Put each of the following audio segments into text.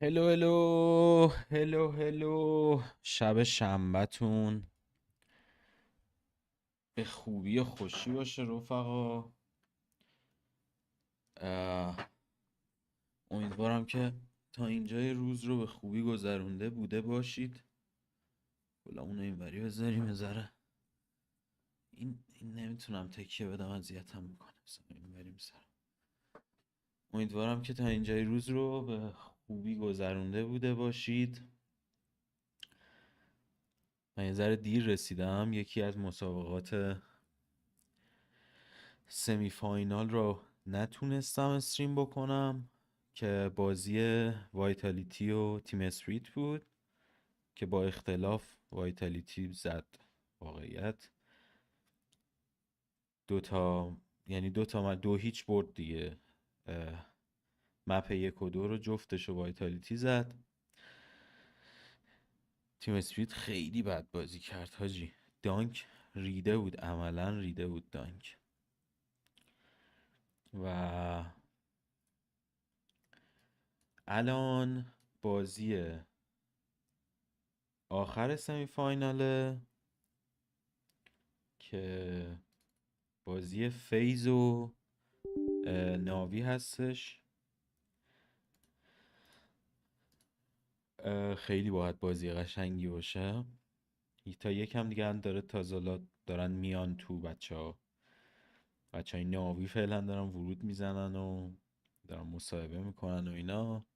هلو هلو هلو هلو شب شنبهتون به خوبی و خوشی باشه رفقا. امیدوارم که تا اینجای روز رو به خوبی گذرونده بوده باشید. کلا اونو اینوری بذاریم ذره. این نمیتونم تکیه بدم، اذیتم میکنه. اینوری میذارم. امیدوارم که تا اینجای روز رو به خوبی گذرونده بوده باشید. من یه ذره دیر رسیدم، یکی از مسابقات سمی فاینال رو نتونستم استریم بکنم که بازی وایتالیتی و تیم اسپریت بود که با اختلاف وایتالیتی زد. واقعیت دوتا، یعنی دو هیچ برد دیگه. مپ 1 و 2 رو جفتش و وایتالیتی زد. تیم اسپریت خیلی بد بازی کرد حاجی. دانک ریده بود، عملا ریده بود دانک. و الان بازی آخر سمی فایناله که بازی فیز و ناوی هستش. خیلی باید بازی قشنگی باشه. تا یکم دیگه هم داره تازالات دارن میان تو بچه های ناوی فعلا دارن ورود میزنن و دارن مصاحبه میکنن و اینا.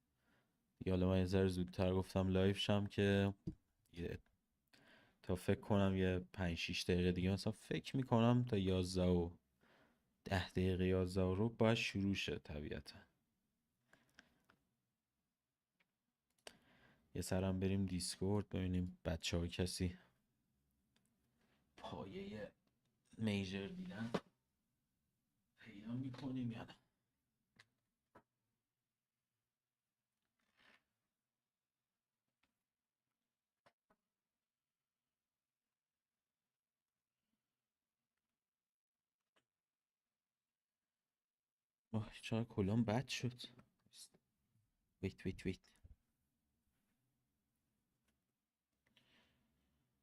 حالا من یه ذره زودتر گفتم لایف شم که تا فکر کنم یه 5-6 دقیقه دیگه، مثلا فکر میکنم تا 10 دقیقه 11 رو باید شروع شه طبیعتا. یه سرم بریم دیسکورد ببینیم بچه ها کسی پایه میجر دیدن پیدا میکنیم یا نه. چرا کلام بد شد؟ ویت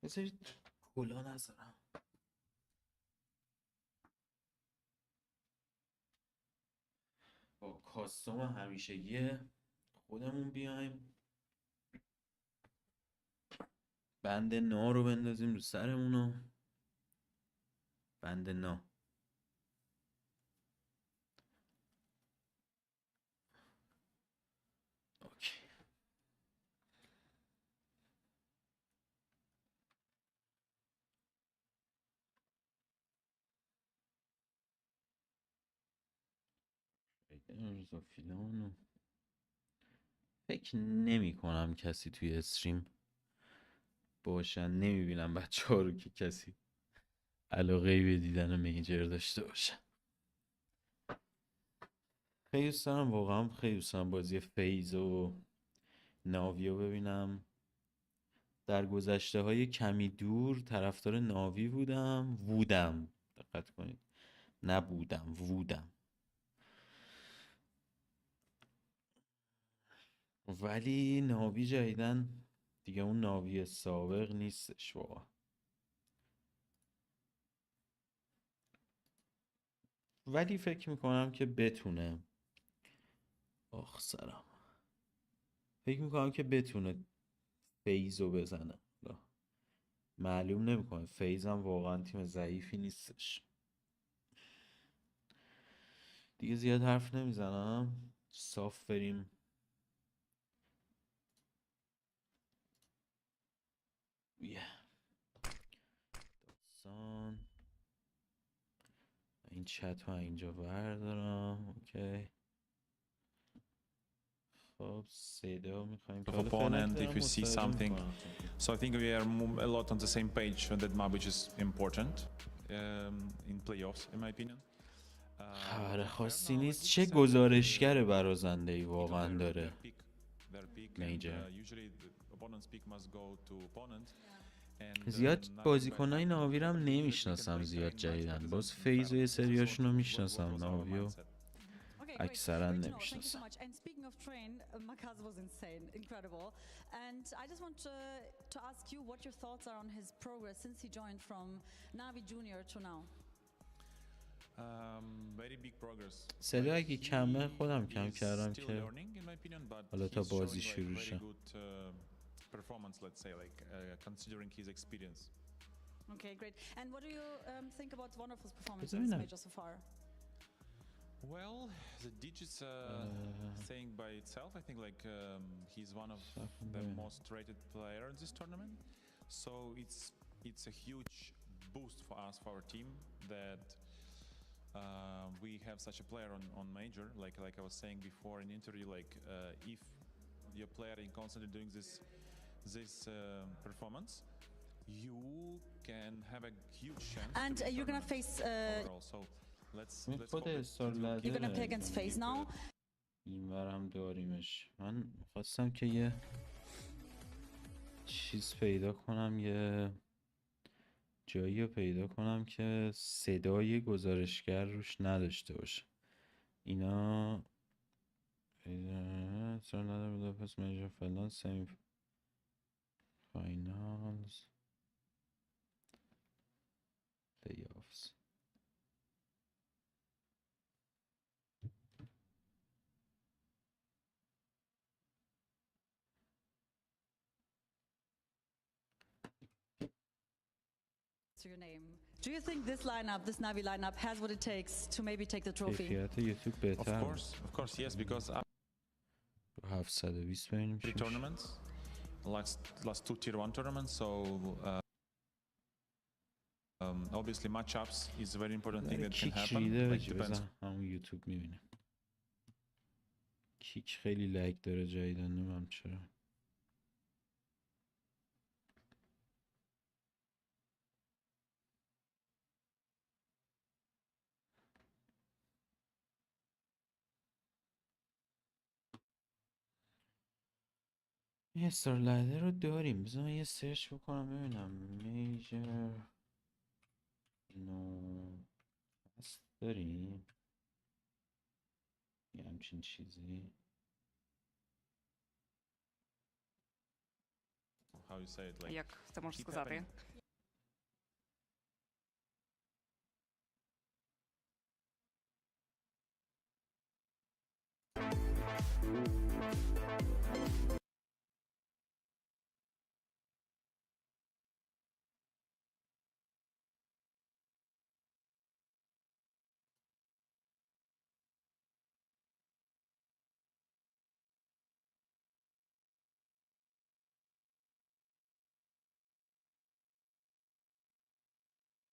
بذارید کلا نذارم. با کاستوم همیشگی خودمون بیایم، بند نا رو بندازیم رو سرمونو. بند نا اوکی. ارزا فیلانو فکر نمی کنم کسی توی استریم باشن. نمیبینم بچه ها رو که کسی علاقه به دیدن میجر داشته باشه. خیلی دوست دارم، واقعا خیلی دوست دارم بازی فیز و ناویو ببینم. در گذشته های کمی دور طرفدار ناوی بودم، دقت کنید، نبودم وودم. ولی ناوی جدیدن دیگه اون ناوی سابق نیستش واقعا. ولی فکر میکنم که بتونه، آخ سرم، فکر میکنم که بتونه فیزو بزنه. معلوم نمیکنه، فیزم واقعا تیم ضعیفی نیستش. دیگه زیاد حرف نمیزنم، صاف بریم. داستان این چت ها اینجا بردارم. اوکی. خب صدا میخوایم که حالا فعلا opponent if you see something. So I think we are a lot on the same page on that map, which is important in playoffs in my opinion. خبر خاصی نیست. چه گزارشگر برازنده ای واقعا داره میجر. زیاد بازیکنای ناوی رو هم نمیشناسم زیاد جدیدن. باز فیز و یه سریاشون رو میشناسم. ناوی و اکثرا Great to know. Thank you so نمیشناسم. much. And speaking of train, Makaz was insane, incredible. And I just want to ask you what your thoughts are on his progress since he joined from Navi Junior to now. Very big progress. صدا اگه He کمه خودم کم is کردم still که learning, in my opinion, but حالا تا he's بازی showing, like, شروع very شه. good performance, let's say, like considering his experience. Okay, great. And what do you think about Wonderful's performance بذار in this ببینم. major so far? Well, the digits saying by itself, I think like he's one of the most rated player in this tournament. So it's a huge boost for us, for our team, that we have such a player on major. Like I was saying before in interview, like if your player is constantly doing this performance, you can have a huge chance. And to win you're gonna tournaments face. overall. So let's خود hope it استار will keep You're gonna play لدره against FaZe now. اینورم داریمش. من خواستم که یه چیز پیدا کنم، یه جایی رو پیدا کنم که صدای گزارشگر روش نداشته باشه. اینا اصلا نداره بوده پس میجر فلان سمی فاینالز پلی آفز. To your name. Do you think this lineup, this Navi lineup, has what it takes to maybe take the trophy? کیفیت یوتیوب Of بهتر course, yes, because 720 ببینیم چی three میشه. tournaments, last two tier 1 tournaments, so obviously matchups is a very important thing that can کیک happen. ریده Like بجی depends. بزن همون یوتیوب میبینیم. کیک خیلی لایک داره جدیدن، نمیدونم چرا. یه استار لایدر رو داریم، بذار من یه سرچ بکنم ببینم. میجر نو هست داریم یه همچین چیزی. How you say it, like Як це можна keep сказати? happening.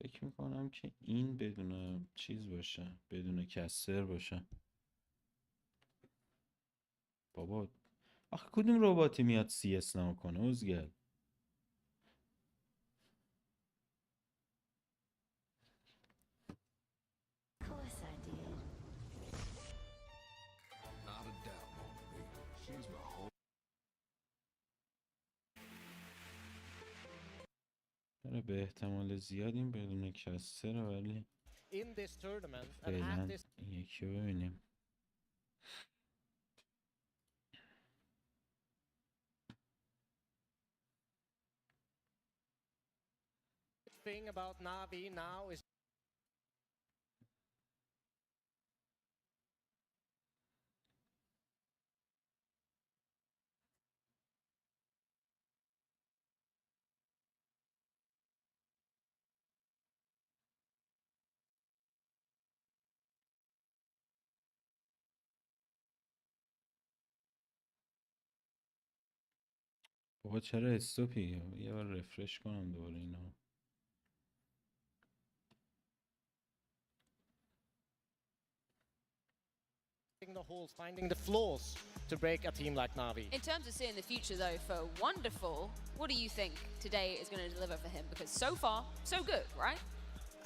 فکر میکنم که این بدون چیز باشه، بدون کسر باشه. بابا آخه کدوم رباتی میاد CS نام کنه اوزگل؟ Of course I did. Not a doubt, Mommy. She's my whole. آره به احتمال زیاد این بدون کسره، ولی in this tournament and at فعلا this این یکی رو ببینیم. thing about Navi now is بابا چرا استوپی؟ یه بار رفرش کنم دوباره اینا. the holes, finding the flaws to break a team like Navi. In terms of seeing the future, though, for Wonderful, what do you think today is going to deliver for him? Because so far, so good, right?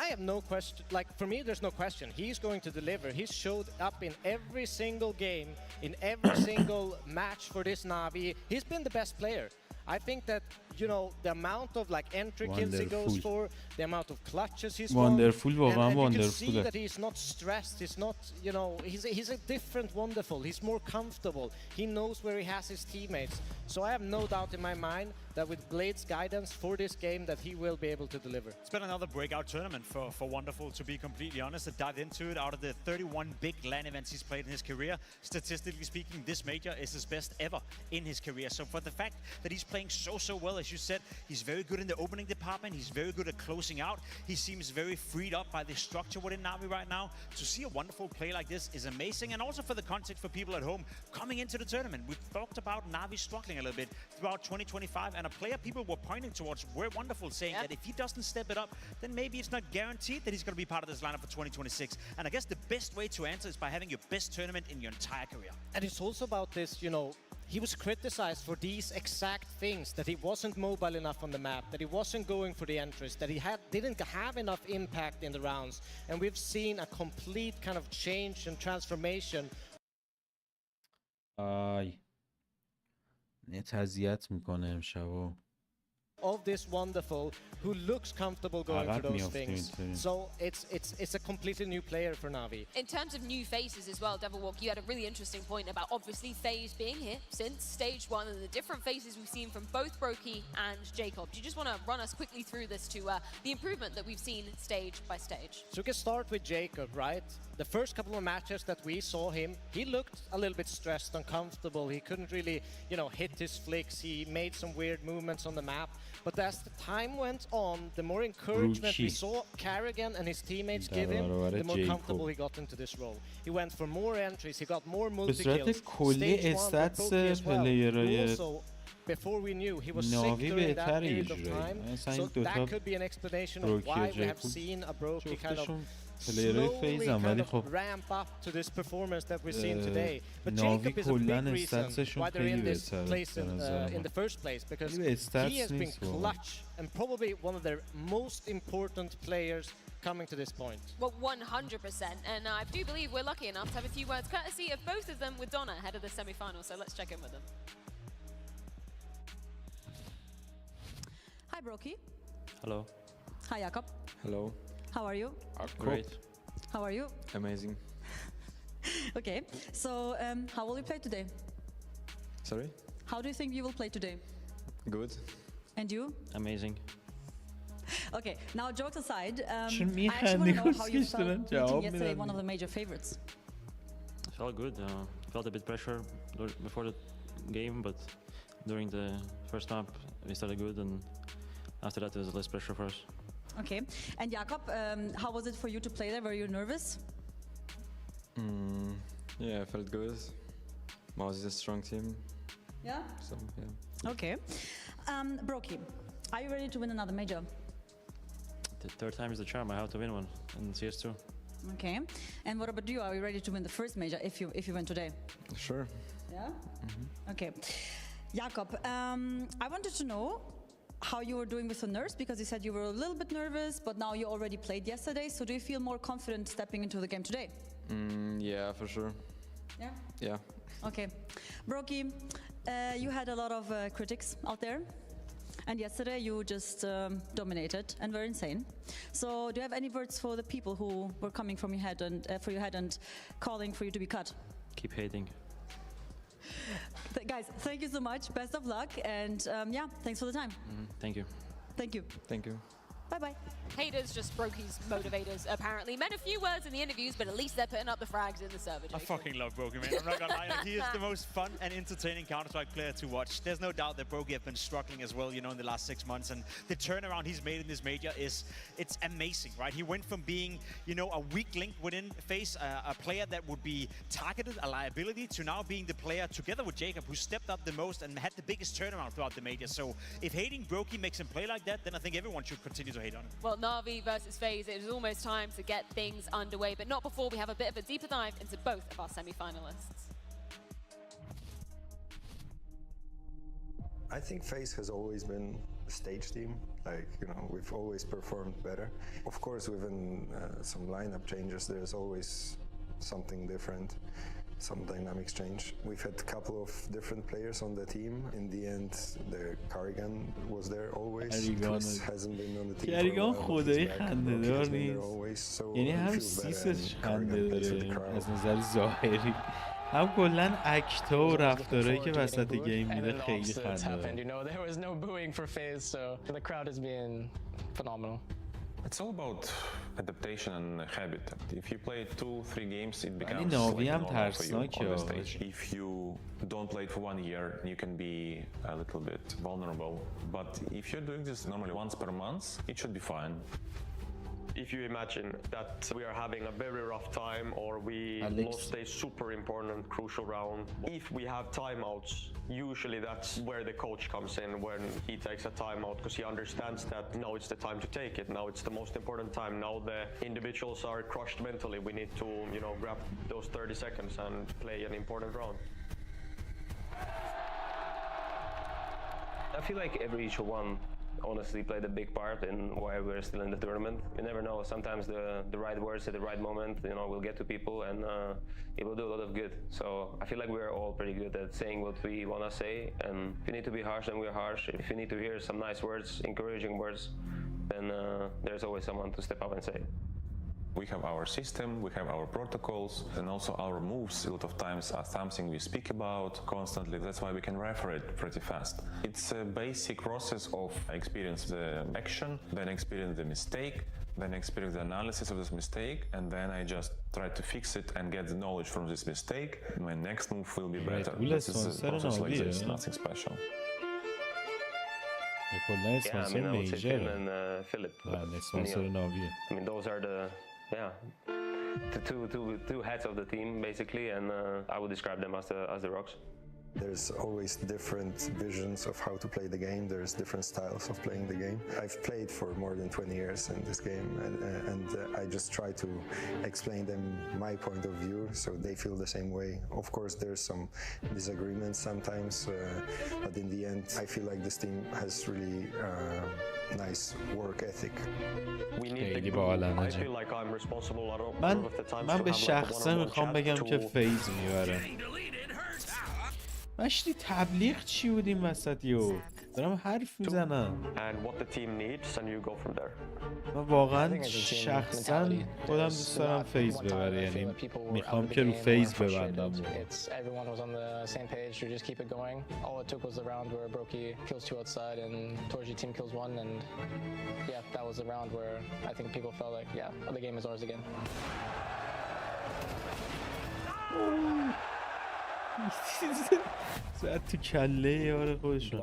I have no question, like for me there's no question, he's going to deliver. He's showed up in every single game, in every single match for this Navi. He's been the best player. I think that you know, the amount of like entry kills he goes Wonderful. for, the amount of clutches he's won. Wonderful, واقعا and you can see wonderful. that he's not stressed, he's not, you know, he's a different Wonderful. He's more comfortable. He knows where he has his teammates. So I have no doubt in my mind that with Blade's guidance for this game that he will be able to deliver. It's been another breakout tournament for Wonderful, to be completely honest. I dived into it. Out of the 31 big LAN events he's played in his career, statistically speaking, this major is his best ever in his career. So for the fact that he's playing so well, as you said, he's very good in the opening department. He's very good at closing out. He seems very freed up by the structure within Navi right now. To see a Wonderful play like this is amazing. And also for the context for people at home coming into the tournament. We've talked about Navi struggling a little bit throughout 2025, and a player people were pointing towards were Wonderful, saying that if he doesn't step it up, then maybe it's not guaranteed that he's going to be part of this lineup for 2026. And I guess the best way to answer is by having your best tournament in your entire career. And it's also about this, you know, he was criticized for these exact things, that he wasn't mobile enough on the map, that he wasn't going for the entries, that he didn't have enough impact in the rounds. And we've seen a complete kind of change and transformation. آی نت اذیت میکنه امشبا. Of this Wonderful who looks comfortable going for عقب those میافتیم things. اینطوری. So it's a completely new player for Navi. In terms of new faces as well, Devilwalk, you had a really interesting point about obviously FaZe being here since stage 1 and the different faces we've seen from both Brokey and Jacob. Do you just want to run us quickly through this to the improvement that we've seen stage by stage? So we can start with Jacob, right? The first couple of matches that we saw him, he looked a little bit stressed, uncomfortable. He couldn't really, you know, hit his flicks. He made some weird movements on the map. But as the time went on, the more encouragement we saw Carrigan and his teammates give him, the more comfortable he got into this role. He went for more entries, he got more multi-kills. کلی استاتس پلیرای Also, before we knew, he was sick during that period of time. So that could be an explanation of why we have seen a Brokey kind of slowly kind of ramp up to this performance that we're seeing today. But Jacob is a big reason why they're in this place in the first place, because he has been clutch and probably one of their most important players coming to this point. Well, 100%. And I do believe we're lucky enough to have a few words courtesy of both of them with Donna ahead of the semi-final. So let's check in with them. Hi, Brokey. Hello. Hi, Jakob. Hello. How are you? Great. How are you? Amazing. Okay. So, how will you play today? Sorry? How do you think you will play today? Good. And you? Amazing. Okay. Now, jokes aside, I چون actually want to know how you میخندی felt جواب beating yesterday میدن. one of the major favorites. Felt good. Felt a bit pressure before the game, but during the first map we started good, and after that there was less pressure for us. Okay. And Jakob, how was it for you to play there? Were you nervous? Yeah, I felt good. Mouse is a strong team, Yeah. so yeah. Okay. Brokey, are you ready to win another major? The third time is the charm. I have to win one in CS2. Okay. And what about you? Are you ready to win the first major if you win today? Sure. Yeah. Okay. Jakob, I wanted to know how you were doing with the nerves, because you said you were a little bit nervous, but now you already played yesterday. So do you feel more confident stepping into the game today? Yeah, for sure. Yeah. Yeah. Okay. Brokey, you had a lot of critics out there. And yesterday you just dominated and were insane. So do you have any words for the people who were coming from your head and calling for you to be cut? Keep hating. Guys, thank you so much. Best of luck. And yeah, thanks for the time. Thank you. Thank you. Thank you. Bye-bye. Haters just Brokey's motivators, apparently. Meant a few words in the interviews, but at least they're putting up the frags in the server. I fucking love Brokey, man. I'm not gonna lie. Like, he is the most fun and entertaining Counter-Strike player to watch. There's no doubt that Brokey have been struggling as well, you know, in the last 6 months. And the turnaround he's made in this major it's amazing, right? He went from being, you know, a weak link within FaZe, a player that would be targeted, a liability, to now being the player together with Jacob who stepped up the most and had the biggest turnaround throughout the major. So if hating Brokey makes him play like that, then I think everyone should continue to hate on him. Well, Navi versus FaZe, it is almost time to get things underway, but not before we have a bit of a deeper dive into both of our semi-finalists. I think FaZe has always been a stage team. Like, you know, we've always performed better. Of course, within some lineup changes, there's always something different. some dynamic change. We've had a couple of different players on the team. In the end, the Carrigan was there always. Chris hasn't been on the team. Carrigan خدایی خنده‌دار نیست. یعنی هم سیسش خنده داره از نظر ظاهری، هم کلا اکتا و رفتارهایی که وسط گیم میده خیلی خنده داره. It's all about adaptation and habit. If you play 2-3 games, it becomes ناوی هم normal for you on ترسناکه the stage. If you don't play it for 1 year, you can be a little bit vulnerable. But if you're doing this normally once per month, it should be fine. If you imagine that we are having a very rough time or we lost a super important crucial round, if we have timeouts, usually that's where the coach comes in, when he takes a timeout because he understands that now it's the time to take it. Now it's the most important time. Now the individuals are crushed mentally. We need to, grab those 30 seconds and play an important round. I feel like every each one honestly played a big part in why we're still in the tournament. You never know, sometimes the right words at the right moment, will get to people and it will do a lot of good. So I feel like we're all pretty good at saying what we want to say, and if you need to be harsh, then we're harsh. If you need to hear some nice words, encouraging words, then there's always someone to step up and say it. We have our system, we have our protocols, and also our moves a lot of times are something we speak about constantly. That's why we can refer it pretty fast. It's a basic process of experience the action, then experience the mistake, then experience the analysis of this mistake, and then I just try to fix it and get the knowledge from this mistake. My next move will be better. This is a process like this, nothing special. Yeah, I would say Finn and Philip. I mean, those are the two heads of the team basically, and I would describe them as the rocks. There's always different visions of how to play the game. There's different styles of playing the game. I've played for more than 20 years in this game, and I just try to explain them my point of view so they feel the same way. Of course, there's some disagreements sometimes, but in the end, I feel like this team has really nice work ethic. We need the goal. I feel like I'm responsible a lot of the time. من به شخصه میخوام بگم که فیز میبره. مشتی تبلیغ چی بود این وسط یو؟ دارم حرف میزنم. من واقعا شخصا خودم دوست دارم فیز ببره، یعنی میخوام که رو فیز ببندم. زد تو کله یار خودشون.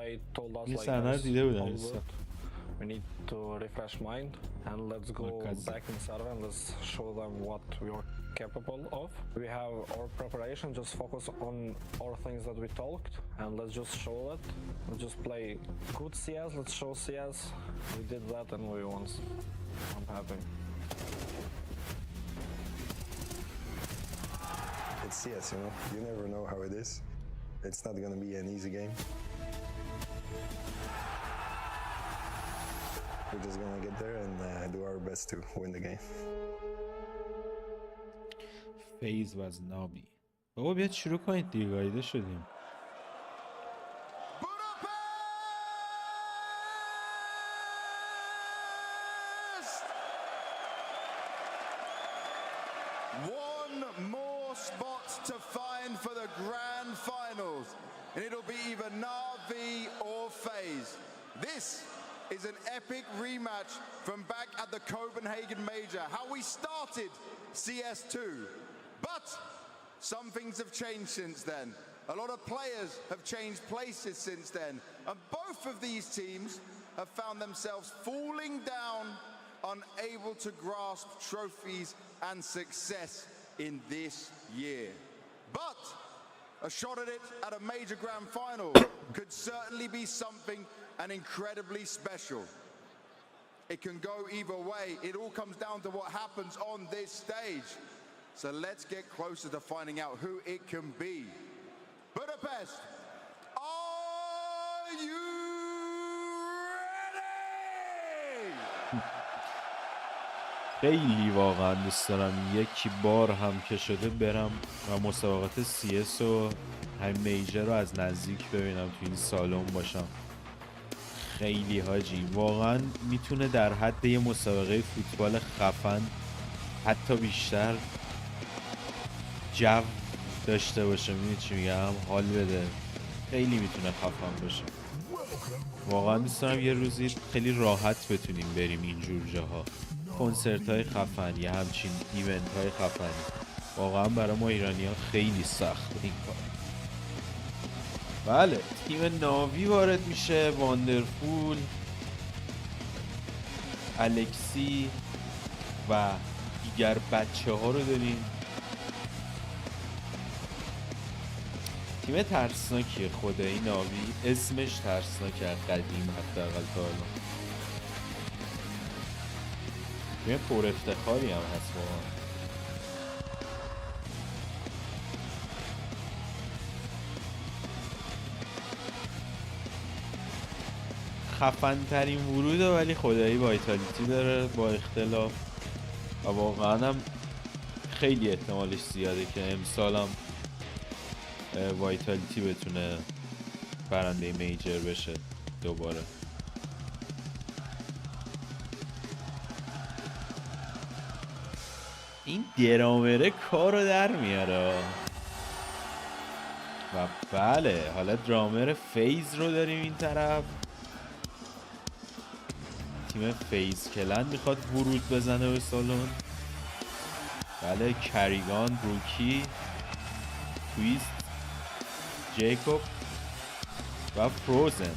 این صحنه رو دیده بودم. We need to refresh mind and let's go back in server and let's show them what we are capable of. We have our preparation, just focus on our things that we talked and let's just show it. Let's just play good CS, let's show CS. We did that and we won. I'm happy. It's CS, you never know how it is. It's not gonna be an easy game. We're just gonna get there and do our best to win the game. FaZe was Nabi. بابا بیاد شروع کنید دیگه، گاییده شدیم. One more spot to find for the grand finals, and it'll be either Navi or FaZe. This is an epic rematch from back at the Copenhagen Major, how we started CS2. But some things have changed since then. A lot of players have changed places since then, and both of these teams have found themselves falling down, unable to grasp trophies and success in this year. But a shot at it at a major grand final could certainly be something and incredibly special. It can go either way. It all comes down to what happens on this stage. So let's get closer to finding out who it can be. Budapest, are you ready? خیلی واقعا دوست دارم یکی بار هم که شده برم و مسابقات CS و هم میجر رو از نزدیک ببینم، تو این سالن باشم. خیلی حاجی واقعا میتونه در حد یه مسابقه فوتبال خفن حتی بیشتر جو داشته باشه. میدونی چی میگم؟ حال بده. خیلی میتونه خفن باشه. واقعا دوست دارم یه روزی خیلی راحت بتونیم بریم اینجور جاها، کنسرت های خفن، یه همچین ایونت های خفنی. واقعا برای ما ایرانی ها خیلی سخت این کار. بله تیم ناوی وارد میشه، واندرفول، الکسی و دیگر بچه ها رو داریم. تیم ترسناکیه خدایی ناوی، اسمش ترسناکه قدیم حداقل تا الان. تیم پر افتخاری هم هست واقعا. خفن ترین وروده ولی خدایی وایتالیتی داره با اختلاف و واقعا هم خیلی احتمالش زیاده که امسال هم وایتالیتی بتونه برنده میجر بشه دوباره. این درامره کارو در میاره. و بله حالا درامر فیز رو داریم این طرف. تیم فیز کلن میخواد ورود بزنه به سالن. بله کریگان، روکی، تویست، جیکوب و فروزن.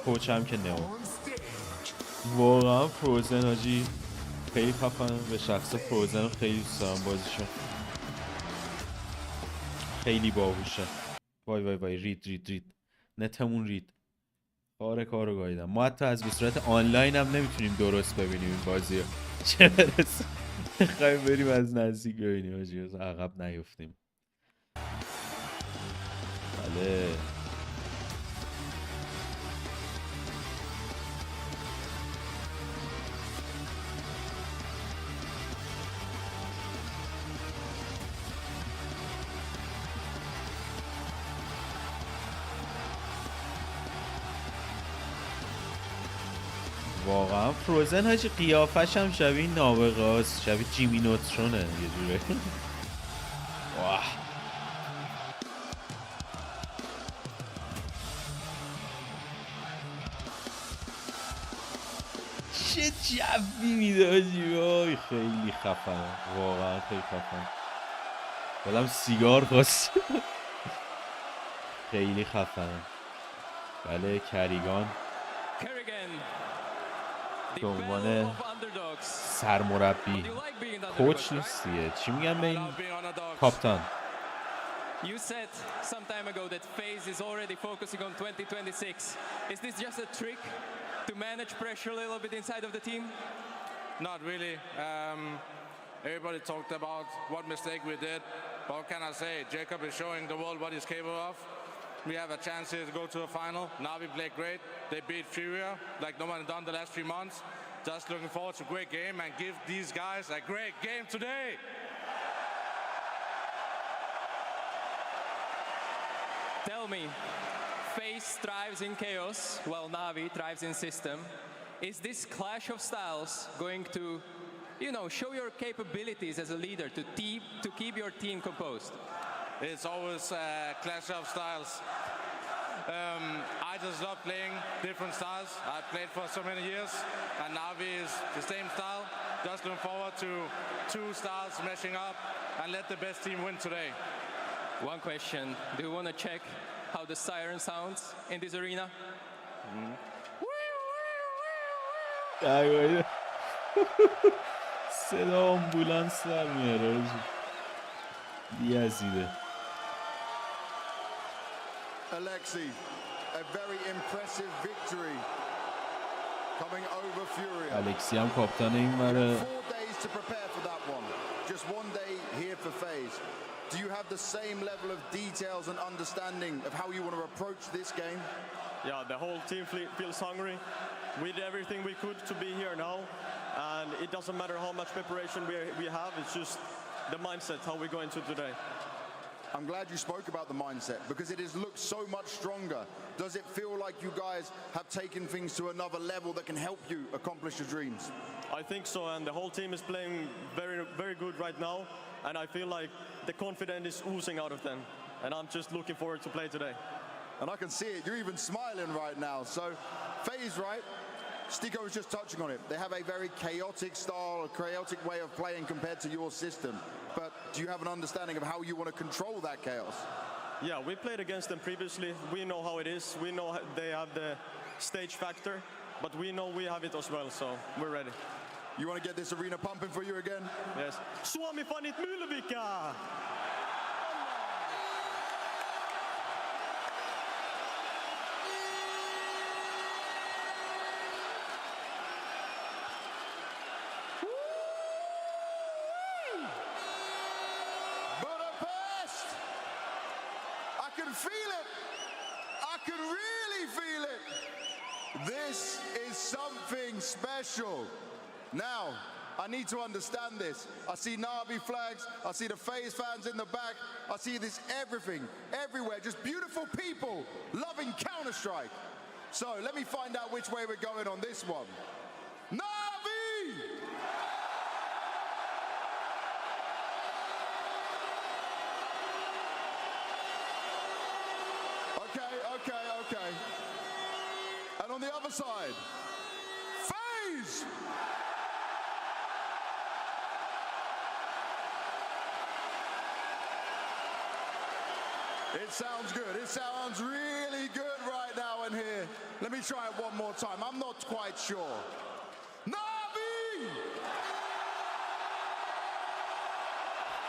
کوچ هم که نو. واقعا فروزن حاجی خیلی خفنه. به شخص فروزن رو خیلی دوست دارم بازیشو. خیلی باهوشه. وای وای وای رید نتمون رید. کارو گاییدم. ما حتی از به صورت آنلاین هم نمیتونیم درست ببینیم این بازی رو. چه برسه خواهیم بریم از نزدیک ببینیم حاجی، از عقب نیفتیم. بله واقعا فروزن حاجی قیافش هم شبیه نابغه هست، شبیه جیمی نوترونه یه جوره. واه چه جوی میده حاجی. وای خیلی خفنه واقعا خیلی خفن. دلم سیگار خواست. خیلی خفنه. بله کریگان به عنوان سرمربی، کوچ نیست دیگه، چی میگم به این کاپتان. You said some time ago that FaZe is already focusing on 2026. Is this just a trick to manage pressure a little bit inside of the team? Not really. Everybody talked about what mistake we did. What can I say? Jacob is showing the world what he's capable of. We have a chance here to go to a final. Now we played great. They beat Furia like no one had done the last 3 months. Just looking forward to a great game and give these guys a great game today. Tell me, FaZe thrives in chaos while Navi thrives in system. Is this clash of styles going to, you know, show your capabilities as a leader to keep your team composed? It's always a clash of styles. I just love playing different styles. I've played for so many years, and Navi is the same style. Just looking forward to 2 styles meshing up and let the best team win today. One question. Do you want to check how the siren sounds in this arena? صدا آمبولانس در میاره یزیده. Alexi, a very impressive victory coming over Furia. الکسی هم کاپتان این وره. 4 days to prepare for that one. Just 1 day here for FaZe. Do you have the same level of details and understanding of how you want to approach this game? Yeah, the whole team feels hungry. We did everything we could to be here now. and it doesn't matter how much preparation we have, it's just the mindset, how we go into today. I'm glad you spoke about the mindset because it has looked so much stronger. Does it feel like you guys have taken things to another level that can help you accomplish your dreams? I think so, and the whole team is playing very, very good right now, and I feel like the confidence is oozing out of them, and I'm just looking forward to play today. And I can see it, you're even smiling right now. So, FaZe, right? Stico was just touching on it. They have a very chaotic style, a chaotic way of playing compared to your system. But do you have an understanding of how you want to control that chaos? Yeah, we played against them previously. We know how it is. We know they have the stage factor, but we know we have it as well, so we're ready. You want to get this arena pumping for you again? Yes. Suomi-fanit Myllyvika! Feel it. I can really feel it. This is something special. Now, I need to understand this. I see Na'Vi flags. I see the FaZe fans in the back. I see this everything, everywhere. Just beautiful people loving Counter-Strike. So let me find out which way we're going on this one. Na'Vi! Okay. And on the other side, FaZe! It sounds good. It sounds really good right now in here. Let me try it one more time. I'm not quite sure. Na'Vi!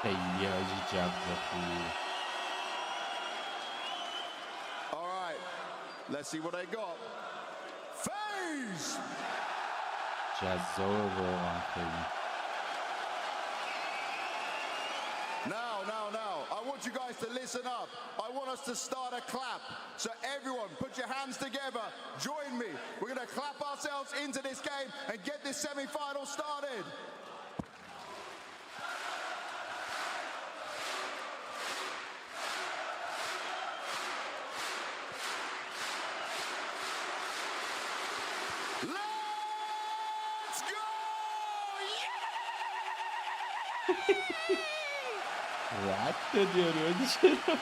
خیلی عاجی جو خوبی. Let's see what they got. FaZe! جذاب واقعا خیلی. Now, I want you guys to listen up. I want us to start a clap. So everyone, put your hands together. Join me. We're going to clap ourselves into this game and get this semi-final started. Let's go! رد دادی آره چرا؟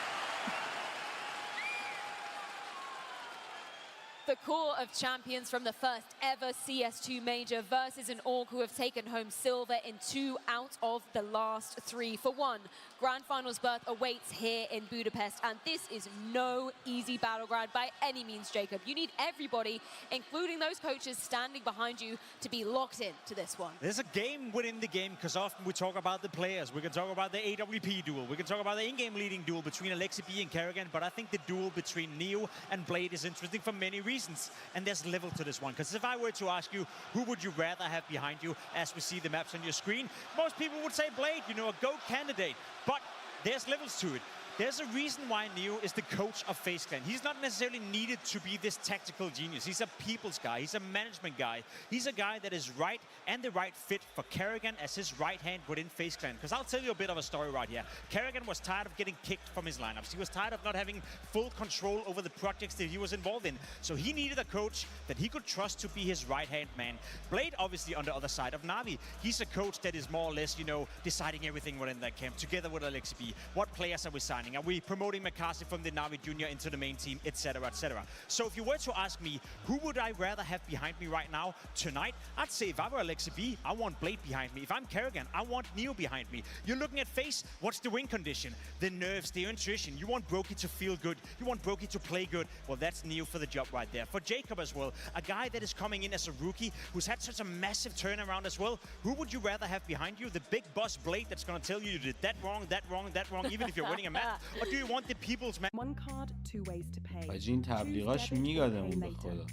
The core of champions from the first ever CS2 Major versus an org who have taken home silver in 2 out of the last 3 for 1. Grand Finals berth awaits here in Budapest, and this is no easy battleground by any means, Jacob. You need everybody, including those coaches standing behind you, to be locked in to this one. There's a game within the game, because often we talk about the players. We can talk about the AWP duel. We can talk about the in-game leading duel between Alexi B and Kerrigan, but I think the duel between Neo and Blade is interesting for many reasons. And there's level to this one, because if I were to ask you, who would you rather have behind you as we see the maps on your screen, most people would say Blade, you know, a GOAT candidate. But there's levels to it. There's a reason why Neo is the coach of FaZe Clan. He's not necessarily needed to be this tactical genius. He's a people's guy. He's a management guy. He's a guy that is right and the right fit for Kerrigan as his right hand within FaZe Clan. Because I'll tell you a bit of a story right here. Kerrigan was tired of getting kicked from his lineups. He was tired of not having full control over the projects that he was involved in. So he needed a coach that he could trust to be his right hand man. Blade, obviously, on the other side of Na'Vi. He's a coach that is more or less, you know, deciding everything within that camp together with Alexi B. What players are we signing? Are we promoting McCarthy from the Na'Vi Junior into the main team, etc., etc.? So if you were to ask me, who would I rather have behind me right now, tonight, I'd say if I were Alexi B, I want Blade behind me. If I'm Kerrigan, I want Neo behind me. You're looking at FaZe, what's the win condition? The nerves, the intuition. You want Brokey to feel good. You want Brokey to play good. Well, that's Neo for the job right there. For Jacob as well, a guy that is coming in as a rookie, who's had such a massive turnaround as well. Who would you rather have behind you? The big boss Blade that's going to tell you did that wrong, that wrong, that wrong, even if you're winning a match? Or do you want the people's match? One card, 2 ways to pay. حاجی این تبلیغاش میگادمون به خدا.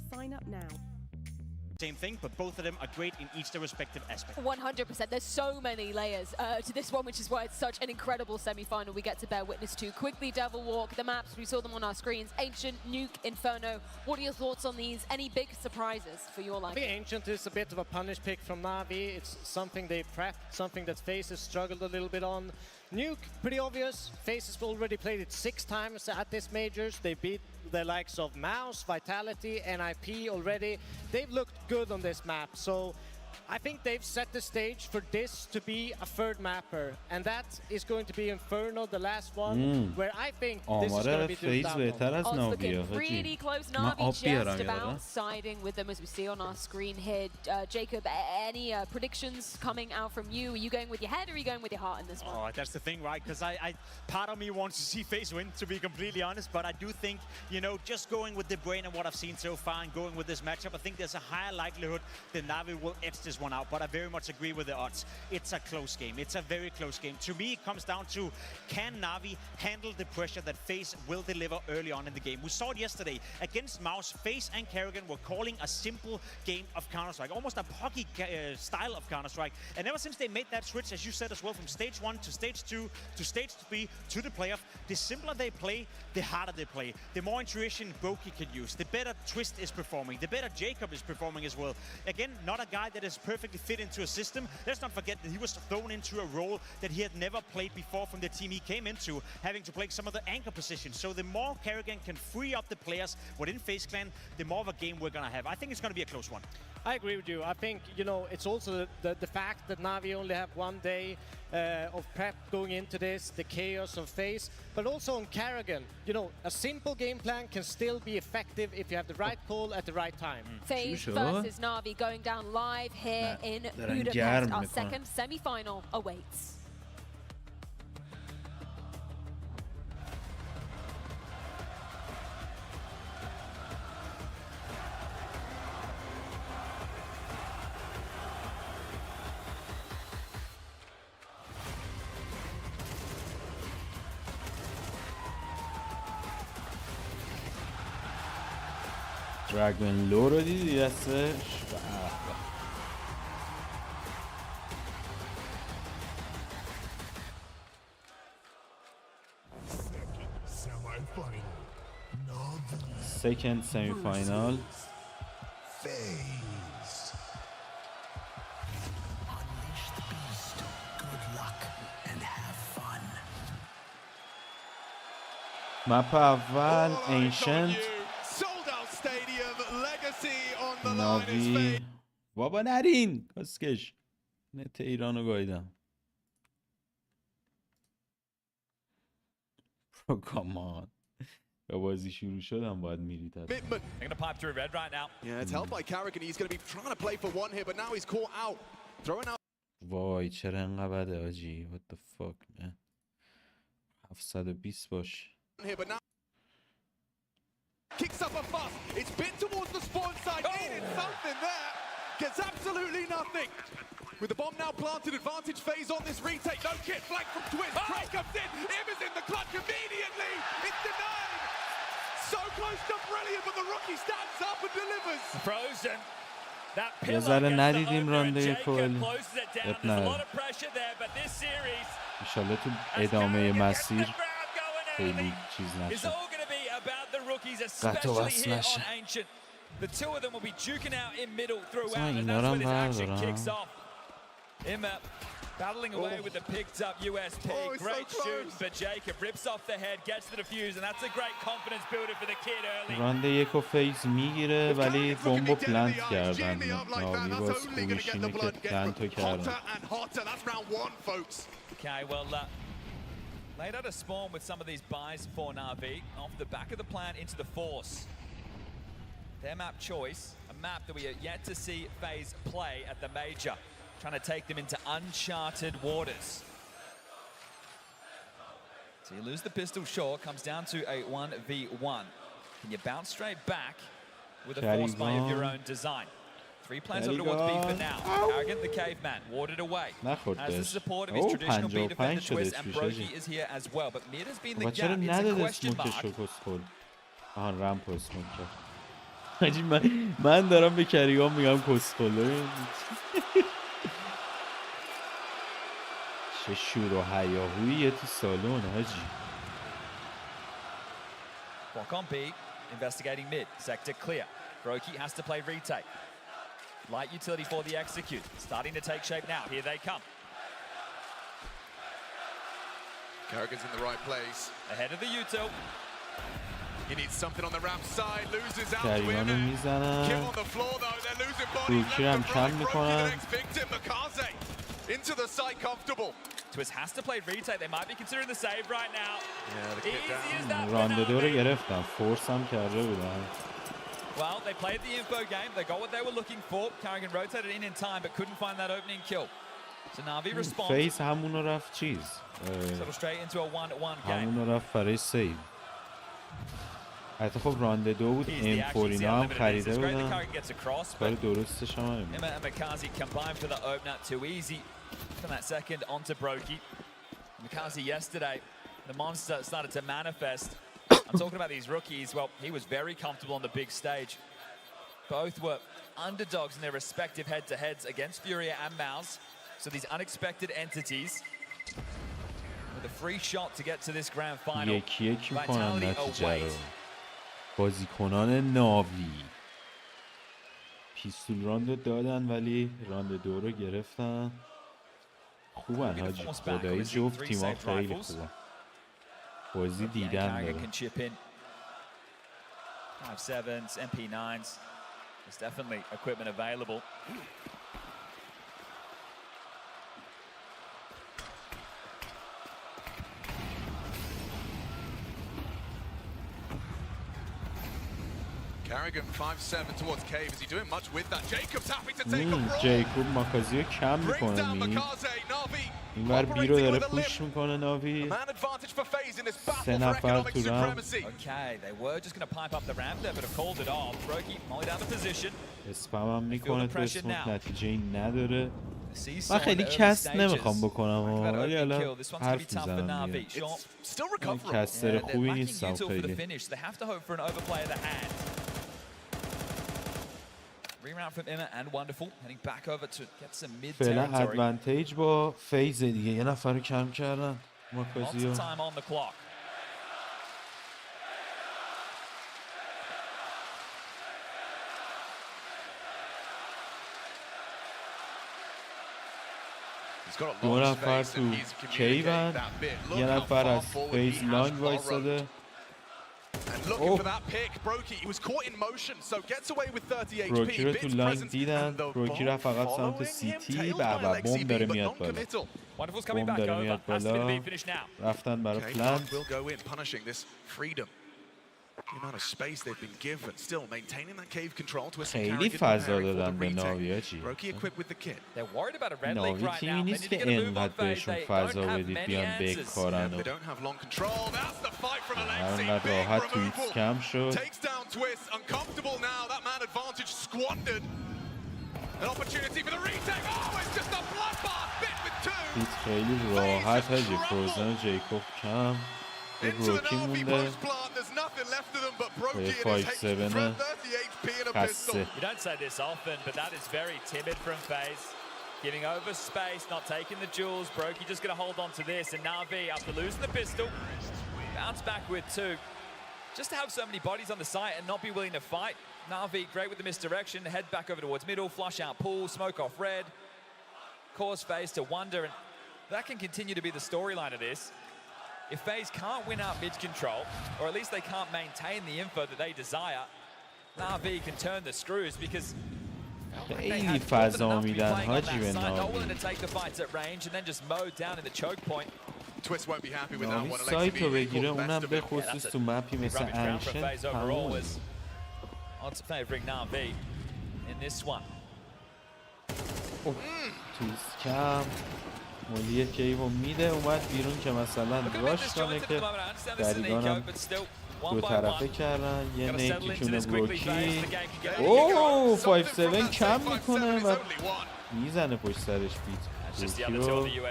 Sign up now. same thing, but both of them are great in each their respective aspect. 100%. There's so many layers to this one, which is why it's such an incredible semi-final we get to bear witness to. Quickly, Devil Walk, the maps, we saw them on our screens. Ancient, Nuke, Inferno. What are your thoughts on these? Any big surprises for your liking? I think Ancient is a bit of a punish pick from Na'Vi. It's something they prepped, something that FaZe has struggled a little bit on. Nuke, pretty obvious. FaZe has already played it 6 times at this Majors. They beat the likes of Mouse, Vitality, NIP already. They've looked good on this map, so I think they've set the stage for this to be a third mapper, and that is going to be Inferno, the last one, where I think this is going to be the down. Oh, it's looking really close. Na'Vi just about siding with them, as we see on our screen here. Jacob, any predictions coming out from you? Are you going with your head or are you going with your heart in this one? Oh, that's the thing, right? Because part of me wants to see FaZe win, to be completely honest, but I do think, you know, just going with the brain and what I've seen so far and going with this matchup, I think there's a higher likelihood that Na'Vi will edge this one out, but I very much agree with the odds. It's a close game. It's a very close game. To me, it comes down to, can Na'Vi handle the pressure that FaZe will deliver early on in the game? We saw it yesterday against Mouse. FaZe and Kerrigan were calling a simple game of Counter-Strike, almost a hockey style of Counter-Strike. And ever since they made that switch, as you said as well, from stage 1 to stage 2 to stage 3 to the playoff, the simpler they play, the harder they play. The more intuition Brokey can use, the better Twist is performing, the better Jacob is performing as well. Again, not a guy that is perfectly fit into a system. Let's not forget that he was thrown into a role that he had never played before from the team he came into, having to play some of the anchor positions. So the more Kerrigan can free up the players within FaZe Clan, the more of a game we're going to have. I think it's going to be a close one. I agree with you. I think, you know, it's also the fact that Na'Vi only have 1 day of prep going into this, the chaos of FaZe, but also on Kerrigan. You know, a simple game plan can still be effective if you have the right call at the right time. FaZe versus Na'Vi going down live here in Budapest. Our second semi-final awaits. دراگون لو رو دیدی دستش؟ Second semi-final. FaZe. Unleash the beast. Good luck and have fun. مپ اول Ancient ناوی. بابا نرین کسکش. نت ایرانو گایدم. کامان. به بازی شروع شدم باید میرید. They're going to pipe through red right now. Yeah, it's held by Kerrigan. He's going to be trying to play for one here, but now he's caught out. Throwing out. وای چرا انقدر بده آجی. What the fuck man. 720 باش. Here, but now kicks up a fuss. It's bit towards the spawn side. Needed something there. Gets absolutely nothing. With the bomb now planted, advantage FaZe on this retake. No kit, flank from Twist. Craig comes in. Im is in the clutch immediately. It's denied. So close to brilliant, but the rookie stands up and delivers. Frozen. That pillar ندیدیم رانده کل. اب نه. انشالله تو ادامه مسیر خیلی چیز نشه. قطع وصل نشه. The two of them will be duking out in middle throughout, and that's where this action kicks off. Imma battling away with the picked up USP. Great shoot for Jacob. Rips off the head, gets the defuse, and that's a great confidence builder for the kid early. رانده یکو فیز میگیره ولی بمبو پلنت کردن. ناوی باز خوبیش اینه که پلنتو کردن. Okay, well, laid out a spawn with some of these buys for Na'Vi off the back of the plant into the force. Their map choice, a map that we are yet to see FaZe play at the Major, trying to take them into uncharted waters. So you lose the pistol short, comes down to a 1v1. Can you bounce straight back with a force buy of your own design? 3 plans over towards B for now. Arrogant the caveman, warded away. Has the support of his traditional B defender Twist, and Brokey is here as well. But mid has been the gap, it's a question mark. آها رمپ اسموک کرد. حاجی من دارم به کریگان میگم کسخله. چه شور و هیاهویی تو سالن حاجی. Block on B, investigating mid, sector clear. Brokey has to play retake. Light utility for the execute, starting to take shape now. Here they come. Kerrigan's in the right place. Ahead of the util. He needs something on the ramp side, loses out to کریگانو him. میزنن. Kim on the floor though, they're losing bodies. روکی هم کم میکنن. Victim, Makaze into the side comfortable. Twist has to play retake. They might be considering the save right now. Yeah, the kick Easy as that. رانددو رو گرفتم. فورس هم کرده بودن. Well, they played the info game. They got what they were looking for. Carrigan rotated in time, but couldn't find that opening kill. So Na'Vi responds. فیس همونو رفت چیز. Settle straight into a 1-1 game. همونو رفت برای سیو. حتی خب رانددو بود. M4 هم خریده بودن. کار درستش هم همین. Emma and Makazi combined for the opener. Too easy. From that second onto Brokey. Makazi yesterday, the monster started to manifest. I'm talking about these rookies. Well, he was very comfortable on the big stage. Both were underdogs in their respective head-to-heads against Furia and Mouse. So these unexpected entities with a free shot to get to this grand final. یکی میکنن نتیجه رو. بازیکنان ناوی پیستول راندو دادن ولی راند دو رو گرفتن. خوبن حاجی. خدایی جفت تیما خیلی خوبن. بازی دیدن داره. 5.7s, MP9s. There's definitely equipment available. Carrigan 5-7 towards Cave. Is he doing much with that? Jacob's happy to take a brawl. جیکوب ماکازی رو کم میکنه. این بر بی رو داره پوش میکنه ناوی. 3 نفر تو رم. Okay, they were just going to pipe up the ramp there, but have called it off. Brokey molly down the position. اسپم هم میکنه تو اسموک. نتیجه این نداره. من خیلی کست نمیخوام بکنم ولی الان حرف میزنم دیگه. من کستر خوبی نیستم خیلی. فعلا ادوانتیج با فیز دیگه. یه نفر رو کم کردن ماکازی رو. دو نفر تو کیون. یه نفر از فیز لانگ وایساده. بروکی رو تو لانگ دیدن. بروکی رو فقط سمت سیتی. بابا بوم داره میاد بالا. بوم داره میاد بالا. رفتن برای پلنت. خیلی فضا دادن به ناوی هاچی. ناوی تیمی نیست که اینقدر بهشون فضا بدید بیان بکارن و اینقدر راحت توییت کم شد. توییت خیلی راحت هاجی. فروزن و جیکوب کم. به بروکی مونده. به 5-7 خسته. You don't say this often, but that is very timid from FaZe. Giving over space, not taking the jewels. Brokey just going to hold on to this. And Na'Vi, after losing the pistol, bounce back with 2. Just to have so many bodies on the site and not be willing to fight. Na'Vi, great with the misdirection. Head back over towards middle, flush out pool, smoke off red. Cause FaZe to wonder. And that can continue to be the storyline of this. If FaZe can't win out mid-control, or at least they can't maintain the info that they desire, Na'Vi can turn the screws because خیلی فضا میدن حاجی به ناوی. ناوی سایت رو بگیره اونم به خصوص تو مپی مثل انشن تموم. تویز کم مولی کیو میده. اومد بیرون که مثلا راش کنه که دریگانم دو طرفه کردن. یه نیکی کونه بروکی. اوه 5-7 کم میکنه و میزنه پشت سرش بیت بروکی رو.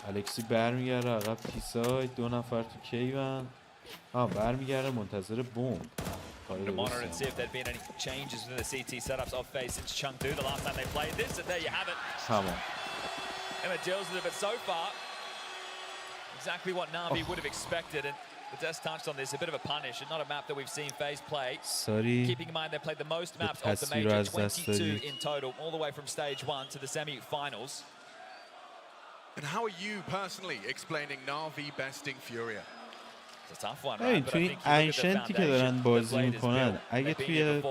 الکسی برمیگرده عقب تی ساید. 2 نفر تو کیون. برمیگرده منتظر بوم. To monitor and see if there'd been any changes within the CT setups of FaZe since Chengdu the last time they played this, and there you have it. Tamam. Emma deals with it, but so far, exactly what Na'Vi would have expected, and Dadash touched on this, a bit of a punish, and not a map that we've seen FaZe play. Sorry. Keeping in mind they played the most maps of the major, 22 in total, all the way from stage 1 to the semi-finals. And how are you personally explaining Na'Vi besting Furia? ببین توی این انشنتی که دارن بازی میکنن اگه توی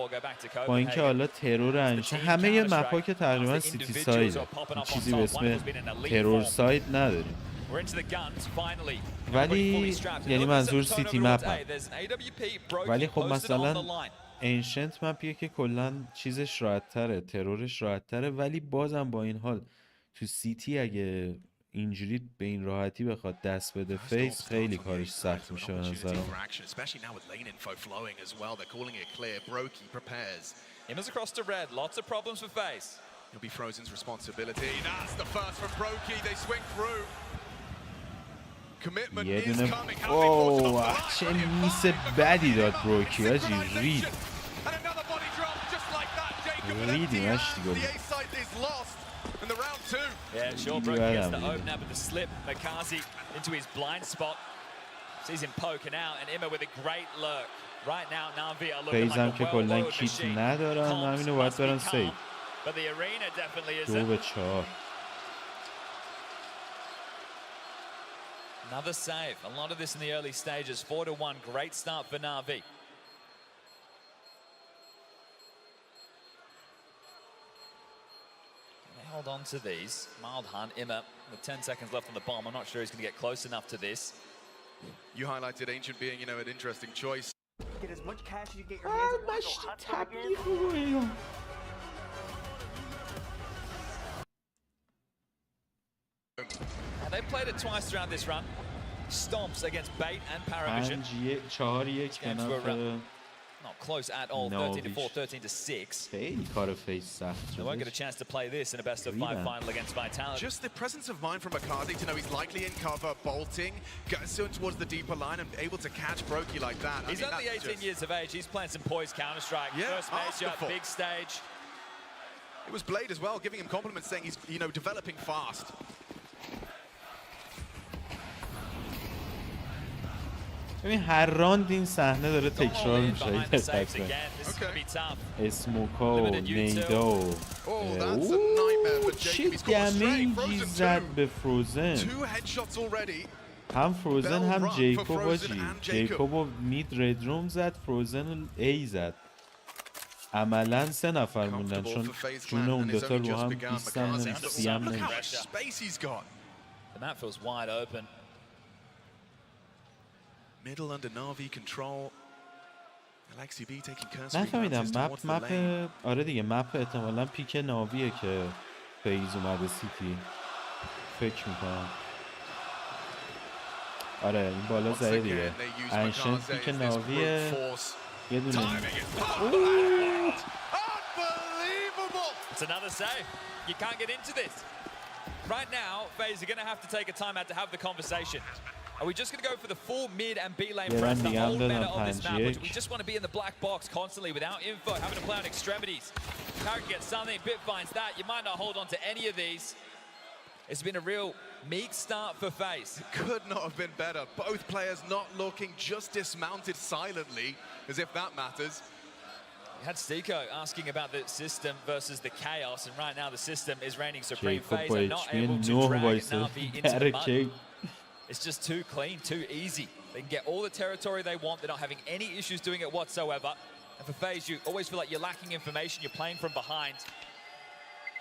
با اینکه حالا ترور انشن همه یه مپا که تقریبا سیتی سایده چیزی به اسم ترور ساید نداریم ولی یعنی منظور سیتی مپ هم. ولی خب مثلا انشنت مپیه که کلا چیزش راحت تره ترورش راحت تره ولی بازم با این حال تو سیتی اگه اینجوری به این راحتی بخواد دست بده فیس خیلی کارش سخت میشه به نظرم. Immer's across to red, lots of problems for FaZe. It'll be Frozen's responsibility. That's the first from Brokey. They swing through. Commitment is coming. چه میس بدی داد بروکی آجی رید. ریدی مشتی گلی. In the round 2. Yeah, sure, Brokey gets the open up with the slip. Makazi into his blind spot. Sees him poking out, and Emma with a great lurk. Right now, Na'Vi are looking like a well-oiled machine. Comms but the arena definitely isn't. Another save. A lot of this in the early stages. 4-1. Great start for Na'Vi. Hold on to these. Mild hunt, Emma with 10 seconds left on the bomb. I'm not sure he's going to get close enough to this. You highlighted Ancient being, you know, an interesting choice. Get as much cash as you get your hands on. And they played it twice throughout this run. Stomps against Bait and Paravision. Games were not close at all. 13-4, 13-6. They won't get a chance to play this in a best-of-5 final against Vitality. Just the presence of mind from Makazi to know he's likely in cover, bolting, going towards the deeper line and able to catch Brokey like that. He's only 18 years of age. He's playing some poised Counter-Strike. Yeah, first major, big stage. It was Blade as well, giving him compliments, saying he's, you know, developing fast. ببین هر راند این صحنه داره تکرار میشه اسموکا و نیدا و چه دمیجی زد به فروزن هم فروزن هم جیکوب آجی جیکوب و مید ردروم زد فروزن ای زد عملا 3 نفر موندن چون جون اون دوتا رو هم 20 هم نمیشه 30 هم نمیشه Middle under Na'Vi control. Alexi B taking cursory نفهمیدم مپ آره دیگه مپ احتمالاً پیک ناویه که فیز اومده سیتی فکر میکنم آره این بالا زده دیگه انشنت پیک ناویه یه دونه It's another save. You can't get into this. Right now, FaZe are going to have to take a time out to have the conversation. Are we just going to go for the full mid and B lane press, the whole meta of this map? Or do we just want to be in the black box constantly without info, having to play on extremities? Parrot gets something, Bit finds that. You might not hold on to any of these. It's been a real meek start for FaZe. Could not have been better. Both players not looking, just dismounted silently, as if that matters. We had Stiko asking about the system versus the chaos, and right now the system is reigning supreme. FaZe are not able to drag Na'Vi into the mud. It's just too clean, too easy. They can get all the territory they want. They're not having any issues doing it whatsoever. And for FaZe, you always feel like you're lacking information. You're playing from behind.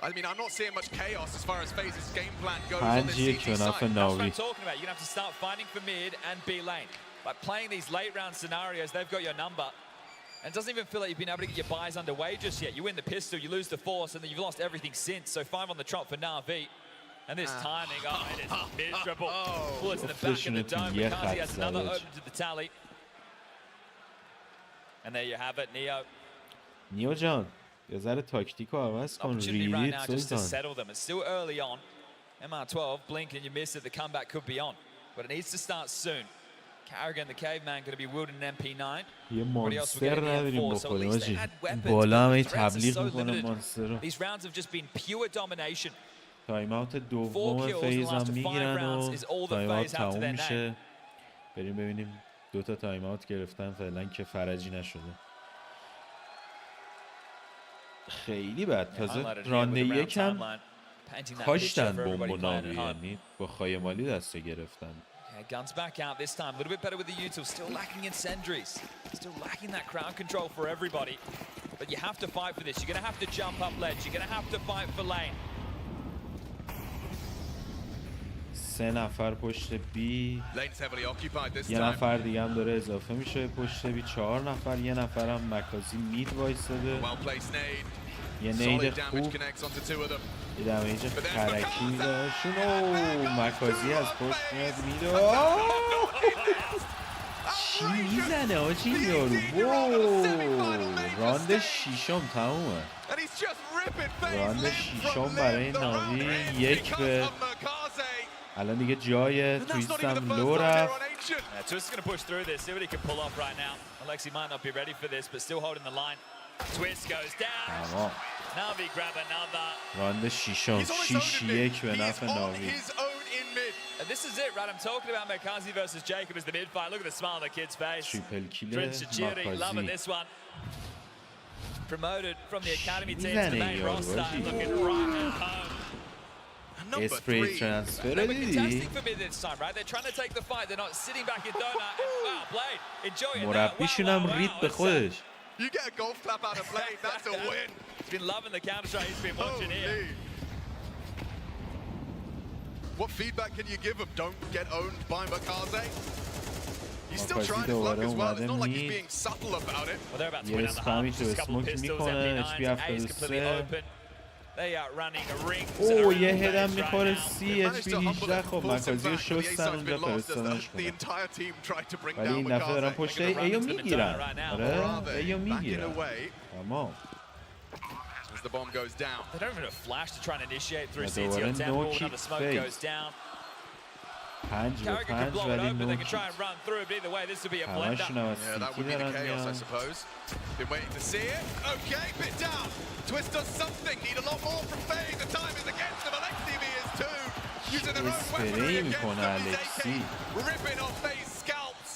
I mean, I'm not seeing much chaos as far as FaZe's game plan goes on this CT side. That's what I'm talking about. You're going to have to start fighting for mid and B lane. Like playing these late round scenarios, they've got your number. And it doesn't even feel like you've been able to get your buys underway just yet. You win the pistol, you lose the force, and then you've lost everything since. So 5 on the trot for Na'Vi. And this timing, it is miserable. Bullets in the back of the dome. Mikazi has another open to the tally. And there you have it, Neo. Neo جان یه ذره تاکتیکو عوض کن ریدید سلطان. It's still early on. MR12, blink and you miss it, the comeback could be on. But it needs to start soon. Carrigan, the caveman, going to be wielding an MP9. یه مانستر نداریم بخوریم آجی. بالا هم ای تبلیغ میکنه مانستر رو. These rounds have just been pure domination. تایم اوت دوم فیز هم میگیرن و تایم اوت تموم میشه. بریم ببینیم 2 تا تایم اوت گرفتن فعلا که فرجی نشده. خیلی بد. تازه رانده یکم کاشتن بمب ناوی، یعنی با خایمالی دسته گرفتن. Guns back out this time. A little bit better with the utils. Still lacking in sentries. Still lacking that crowd control for everybody. But you have to fight for this. You're going to have to jump up ledge. You're going to have to fight for lane. 3 نفر پشت بی. یه نفر دیگه هم داره اضافه میشه پشت بی. 4 نفر. یه نفر هم مکازی مید وایستاده. یه نید خوب. یه دمیج خرکی میداشون. مکازی از پشت میاد میده. چی میزنه آجی یارو. راند 6م تمومه. راند 6م برای ناوی. 1 به الان دیگه جای تویست هم لو رفت. Twist is going to push through this, see what he can pull off right now. Alexi might not be ready for this, but still holding the line. Twist goes down. Navi grab another. راند 6م 6-1 به نفع ناوی. And this is it, right? I'm talking about Makazi versus Jacob as the mid fight. Look at the smile on the kid's face. Triple kill loving this one. Promoted from the academy team to the main roster, looking right at home. Spray transfer Fantastic for me this time, right? They're trying to take the fight. They're not sitting back in donut. Wow, Blade, enjoy it. مربیشون هم رید به خودش. You get a golf clap out of Blade, that's a win. He's been loving the counter strike he's been watching here. What feedback can you give him? Don't get owned by Makaze. He's still trying his luck as well. It's not like he's being subtle about it. Well, they're about to win on the half. Just a couple of pistols, MP9s, A's completely open. They are running rings. یه هدم میخوره سی اچ پی 18. خب مکازی رو شستن اونجا فرستادنش کنن. ولی این دفعه دارن پشت ایو میگیرن. آره ایو میگیرن. تمام. The bomb goes down. They don't even have a flash to try and initiate through CTO temple. Another smoke goes down. Carrigan can blow it open. They can try and run through, but either way, this will be a blender. Yeah, that would be the chaos, I suppose. Been waiting to see it. Okay, bit down. Twist does something. Need a lot more from FaZe. The time is against them. Alexi is too. Using their own weaponry against them. Ripping off FaZe scalps.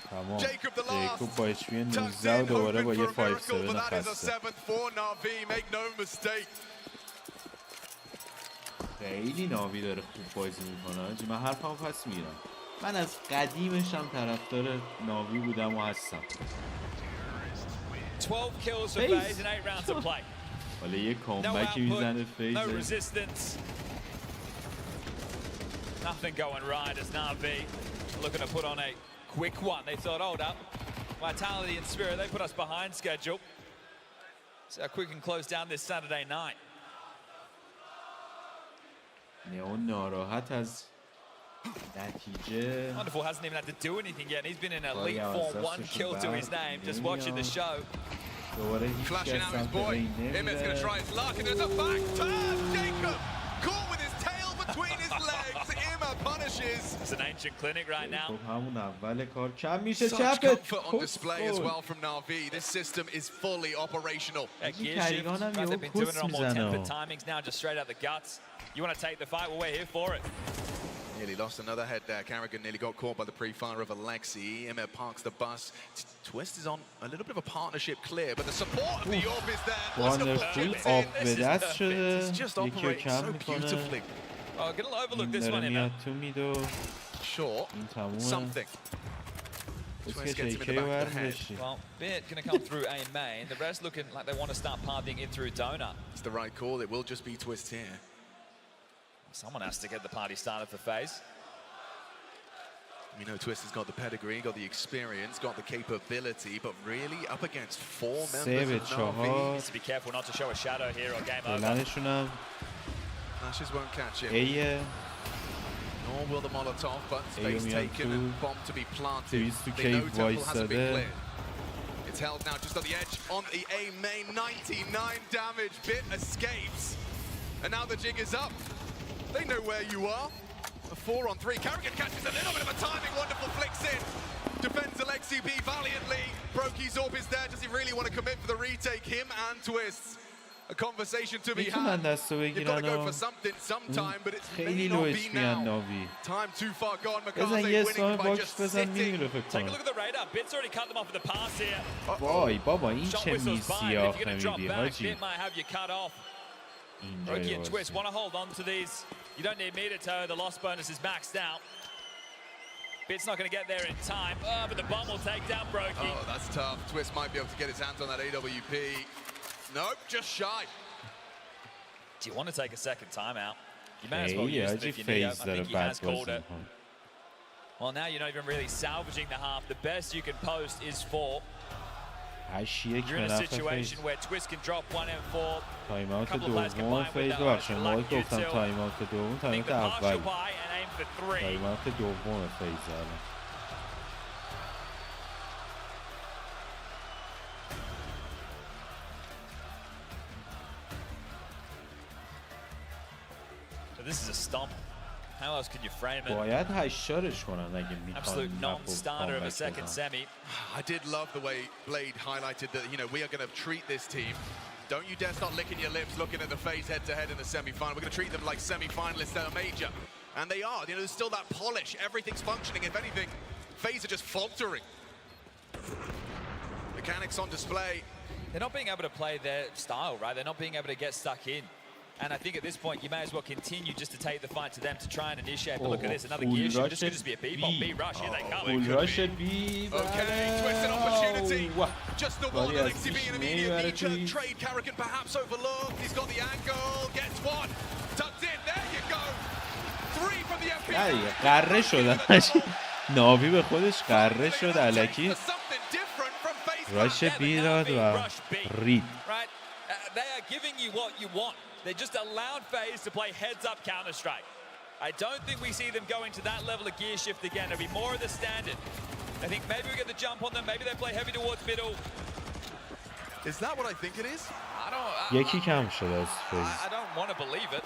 تمام. Jacob the last. جیکوب با اچ پی 19 و دوباره با یه 5-7 خسته. خیلی ناوی داره خوب بازی میکنه. من حرفمو پس میگیرم. من از قدیمشم طرفدار ناوی بودم و هستم. 12 kills for FaZe in 8 rounds of play. حالا یه کامبکی میزنه فیز. No resistance. Nothing going right as Navi looking to put on a quick one. They thought, hold up, vitality and spirit, they put us behind schedule. See how quick and close down this Saturday night. نیون ناراحت از نتیجه. Wonderful hasn't even had to do anything yet. He's been in elite form, 1 kill to his name, just watching the show. دوباره هیچ کس هم به این نمیره. It's an ancient clinic right now. خب همون اول کار کم میشه. Such چپت comfort on display as well from Na'Vi. This system is fully operational. Gear shift, right, they've been doing it on more tempered timings now, just straight out the guts. You want to take the fight? Well, we're here for it. Nearly lost another head there. Carrigan nearly got caught by the pre-fire of Alexi. Emir parks the bus. Twist is on a little bit of a partnership clear, but the support of the orb is there. Wonderful off به دست شده. یکی رو کم میکنه. Oh, gonna overlook this one, Emir. تو میدو. Short. این تمومه. Something. Twist gets him in the back of the head. Well, Bit going to come through A main. The rest looking like they want to start pathing in through Donut. It's the right call. It will just be Twist here. Someone has to get the party started for FaZe. We know Twist has got the pedigree, got the experience, got the capability, but really up against 4 members of Na'Vi. Needs to be careful not to show a shadow here or game over. Flashes won't catch him. Nor will the Molotov, but space taken and bomb to be planted. They know Temple hasn't been cleared. It's held now just on the edge on the A main. 99 damage. Bit escapes. And now the jig is up. They know where you are. A 4-on-3. Carrigan catches a little bit of a timing. Wonderful flicks in. Defends Alexi B valiantly. Brokey's Orb is there. Does he really want to commit for the retake? Him and Twists. A conversation to be had. You've got to go for something sometime, but it's may not be now. Time too far gone. Makaze winning by just sitting. Take a look at the radar. Bit's already cut them off with the pass here. وای بابا این چه میسیاخ نمیدی حاجی. Bit might have you cut off. Brokey and Twist want to hold on to these. You don't need meter toe. The loss bonus is maxed out. Bit's not going to get there in time. Oh, but the bomb will take down Brokey. Oh, that's tough. Twist might be able to get his hands on that AWP. Nope, just shy. Do you want to take a second timeout? You may as well use it if you need it. I think he has called it. Well, now you're not even really salvaging the half. The best you can post is 4. You're in a situation where Twist can drop 1 and 4. تایم‌آوت دوم فیز بخش ما گفتم تایم‌آوت دوم تایم‌آوت اول تایم‌آوت دوم فیز الان This is a stomp. How else could you frame it? باید هشتارش کنن اگه میخوان. Absolute non-starter of a second semi. I did love the way Blade highlighted that, you know, we are going to treat this team. Don't you dare start licking your lips looking at the FaZe head-to-head in the semi-final. We're going to treat them like semi-finalists at a major. And they are. You know, there's still that polish. Everything's functioning. If anything, FaZe are just faltering. Mechanics on display. They're not being able to play their style, right? They're not being able to get stuck in. And I think at this point, you may as well continue just to take the fight to them to try and initiate. But look at this, another gear shift. This could just be a B-bomb, B-rush. Here they come. Okay, twisted opportunity. Just the one Alexi B, an immediate knee-jerk trade. Carrigan perhaps overlooked. He's got the angle. Gets one. Tucked in. There you go. 3 from the FPS. قره شدن. ناوی به خودش قره شد الکی. راش بی داد و رید. They are giving you what you want. They just allowed FaZe to play heads-up Counter-Strike. I don't think we see them going to that level of gear shift again. It'll be more of the standard. I think maybe we get the jump on them. Maybe they play heavy towards middle. Is that what I think it is? I don't. یکی کم شده از FaZe. I don't want to believe it.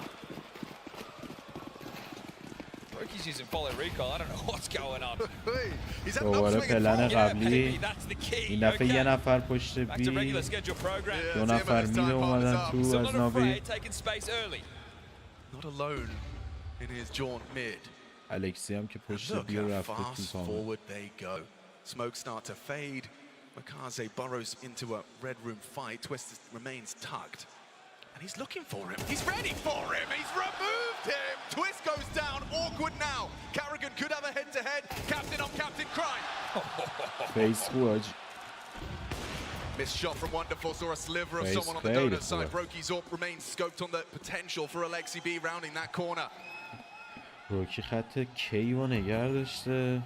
Brokey's using follow recall. I don't know what's going on. دوباره پلن قبلی این دفعه یه نفر پشت بی 2 نفر میده اومدن تو از ناوی Not alone in his jaunt mid. الکسی هم که پشت بی رفته تو تامه. Forward they go. Smoke start to fade. Makaze burrows into a red room fight. Twist remains tucked. And he's looking for him. He's ready for him. He's removed him. Twist goes down. Awkward now. Carrigan could have a head-to-head. Captain on captain crime. FaZe خوش. Missed shot from Wonderful. Saw a sliver of someone on the donut side. Brokey's Orb remains scoped on the potential for Alexi B rounding that corner. بروکی خط کیو نگر داشته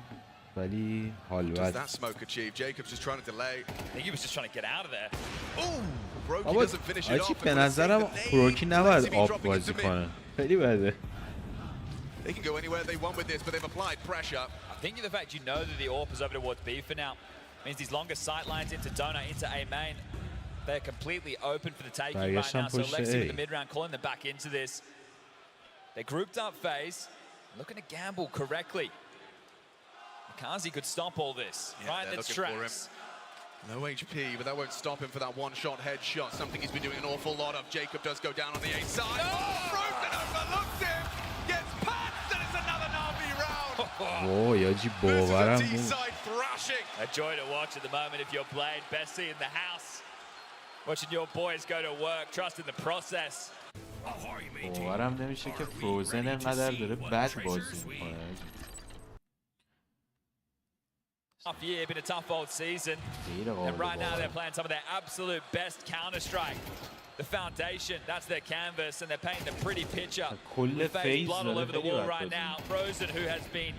ولی حال Does that smoke achieve? Jacob's just trying to delay. I think he was just trying to get out of there. Ooh, Brokey doesn't finish it off. به نظرم بروکی نباید آب بازی کنه. خیلی بده. They can go anywhere they want with this, but they've applied pressure. I think the fact you know that the AWP is over towards B for now means these longer sight lines into donut, into A main, they're completely open for the taking right now. So Alexi with the mid-round calling them back into this. They grouped up FaZe, looking to gamble correctly. Makaze could stop all this, right in its tracks. No HP, but that won't stop him for that one-shot headshot. Something he's been doing an awful lot of. Jacob does go down on the A side. Oh, Frozen overlooks him. Gets patched, and it's another Na'Vi round. Oh, یاجی باورم بود. A joy to watch at the moment if you're Blade. Bessie in the house. Watching your boys go to work, trust in the process. باورم نمیشه که فروزن انقدر داره بد بازی میکنه. Tough year, been a tough old season. And right now they're playing some of their absolute best Counter-Strike. The foundation, that's their canvas, and they're painting a pretty picture. With FaZe blood all over the wall right now. Frozen, who has been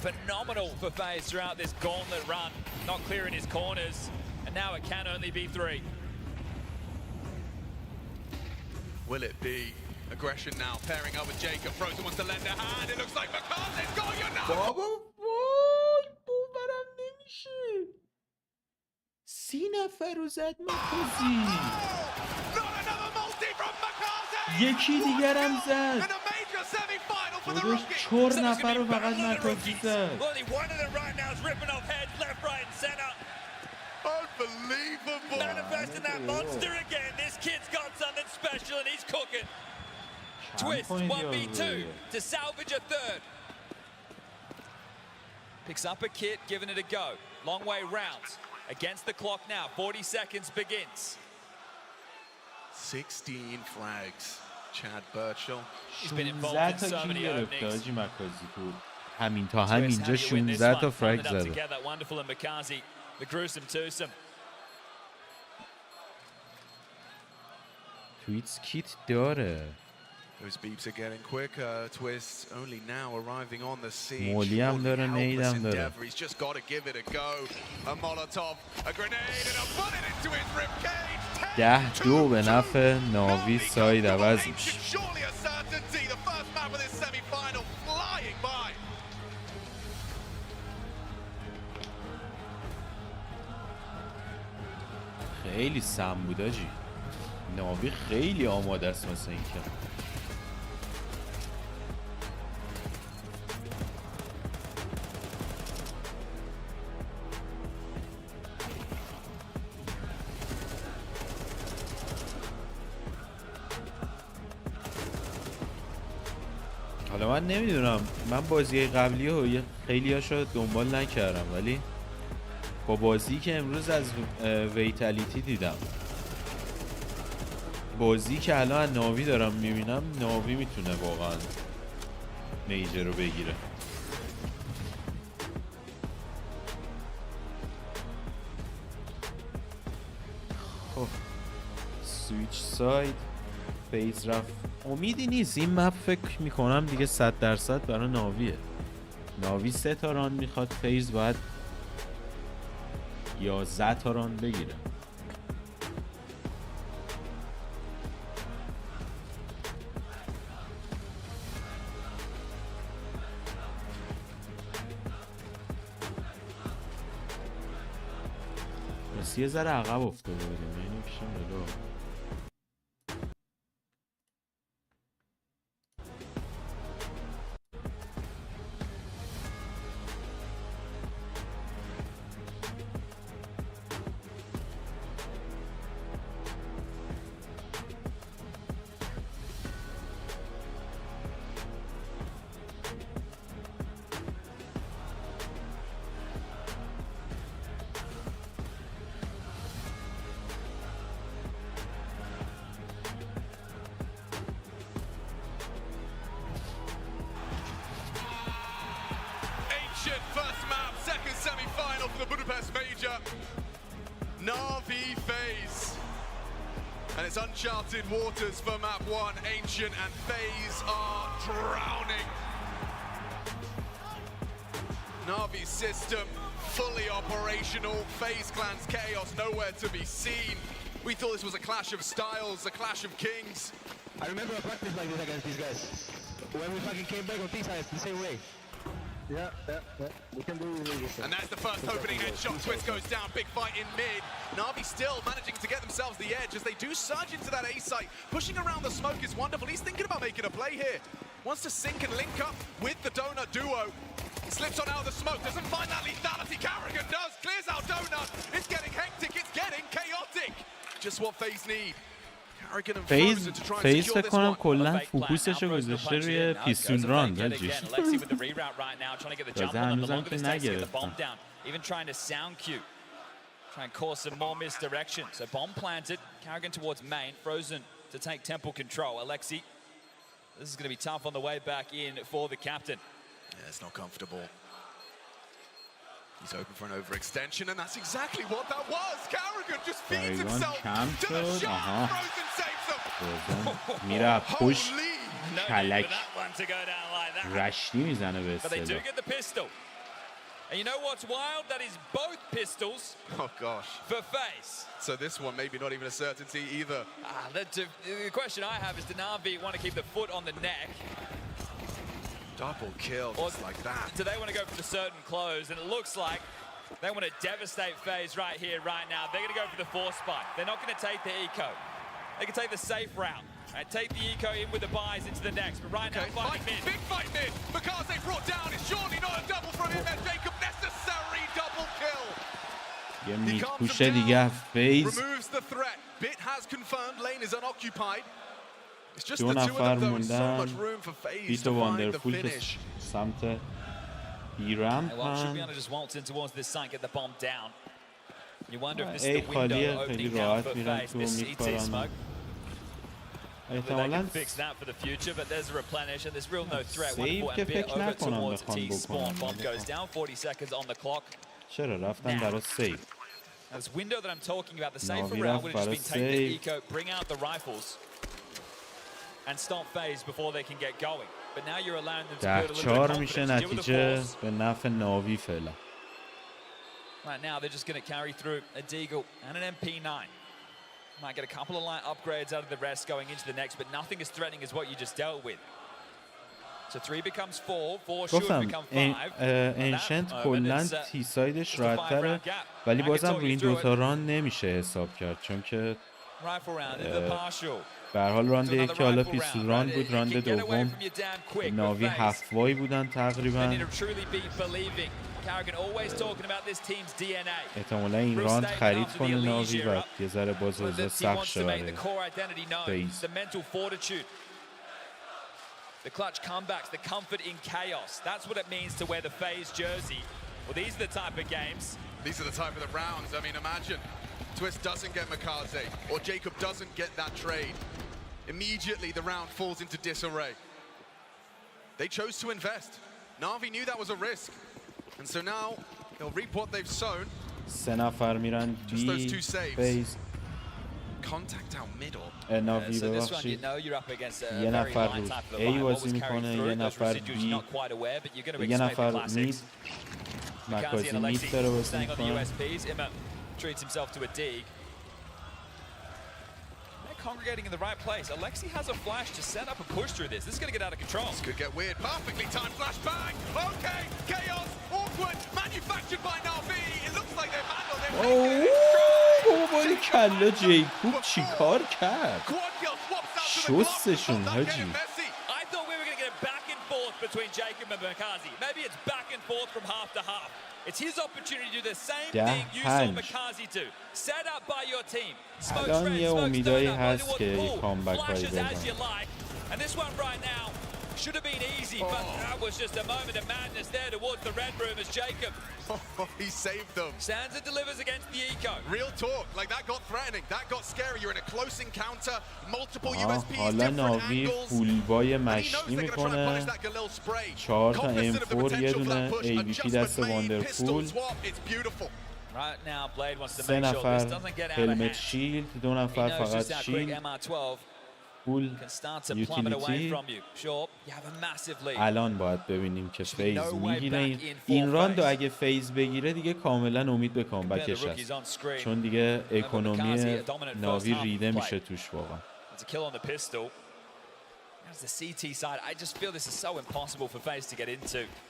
phenomenal for FaZe throughout this gauntlet run, not clearing his corners, and now it can only be 3. Will it be aggression now, pairing up with Jacob? Frozen wants to lend a hand. It looks like Makaze's got you now. باورم نمیشه 30 نفر رو زد مکازی یکی دیگرم زد for the rookie. 4 نفر رو فقط مکازی زد. Only one of them right now is ripping off heads left, right, and center. Unbelievable. Manifesting that monster again. This kid's got something special and he's cooking. Twist 1v2 to salvage a third. Picks up a kit, giving it a go. Long way round. Against the clock now. 40 seconds begins. 16 flags. Chad Birchall. He's been involved in so many openings. همین تا همینجا 16 تا فرگ زده. Wonderful and Makazi, the gruesome twosome. تویتس کیت داره. Those beeps are getting quicker. Twist only now arriving on the scene. مولی هم داره، نیدم داره. He's just got to give it a go. A Molotov, a grenade, and a bullet into his ribcage. 10-2 به نفع ناوی ساید عوض میشه. Surely a certainty. The first map of this semi-final flying by. خیلی سم بود آجی. ناوی خیلی آماده است مثل این که. حالا من نمیدونم، من بازی قبلی رو خیلی هاشو دنبال نکردم، ولی با بازی که امروز از ویتالیتی دیدم، بازی که الان ناوی دارم میبینم، ناوی میتونه واقعا میجر رو بگیره. خب سویچ ساید فیز رفت. امیدی نیست این مپ، فکر میکنم دیگه 100% برای ناویه. ناوی 3 تا ران میخواد، فیز باید 11 تا ران بگیره. بس یه ذره عقب افتاده بودیم، اینو پیشم بلو. First map, second semi-final for the Budapest Major. Na'Vi FaZe. And it's uncharted waters for map 1. Ancient and FaZe are drowning. Na'Vi's system fully operational. FaZe Clan's chaos nowhere to be seen. We thought this was a clash of styles, a clash of kings. I remember a practice like this against these guys. When we fucking came back on T-sides the same way. Yeah. We can do this. And that's the first opening headshot. Twist goes down. Big fight in mid. Na'Vi still managing to get themselves the edge as they do surge into that A site. Pushing around the smoke is wonderful. He's thinking about making a play here. Wants to sync and link up with the Donut duo. Slips on out of the smoke. Doesn't find that lethality. Carrigan does. Clears out Donut. It's getting hectic. It's getting chaotic. Just what FaZe need. فیز فکر کنم کلا فوکوسش رو گذاشته روی پیستون ران دلجی. تازه هنوزم که نگرفتم. Try and cause some more misdirection. So bomb planted, Carrigan towards main, Frozen to take temple control. Alexi, this is going to be tough on the way back in for the captain. Yeah, it's not comfortable. He's open for an overextension, and that's exactly what that was. Carrigan just feeds himself to the shot. Frozen saves them. میره پوش کلک رشتی میزنه به But they do اصطلاح. get the pistol. And you know what's wild? That is both pistols. Oh gosh. For FaZe. So this one maybe not even a certainty either. The question I have is, do Na'Vi want to keep the foot on the neck? Double kill, just like that. Do they want to go for the certain close? And it looks like they want to devastate FaZe right here, right now. They're going to go for the force spike. They're not going to take the eco. They can take the safe route. And take the eco in with the buys into the next. But right now, fighting mid. Big fight mid. Makaze brought down. It's surely not a double from him. And Jacob, necessary double kill. یه میپوشه دیگه فیز. Removes the threat. Bit has confirmed lane is unoccupied. It's just دو the two of نفر them though. So موندن. much room for FaZe بیت to و find the واندرفول که finish. سمت بیرم Well, should be able to just waltz in towards this site, get the bomb down. You wonder if this is the window opening now for FaZe. This CT smoke. They can fix that for the future, but there's a replenish and there's real no threat. Wonderful and bit over towards T spawn. Bomb goes down, 40 seconds on the clock. چرا رفتن برای سیف. This window that I'm talking about, the safer route would have just been take the eco, bring out the rifles, and stop FaZe before they can get going. But now you're allowing them to build a little bit of میشه confidence. Deal with the نتیجه force. به نفع ناوی فعلا. Right now, they're just going to carry through a Deagle and an MP9. Might get a couple of light upgrades out of the rest going into the next, but nothing as threatening as what you just dealt with. So 3 becomes 4, 4 should گفتم become 5. انشنت کلا تی سایدش راحت‌تره ولی بازم روی این دوتا ران نمیشه حساب کرد چون که Rifle round in the partial. به هر حال راند یک که حالا پیستول راند بود راند دوم ناوی هفوایی بودن تقریبا احتمالا این راند خرید کنه ناوی و یه ذره باز روزا سخت شه برای فیز. The clutch comebacks, the comfort in chaos. That's what it means to wear the FaZe jersey. Well, these are the type of games. These are the type of the rounds. I mean, imagine Twist doesn't get Makaze or Jacob doesn't get that trade. Immediately the round falls into disarray. They chose to invest. Na'Vi knew that was a risk. And so now they'll reap what they've sown. سه نفر میرن بی فیز. Contact out middle. ناوی ببخشید یه نفر رو ای بازی میکنه یه نفر بی یه نفر مید مکازی مید داره بازی میکنه. Treats himself to a dig. They're congregating in the right place. Alexi has a flash to set up a push through this. This is going to get out of control. This could get weird. Perfectly timed flashbang. Okay, chaos, awkward, manufactured by Na'Vi. It looks like they've handled it. بابا کلا جیکوب چی کار کرد شستشون حاجی. I thought we were going to get a back and forth between Jacob and Makazi. Maybe it's back and forth from half to half. It's his opportunity to do the same thing you saw Makazi do. Set up by your team. الان یه امیدایی هست که یه کامبک هایی بزن. And this one right now should have been easy, but that was just a moment of madness there towards the red room as Jacob. He saved them. Sansa delivers against the eco. Real talk, like that got threatening, that got scary. You're in a close encounter, multiple USPs, حالا different ناوی angles. فولبای مشتی میکنه 4 تا M4 یه دونه AVP دست واندرفول Right now, Blade wants to سه make sure this نفر doesn't get out of هلمت hand. شیلد 2 نفر فقط شیلد فول یوتیلیتی. الان باید ببینیم که فیز میگیره این راند و اگه فیز بگیره دیگه کاملا امید به کامبکش هست چون دیگه اکونومی ناوی ریده میشه توش واقعا.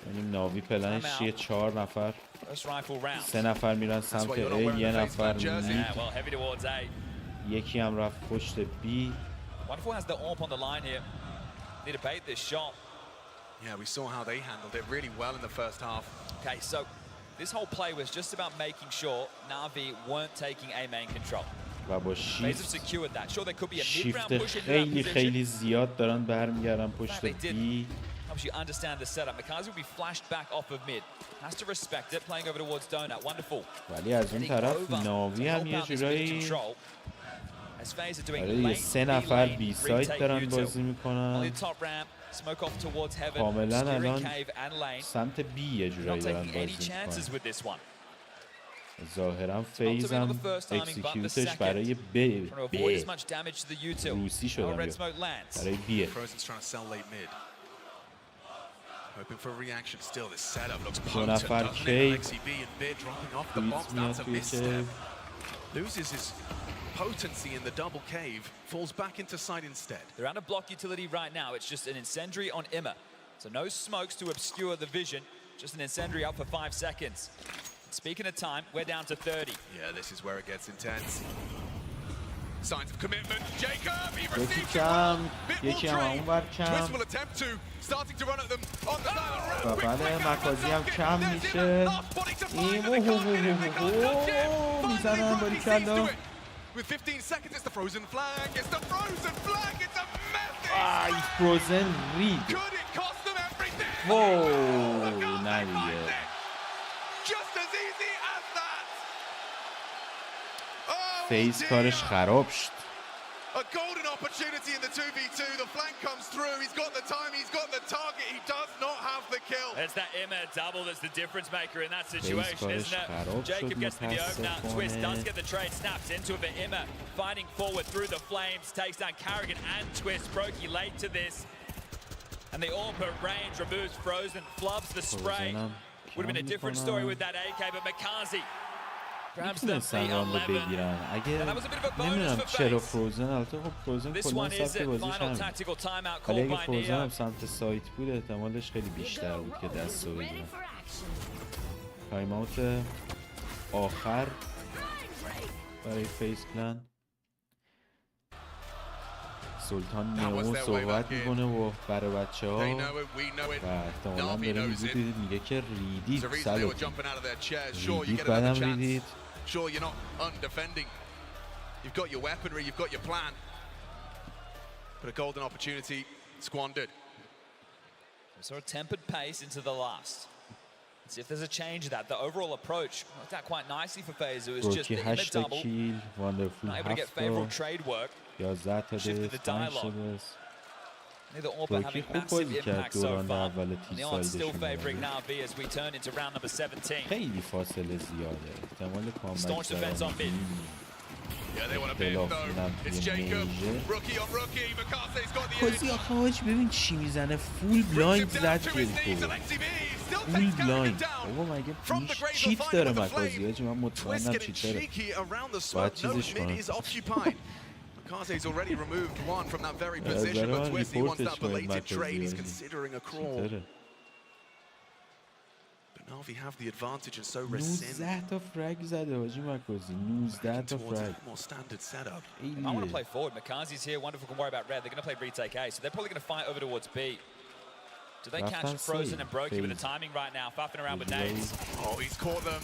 یعنی ناوی پلنش یه 4 نفر 3 نفر میرن سمت A یه نفر مید یکی هم رفت پشت B. Wonderful has the AWP on the line here. Need to bait this shot. Yeah, we saw how they handled it really well in the first half. Okay, so this whole play was just about making sure Na'Vi weren't taking A main control. و با FaZe have secured that. Sure, there could be a mid-round شیفت push into that خیلی position. خیلی زیاد دارن برمیگردن پشت B. Obviously, you understand the setup. Makazi will be flashed back off of mid. Has to respect it. Playing over towards Donut. Wonderful. ولی از اون طرف ناوی هم یه جورایی برای 3 نفر بی سایت دارن بازی میکنن کاملا الان سمت بی یه جورایی دارن بازی میکنن. ظاهرا فیز هم اکسیکیوتش برای ب روسی شدن برای بیه. Hoping for a reaction still. This setup looks 2 نفر potent. کی XCB and Bid dropping off the bombs. That's a misstep. Loses his potency in the double cave. Falls back into side instead. They're out of block utility right now. It's just an incendiary on Imma. So no smokes to obscure the vision. Just an incendiary up for 5 seconds. Speaking of time, we're down to 30. Yeah, this is where it gets intense. Signs of commitment. Jacob, he یکی receives کم bit یکی هم more اون بر Twist کم will attempt to, starting to run at them on the side و بله مکازی هم کم میشه میزنم باری کلا With 15 seconds, it's the frozen flag. It's the frozen flag. It's a messy. آی فروزن رید Could it cost them everything? وو نه دیگه Just as easy as that. فیز کارش خراب شد A golden opportunity in the 2v2. The flank comes through. He's got the time. He's got the target. He does not have the kill. It's that Emma double that's the difference maker in that situation, isn't it? Jacob gets to the opener. Twist does get the trade, snaps into it, but Emma fighting forward through the flames, takes down Carrigan and Twist. Brokey late to this. And the AWP range removes Frozen, flubs the spray. Would have been a different story with that AK, but Makazi میتونستن راندو بگیرن اگه نمیدونم چرا فروزن البته خب فروزن کلا سمت بازیش همین ولی اگه فروزن هم سمت سایت بود احتمالش خیلی بیشتر بود که دست رو بگیرن تایم اوت آخر برای فیس پلان سلطان نئو صحبت میکنه و برای بچه ها و احتمالا داره میگه که ریدید ریدید بعدم ریدید Sure, you're not undefending. You've got your weaponry, you've got your plan. But a golden opportunity squandered. Sort of tempered pace into the last. Let's see if there's a change of that. The overall approach worked out quite nicely for FaZe. It was just the image double. Not able to get favorable trade work. Shifted the dialogue. Neither AWP having massive impact so far. And the odds still favoring Na'Vi as we turn into round number 17. خیلی فاصله زیاده احتمال Staunch defense on mid. Yeah, they want to bid though. It's Jacob. Rookie on rookie. Makase's got the کازی آخه حاج ببین چی میزنه فول بلایند زد جلکو فول بلایند بابا مگه چیت داره مکازی هاجی من مطمئنم چیت داره باید چیزش کنم Makase's already removed one from that very position, but Twist, he wants that belated trade. He's considering a crawl. But Na'Vi have the advantage and so resent. 19 تا فرگ زده حاجی مکازی 19 تا فرگ More standard setup. I want to play forward. Makazi's here. Wonderful can worry about red. They're going to play retake A, so they're probably going to fight over towards B. Do they catch Frozen and Brokey with the timing right now, faffing around with nades? Oh, he's caught them.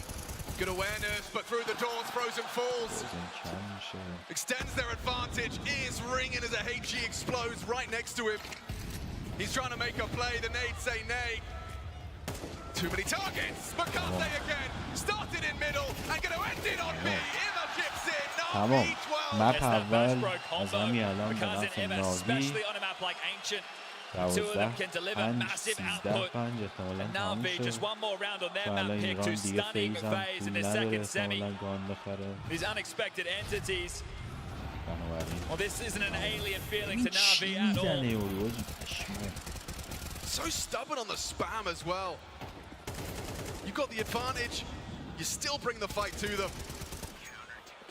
Good awareness, but through the doors, Frozen falls. Extends their advantage. Ears ringing as a HG explodes right next to him. He's trying to make a play. The nades say nay. Too many targets. Makase again. Started in middle and going to end it on B. Emma chips in. تمام مپ اول از همین الان به نفع ناوی 12 5 13 5 احتمالا تموم شد و الان ایران دیگه فیز هم پول نداره احتمالا گان بخره بنابراین چی میزنه یورو پشمه So stubborn on the spam as well. You got the advantage. You still bring the fight to them.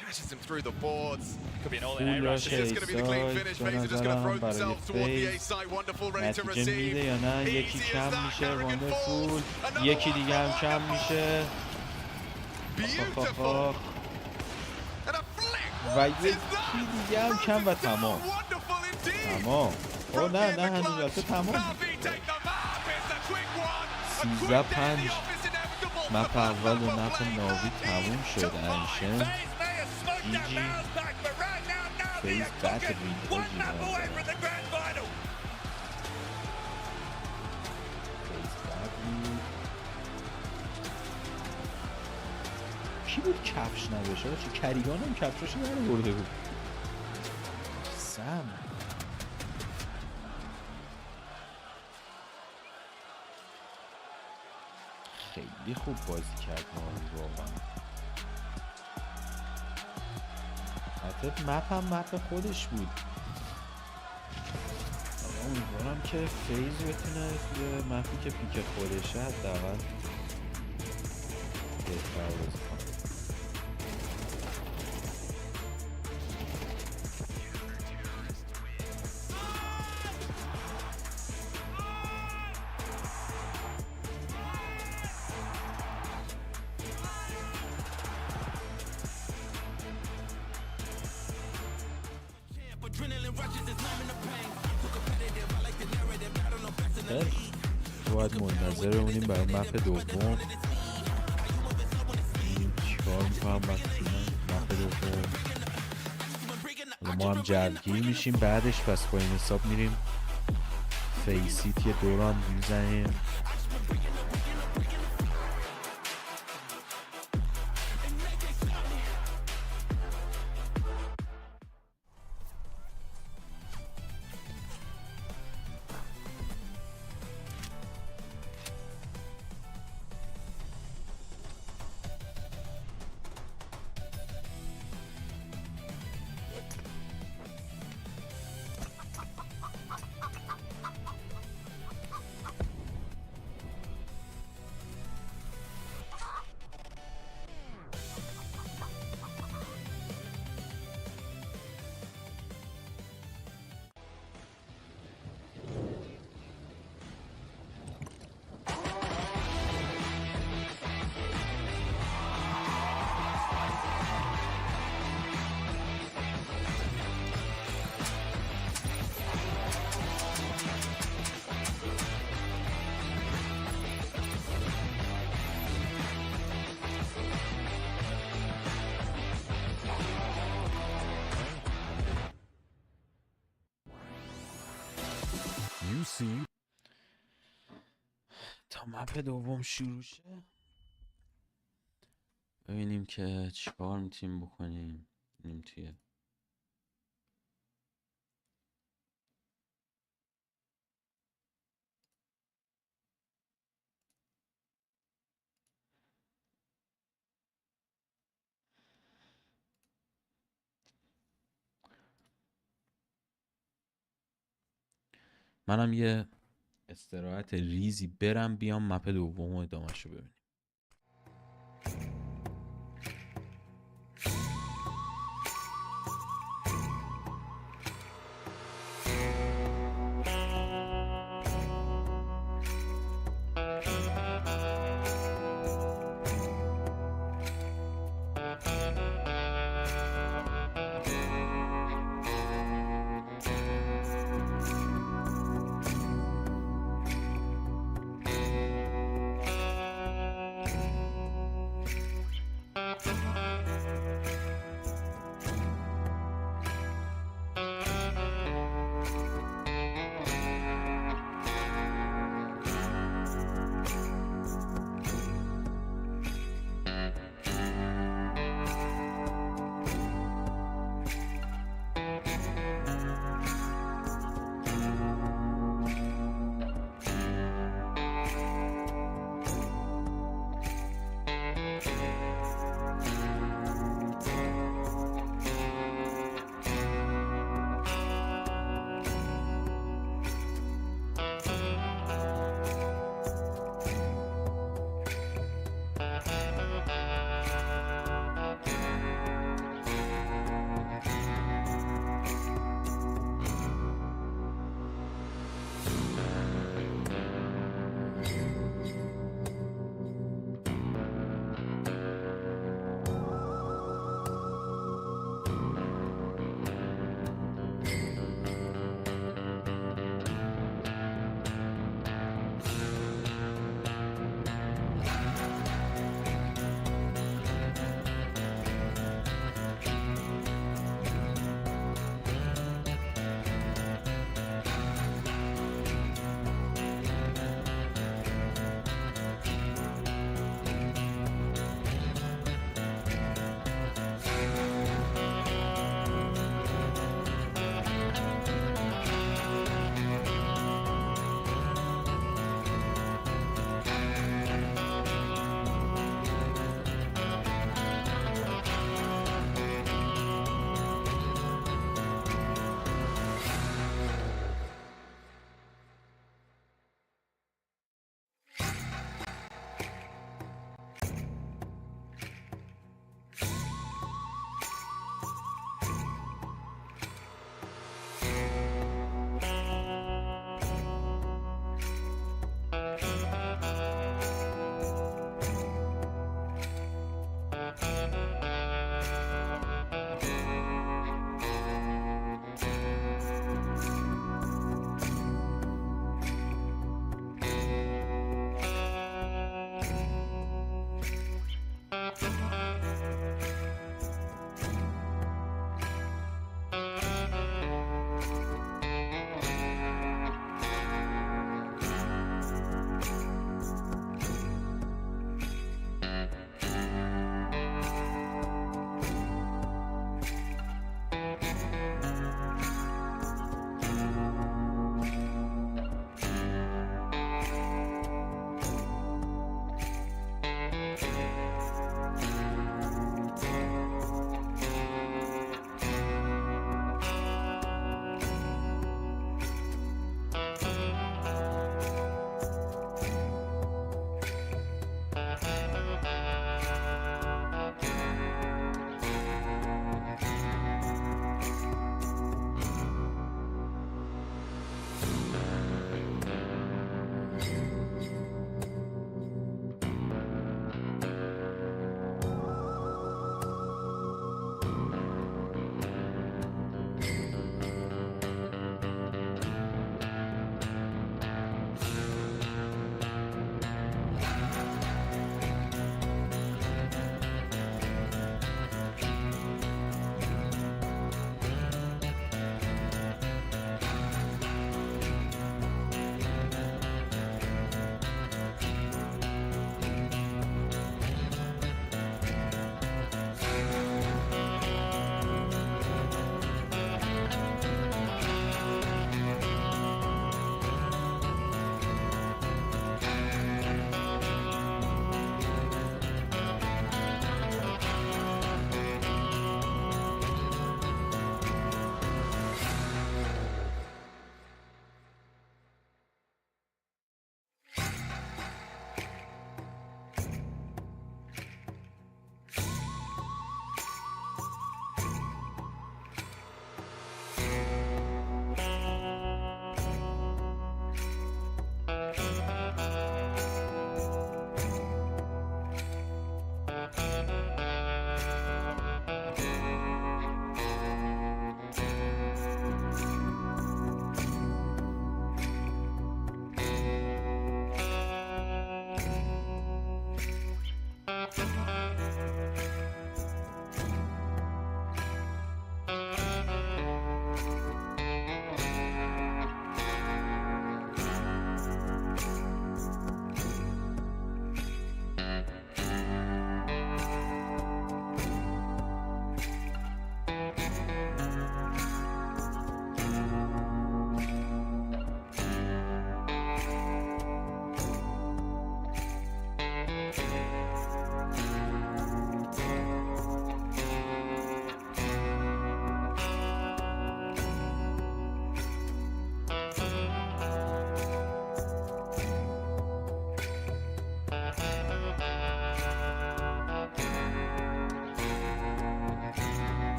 Catches him through the boards. Could be an all-in A rush. This is going to be the clean finish. FaZe are just going to throw themselves toward the A side. Wonderful, ready to receive. میده یا نه یکی کم میشه واندرفول یکی دیگه هم کم میشه و یکی دیگه هم کم و تمام او نه هنوز تو تمام 13 5 مپ اول و نفع ناوی تموم شد انشن جی فیز بک رید کی بود کفش نداشته چه کریگان هم کفشاشو برده بود سم خیلی خوب بازی کرد ما واقعا حتی مپ هم مپ خودش بود امیدوارم که فیز بتونه یه مپی که پیک خودشه حداقل بهتر بازی کنه باید منتظر اونیم برای مپ دوم. چیکار میکنم وقتی مپ دوم. ما هم جلگیر میشیم بعدش، پس با این حساب میریم فیسیت یه دوران میزنیم. تا مپ دوم شروع شه ببینیم که چیکار میتونیم بکنیم. ببینیم توی منم یه استراحت ریزی برم بیام مپ دوم و ادامه‌شو ببینیم.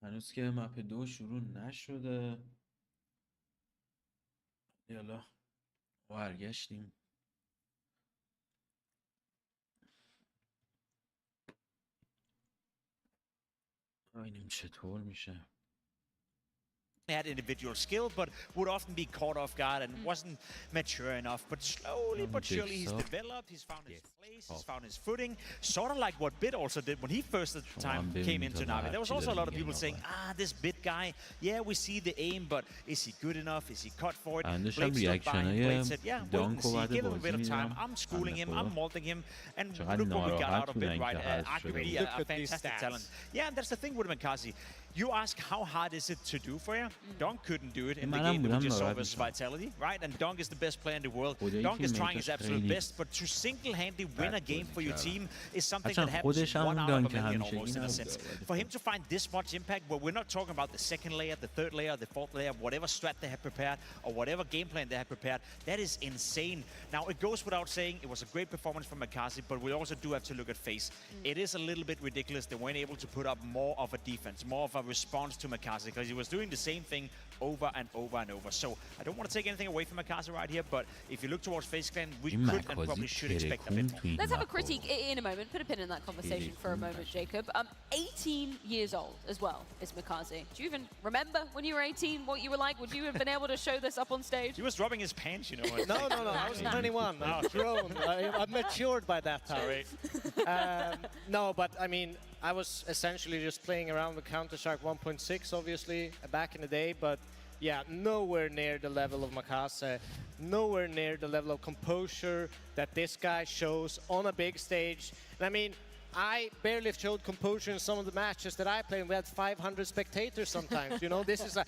هنوز که مپ 2 شروع نشده. یالا برگشتیم. ببینیم چطور میشه. Had individual skill, but would often be caught off guard and wasn't mature enough. But slowly but surely he's developed, he's found his place, he's found his footing. Sort of like what Bit also did when he first time came into Navi. There was also a lot of people saying, this Bit guy, yeah, we see the aim, but is he good enough? Is he cut for it? Blade stood by him. Blade said, yeah, wait and see, give him a bit of time. I'm schooling him, I'm molding him, and look what we got out of Bit, right? Arguably a fantastic talent. Yeah, and that's the thing with Mikazi. You ask how hard is it to do for you? Donk couldn't do it in the game that we just saw versus Vitality, right? And Donk is the best player in the world. Donk is trying his absolute best, but to single-handedly win a game for your team is something that happens 1 out of a million almost in a sense. For him to find this much impact, where we're not talking about the second layer, the third layer, the fourth layer, whatever strat they have prepared or whatever game plan they have prepared, that is insane. Now, it goes without saying, it was a great performance from Mikazi, but we also do have to look at FaZe. It is a little bit ridiculous they weren't able to put up more of a defense, more of a response to Mikazi, because he was doing the same thing over and over and over. So I don't want to take anything away from Mikazi right here, but if you look towards FaZe Clan, we could and probably should expect a bit more. Let's have a critique in a moment. Put a pin in that conversation for a moment, Jacob. 18 years old as well is Mikazi. Do you even remember when you were 18 what you were like? Would you have been able to show this up on stage? He was rubbing his pants, you know. No. I was 21. I'm grown. I'm matured by that time. Sorry. No, but I mean, I was essentially just playing around with Counter-Strike 1.6, obviously, back in the day, but yeah, nowhere near the level of Mikaze, nowhere near the level of composure that this guy shows on a big stage. And I mean, I barely showed composure in some of the matches that I played. We had 500 spectators sometimes, you know? This is a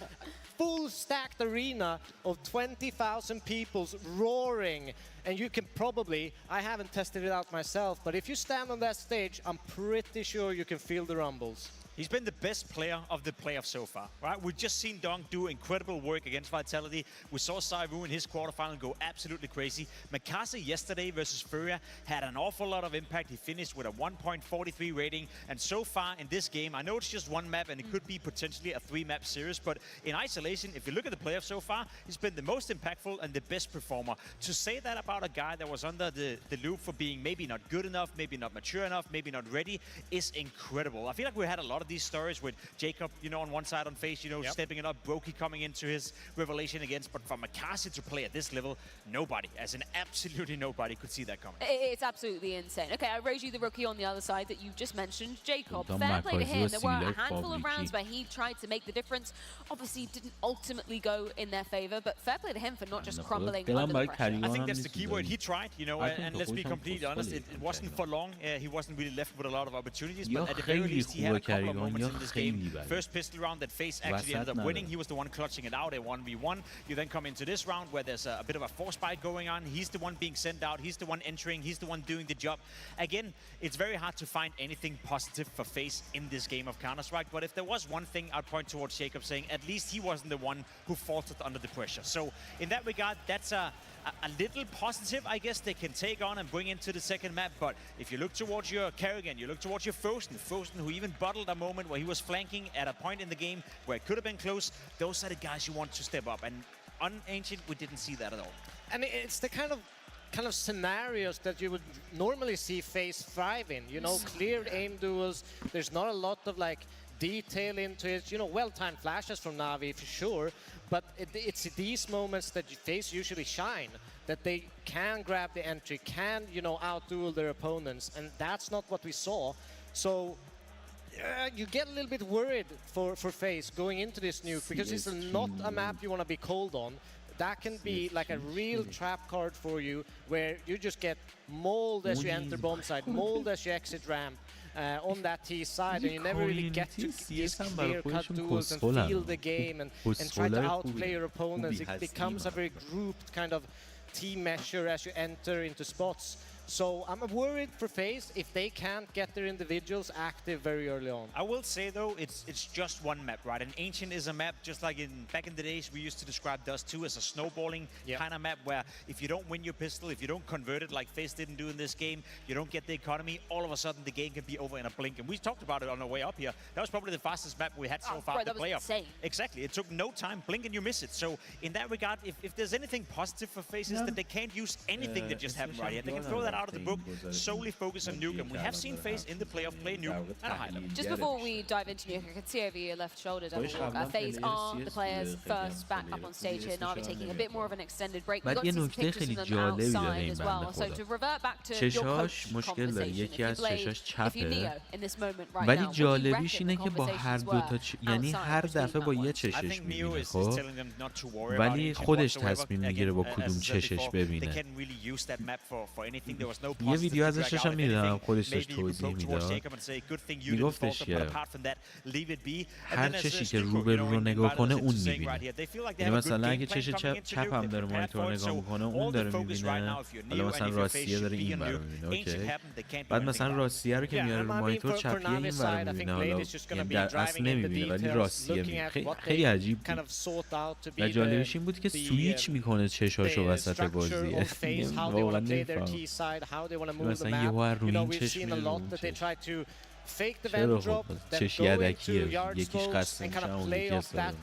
full stacked arena of 20,000 people roaring. And you can probably, I haven't tested it out myself, but if you stand on that stage, I'm pretty sure you can feel the rumbles. He's been the best player of the playoffs so far, right? We've just seen Donk do incredible work against Vitality. We saw Saivu in his quarterfinal go absolutely crazy. Mikaze yesterday versus Furia had an awful lot of impact. He finished with a 1.43 rating. And so far in this game, I know it's just one map and it could be potentially a 3-map series, but in isolation, if you look at the playoffs so far, he's been the most impactful and the best performer. To say that about a guy that was under the loop for being maybe not good enough, maybe not mature enough, maybe not ready, is incredible. I feel like we had a lot of these stories with Jacob, you know, on one side on FaZe, you know, stepping it up, Brokey coming into his revelation against, but for Mikaze to play at this level, nobody, as in absolutely nobody, could see that coming. It's absolutely insane. Okay, I raise you the rookie on the other side that you just mentioned, Jacob. Fair play to him. There were a handful of rounds where he tried to make the difference. Obviously, didn't ultimately go in their favor, but fair play to him for not just crumbling under the pressure. I think that's the key word. He tried, you know, and let's be completely honest, it wasn't for long. He wasn't really left with a lot of opportunities, but at the very least, he had a couple of moments in this game. First pistol round that FaZe actually ended up winning. He was the one clutching it out, a 1v1. You then come into this round where there's a bit of a force fight going on. He's the one being sent out. He's the one entering. He's the one doing the job. Again, it's very hard to find anything positive for FaZe in this game of Counter-Strike, but if there was one thing, I'd point towards Jacob saying at least he wasn't the one who faltered under the pressure. So in that regard, that's a a little positive, I guess, they can take on and bring into the second map. But if you look towards your Kerrigan, you look towards your Frozen, who even bottled a moment where he was flanking at a point in the game where it could have been close, those are the guys you want to step up. And on Ancient, we didn't see that at all. And it's the kind of scenarios that you would normally see FaZe thrive in. You know, cleared aim duels. There's not a lot of like detail into it. You know, well-timed flashes from Na'Vi for sure. But it's these moments that FaZe usually shine. That they can grab the entry, can, you know, out-duel their opponents. And that's not what we saw. So you get a little bit worried for FaZe going into this nuke, because it's not a map you want to be cold on. That can be like a real trap card for you, where you just get mauled as you enter bomb side, mauled as you exit ramp on that T side, and you never really get to these clear-cut duels and feel the game and try to outplay your opponents. It becomes a very grouped kind of team measure as you enter into spots. So I'm worried for FaZe if they can't get their individuals active very early on. I will say though, it's just one map, right? And Ancient is a map just like back in the days we used to describe Dust 2 as a snowballing kind of map, where if you don't win your pistol, if you don't convert it like FaZe didn't do in this game, you don't get the economy, all of a sudden the game can be over in a blink. And we talked about it on our way up here. That was probably the fastest map we had so far in the playoff. Insane. Exactly. It took no time, blink and you miss it. So in that regard, if there's anything positive for FaZe is that they can't use anything that just happened right here. They can throw that out of the book, solely focus on nuke, and we have seen FaZe in the playoff play nuke at a high level. Just before we dive into nuke, I can see over your left shoulder, FaZe are the players first back up on stage here. Na'Vi taking a bit more of an extended break. We got some pictures from them outside as well. So to revert back to your coach conversation, if you Neo in this moment right now, ولی جالبیش اینه که با هر دو تا یعنی هر دفعه با یه چشش میبینه خب، ولی خودش تصمیم میگیره با کدوم چشش ببینه. یه ویدیو ازش هم میدم، خودش داشت توضیح میداد، میگفتش که هر چشی که روبرو رو نگاه کنه اون میبینه. یعنی مثلا اگه چش چپ هم داره مانیتور نگاه میکنه اون داره میبینه، حالا مثلا راستیه داره این ور میبینه، اوکی. بعد مثلا راستیه رو که میاره رو مانیتور چپیه این ور میبینه، حالا یعنی در اصل نمیبینه ولی راستیه میبینه. خیلی عجیب بود و جالبش این بود که سویچ میکنه چشاشو وسط بازیه. واقعا نمیفهم مثلا یه بار رو این چشم چرا خب چش یدکیه، یکیش قصد میشه اون یکی استفاده.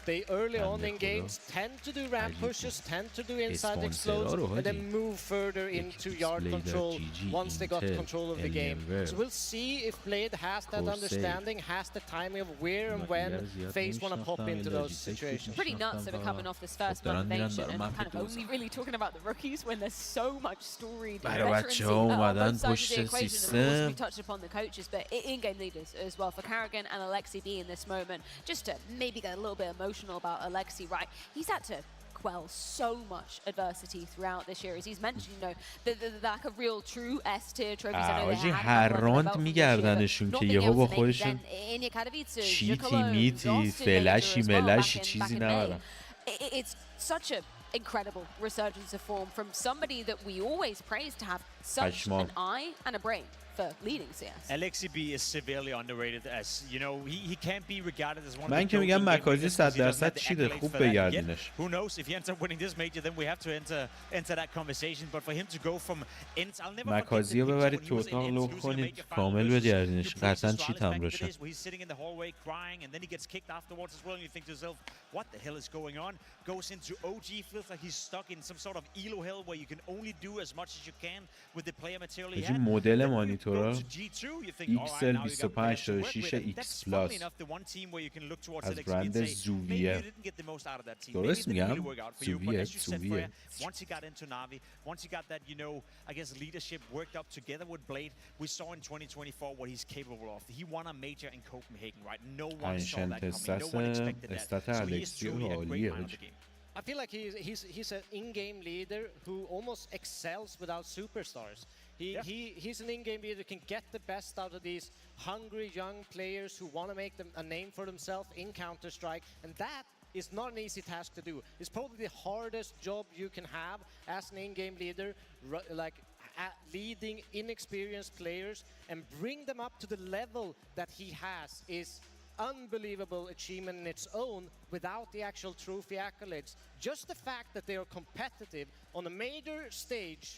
They early on in games tend to do ramp pushes, tend to do inside explodes, and then move further into yard control once they got control of the game. So we'll see if Blade has that understanding, has the timing of where and when FaZe want to pop into those situations. Pretty nuts that we're coming off this first month of Ancient and kind of only really talking about the rookies when there's so much storied veterancy on both sides of the equation. And of course we touched upon the coaches, but in-game leaders as well. For Kerrigan and Alexi B in this moment, just to maybe get a little bit emotional about Alexi, right? He's had to quell so much adversity throughout this year, as he's mentioned, you know, the lack of real true S-tier trophies. آجی هر راند میگردنشون که یهو با خودشون چیتی میتی فلشی ملشی چیزی نبرن. It's such a incredible resurgence of form from somebody that we always praise to have such an eye and a brain for leading CS. Alexi B is severely underrated, as you know, he can't be regarded as one of من که میگم مکازی 100% چیده خوب بگردینش. Who knows if he ends up winning this major, then we have to enter that conversation. But for him to go from ends, I'll never مکازی رو ببرید تو اتاق لوک کنید کامل بگردینش، قطعا چیت هم روشه. He's sitting in the hallway crying, and then he gets kicked afterwards as well, and you think to yourself, what the hell is going on? Goes into OG, feels like he's stuck in some sort of elo hell where you can only do as much as you can with the player material he had. مدل مانیتورا XL 2566 X Plus از برند زوویه. درست میگم؟ زوویه. Once he got into Na'Vi, once he got that, you know, I guess leadership worked up together with Blade, we saw in 2024 what he's capable of. He won a major in Copenhagen, right? No one saw that coming. No one expected that. So he is truly a great man of the game. I feel like he's an in-game leader who almost excels without superstars. He's an in-game leader who can get the best out of these hungry young players who want to make them a name for themselves in Counter-Strike, and that is not an easy task to do. It's probably the hardest job you can have as an in-game leader, like leading inexperienced players and bring them up to the level that he has is unbelievable achievement in its own without the actual trophy accolades. Just the fact that they are competitive on a major stage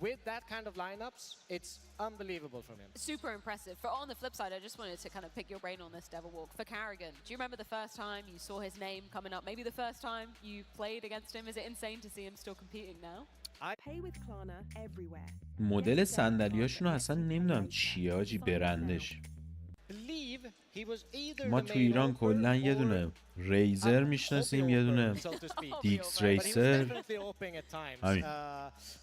with that kind of lineups, it's unbelievable from him. Super impressive. For on the flip side, I just wanted to kind of pick your brain on this, Devil Walk. For Carrigan, do you remember the first time you saw his name coming up? Maybe the first time you played against him? Is it insane to see him still competing now? Pay with Klarna everywhere. مدل صندلیاشونو اصلا نمیدونم چیه آجی برندش. ما تو ایران کلا یه دونه ریزر میشناسیم، یه دونه دیکس ریسر.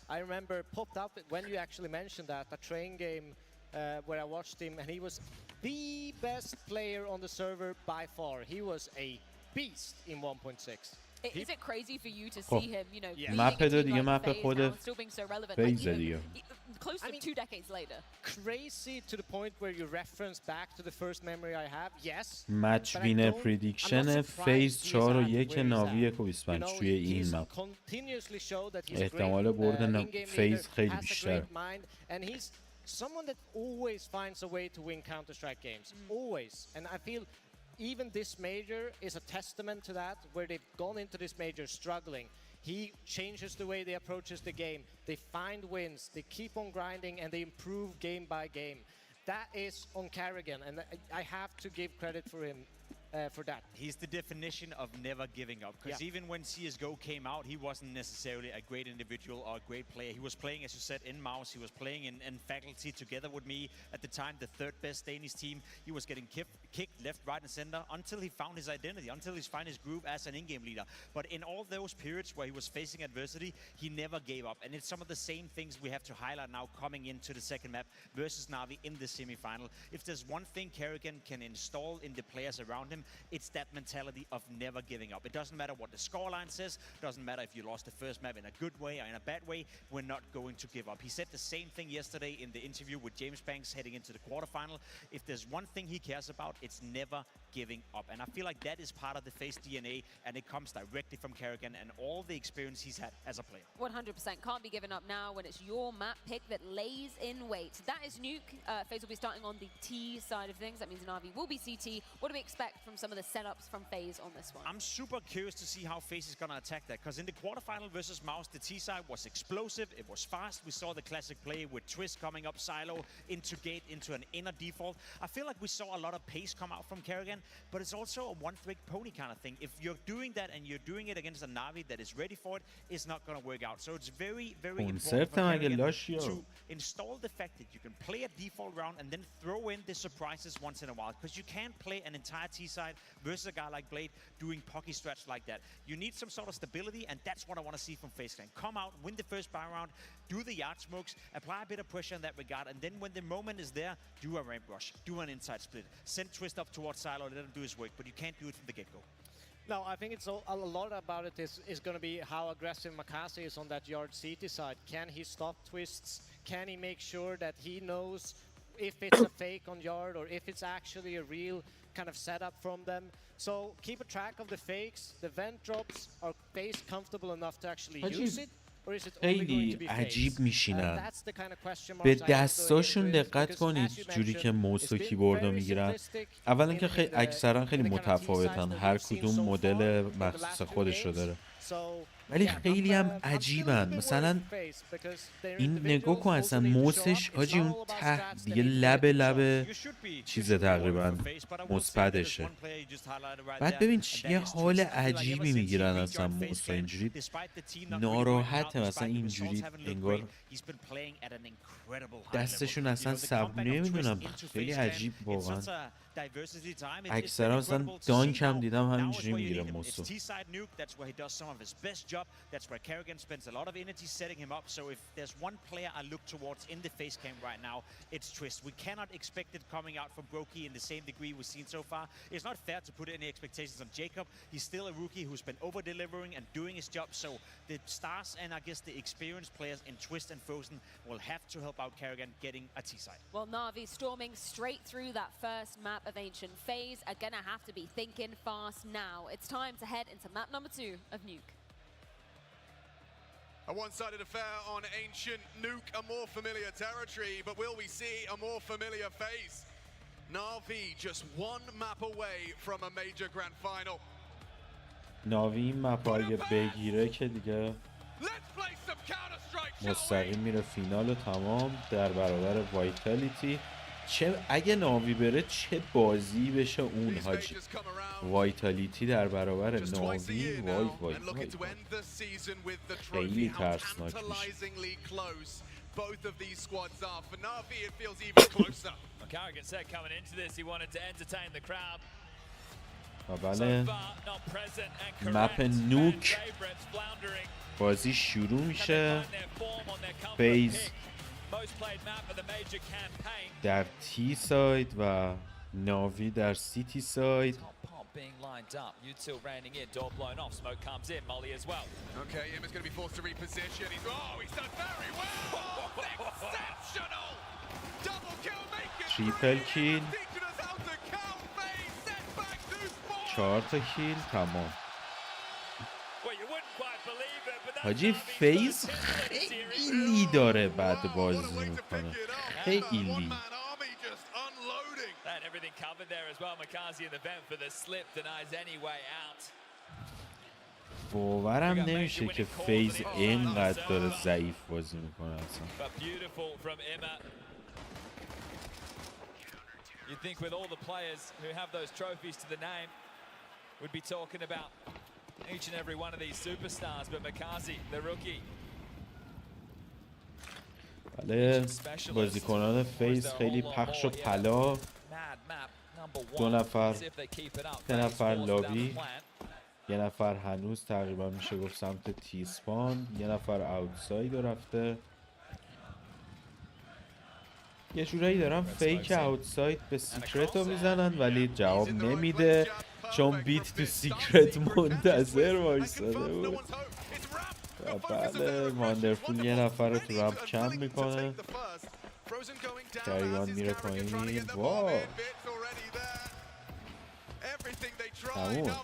I remember popped up when you actually mentioned that a train game where I watched him, and he was the best player on the server by far. He was a beast in 1.6. Is it crazy for you to see him, you know, مپ دیگه مپ خود still being so relevant, فیز دیگه. close to 2 decades later? Crazy to the point where you reference back to the first memory I have. Yes. مچ وینر پردیکشن فیز 4 و 1 ناوی 1.25 توی این مپ. احتمال برد فیز خیلی بیشتر. And he's someone that always finds a way to win Counter-Strike games. Always. And I feel even this major is a testament to that, where they've gone into this major struggling. He changes the way they approaches the game. They find wins, they keep on grinding, and they improve game by game. That is on Carrigan, and I have to give credit for him. For that. He's the definition of never giving up, because even when CSGO came out, he wasn't necessarily a great individual or a great player. He was playing, as you said, in Mouse. He was playing in faculty together with me at the time, the third best Danish team. He was getting kicked left, right, and center until he found his identity, until he found his groove as an in-game leader. But in all those periods where he was facing adversity, he never gave up. And it's some of the same things we have to highlight now coming into the second map versus Na'Vi in the semi-final. If there's one thing Carrigan can install in the players around him, it's that mentality of never giving up. It doesn't matter what the scoreline says. It doesn't matter if you lost the first map in a good way or in a bad way. We're not going to give up. He said the same thing yesterday in the interview with James Banks heading into the quarterfinal. If there's one thing he cares about, it's never giving up. And I feel like that is part of the FaZe DNA, and it comes directly from Carrigan and all the experience he's had as a player. 100% can't be given up now when it's your map pick that lays in wait. That is Nuke. FaZe will be starting on the T side of things. That means Na'Vi will be CT. What do we expect from some of the setups from FaZe on this one? I'm super curious to see how FaZe is going to attack that, because in the quarterfinal versus Mouse, the T side was explosive, it was fast. We saw the classic play with Twist coming up silo into gate, into an inner default. I feel like we saw a lot of pace come out from Carrigan, but it's also a one-trick pony kind of thing. If you're doing that and you're doing it against a Na'Vi that is ready for it, it's not going to work out. So it's very, very important for Carrigan to install the fact that you can play a default round and then throw in the surprises once in a while, because you can't play an entire T side versus a guy like Blade doing pocky stretch like that. You need some sort of stability, and that's what I want to see from FaZe Clan. Come out, win the first buy round, do the yard smokes, apply a bit of pressure in that regard, and then when the moment is there, do a ramp rush, do an inside split, send Twist up towards silo, let him do his work, but you can't do it from the get-go. No, I think it's a lot about it is going to be how aggressive Makasi is on that yard CT side. Can he stop Twists? Can he make sure that he knows if it's a fake on yard or if it's actually a real kind of setup from them? So keep a track of the fakes, the vent drops. Are FaZe comfortable enough to actually use it? خیلی عجیب میشینن. به دستاشون دقت کنید جوری که موس و کیبوردو میگیرن. اولا که اکثرا خیلی متفاوتن، هر کدوم مدل مخصوص خودش رو داره، ولی خیلی هم عجیبن. مثلا این نگاه کن، اصلا موسش حاجی اون ته دیگه لب چیز تقریبا مثبتشه. بعد ببین چه حال عجیبی میگیرن اصلا موس اینجوری ناراحته، مثلا اینجوری انگار دستشون اصلا صبونه، نمیدونم، خیلی عجیب واقعا. اکثرا مثلا دانک هم دیدم همینجوری میگیره موسو. That's where Carrigan spends a lot of energy setting him up. So if there's one player I look towards in the FaZe camp right now, it's Twist. We cannot expect it coming out from Brokey in the same degree we've seen so far. It's not fair to put any expectations on Jacob. He's still a rookie who's been over-delivering and doing his job. So the stars and I guess the experienced players in Twist and Frozen will have to help out Carrigan getting a T-side. Well, Na'Vi storming straight through that first map of Ancient. FaZe are going to have to be thinking fast now. It's time to head into map number 2 of Nuke. A one-sided affair on Ancient. Nuke, a more familiar territory, but will we see a more familiar face? Na'Vi just one map away from a major grand final. ناوی این مپ اگه بگیره که دیگه مستقیم میره فینال و تمام در برابر وایتالیتی. چه اگه ناوی بره چه بازی بشه اون حاجی. وایتالیتی در برابر ناوی وای خیلی ترسناک میشه. Both of these squads are. For Na'Vi, it feels even closer. Carrigan said coming into this, he wanted to entertain the crowd. بله مپ نوک بازی شروع میشه. فیز در تی ساید و ناوی در سی تی ساید. Being lined up, U2 raining in, door blown off, smoke comes in, Molly as well. Okay, Im is going to be forced to reposition. He's done very well. Exceptional. Double kill, make it. تریپل کیل. 4 تا کیل تمام. حاجی فیز خیلی داره بعد بازی میکنه. خیلی. Everything covered there as well. Makazi in the vent for the slip denies any way out. باورم نمیشه که فیز اینقدر داره ضعیف بازی میکنه اصلا. But beautiful from Emma. You'd think with all the players who have those trophies to the name, we'd be talking about each and every one of these superstars, but Makazi, the rookie. بله بازیکنان فیز خیلی پخش و پلا. 2 نفر 3 نفر لابی، 1 نفر هنوز تقریبا میشه گفت سمت تی اسپان، 1 نفر اوتساید رفته. یه جورایی دارن فیک اوتساید به سیکرت رو میزنن ولی جواب نمیده چون بیت تو سیکرت منتظر وایساده بود. بله واندرفول 1 نفر رو تو رمپ کم میکنه. کریگان میره پایین. واو تموم.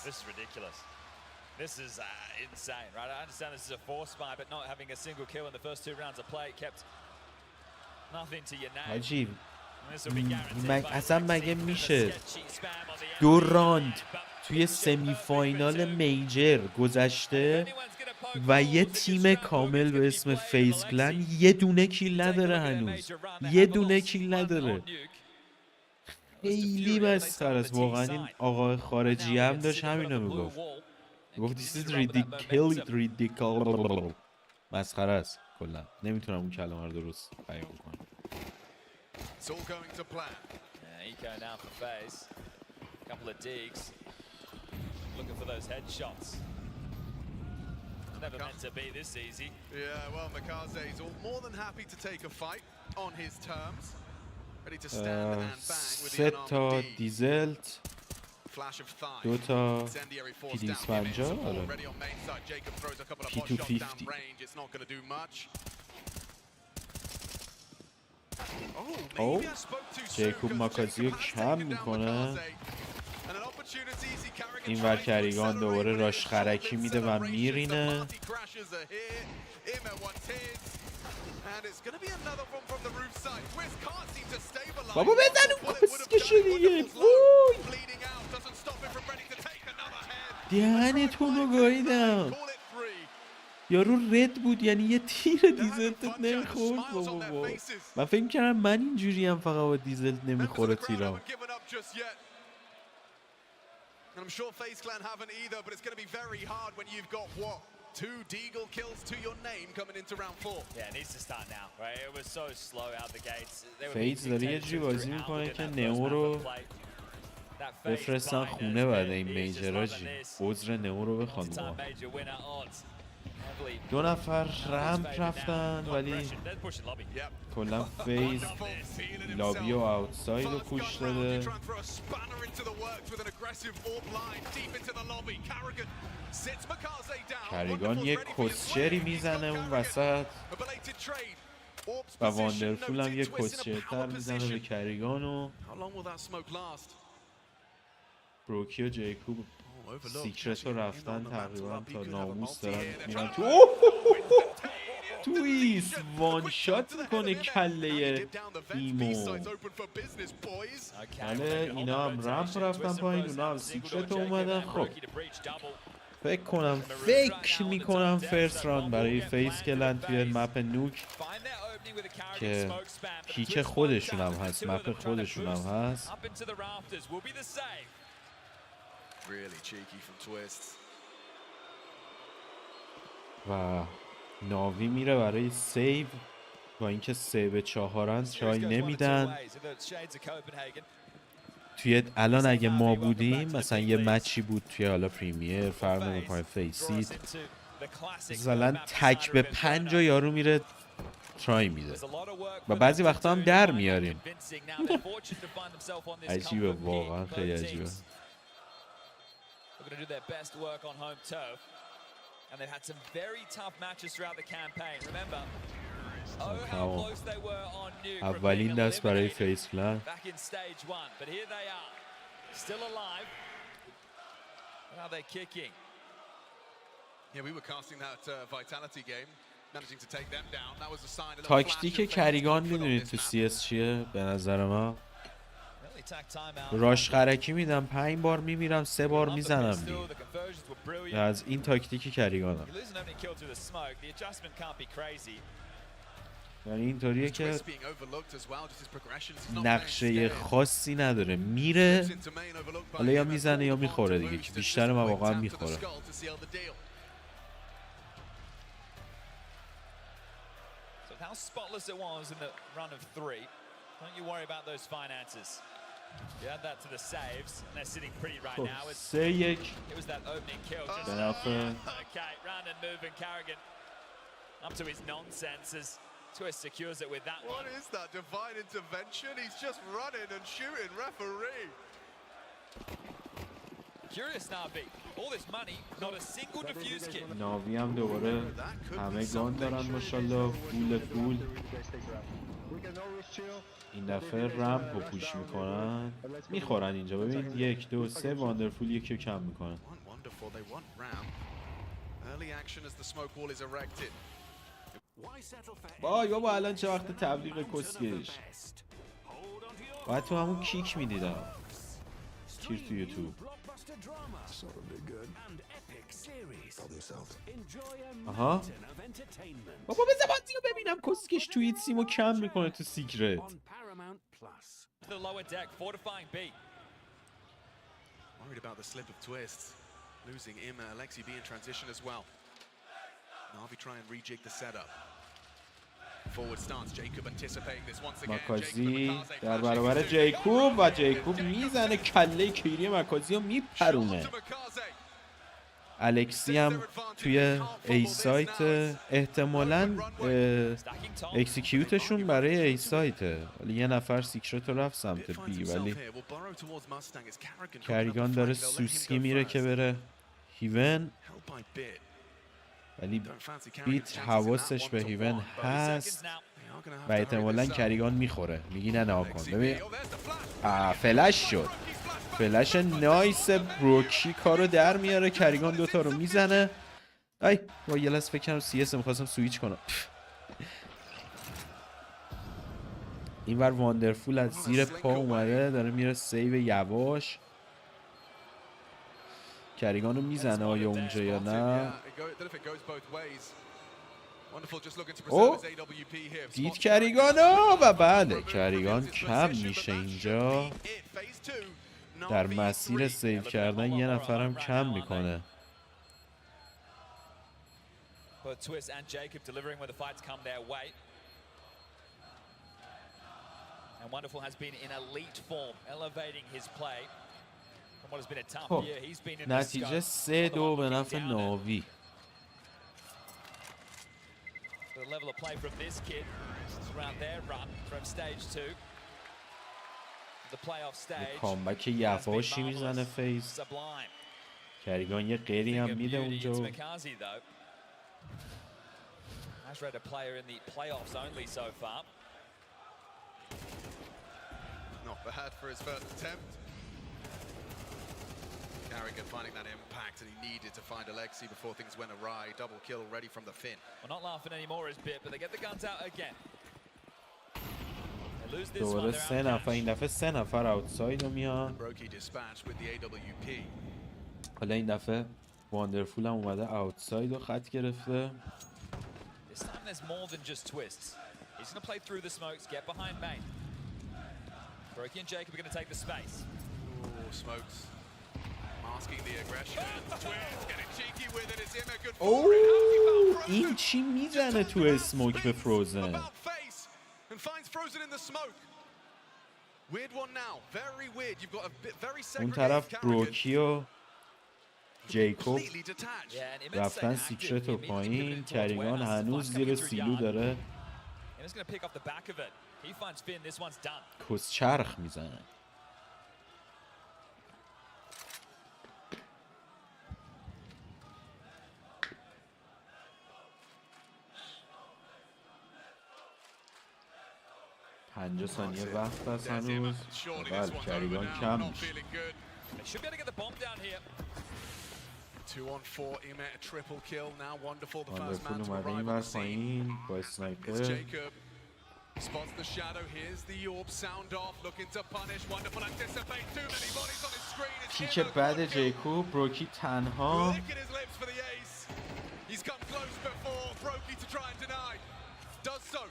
This is ridiculous. This is insane, right? I understand this is a force buy, but not having a single kill in the first 2 rounds of play kept nothing to your name. حاجی اصلا مگه میشه 2 راند توی سمی فاینال میجر گذشته و یه تیم کامل به اسم فیز کلن یه دونه کیل نداره هنوز. یه دونه کیل نداره. خیلی مسخره است واقعا. این آقای خارجی هم داشت همینو میگفت. گفت this is ridiculous. مسخره است کلا. نمیتونم اون کلمه رو درست بیان کنم. It's all going to plan. Eco now for FaZe. Couple of digs. Looking for those headshots. Never meant to be this easy. Yeah, well, Makaze is more than happy to take a fight on his terms. Ready to stand and bang with the 3 تا دیزلت، 2 تا پیدیس 50 P250. او جیکوب ماکازی رو کم میکنه. این ور کریگان دوباره راش خرکی میده و میرینه. بابا بزن اون کسکشو دیگه. دهنتون رو گاییدم. یارو رد بود یعنی یه تیر دیزلت نمیخورد. بابا من فکر کردم من اینجوری هم فقط با دیزلت نمیخوره تیرام. And I'm sure FaZe Clan haven't either, but it's going to be very hard when you've got, what, 2 Deagle kills to your name coming into round 4. Yeah, it needs to start now, right? It was so slow out the gates. فیز داره یه جوری بازی میکنه که نئو رو بفرستن خونه بعد این میجر جی. عذر نئو رو بخوان ما. 2 نفر رمپ رفتن ولی کلا فیز لابی و اوتساید رو پوش داده. کریگان یه کسچری میزنه اون وسط و واندرفول هم یه کسچرتر میزنه به کریگان و بروکی و جیکوب سیکرت رو رفتن تقریبا تا ناموس دارن میرن تو. تویست وان شات میکنه کله ایمو. بله اینا هم رمپ رفتن پایین، اونا هم سیکرت اومدن. خب فکر میکنم فرست ران برای فیس کلن توی مپ نوک که پیک خودشون هم هست، مپ خودشون هم هست. و ناوی میره برای سیو، با اینکه 3-4 ترای نمیدن. توی الان اگه ما بودیم مثلا یه مچی بود توی حالا پریمیر فرق نمیکنه فیسید مثلا تک به 5 یارو میره ترای میده و بعضی وقتا هم در میاریم. عجیبه، واقعا خیلی عجیبه. And they've had some very tough matches throughout the campaign. Remember, اولین دست برای فیس کلن. back in stage 1, but here they are, still alive. Now they're kicking. Yeah, we were casting that vitality game, managing to take them down. That was a sign of تاکتیک کریگان میدونید تو CS چیه به نظر من؟ راش خرکی میدم 5 بار میمیرم 3 بار میزنم دیگه. از این تاکتیک کریگانم. یعنی اینطوریه که نقشه خاصی نداره، میره حالا یا میزنه یا میخوره دیگه، که بیشتر ما واقعا میخوره. Don't you worry about those finances. You add that to the saves, and they're sitting pretty right now. It was that opening kill. Okay, round and moving, Carrigan up to his nonsenses. Twist secures it with that one. What is that? Divine intervention? He's just running and shooting, referee. Curious Navi. All this money, not a single defuse kit. ناوی هم دوباره همه گان دارن ماشاءالله، فول. این دفعه رمپ رو پوش میکنن، میخورن اینجا. ببین 1 2 3 واندرفول یکی رو کم میکنن. وای بابا الان چه وقت تبلیغ کسکش. باید تو همون کیک میدیدم کیر تو یوتیوب. آها بابا بذار بازی رو ببینم. کسکش توییت سیمو کم میکنه تو سیکرت. The lower deck, fortifying B. Worried about the slip of twist. Losing him and Alexi B in transition as well. Navi try and rejig the setup. Forward stance, Jacob anticipating this once again. مکازی در برابر جیکوب و جیکوب میزنه کله کیری مکازی رو میپرونه. الکسی هم توی ای سایت احتمالاً اکسیکیوتشون برای ای سایته. ولی یه نفر سیکرت رو رفت سمت بی، ولی کریگان داره سوسکی میره که بره هیون، ولی بیت حواسش به هیون هست و احتمالاً کریگان میخوره. میگی نه کن. ببین فلش شد، فلش نایس بروکی کارو در میاره. کریگان دوتا رو میزنه. ای با یه لحظه فکر کنم CS میخواستم سویچ کنم. اینور واندرفول از زیر پا اومده داره میره سیو یواش. کریگان رو میزنه آیا اونجا یا نه. او دید کریگانو و بله کریگان کم میشه اینجا. در مسیر سیو کردن یه نفرم کم میکنه. But Twist and Jacob delivering when the fights come their way. And Wonderful has been in elite form, elevating his play from what has been a tough year. He's been in the نتیجه 3-2 به نفع ناوی. The level of play from this kid around their run from stage 2. کامبک یواشی میزنه فیس. کریگان یه غیری هم میده اونجا. Carrigan finding that impact, and he needed to find Alexi before things went awry. Double kill ready from the fin. We're not laughing anymore as bit, but they get the guns out again. They lose this دوباره one. They're سه نفر این دفعه سه نفر اوتساید رو میان. Brokey dispatched with the AWP. حالا این دفعه واندرفول هم اومده اوتساید و خط گرفته. This time there's more than just twists. He's going to play through the smokes, get behind main. Brokey and Jacob are going to take the space. Ooh, smokes. Masking the aggression. Twist getting cheeky with it. It's Imma good for اوه این چی میزنه تو اسموک به فروزن. And finds Frozen in the smoke. Weird one now. Very weird. You've got a bit very اون segregated طرف بروکی و جیکوب completely detached. رفتن سیکرت و پایین. کریگان هنوز زیر سیلو داره And it's going to pick off the back of it. He finds Finn. This one's done. کسچرخ میزنه. پنجاه ثانیه وقت هست هنوز. بله کریگان کم میشه. They should be able to get the bomb down here. 2 on 4. Imma a triple kill now. Wonderful. The first واندرفول man to اومده این arrive ور on the scene. پایین با It's اسنایپر. Jacob. Spots the shadow. Here's the orb sound off. Looking to punish. Wonderful anticipate. Too many bodies on his screen. It's پیک Imma. بعد جیکوب. بروکی تنها. Licking his lips for the ace. He's come close before. Brokey to try and deny. Does so.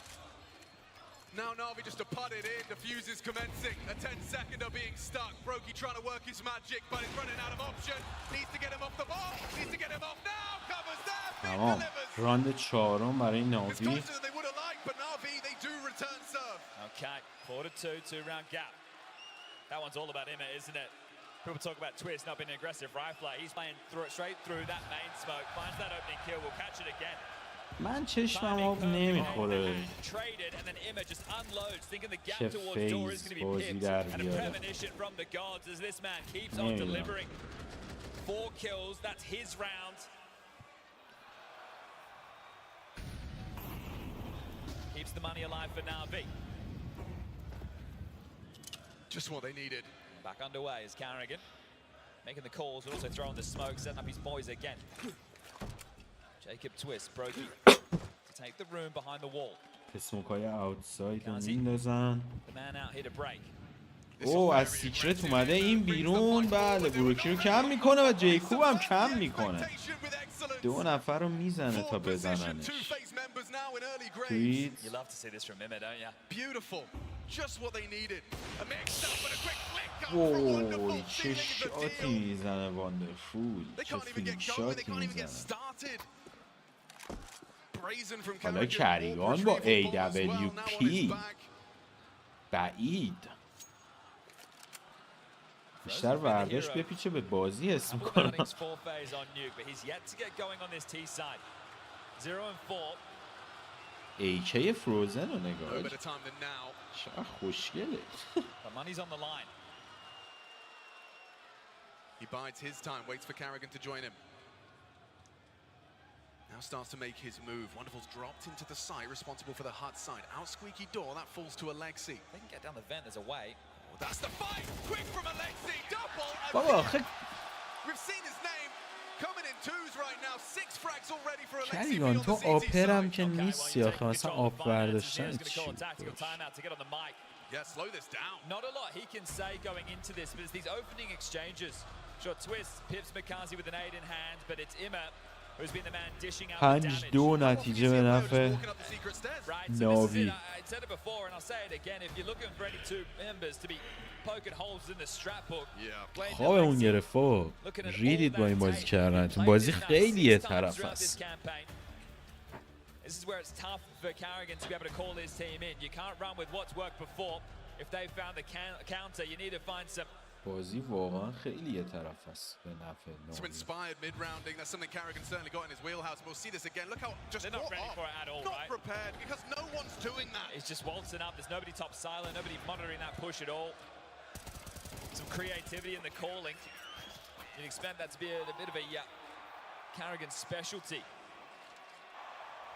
Now Na'Vi just to put it in. Defuse is commencing. A 10-seconder being stuck. Brokey trying to work his magic, but he's running out of option. Needs to get him off the ball. Needs to get him off now. Covers that. تمام. راند چهارم برای ناوی. Closer than they would have liked, but Na'Vi they do return serve. Okay, 4-2, 2-round gap. That one's all about Imma, isn't it? People talk about Twist not being an aggressive rifler. He's playing straight through that main smoke. Finds that opening kill. We'll catch it again. من چشمم آب نمیخوره Traded and then Imma just unloads, thinking the gap چه towards door is فیز going to be بازی pipped. در And a بیاره. premonition from the gods as this man keeps on delivering. 4 kills, that's his round. Keeps the money alive for Na'Vi. Just what they needed. Back underway is Carrigan. Making the calls, but also throwing the smoke, setting up his boys again. Jacob Twist, Brokey to take the room behind the wall. اسموکای اوتساید رو میندازن. The man out here to break. اوه از سیکرت اومده این بیرون. بله بروکی رو کم میکنه و جیکوب هم کم میکنه. 2 نفر رو میزنه تا بزننش. You love to see this from Imma, don't you? Beautiful. Just what they needed. A mix up and a quick flick. وای چه شاتی میزنه واندرفول. چه فیلم شاتی میزنه. حالا کریگان با AWP بعید. بیشتر ورداش بپیچه به بازی حس میکنم. AK فروزن رو نگاه چقدر خوشگله. He bides his time, waits for Carrigan to join him. Now starts to make his move. Wonderful's dropped into the side, responsible for the hut side. Out squeaky door, that falls to Alexi. They can get down the vent, there's a way. Oh, that's the fight! Quick from Alexi, double! We've seen his name coming in twos right now. 6 frags already for Alexi. کریگان تو آپرم که نیستی آخه مثلا آب برداشتن چی؟ Yeah, slow this down. Not a lot he can say going into this, but it's these opening exchanges. Sure, Twist pips Mikazi with an 8 in hand, but it's Imma who's been the man dishing out the damage. 5-2 نتیجه به نفع ناوی. I said it before and I'll say it again. If you're looking for any two members to be poking holes in the strap hook, خوابمون گرفت و ریدید با این بازی کردن. چون بازی خیلی یه طرف است. This is where it's tough for Carrigan to be able to call his team in. You can't run with what's worked before. If they found the counter, you need to find some. بازی واقعا خیلی یه طرف است به نفع Some ناوی. inspired mid-rounding. That's something Carrigan certainly got in his wheelhouse. We'll see this again. Look how just They're not ready for it at all, not right? prepared because no one's doing that. It's just waltzing up. There's nobody top silent, nobody monitoring that push at all. Some creativity in the calling. You'd expect that to be a bit of a Carrigan specialty.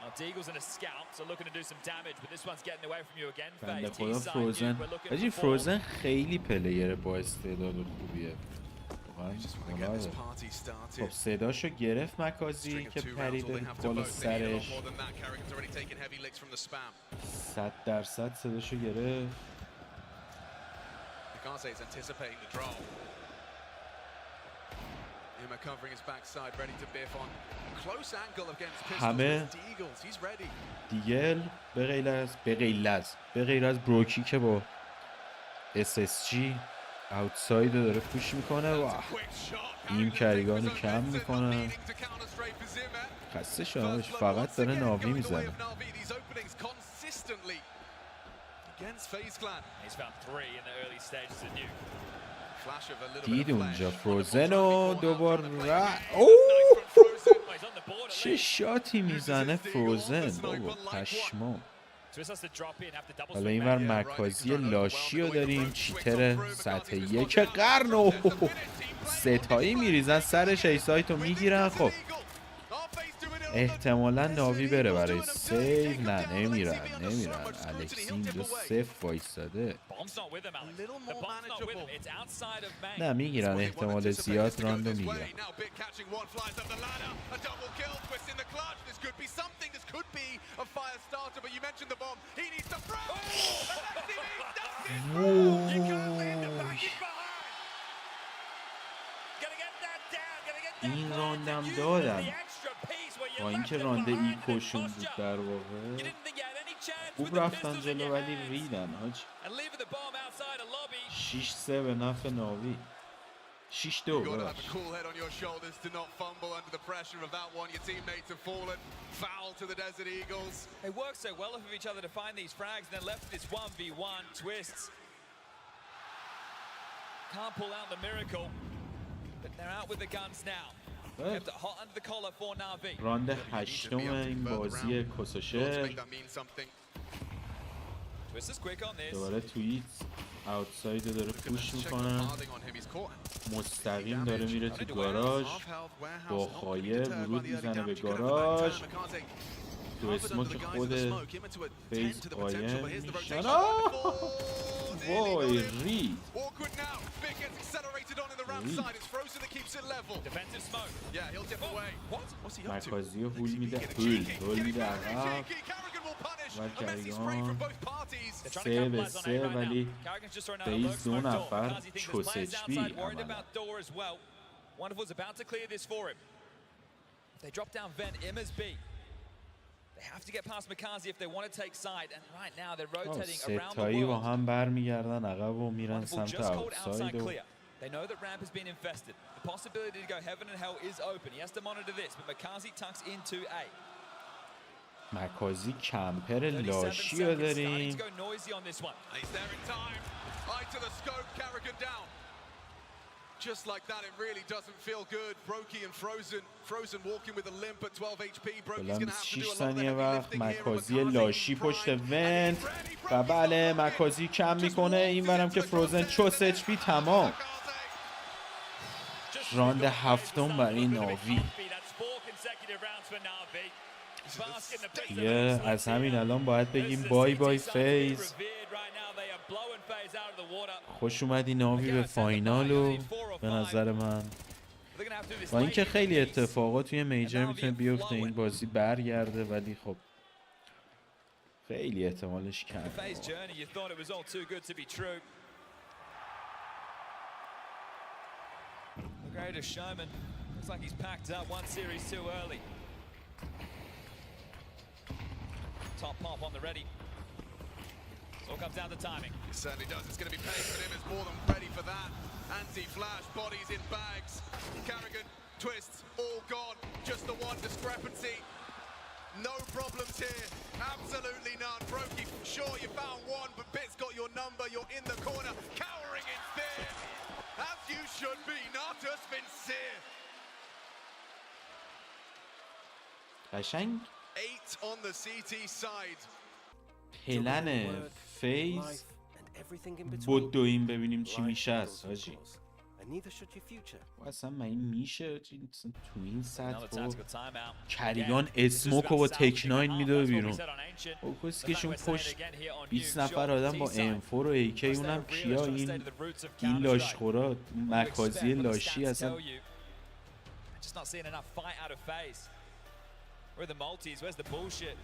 Now Deagle's and a scout, so looking to do some damage, but this one's getting away from you again. بنده Phase خدا T-side, فروزن. we're looking حاجی for فروزن خیلی پلیر با استعداد و خوبیه. واقعا خب صداشو گرفت مکازی که پرید بالا سرش 100% صداشو گرفت. همه دیگل به غیر از بروکی که با SSG اوتساید رو داره پوش میکنه و این کریگانو کم میکنه. خسته شدمش، فقط داره ناوی میزنه. دید اونجا فروزن و دوبار چه شاتی میزنه فروزن بابا پشمام. حالا اینور مکازی لاشی رو داریم، چیتر سطح 1 قرن و ستایی میریزن سرش، ایسایت رو میگیرن. خب احتمالا ناوی بره برای سیو. نه نمیرن الکسی اینجا صفر وایستاده. نه میگیرن، احتمال زیاد راندو میگیرن. این راندم دادم با اینکه رانده ایکوشون بود در واقع. خوب رفتن جلو ولی ریدن حاج. 6-3 به نفع ناوی. 6-2 ببخشید. They work so well with each other to find these frags, and then left this 1v1 twists. Can't pull out the miracle, but they're out with the guns now. Kept it hot under the collar for Na'Vi. راند هشتم این بازی کسوشه. دوباره توییت اوتساید داره پوش میکنه، مستقیم داره میره تو گاراژ، با خایه ورود میزنه به گاراژ. تو اسموک خود فیس قایم میشن. وای رید مکازی رو هول میده عقب و کریگان 3-3 ولی فیز 2 نفر چوس اچ پی عملا. Wonderful's about to clear this for him. They drop down Ven, Immer's B. They have to get past Makazi if they want to take side, and right now they're rotating around the ستایی با world. هم برمیگردن عقب و میرن سمت اوتساید و They know that ramp has been infested. The possibility to go heaven and hell is open. He has to monitor this, but Makazi tucks into A. مکازی کمپر لاشی رو داریم. Just like that, it really doesn't feel good. Brokey and Frozen walking with a limp at 12 HP. Brokey's going to have to do a lot of heavy lifting here. مکازی لاشی پشت ونت و بله مکازی کم میکنه. این برم که فروزن چوس اچ پی تمام. راند هفتم برای ناوی. دیگه از همین الان باید بگیم بای بای فیز. خوش اومدی ناوی به فاینال و به نظر من با اینکه خیلی اتفاقات توی میجر میتونه بیفته این بازی برگرده، ولی خب خیلی احتمالش کمه. Top pop on the ready. So it comes down to timing. It certainly does. It's going to be paid for him. Is more than ready for that. Anti-flash, bodies in bags. Carrigan, twists, all gone. Just the one discrepancy. No problems here. Absolutely none. Brokey, sure you found one, but Bit's got your number. You're in the corner, cowering in fear. As you should be. Natus Vincere. قشنگ 8 on the CT side. پلن فیز بدویم ببینیم چی میشه است حاجی. اصلا من این میشه تو این سطح کریگان اسموکو با تکناین میده بیرون اوکسکشون پشت 20 نفر آدم با M4 و AK اونم کیا این لاشخورا مکازی لاشی اصلا Just not seeing enough fight out of FaZe. Where are the multis? Where's the bullshit?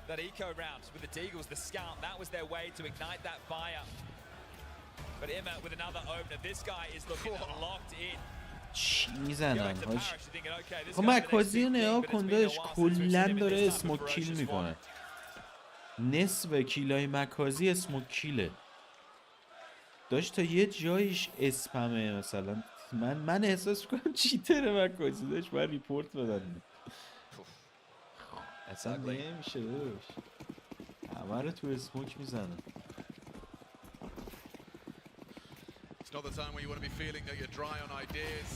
That eco round with the Deagles, the scout, that was their way to ignite that fire. But Emma with another opener. This guy is looking locked in. چی میزنن هاش خب مکازی نیا کن داداش کلن داره اسموک کیل میکنه نصف کیلای مکازی اسموک کیله داشت تا یه جایش اسپمه مثلا من احساس میکنم چیتره مکازی داشت باید ریپورت بدن اصلا نمیشه داشت همه رو تو اسموک میزنه It's not the time where you want to be feeling that you're dry on ideas.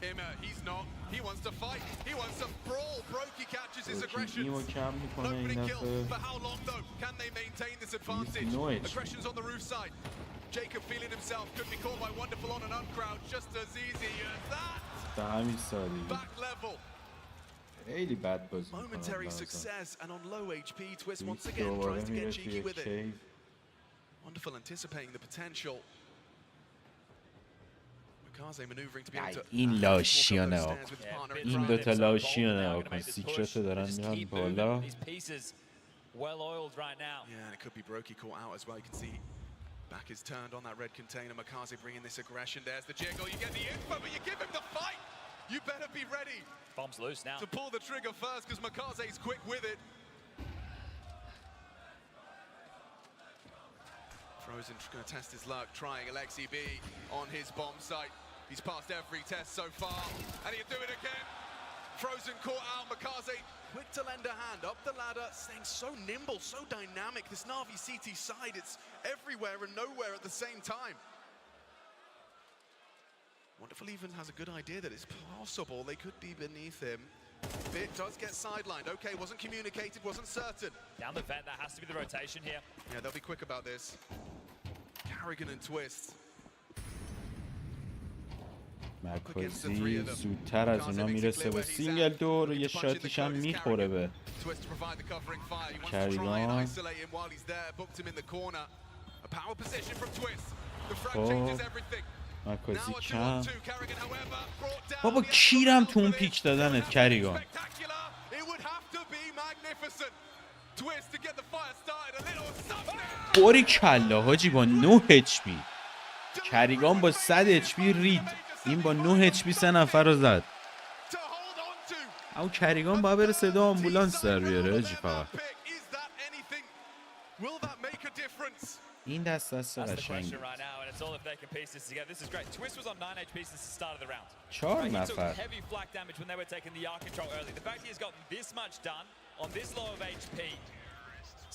Emma, he's not. He wants to fight. He wants to brawl. Brokey catches his aggressions. An opening kill. For how long though? Can they maintain this advantage? Aggressions on the roof side. Jacob feeling himself could be caught by Wonderful on an uncrouch just as easy as that. Back level. خیلی بد بازی میکنن Momentary success and on low HP. Twist once again tries to get cheeky with it. Wonderful anticipating the potential. این لاشیا نها این دوتا لاشیا نها کن سیکرت دارن میرن بالا Back is turned on that red container. Makaze bringing this aggression. There's the jiggle. You get the info, but you give him the fight. You better be ready. Bomb's loose now. To pull the trigger first because Makaze's quick with it. Frozen going to test his luck, trying Alexi B on his bomb site. He's passed every test so far, and he'll do it again. Frozen caught out. Makaze quick to lend a hand up the ladder, staying so nimble, so dynamic. This Na'Vi CT side, it's everywhere and nowhere at the same time. Wonderful even has a good idea that it's possible they could be beneath him. Bit does get sidelined. Okay, wasn't communicated, wasn't certain. Down the vent, that has to be the rotation here. Yeah, they'll be quick about this. Carrigan and Twist. مکازی زودتر از اونا میرسه به سینگل دور و یه شاتیش هم میخوره به کریگان خب مکازی کم بابا کیرم تو اون پیک دادنت کریگان باری کلا حاجی با 9 HP کریگان با 100 HP رید این با 9 HP 3 نفر رو زد اما کریگان باید بره صدا آمبولانس در بیاره حاجی فقط این دست قشنگی 4 نفر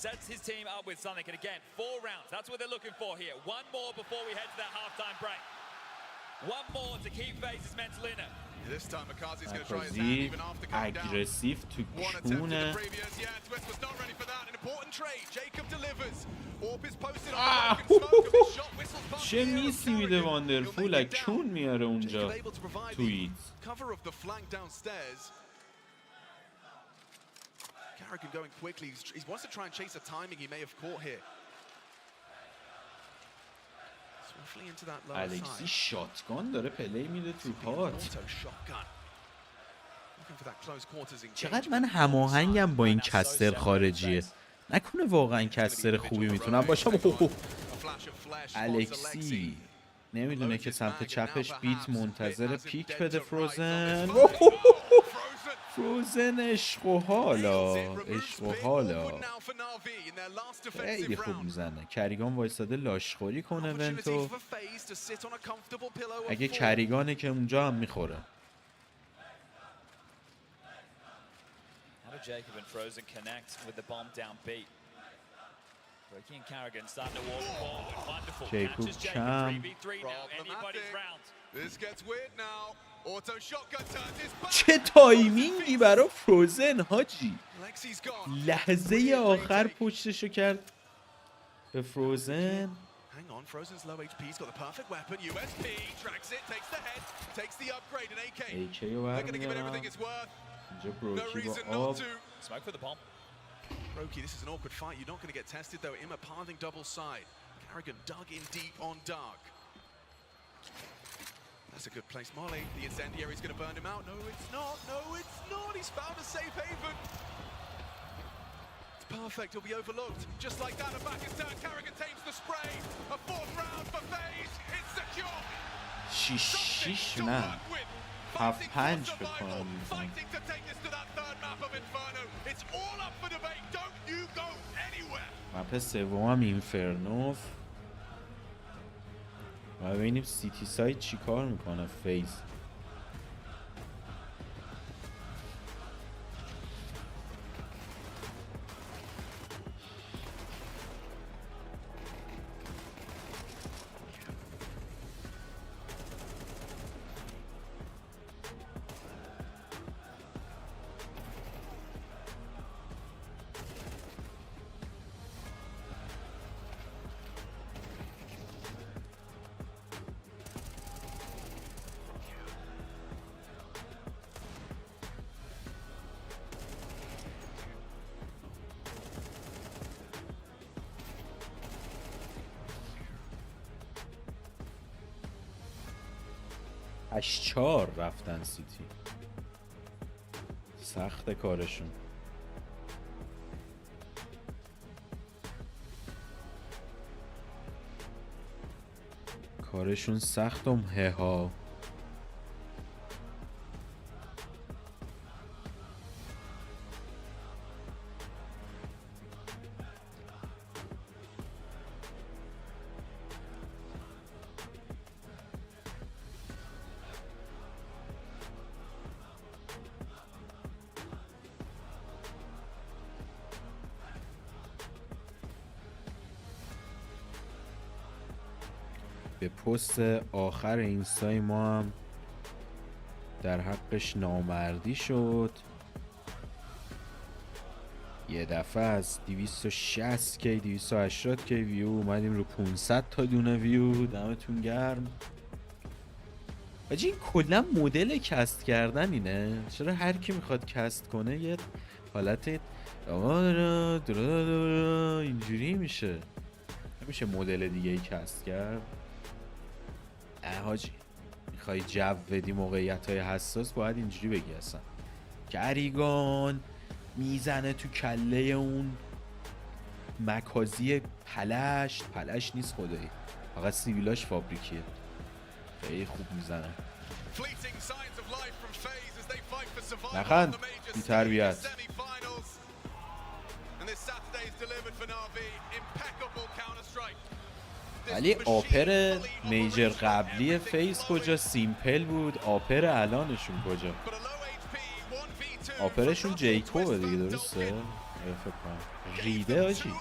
Sets his team up with something, and again, 4 rounds. That's what they're looking for here. One more before we head to that halftime break. One more to keep FaZe's mental in it. This time Makaze's going to try his hand even after going down. Aggressive to One attempt at the previous. Yeah, Twist was not ready for that. An important trade. Jacob delivers. Orp is posted on the broken smoke of his shot. Whistles past چه میسی میده واندرفول کون میاره اونجا توییت cover of the flank downstairs. Carrigan going quickly. He wants to try and chase a timing he may have caught here. الکسی شاتگان داره پلی میده تو هات چقدر من هماهنگم با این کستر خارجیه نکنه واقعا کستر خوبی میتونم باشم الکسی نمیدونه که سمت چپش بیت منتظر پیک بده فروزن فروزن عشق و حالا خیلی خوب میزنه کریگان وایساده لاشخوری کنه ونتو اگه کریگانه که اونجا هم میخوره جیکوب کم چه تایمینگی برا فروزن حاجی لحظه آخر پشتشو کرد به فروزن hang on, Frozen's low HP, he's got the perfect weapon, USP, tracks it, takes the head, takes the upgrade, and AK. They're going to give it everything it's worth. No reason not to. Smoke for the bomb. Brokey, this is an awkward fight. You're not going to get tested, though. Imma pathing double side. Carrigan dug in deep on Dark. That's a good place. Molly, the incendiary's going to burn him out. No, it's not. No, it's not. He's found a safe haven. It's perfect. He'll be overlooked. Just like that, a back is turned. Carrigan tames the spray. A fourth round for FaZe. It's secure. شیش نه 7-5 بکنم Fighting to take this to that third map of Inferno. It's all up for debate. Don't you go anywhere. مپ سوم اینفرنو و ببینیم سیتی ساید چی کار میکنه فیز. چهار رفتن سیتی. سخت کارشون. کارشون سختم ها. به پست آخر اینستای ما هم در حقش نامردی شد. یه دفعه از 260k 280k ویو اومدیم رو 500 تا دونه ویو. دمتون گرم. این کلا مدل کست کردن اینه. چرا هر کی میخواد کست کنه یه حالت اینجوری میشه؟ نمیشه مدل دیگه ای کست کرد؟ حاجی میخوای جو بدی موقعیت های حساس باید اینجوری بگی. اصلا کریگان میزنه تو کله اون مکازی پلشت نیست خدایی، فقط سیویلاش فابریکیه. خیلی خوب میزنه. نخند بی تربیت. ولی آپر میجر قبلی فیز کجا؟ سیمپل بود. آپر الانشون کجا؟ آپرشون جیکوبه دیگه، درسته؟ فکر کنم ریده آجی.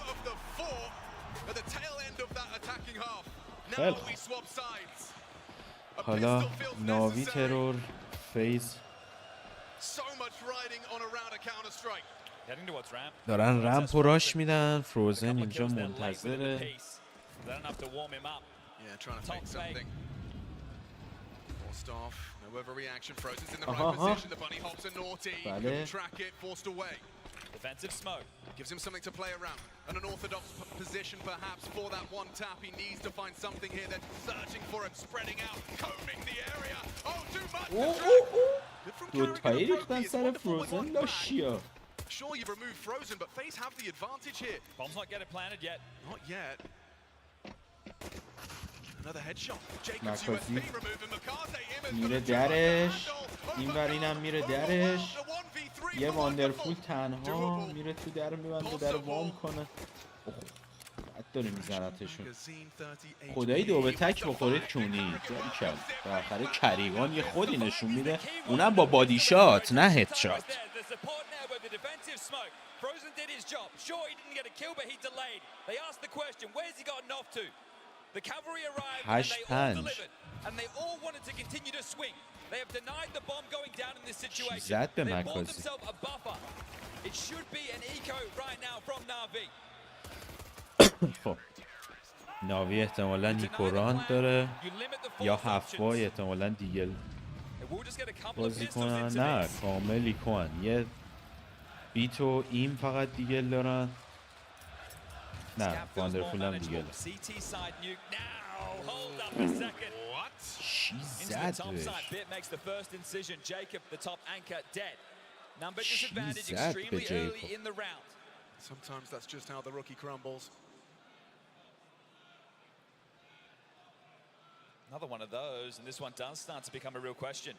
خیلی خوب. حالا ناوی ترور فیز دارن رمپ و راش میدن. فروزن اینجا منتظره. They don't have to warm him up. Yeah, trying to take something. Forced off. No overreaction. Frozen's in the right position. The bunny hops are naughty. Couldn't track it. Forced away. Defensive smoke. Gives him something to play around. And an orthodox position perhaps for that one tap. He needs to find something here. They're searching for him. Spreading out. Combing the area. Oh, too much. Good from Carrigan. Sure, you've removed Frozen, but FaZe have the advantage here. Bomb's not getting planted yet. Not yet. Another headshot. Jacobs USP removing Makaze. میره درش. این ور اینم میره درش. یه واندرفول تنها میره تو در میبنده در وام کنه. بد داره میزنتشون. خدایی دو به تک بخورید کونی. جاری کرد. بالاخره کریگان یه خودی نشون میده. اونم با بادی شات نه هد شات. Frozen did his job. Sure, he didn't get a kill, but he delayed. They asked the question, where's he gotten off to? The cavalry arrived and they all delivered. And they all wanted to continue to swing. They have denied the bomb going down in this situation. They bought themselves a buffer. It should be an eco right now from Na'Vi. ناوی احتمالا نیکوراند داره یا هفوای احتمالا دیگل بازی کنن. نه کامل لیکوان. یه بیت و این فقط دیگل دارن. نه واندرفول هم دیگل. چی زد بهش؟ چی زد به جیکوب؟ Sometimes that's just how the rookie crumbles. Another one of those, and this one does start to become a real question.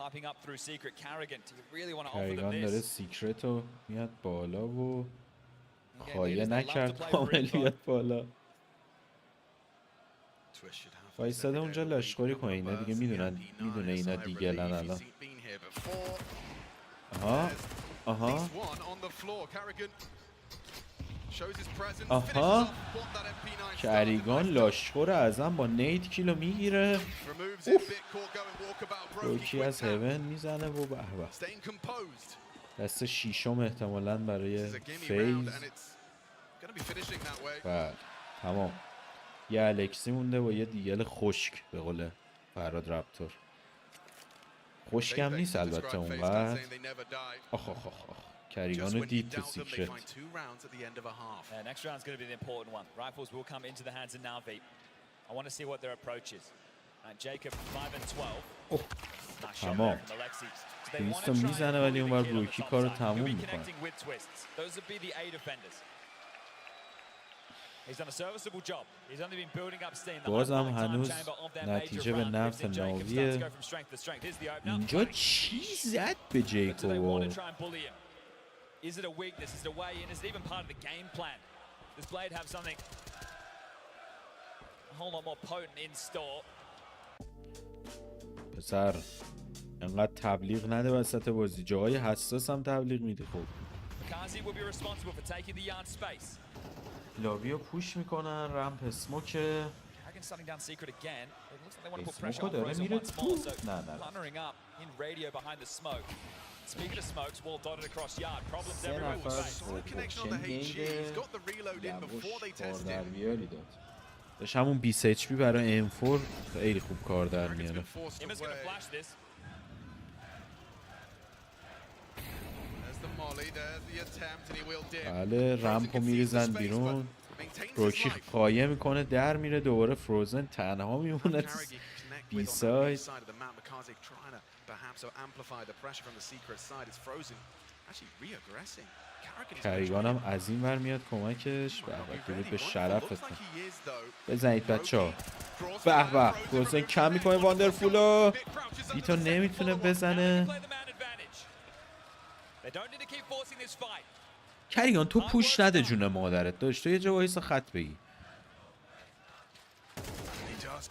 Popping up through secret, Carrigan, do you really want to offer them Carrigan داره this? سیکرت رو میاد بالا و خواهیه نکرد کامل بیاد بالا. وایستاده اونجا لاشخوری کنه. اینا دیگه میدونه اینا دیگلن الان. آها آها آها کریگان لاشخور اعظم با نیت کیلو میگیره. روکی از هیون میزنه و به به. دست شیشم احتمالاً برای فیز. بله تمام. یه الکسی مونده و یه دیگل خشک به قول فراد رپتور. خشک هم نیست البته اونقدر. آخ آخ آخ آخ کریگان رو دید تو سیکرت. Next round's going to be the important one. Rifles will come into the hands of Navi. I want to see what their approach is. Jacob 5 and 12. تمام. تویست رو میزنه ولی اونور بروکی کار رو تموم میکنه. Those would be the A defenders. He's done a serviceable job. He's only been building up steam. بازم هنوز نتیجه به نفع ناویه. اینجا چی زد به جیکوب؟ Is it a weakness? Is it a way in? Is it even part of the game plan? Does Blade have something a whole lot more potent in store? پسر انقدر تبلیغ نده وسط بازی. جاهای حساس هم تبلیغ میده. خب Kazi will be responsible for taking the yard space. لاویو پوش میکنن. رمپ اسموک. اسموکو داره میره تو. نه نه Speaking of smokes, wall dotted across yard. Problems سه everywhere with نفر space. نیده لبوش کار در بیاری داد. داشت همون 20 HP برای M4 خیلی خوب کار در میاره. بله رمپو میریزن بیرون. روکی قایه میکنه در میره. دوباره فروزن تنها میمونه بی ساید. کریگان هم از این ور میاد کمکش. درود به شرفتون. بزنید بچه ها. به به فروزن کم میکنه واندرفولو. بیتو نمیتونه بزنه. کریگان تو پوش نده جون مادرت. داشت تو یه جا وایسا خط بگی.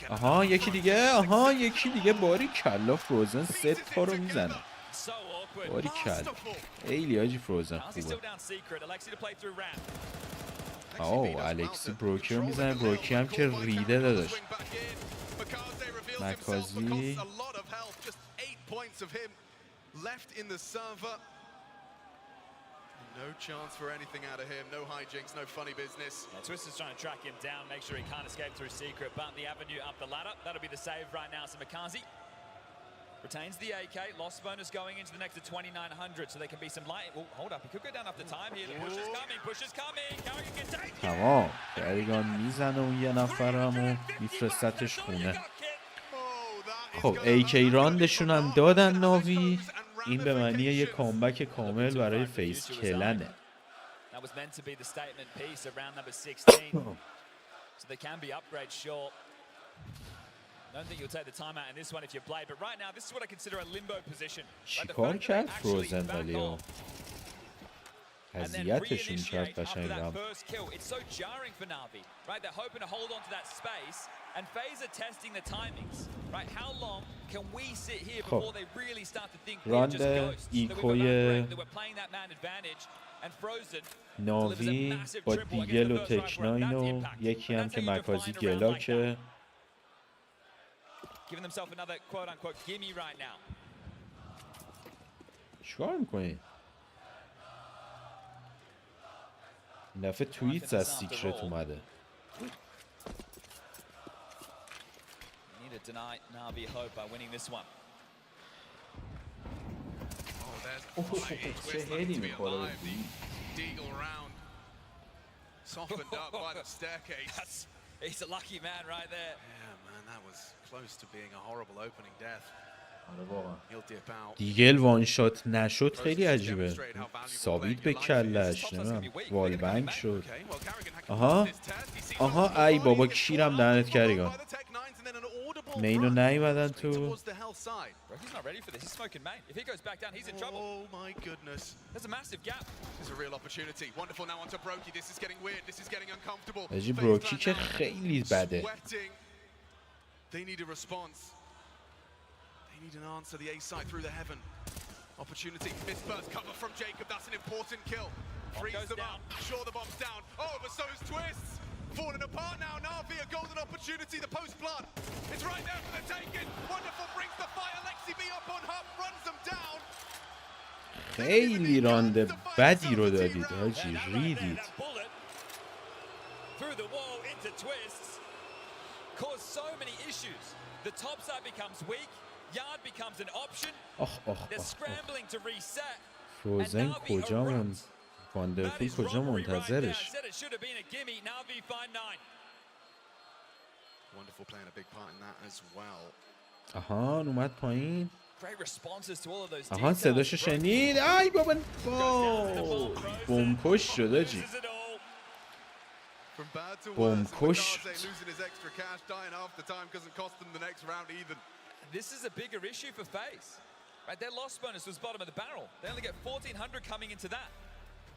آها یکی دیگه. آها یکی دیگه. باری کلا فروزن 3 تا رو میزنه. باری کلا خیلی آجی فروزن خوبه. آه الکسی بروکی رو میزنه. بروکی هم که ریده داداش. مکازی No chance for anything out of him. No hijinks, no funny business. Twister's trying to track him down, make sure he can't escape through secret, but the avenue up the ladder. That'll be the save right now. So McCarthy retains the AK. Loss bonus going into the next to 2,900, so there can be some light. Oh, hold up. He could go down after time here. The push is coming. Push is coming. Carrigan can take it. تمام. کریگان میزنه اون یه نفرمو میفرستتش خونه. خب AK راندشون هم دادن ناوی. این به معنی یه کامبک کامل برای فیس کلنه. چیکار کرد فروزن ولی اذیتشون کرد قشنگ رم. And FaZe are testing the timings, right? How long can we sit here before they really start to think we're just ghosts? So we've got that break that we're playing that man advantage, and Frozen delivers a massive triple against the first rush. That's the impact. یکی هم که مکازی گلاکه. Giving themselves another quote-unquote gimme right now. چیکار میکنی؟ این دفعه توییت از سیکرت اومده. to deny Na'Vi hope by winning this one. چه هلی میخوره Deagle round. Softened up by the staircase. He's a lucky man right there. Yeah, man, that was close to being a horrible opening death. He'll dip out. دیگل وان شات نشد خیلی عجیبه ثابت به کلش نمیدونم والبنگ شد آها ای بابا کیرم دهنت کریگان مینو نیومدن تو He's not ready for this. He's smoking main. If he goes back down, he's in trouble. Oh my goodness. There's a massive gap. There's a real opportunity. Wonderful now onto Brokey. This is getting weird. This is getting uncomfortable. اجی بروکی که خیلی بده They need a response. They need an answer. The A side through the heaven. Opportunity. Missed burst cover from Jacob. That's an important kill. Frees them up. Sure, the bomb's down. Oh, but so is Twists. Falling apart now. Na'Vi, a golden opportunity. The post plant. It's right there for the taking. Wonderful brings the fire. Lexi B up on Hub. Runs them down. خیلی رانده بدی رو دادید حاجی ریدید Through the wall into Twists. Caused so many issues. The top side becomes weak. Yard becomes an option. They're scrambling to reset. فروزن کجا واندرفول کجا منتظرش Wonderful playing a big part in that as well. آها اومد پایین Great responses to all of those آها صداشو شنید ای بابا بمبکش شد آجی بمبکش شد This is a bigger issue for FaZe. Right, their loss bonus was bottom of the barrel. They only get 1,400 coming into that.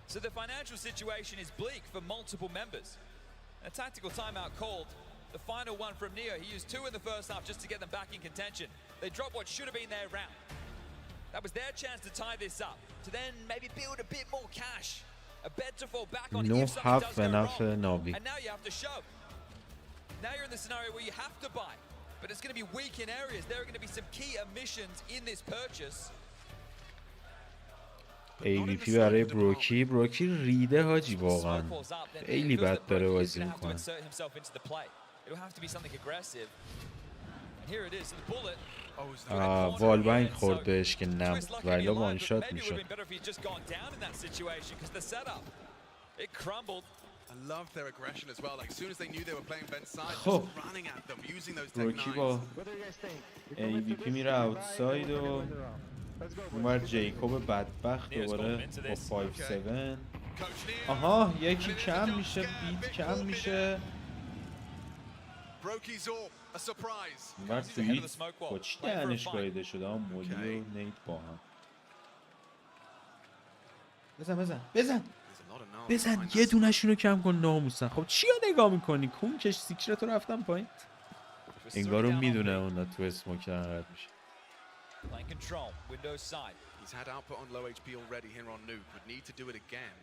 So the financial situation is bleak for multiple members. A tactical timeout called. The final one from Neo. He used 2 in the first half just to get them back in contention. They dropped what should have been their round. That was their chance to tie this up. To then maybe build a bit more cash. A bed to fall back on if something does go wrong. And now you have to show. Now you're in the scenario where you have to buy. But it's going to be weak in areas. There are going to be some key omissions in this purchase. AVP برای بروکی ریده حاجی واقعا خیلی بد داره بازی میکنه والبنگ خورد بهش که نم ولی وان شات میشد خب بروکی با AVP میره اوتساید و اونور جیکوب بدبخت دوباره با 5-7 آها یکی کم میشه بیت کم میشه اونور توییت با چی دهنش گایده شده هم مولی و نیت با هم بزن یه دونشون رو کم کن ناموسن خب چی رو نگاه میکنی کونکش سیکرت رو رفتم پایین انگارو میدونه اونا تو اسموک رد میشه Playing control, Windows side. He's had output on low HP already here on Nuke. Would need to do it again.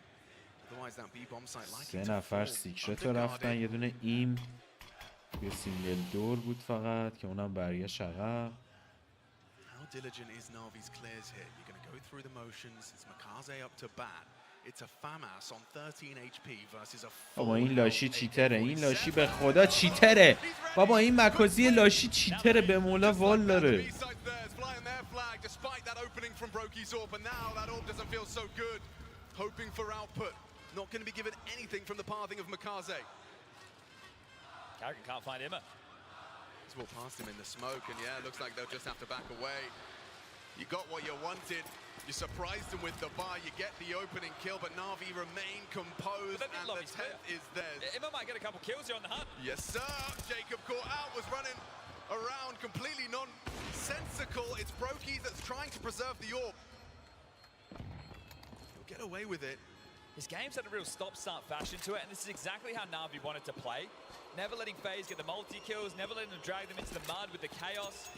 Otherwise that B-bomb site likely to fall. 3 نفر سیکرت رو رفتن یه دونه ایم یه سینگل دور بود فقط که اونم برگشت عقب. How diligent is Na'Vi's clears here? You're going to go through the motions. It's Makaze up to bat. It's a FAMAS on 13 HP versus a بابا این لاشی چیتره این لاشی به خدا چیتره بابا این مکازی لاشی چیتره به مولا وال داره despite that opening from Brokey's AWP, and now that AWP doesn't feel so good. Hoping for output. Not going to be given anything from the pathing of Makaze. Carrigan can't find Imma. He's walked past him in the smoke, and yeah, looks like they'll just have to back away. You got what you wanted. You surprised them with the buy. You get the opening kill, but Na'Vi remain composed, and the 10th is theirs. Imma might get a couple kills here on the hunt. Yes, sir. Jacob caught out, was running around completely nonsensical. It's Brokey that's trying to preserve the AWP. He'll get away with it. His game's had a real stop-start fashion to it, and this is exactly how Na'Vi wanted to play. Never letting FaZe get the multi-kills, never letting them drag them into the mud with the chaos.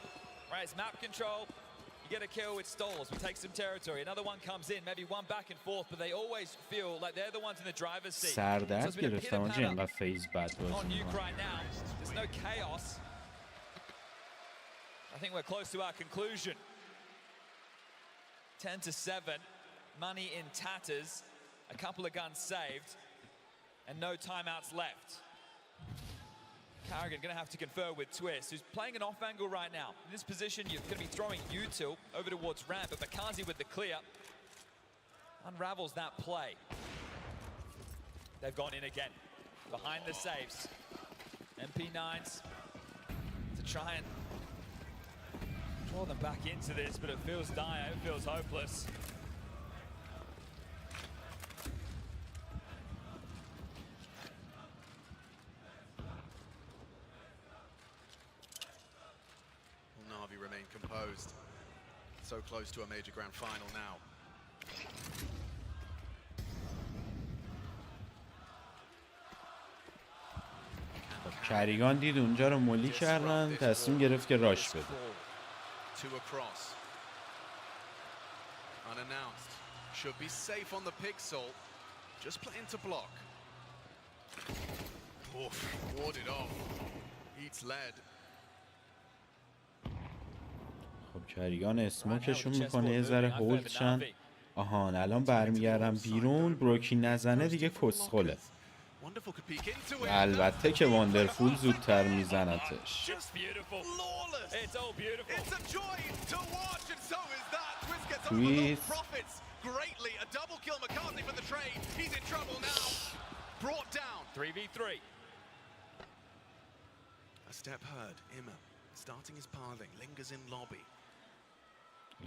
Right, it's map control. You get a kill, it stalls. We take some territory. Another one comes in, maybe one back and forth, but they always feel like they're the ones in the driver's seat. سردرد گرفتم آنجا اینقدر فیز بد بازی on Nuke right now. There's no chaos. I think we're close to our conclusion. 10-7, money in tatters, a couple of guns saved, and no timeouts left. Carrigan going to have to confer with Twist, who's playing an off angle right now. In this position, you're going to be throwing util over towards ramp, but Makazi with the clear unravels that play. They've gone in again, behind the safes. MP9s to try and draw them back into this, but it feels dire, it feels hopeless. Na'Vi remain composed. So close to a major grand final now. کریگان دید اونجا رو مولی کردن، تصمیم گرفت که راش بده. Two across. Unannounced. Should be safe on the pixel. Just playing to block. Oof, warded off. Eats lead. خب کریگان اسموکشون میکنه یه ذره هولد شن. آهان الان برمیگردم بیرون، بروکی نزنه دیگه کسخله. البته که واندرفول زودتر میزنتش. تویست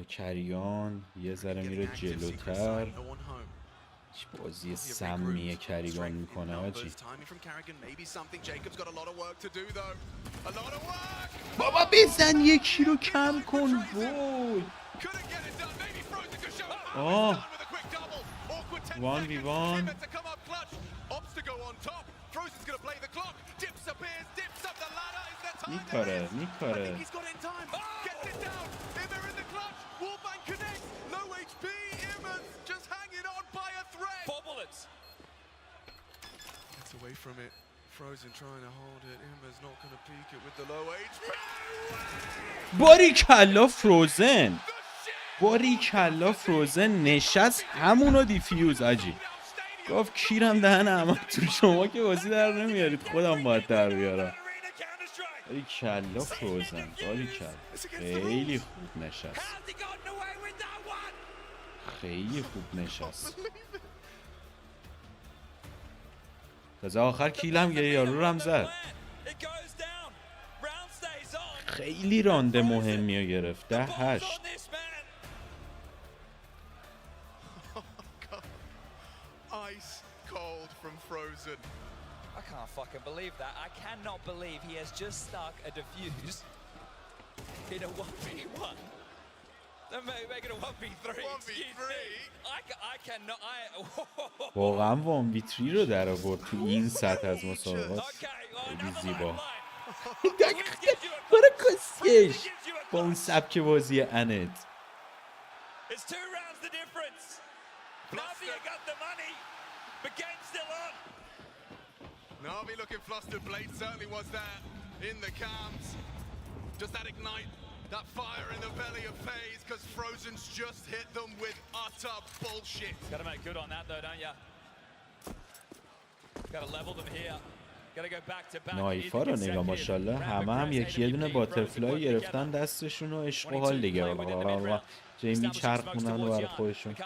کریگان یه ذره میره جلوتر. چه بازی سمیه کریگان میکنه آجی. بابا بزن یکی رو کم کن وای. آه 1v1 میکاره میکاره. Away from it, Frozen trying to hold it. Imba's not going to peek it with the low HP. باریکلا فروزن، باریکلا فروزن نشست همونو دیفیوز آجی. گفت کیرم دهن همه تو شما که بازی در نمیارید خودم باید در بیارم. باریکلا فروزن، باریکلا خیلی خوب نشست، خیلی خوب نشست. تازه آخر کیلم یه یارو رو هم زد. خیلی رانده مهمی رو گرفت. 10-8. Ice cold from Frozen. I can't fucking believe that. I cannot believe he has just stuck a defuse in a 1v1. They're making a 1v3. 1v3? I cannot. واقعا 1v3 رو در آورد تو این سطح از مسابقات. خیلی زیبا. برای کسکش با اون سبک بازی انت. It's 2 rounds the difference. Na'Vi got the money. The game's still on. Na'Vi looking flustered. Blade certainly was there in the cams. Does that ignite that fire in the belly of FaZe? Because Frozen's just hit them with utter bullshit. Gotta make good on that though, don't ya? Gotta level them here. Gotta go back to back. نایفا رو نگاه ماشاءالله همه هم یکی یه دونه باترفلای گرفتن دستشون و عشق و حال دیگه. جای میچرخونن و برای خودشون.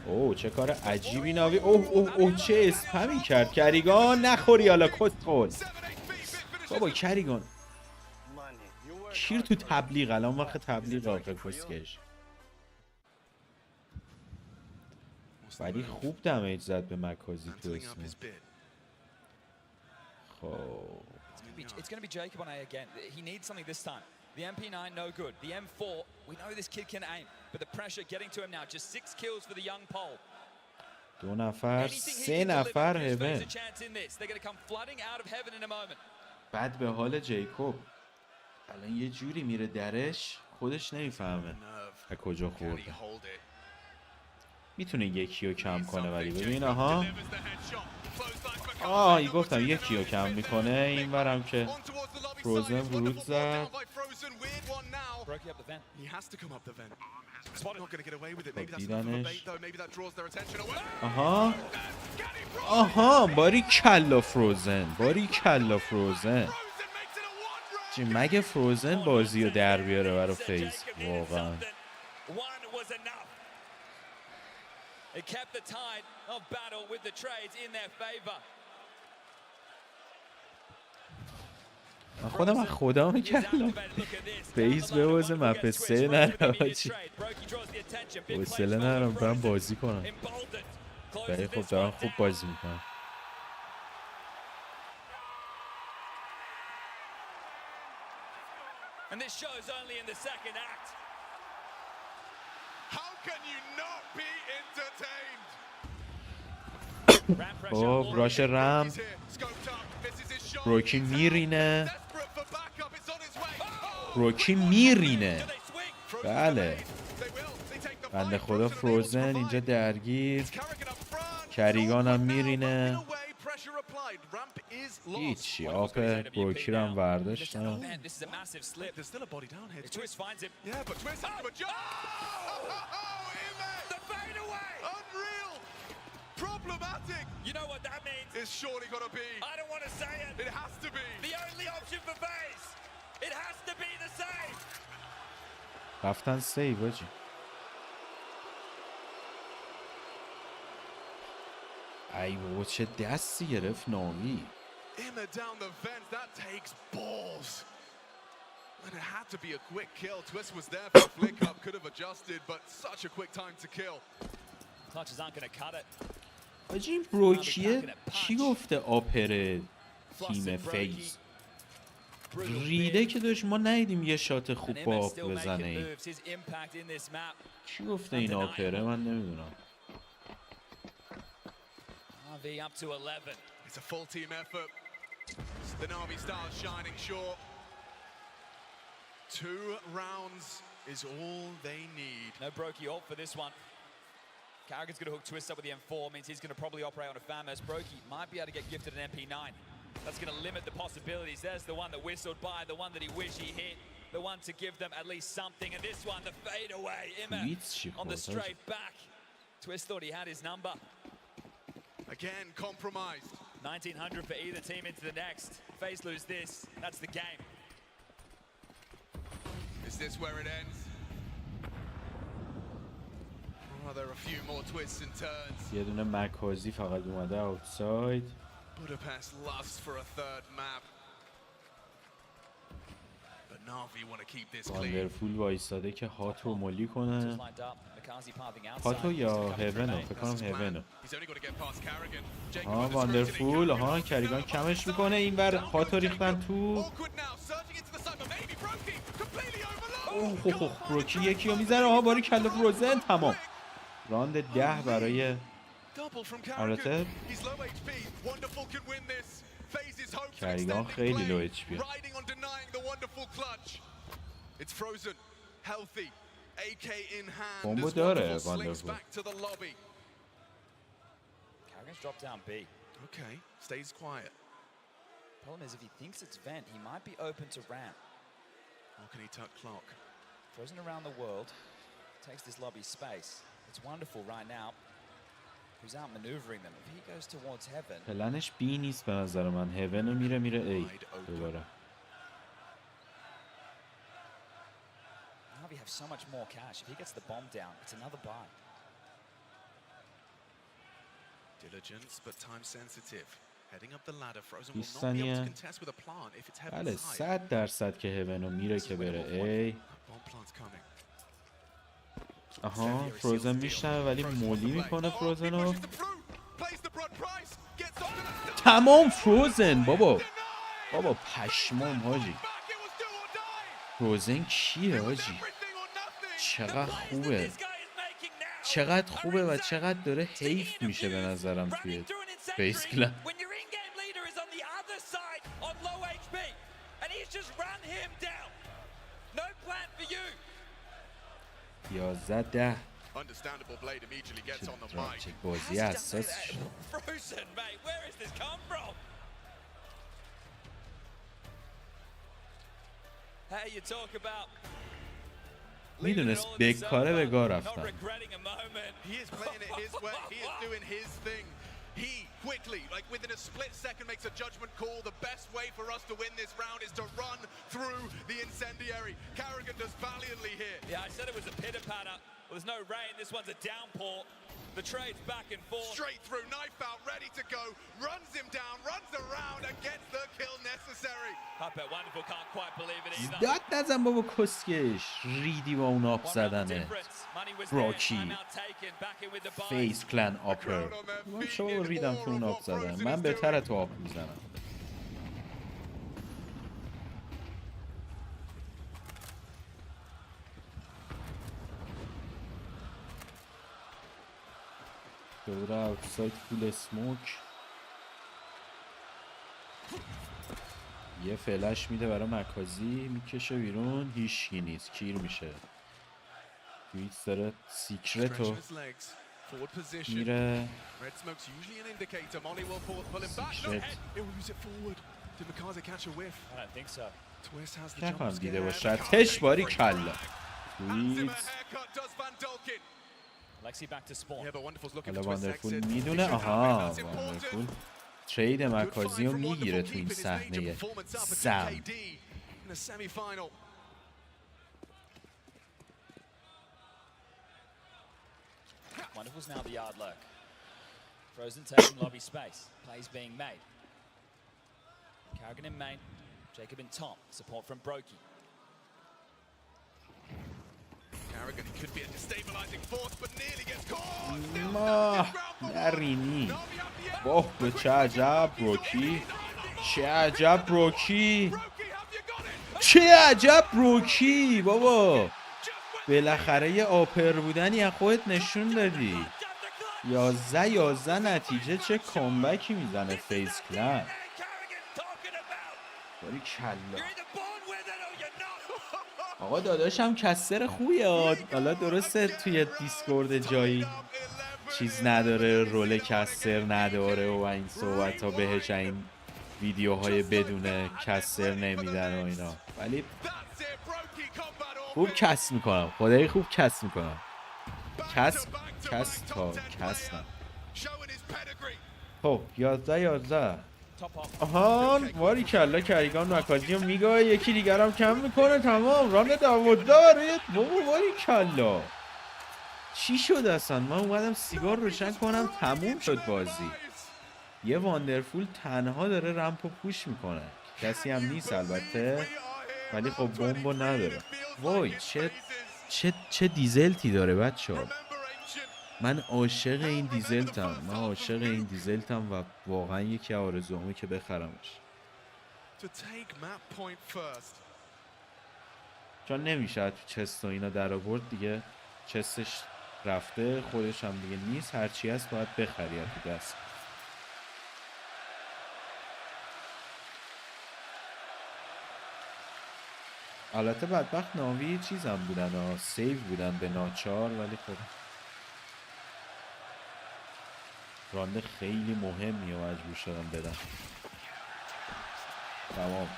اوه چه کار عجیبی ناوی. اوه اوه اوه چه اسپمی کرد کریگان. نخوری حالا کسخل. بابا کریگان شیر تو تبلیغ. الان وقت تبلیغ آخه کسکش. ولی خوب دمیج زد به مکازی تو اسم. خب It's going to be Jacob on A again. He needs something this time. The MP9 no good. The M4, we know this kid can aim, but the pressure getting to him now. Just 6 kills for the young Pole. 2 نفر 3 نفر هیون. They're going to come flooding out of heaven in a moment. بعد به حال جیکوب الان یه جوری میره درش خودش نمیفهمه از کجا خورده. میتونه یکی رو کم کنه ولی ببین آها آه گفتم یکی رو کم میکنه. این ورم که فروزن ورود زد. دیدنش. آها باری کلا فروزن، باری کلا فروزن. چی مگه فروزن بازی رو در بیاره برای فیز واقعا. من خودم از خدا میکردم فیز به واسه مپ 3 نره هاچی، حوصله ندارم برم بازی کنم، ولی خب دارم خوب بازی میکنم. And this shows only in the second act. How can you not be entertained? خب راش رم روکی میرینه، روکی میرینه. بله بنده خدا فروزن اینجا درگیر، کریگان هم میرینه. هیچی آپ بروکی رو هم برداشتم. Problematic. You know what that means? It's surely got to be. I don't want to say it. It has to be. The only option for FaZe. It has to be the save. رفتن سیو آجی. ای بابا چه دستی گرفت ناوی. Emma down the vents. That takes balls. And it had to be a quick kill. Twist was there for the flick up. Could have adjusted, but such a quick time to kill. Clutches aren't going to cut it. آجی این بروکیه چی گفته آپر تیم فیز ریده که داشت ما ندیدیم یه شات خوب با آپ بزنه این. چی گفته این آپره من نمیدونم. It's a full team effort. The Na'Vi stars shining short. 2 rounds is all they need. No Brokey ult for this one. Carrigan's going to hook Twist up with the M4, means he's going to probably operate on a FAMAS. Brokey might be able to get gifted an MP9. That's going to limit the possibilities. There's the one that whistled by, the one that he wished he hit, the one to give them at least something. And this one, the fadeaway, Immer on the straight back. Twist thought he had his number. Again, compromised. 1900 for either team into the next. FaZe lose this, that's the game. Is this where it ends? Oh, there are a few more twists and turns. یه دونه مکازی فقط اومده اوتساید. Budapest lusts for a third map. But Na'Vi want to keep this clean. واندرفول وایستاده که هاتو ملی کنه. هاتو یا هیونو، فکر کنم هیونو. ها واندرفول، ها کریگان کمش میکنه، این بر هاتو ریختن تو. اوه بروکی یکی رو میزنه، ها باری کلا فروزن. تمام راند 10 برای البته کریگان خیلی لو اچ پی. بمبو داره واندرفول. Carrigan's dropped down B. Okay, stays quiet. Problem is if he thinks it's vent, he might be open to ramp. How can he tuck clock? Frozen around the world, takes this lobby space. It's wonderful right now. Who's out maneuvering them? If he goes towards heaven. پلنش بی نیست به نظر من. هیون میره ای دوباره. Na'Vi have so much more cash. If he gets the bomb down, it's another buy. Diligence but time sensitive. Heading up the ladder, Frozen will not be able to contest with a plant if it's heaven side. بله 100% که هیونو میره که بره ای. آها فروزن میشنه ولی مولی میکنه فروزنو. تمام فروزن بابا پشمام حاجی. فروزن کیه حاجی؟ چقدر خوبه و چقدر داره حیف میشه به نظرم توی بیس کلاب. 11-10 چه بازی حساس شد. Hey, you talk about میدونست بکاره به گاه رفتن. He is playing it his way. He is doing his thing. He quickly, like within a split second, makes a judgment call. The best way for us to win this round is to run through the incendiary. Carrigan does valiantly here. Yeah, I said it was a pitter-patter. Well, there's no rain. This one's a downpour. The trade's back and forth. Straight through, knife out, ready to go. Runs him down, runs around and gets the kill necessary. Puppet Wonderful can't quite believe it either. داد نزن بابا کسکش. ریدی با اون آب زدنه. براکی. فیس کلن آپر. من شما ریدم تو اون آب زدن. من بهتره تو آب میزنم. دور اوتساید فول اسموک. یه فلش میده برای مکازی، میکشه بیرون، هیچکی نیست، کیر میشه. دویتس داره سیکرتو میره. سیکرت نکنم دیده باشه. تش باری کلا دویتس. حالا واندرفول میدونه. آها واندرفول ترید مکازی رو میگیره تو این صحنه سم. Wonderful's now the yard lurk. Frozen taking lobby space. Plays being made. Carrigan in main. Jacob in top. Support from Brokey. Carrigan, he could be a destabilizing force, but nearly gets caught. نرینی. اوه به چه عجب بروکی. چه عجب بروکی. چه عجب بروکی بابا. بالاخره یه آپر بودنی از خودت نشون دادی. 11 نتیجه. چه کامبکی میزنه فیس کلن. باری کلا. آقا داداشم کسر خوبیه. حالا درسته توی دیسکورد جایی چیز نداره، رول کسر نداره و این صحبت ها بهش این ویدیوهای بدون کسر نمیدن و اینا، ولی خوب کس میکنم. خدایی خوب کس میکنم. کس نه. خب 11 آهان واری کلا. کریگان مکازی رو میگاه. یکی دیگر هم کم میکنه. تمام ران 12 برای بابا. واری کلا چی شد اصلا؟ من اومدم سیگار روشن کنم تموم شد بازی. یه واندرفول تنها داره رمپو پوش میکنه. کسی هم نیست البته، ولی خب بمبو نداره. وای چه دیزلتی داره بچه‌ها. من عاشق این دیزلتم. و واقعا یکی آرزوامه که بخرمش. چون نمیشه تو چست و اینا در آورد دیگه. چستش رفته، خودش هم دیگه نیست. هرچی هست باید بخری تو دست. البته بدبخت ناوی چیزم بودن سیو بودن به ناچار، ولی خب رانده خیلی مهمی و مجبور شدن بدن. تمام.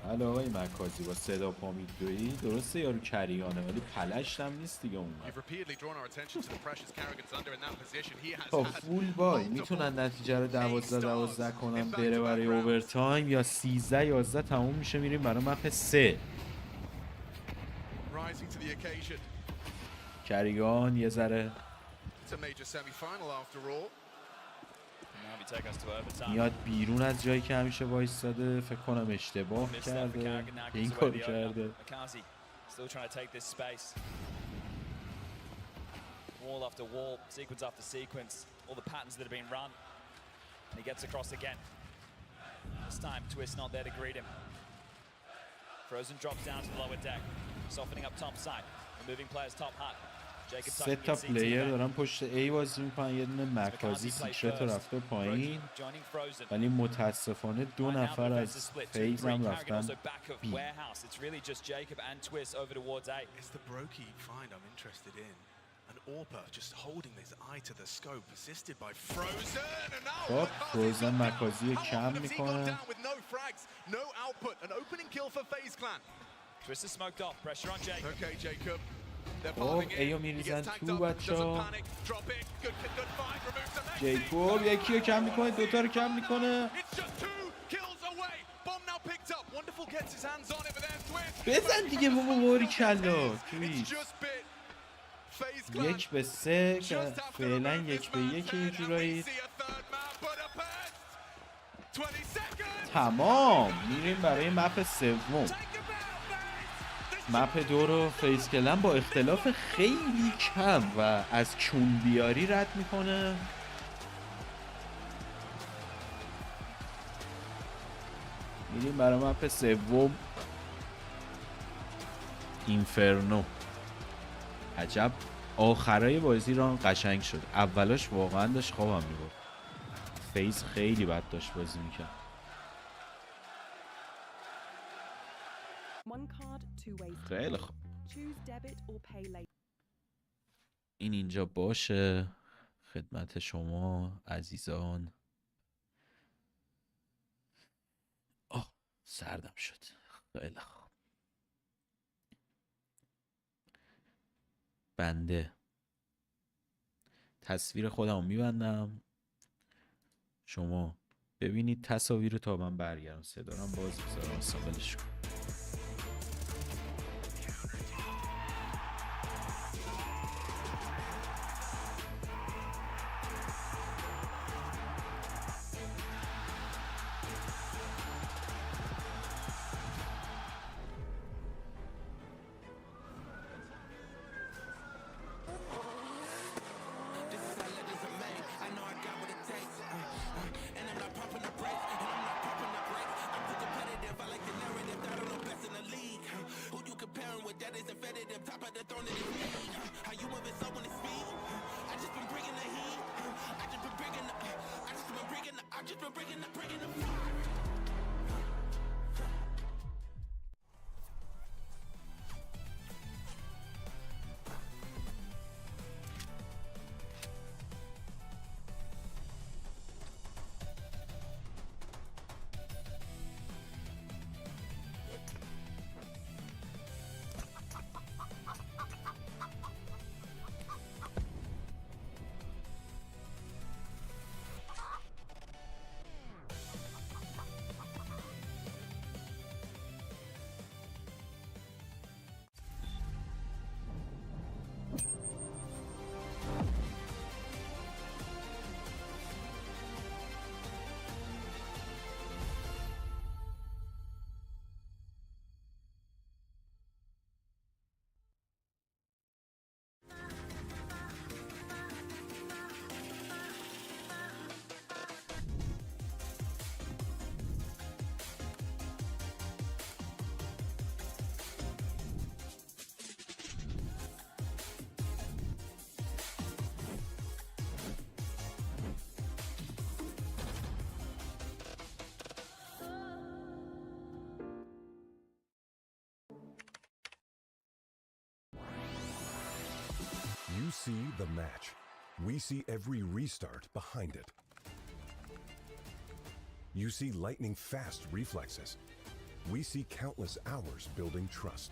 حالا آقای مکازی با صدا پا میدویی. درسته یارو کریانه ولی پلشت هم نیست دیگه اون. خب فول بای میتونن نتیجه رو 12 کنن بره برای اوورتایم، یا 13 تموم میشه میریم برای مپ 3. کریان یه ذره میاد بیرون از جایی که همیشه وایستاده. فکر کنم اشتباه کرده که این کارو کرده. Frozen drops down to the lower deck, softening up top side, removing players top hut. سه تا پلیر دارن پشت A بازی میکنن. یه دونه مکازی سیکرت رفته پایین، ولی متاسفانه 2 نفر از فیز هم رفتن B. خب فروزن مکازی رو کم میکنه. خب ایو میریزن تو بچه ها. جیکوب یکی رو کم میکنه، 2 تا رو کم میکنه. بزن دیگه بابا باری کلا. 1-3 که فعلا 1-1 یه جورایی. تمام میریم برای مپ سوم. مپ 2 رو فیس کلن با اختلاف خیلی کم و از چون بیاری رد میکنه. میریم برای مپ سوم، اینفرنو. عجب آخرای بازی ران قشنگ شد. اولاش واقعا داشت خوابم میبرد. فیس خیلی بد داشت بازی میکرد. خیلی خوب. این اینجا باشه خدمت شما عزیزان. سردم شد. خیلی خوب. بنده تصویر خودم میبندم، شما ببینید تصاویر رو تا من برگردم. صدارم باز بذارم ساقلش کن. You see the match. We see every restart behind it. You see lightning-fast reflexes. We see countless hours building trust.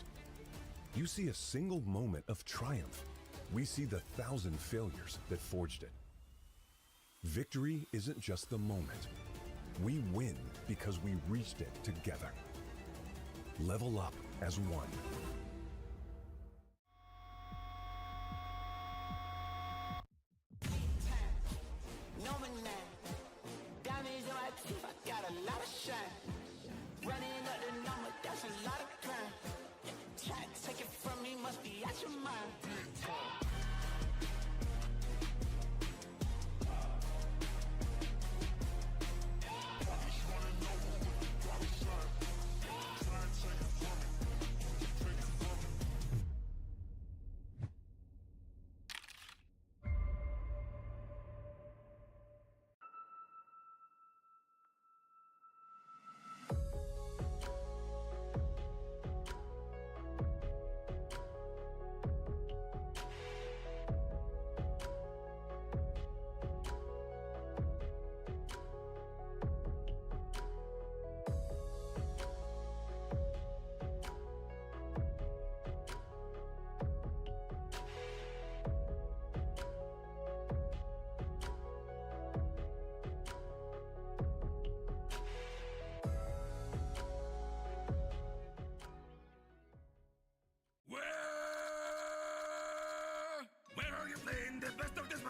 You see a single moment of triumph. We see the 1,000 failures that forged it. Victory isn't just the moment. We win because we reached it together. Level up as one.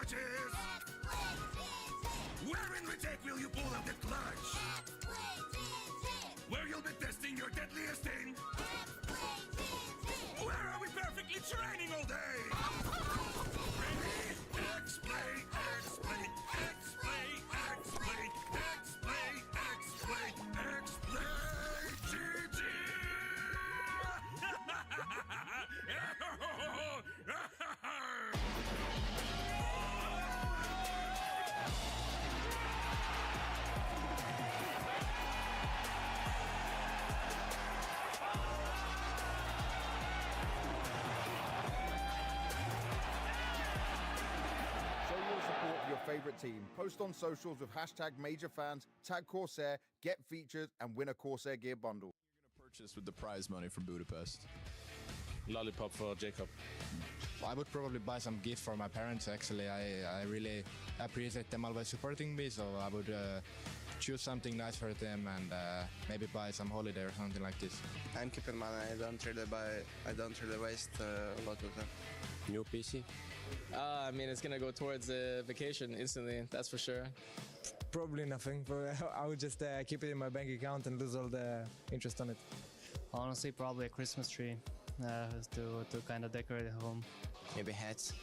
watches. Where in retake will you pull out the clutch? Where you'll be testing your deadliest thing? Where are we perfectly training all day? Ready? Explain, explain, explain, explain, explain, explain, explain, GG! Favorite team. Post on socials with hashtag MajorFans, tag Corsair, get featured, and win a Corsair gear bundle. You're gonna purchase with the prize money from Budapest. Lollipop for Jacob. I would probably buy some gift for my parents. Actually, I really appreciate them always supporting me, so I would choose something nice for them and maybe buy some holiday or something like this. I'm keeping money. I don't really waste a lot of them. New PC. I mean, it's gonna go towards vacation instantly, that's for sure. Probably nothing, but I would just keep it in my bank account and lose all the interest on it. Honestly, probably a Christmas tree to kind of decorate at home. Maybe hats.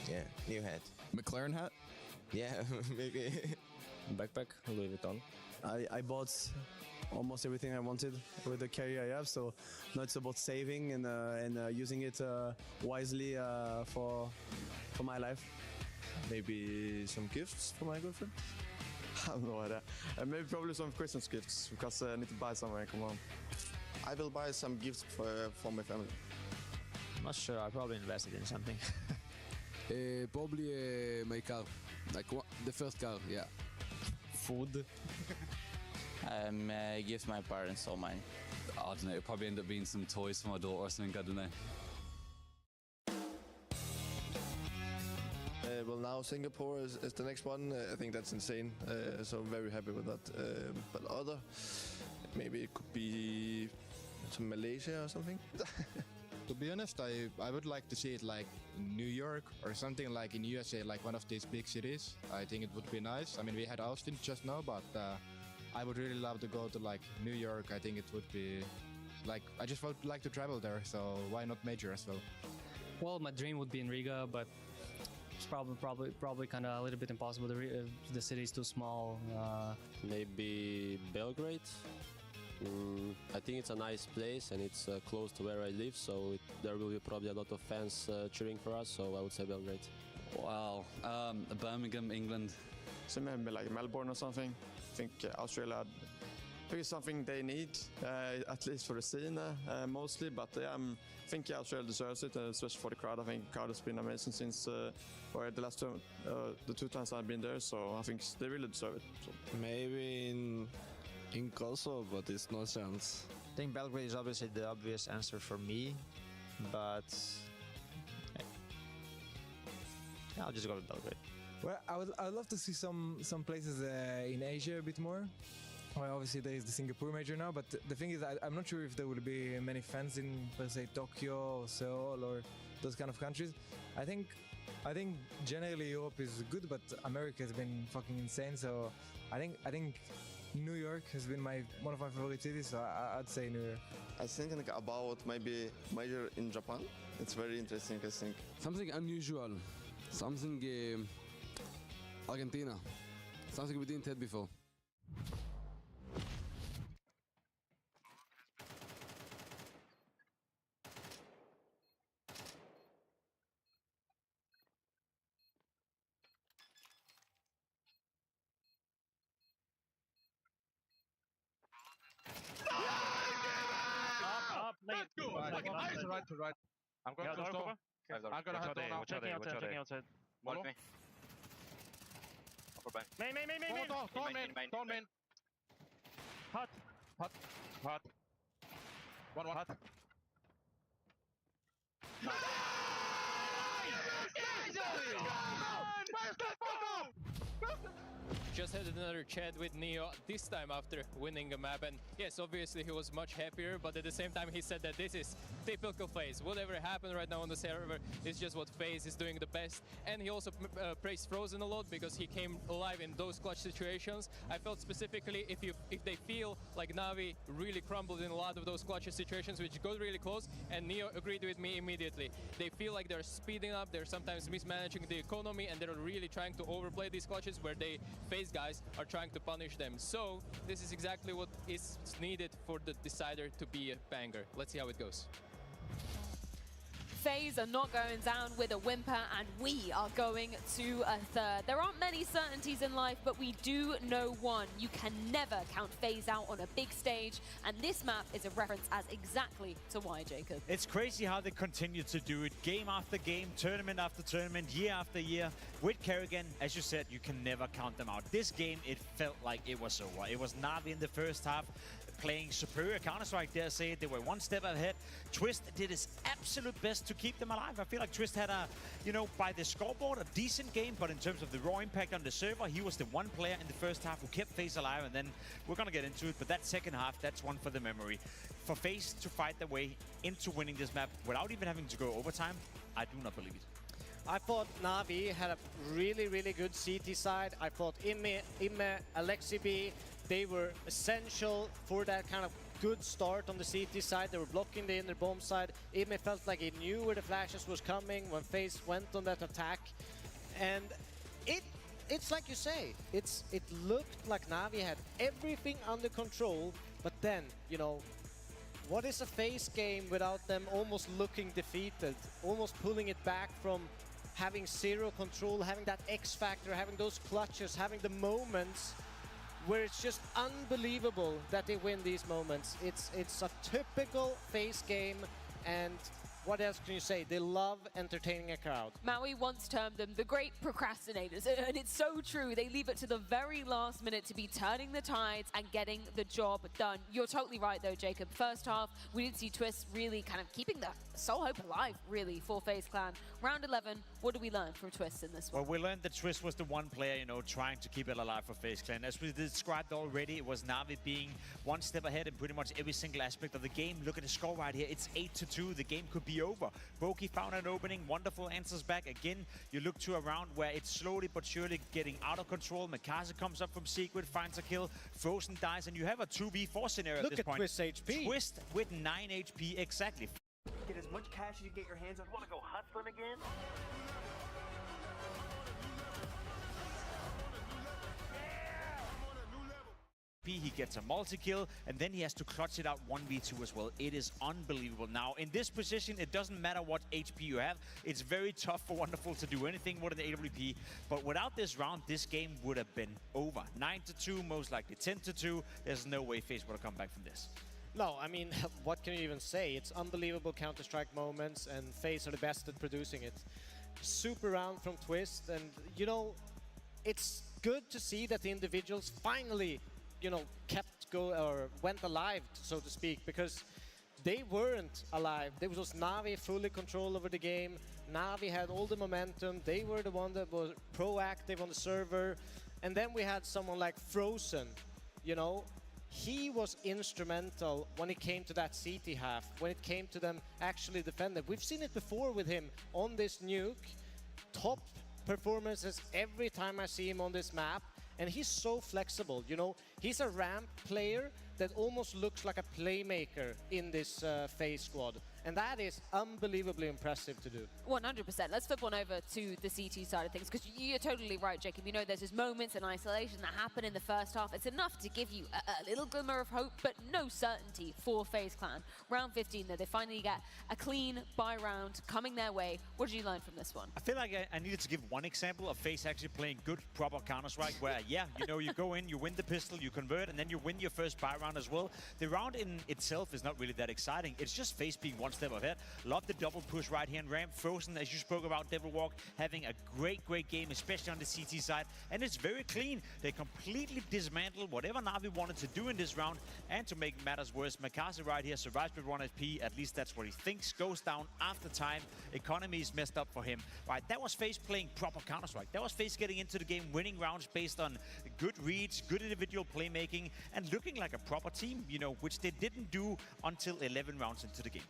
Yeah, new hat. McLaren hat? Yeah, maybe. Backpack, Louis Vuitton. I bought almost everything I wanted with the career I have, so now it's about saving and using it wisely for my life. Maybe some gifts for my girlfriend? I have no idea. Maybe probably some Christmas gifts because I need to buy somewhere. Come on. I will buy some gifts for my family. Not sure. I probably invested in something. Probably my car, like the first car. Yeah. Food. Give my parents all mine. I don't know. It'll probably end up being some toys for my daughter or something. I don't know. Well, now Singapore is the next one. I think that's insane. So I'm very happy with that. But other, maybe it could be to Malaysia or something. To be honest, I would like to see it like in New York or something like in USA, like one of these big cities. I think it would be nice. I mean, we had Austin just now, but I would really love to go to like New York. I think it would be like, I just would like to travel there, so why not Major as well? Well, my dream would be in Riga, but it's probably kind of a little bit impossible. The city is too small. Maybe Belgrade. I think it's a nice place and it's close to where I live, so there will be probably a lot of fans cheering for us, so I would say Belgrade. Wow, Birmingham, England. So maybe like Melbourne or something. I think Australia is something they need, at least for the scene mostly, but I think Australia deserves it, especially for the crowd. I think the crowd has been amazing since the last the two times I've been there, so I think they really deserve it. So. Maybe in Kosovo, but it's no chance. I think Belgrade is obviously the obvious answer for me, but yeah, I'll just go to Belgrade. Well, I'd love to see some places in Asia a bit more. Well, obviously there is the Singapore Major now, but the thing is, I'm not sure if there will be many fans in, let's say, Tokyo or Seoul or those kind of countries. I think generally Europe is good, but America has been fucking insane. So I think New York has been one of my favorite cities, so I'd say New York. I was thinking about maybe Major in Japan. It's very interesting, I think. Something unusual. Something Argentina. Something we didn't have before. Right. I'm going to store. I'm going to head down now. Checking outside. Follow me. Main. Don't main. Hot. One. Hot. Just had another chat with Neo, this time after winning a map, and yes, obviously he was much happier, but at the same time he said that this is typical FaZe. Whatever happened right now on the server is just what FaZe is doing the best. And he also praised Frozen a lot because he came alive in those clutch situations. I felt specifically if they feel like Na'Vi really crumbled in a lot of those clutch situations, which got really close, and Neo agreed with me immediately. They feel like they're speeding up, they're sometimes mismanaging the economy, and they're really trying to overplay these clutches where they FaZe guys are trying to punish them. So this is exactly what is needed for the decider to be a banger. Let's see how it goes. FaZe are not going down with a whimper, and we are going to a third. There aren't many certainties in life, but we do know one. You can never count FaZe out on a big stage, and this map is a reference as exactly to why, Jacob. It's crazy how they continue to do it, game after game, tournament after tournament, year after year. With Kerrigan, as you said, you can never count them out. This game, it felt like it was over. It was Na'Vi in the first half, playing superior Counter-Strike, dare say it. They were one step ahead. Twist did his absolute best to keep them alive. I feel like Twist had a, by the scoreboard, a decent game, but in terms of the raw impact on the server, he was the one player in the first half who kept FaZe alive, and then we're gonna get into it, but that second half, that's one for the memory. For FaZe to fight their way into winning this map without even having to go overtime, I do not believe it. I thought Na'Vi had a really, really good CT side. I thought Imme, Alexi B, they were essential for that kind of good start on the CT side. They were blocking the inner bomb side. Imme felt like he knew where the flashes was coming when FaZe went on that attack. And it's like you say, it looked like Na'Vi had everything under control, but then, what is a FaZe game without them almost looking defeated, almost pulling it back from having zero control, having that X factor, having those clutches, having the moments where it's just unbelievable that they win these moments. It's a typical FaZe game, and what else can you say? They love entertaining a crowd. Maui once termed them the great procrastinators, and it's so true. They leave it to the very last minute to be turning the tides and getting the job done. You're totally right, though, Jacob. First half, we did see Twist really kind of keeping the soul hope alive, really, for FaZe Clan. Round 11, what do we learn from Twist in this one? Well, we learned that Twist was the one player, trying to keep it alive for FaZe Clan. As we described already, it was Na'Vi being one step ahead in pretty much every single aspect of the game. Look at the score right here. It's 8-2. The game could be over. Boki found an opening. Wonderful answers back. Again, you look to a round where it's slowly but surely getting out of control. Mikasa comes up from Secret, finds a kill. Frozen dies, and you have a 2v4 scenario at this point. Look at Twist HP. Twist with 9 HP, exactly. Get as much cash as you get your hands on. You want to go hustling again? He gets a multi-kill, and then he has to clutch it out 1v2 as well. It is unbelievable. Now, in this position, it doesn't matter what HP you have. It's very tough for Wonderful to do anything more than the AWP. But without this round, this game would have been over. 9-2, most likely 10-2. There's no way FaZe would have come back from this. No, I mean, what can you even say? It's unbelievable Counter-Strike moments, and FaZe are the best at producing it. Super round from Twist, and, it's good to see that the individuals finally went alive, so to speak, because they weren't alive. There was Na'Vi fully control over the game. Na'Vi had all the momentum. They were the one that was proactive on the server. And then we had someone like Frozen, He was instrumental when it came to that CT half, when it came to them actually defending. We've seen it before with him on this nuke. Top performances every time I see him on this map. And he's so flexible, He's a ramp player that almost looks like a playmaker in this FaZe squad. And that is unbelievably impressive to do. 100%. Let's flip on over to the CT side of things, because you're totally right, Jacob. There's just moments in isolation that happen in the first half. It's enough to give you a little glimmer of hope, but no certainty for FaZe Clan. Round 15, though, they finally get a clean buy round coming their way. What did you learn from this one? I feel like I needed to give one example of FaZe actually playing good, proper Counter-Strike, where, you go in, you win the pistol, you convert, and then you win your first buy round as well. The round in itself is not really that exciting. It's just FaZe being one step ahead. Love the double push right here in ramp. Frozen, as you spoke about, Devil Walk, having a great game, especially on the CT side. And it's very clean. They completely dismantled whatever Na'Vi wanted to do in this round. And to make matters worse, Mikasa right here survives with 1 HP. At least that's what he thinks. Goes down after time. Economy is messed up for him. Right, that was FaZe playing proper Counter-Strike. That was FaZe getting into the game, winning rounds based on good reads, good individual playmaking, and looking like a proper team, which they didn't do until 11 rounds into the game.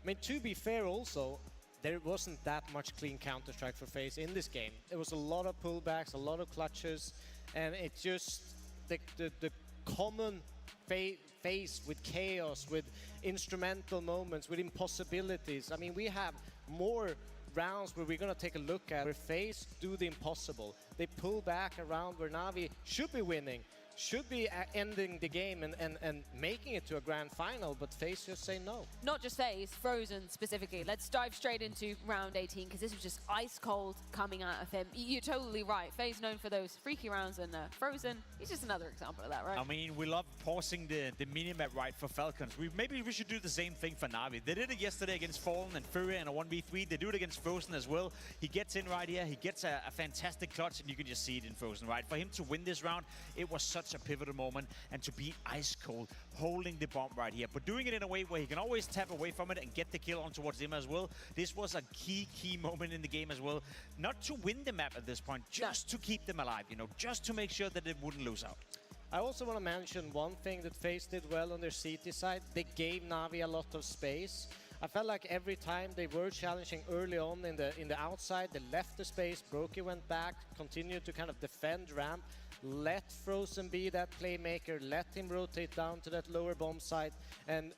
mean, to be fair also, there wasn't that much clean Counter-Strike for FaZe in this game. There was a lot of pullbacks, a lot of clutches, and it's just the common FaZe with chaos, with instrumental moments, with impossibilities. I mean, we have more rounds where we're going to take a look at where FaZe do the impossible. They pull back around where Na'Vi should be winning, should be ending the game and making it to a grand final, but FaZe just say no. Not just FaZe, Frozen specifically. Let's dive straight into round 18, because this was just ice cold coming out of him. You're totally right. FaZe known for those freaky rounds, and Frozen, he's just another example of that, right? I mean, we love pausing the minimap right for Falcons. Maybe we should do the same thing for Na'Vi. They did it yesterday against Fallen and Fury in a 1v3. They do it against Frozen as well. He gets in right here. He gets a fantastic clutch, and you can just see it in Frozen, right? For him to win this round, it was such a pivotal moment, and to be ice cold, holding the bomb right here, but doing it in a way where he can always tap away from it and get the kill on towards him as well. This was a key moment in the game as well. Not to win the map at this point, just to keep them alive, you know, just to make sure that they wouldn't lose out. I also want to mention one thing that FaZe did well on their CT side. They gave Na'Vi a lot of space. I felt like every time they were challenging early on in the outside, they left the space, Brokey went back, continued to kind of defend ramp, let Frozen be that playmaker, let him rotate down to that lower bomb site, and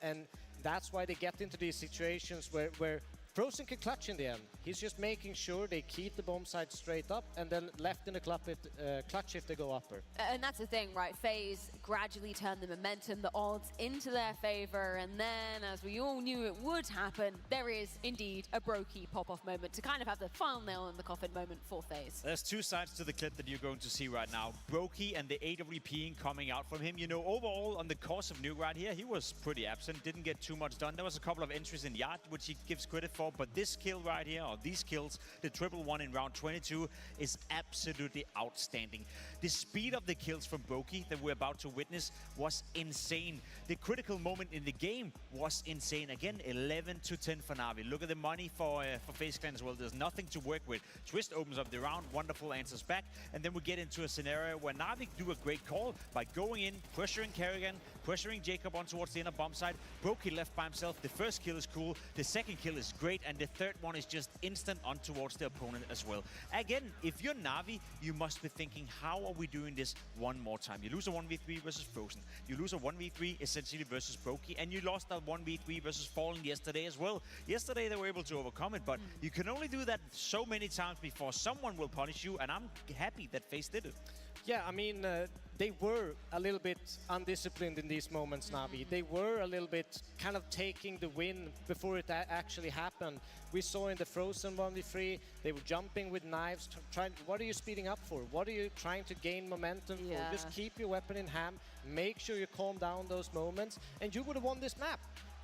that's why they get into these situations where Frozen can clutch in the end. He's just making sure they keep the bomb side straight up and then left in the clutch if they go upper. And that's the thing, right? FaZe gradually turned the momentum, the odds into their favor, and then, as we all knew it would happen, there is indeed a Brokey pop-off moment to kind of have the final nail in the coffin moment for FaZe. There's two sides to the clip that you're going to see right now. Brokey and the AWPing coming out from him. You know, overall, on the course of Nuke right here, he was pretty absent, didn't get too much done. There was a couple of entries in Yard, which he gives credit for, but this kill right here, or these kills, the triple one in round 22, is absolutely outstanding. The speed of the kills from Brokey that we're about to witness was insane. The critical moment in the game was insane. Again, 11-10 for Na'Vi. Look at the money for FaZe Clan as well. There's nothing to work with. Twist opens up the round, wonderful answers back, and then we get into a scenario where Na'Vi do a great call by going in, pressuring Kerrigan, pressuring Jacob on towards the inner bomb side. Brokey left by himself. The first kill is cool, the second kill is great, and the third one is just instant on towards the opponent as well. Again, if you're Na'Vi, you must be thinking, how are we doing this one more time? You lose a 1v3 versus Frozen. You lose a 1v3 essentially versus Brokey, and you lost a 1v3 versus Fallen yesterday as well. Yesterday they were able to overcome it, but you can only do that so many times before someone will punish you, and I'm happy that FaZe did it. Yeah, I mean, they were a little bit undisciplined in these moments, Na'Vi. They were a little bit kind of taking the win before it actually happened. We saw in the Frozen 1v3, they were jumping with knives, trying, what are you speeding up for? What are you trying to gain momentum for? Just keep your weapon in hand, make sure you calm down those moments, and you would have won this map.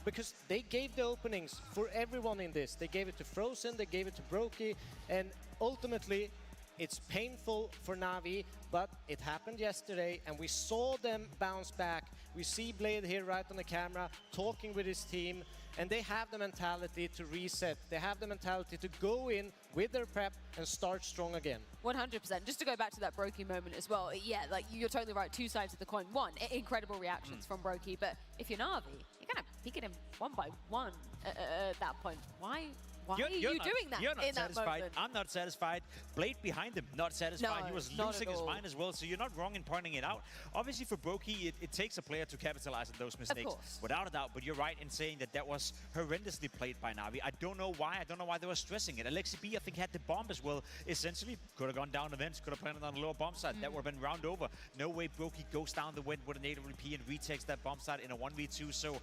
Because they gave the openings for everyone in this. They gave it to Frozen, they gave it to Brokey, and ultimately, it's painful for Na'Vi, but it happened yesterday, and we saw them bounce back. We see Blade here right on the camera, talking with his team, and they have the mentality to reset. They have the mentality to go in with their prep and start strong again. 100%. Just to go back to that Brokey moment as well, yeah, like you're totally right, two sides of the coin. One, incredible reactions from Brokey, but if you're Na'Vi, you're kind of picking him one by one at that point. Why are you doing that? You're not in satisfied. That moment? I'm not satisfied. Blade behind him, not satisfied. No, he was not losing at his all. mind as well, so you're not wrong in pointing it out. Obviously, for Brokey, it takes a player to capitalize on those mistakes, without a doubt, but you're right in saying that that was horrendously played by Na'Vi. I don't know why. I don't know why they were stressing it. Alexi B, I think, had the bomb as well. Essentially, could have gone down the vents, could have planted on the lower bomb side. That would have been round over. No way Brokey goes down the vent with an AWP and retakes that bomb side in a 1v2. So,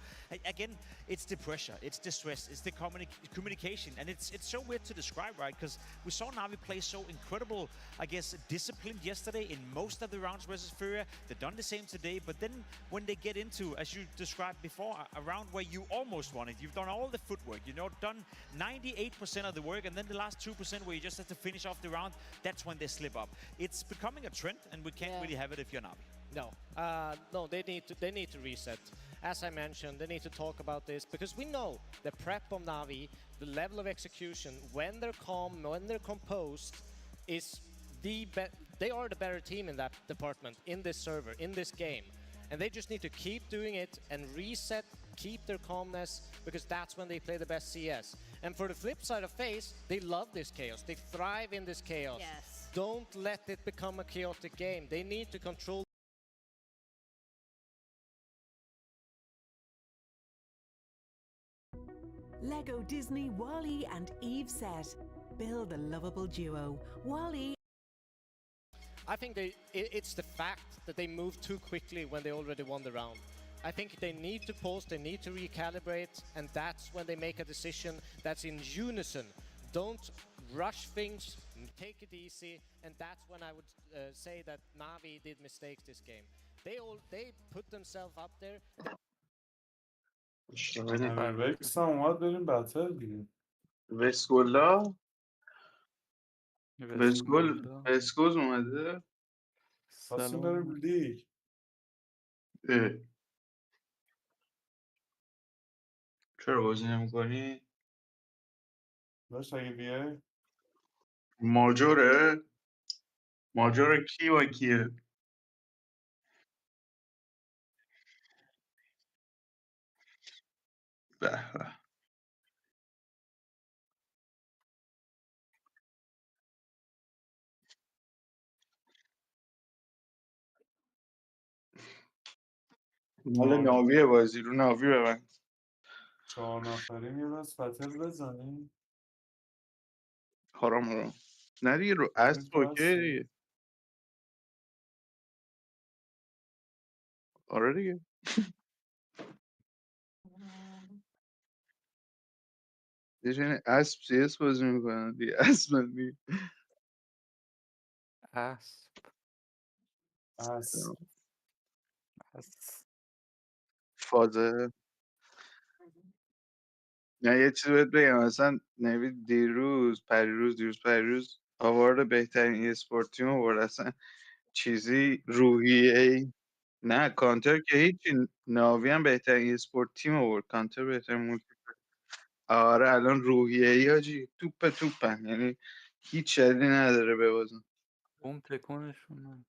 again, it's the pressure, it's the stress, it's the communication, and it's so weird to describe, right? Because we saw Na'Vi play so incredible, I guess, disciplined yesterday in most of the rounds versus Furia. They've done the same today, but then when they get into, as you described before, a round where you almost won it, you've done all the footwork, you know, done 98% of the work, and then the last 2% where you just have to finish off the round, that's when they slip up. It's becoming a trend, and we can't really have it if you're Na'Vi. No, no, they need to reset. As I mentioned, they need to talk about this because we know the prep of Na'Vi, the level of execution, when they're calm, when they're composed, is they are the better team in that department, in this server, in this game. And they just need to keep doing it and reset keep their calmness, because that's when they play the best CS. And for the flip side of FaZe, they love this chaos. They thrive in this chaos. Yes. Don't let it become a chaotic game. They need to control. Lego Disney Wally and Eve set. Build a lovable duo. Wally. I think it's the fact that they move too quickly when they already won the round. I think they need to pause, they need to recalibrate, and that's when they make a decision that's in unison. Don't rush things, take it easy, and that's when I would say that Navi did mistakes this game. They put themselves up there. وکس هم اومد بریم بتل دیگه. وسگولا وسگوز اومده. خواستیم بریم لیگ. چرا بازی نمی‌کنی؟ داشت اگه بیای ماجوره کی و کیه؟ به به. مال ناویه بازی رو ناوی ببند. 4 نفریم یه دست بتل بزنیم. حرام نه دیگه رو اسب اوکی دیگه. آره دیگه. یه چنین اسب CS بازی میکنن دیگه. اسب دیگه. اسب فازه. نه یه چیزی بهت بگم، مثلا نوید دیروز پریروز آوارد بهترین اسپورت تیم آورد. اصلا چیزی روحیه. نه کانتر که هیچی، ناوی هم بهترین اسپورت تیم آورد، کانتر بهترین مولتی. آره الان روحیه حاجی توپن، یعنی هیچ شدی نداره ببازن. اون تکونشون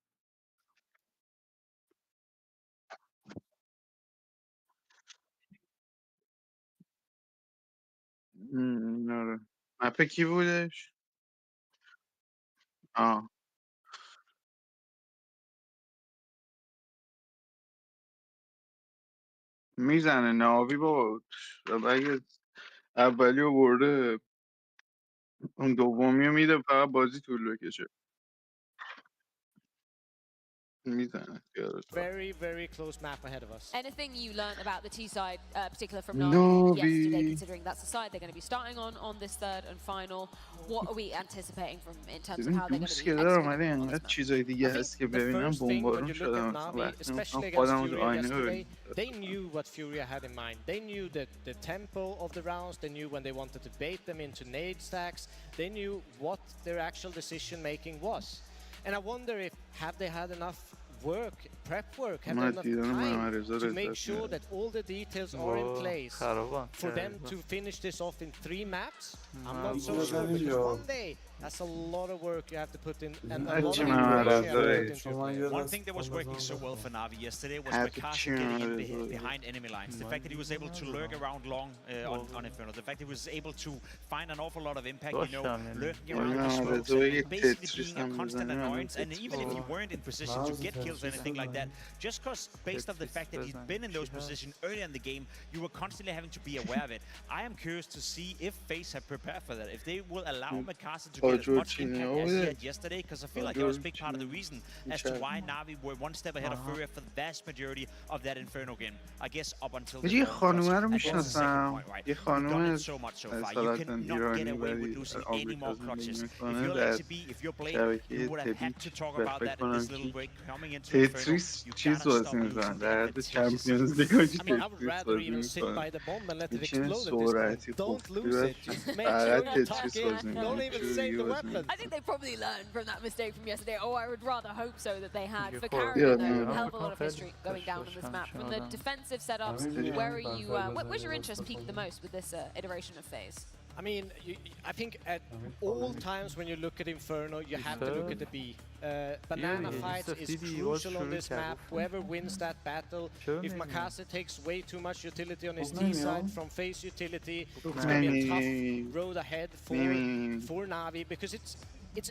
آره مپه کی بودش؟ میزنه ناوی بابا. اگه اولی رو برده اون دومی رو میده فقط بازی طول بکشه. میزنه. Very close map ahead of us. Anything you learned about the T side, particular from Navi yesterday, considering that's the side they're going to be starting on this third and final? What are we anticipating from in terms of how they're going to be executing انقدر چیزای دیگه هست که ببینم بمبارون شدم. Especially against Furia yesterday, they knew what Furia had in mind. They knew that the tempo of the rounds, they knew when they wanted to bait them into nade stacks, they knew what their actual decision making was. And I wonder if have they had enough prep work, have they enough time to make sure that all the details are in place for them to finish this off in 3 maps? I'm not so sure, because one day, that's a lot of work you have to put in, and a lot of information you have to put into. One thing that was working so well for Navi yesterday was Mikasa getting in behind enemy lines. The fact that he was able to lurk around long on Inferno. The fact that he was able to find an awful lot of impact, you know, lurking around the smokes, and basically being a constant annoyance. And even if you weren't in position to get kills or anything like that, just because based off the fact that he's been in those positions earlier in the game, you were constantly having to be aware of it. I am curious to see if FaZe have prepared for that, if they will allow Mikasa to get as much impact as he had yesterday, because I feel like that was a big part of the reason as to why Navi were one step ahead of Furia for the vast majority of that Inferno game. I guess up until the یه خانومه رو میشناسم. یه خانومه so much so far. You cannot get away with losing any more clutches. If you're LCB, if you're Blade, you would have had to talk about that in this little break coming into Inferno. You چیز بازی میکنن در حد چمپیونز لیگ هاجی تتریس بازی میکنن. یه چنین سرعتی خوبی فقط تتریس بازی میکنن. I think they probably learned from that mistake from yesterday. Oh, I would rather hope so that they had. For Carrion, though, a hell of a lot of history going down on this map. From the defensive setups, where's your interest peaked the most with this iteration of FaZe? I mean, I think at all times when you look at Inferno, you have to look at the B. Banana fights is crucial on this map. Whoever wins that battle, if Makase takes way too much utility on his T side from face utility, it's going to be a tough road ahead for Na'Vi, because it's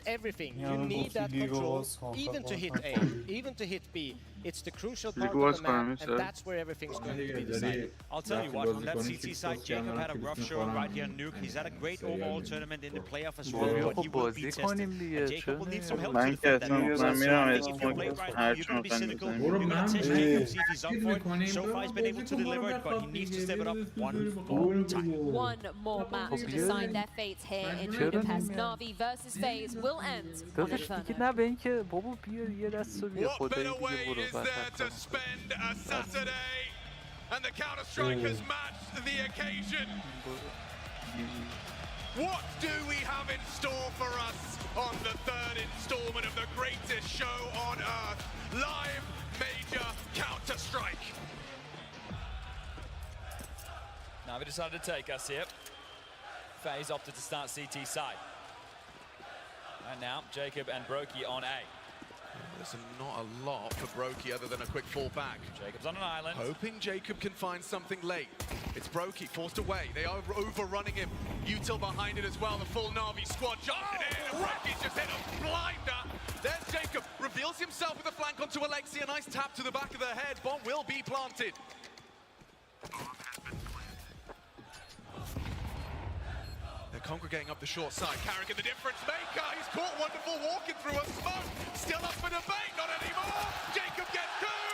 everything. You need that control, even to hit A, even to hit B. It's the crucial part of the map, and that's where everything's going to be decided. I'll tell you what, on that CT side, Jacob had a rough showing right here on Nuke. He's had a great overall tournament in the playoff as well, but he will be tested. And Jacob will need some help to defend that. So I think if you play right now, you're going to be cynical. You're going to test Jacob, see if he's up for it. So far, he's been able to deliver it, but he needs to step it up one more time. One more match to decide their fates here in Budapest. Na'Vi versus FaZe will end on Inferno. What better way is there to spend a Saturday? And the Counter-Strike has matched the occasion. What do we have in store for us on the third installment of the greatest show on Earth? Live Major Counter-Strike. Na'Vi decided to take us here. FaZe opted to start CT side. And now, Jacob and Brokey on A. There's not a lot for Brokey other than a quick fall back. Jacob's on an island. Hoping Jacob can find something late. It's Brokey forced away. They are overrunning him. Util behind it as well. The full Na'Vi squad jumping in, and Brokey's just hit a blinder. There's Jacob. Reveals himself with a flank onto Alexi. A nice tap to the back of the head. Bomb will be planted. They're congregating up the short side. Carrigan, the difference maker. He's caught Wonderful walking through a smoke. Still up for debate, not anymore. Jacob gets two.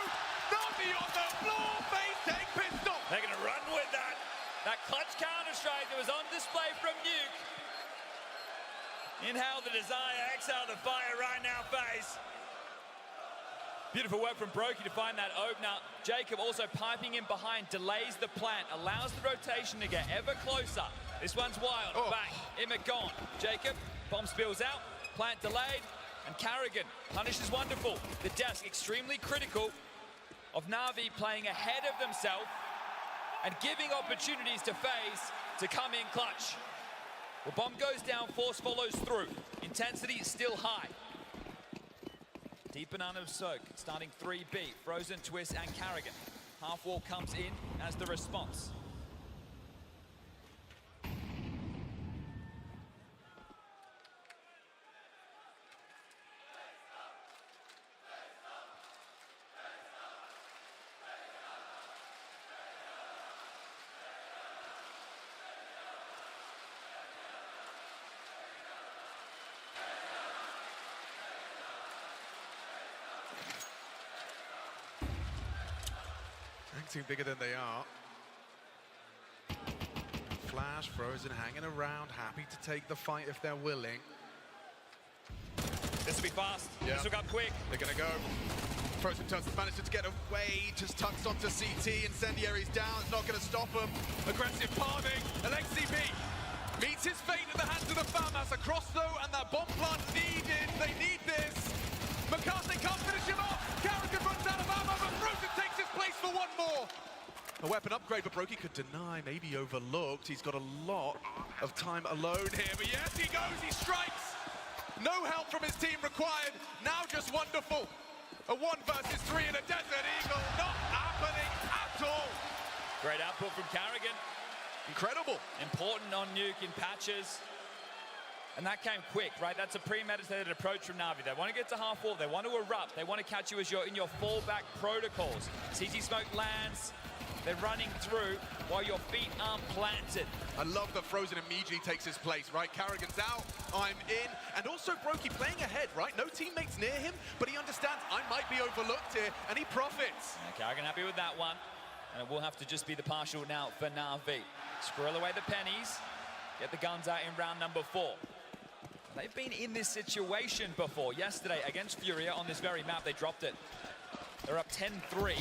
Na'Vi on the floor. FaZe take pistol. They're going to run with that. That clutch Counter-Strike that was on display from Nuke. Inhale the desire, exhale the fire right now, FaZe. Beautiful work from Brokey to find that opener. Jacob also piping in behind, delays the plant, allows the rotation to get ever closer. This one's wild, back, Immitt gone. Jacob, bomb spills out, plant delayed, and Carrigan punishes Wonderful. The desk extremely critical of Na'Vi playing ahead of themselves and giving opportunities to FaZe to come in clutch. The bomb goes down, force follows through. Intensity still high. Deep banana soak, starting 3B, Frozen, Twist, and Carrigan. Half wall comes in as the response. Acting bigger than they are. Flash, Frozen hanging around, happy to take the fight if they're willing. This will be fast. Yeah. This will go quick. They're going to go. Frozen manages to get away, just tucks onto CT. Incendiary's down, it's not going to stop him. Aggressive palming. Alexi B meets his fate at the hands of the FAMAS. Across though, and that bomb plant needed. They need this. McCarthy can't finish him off. Carrigan runs out of ammo, but Frozen takes his place for one more. A weapon upgrade, but Brokey could deny, maybe overlooked. He's got a lot of time alone here, but yes, he goes, he strikes. No help from his team required. Now just Wonderful. A 1 versus 3 in a Desert Eagle, not happening at all. Great output from Carrigan. Incredible. Important on Nuke in patches. And that came quick, right? That's a premeditated approach from Na'Vi. They want to get to half wall, they want to erupt, they want to catch you as you're in your fallback protocols. CT smoke lands, they're running through while your feet aren't planted. I love that Frozen immediately takes his place, right? Carrigan's out, I'm in. And also Brokey playing ahead, right? No teammates near him, but he understands I might be overlooked here, and he profits. Yeah, Carrigan happy with that one. And it will have to just be the partial now for Na'Vi. Squirrel away the pennies, get the guns out in round number 4. They've been in this situation before. Yesterday against Furia on this very map, they dropped it. They're up 10-3.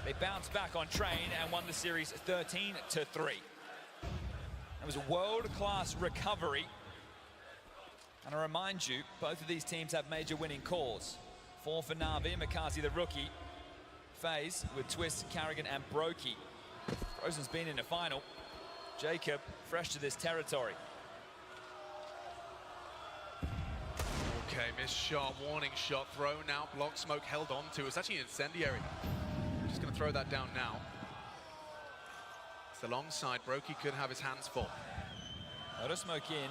They bounced back on Train and won the series 13-3. It was a world-class recovery. And I remind you, both of these teams have major winning calls. 4 for Na'Vi, Makazi the rookie. FaZe with Twist, Carrigan and Brokey. Frozen's been in the final. Jacob, fresh to this territory. Okay, missed shot, warning shot thrown out, block smoke held on to. It's actually incendiary. Just going to throw that down now. It's the long side. Brokey could have his hands full. Auto smoke in,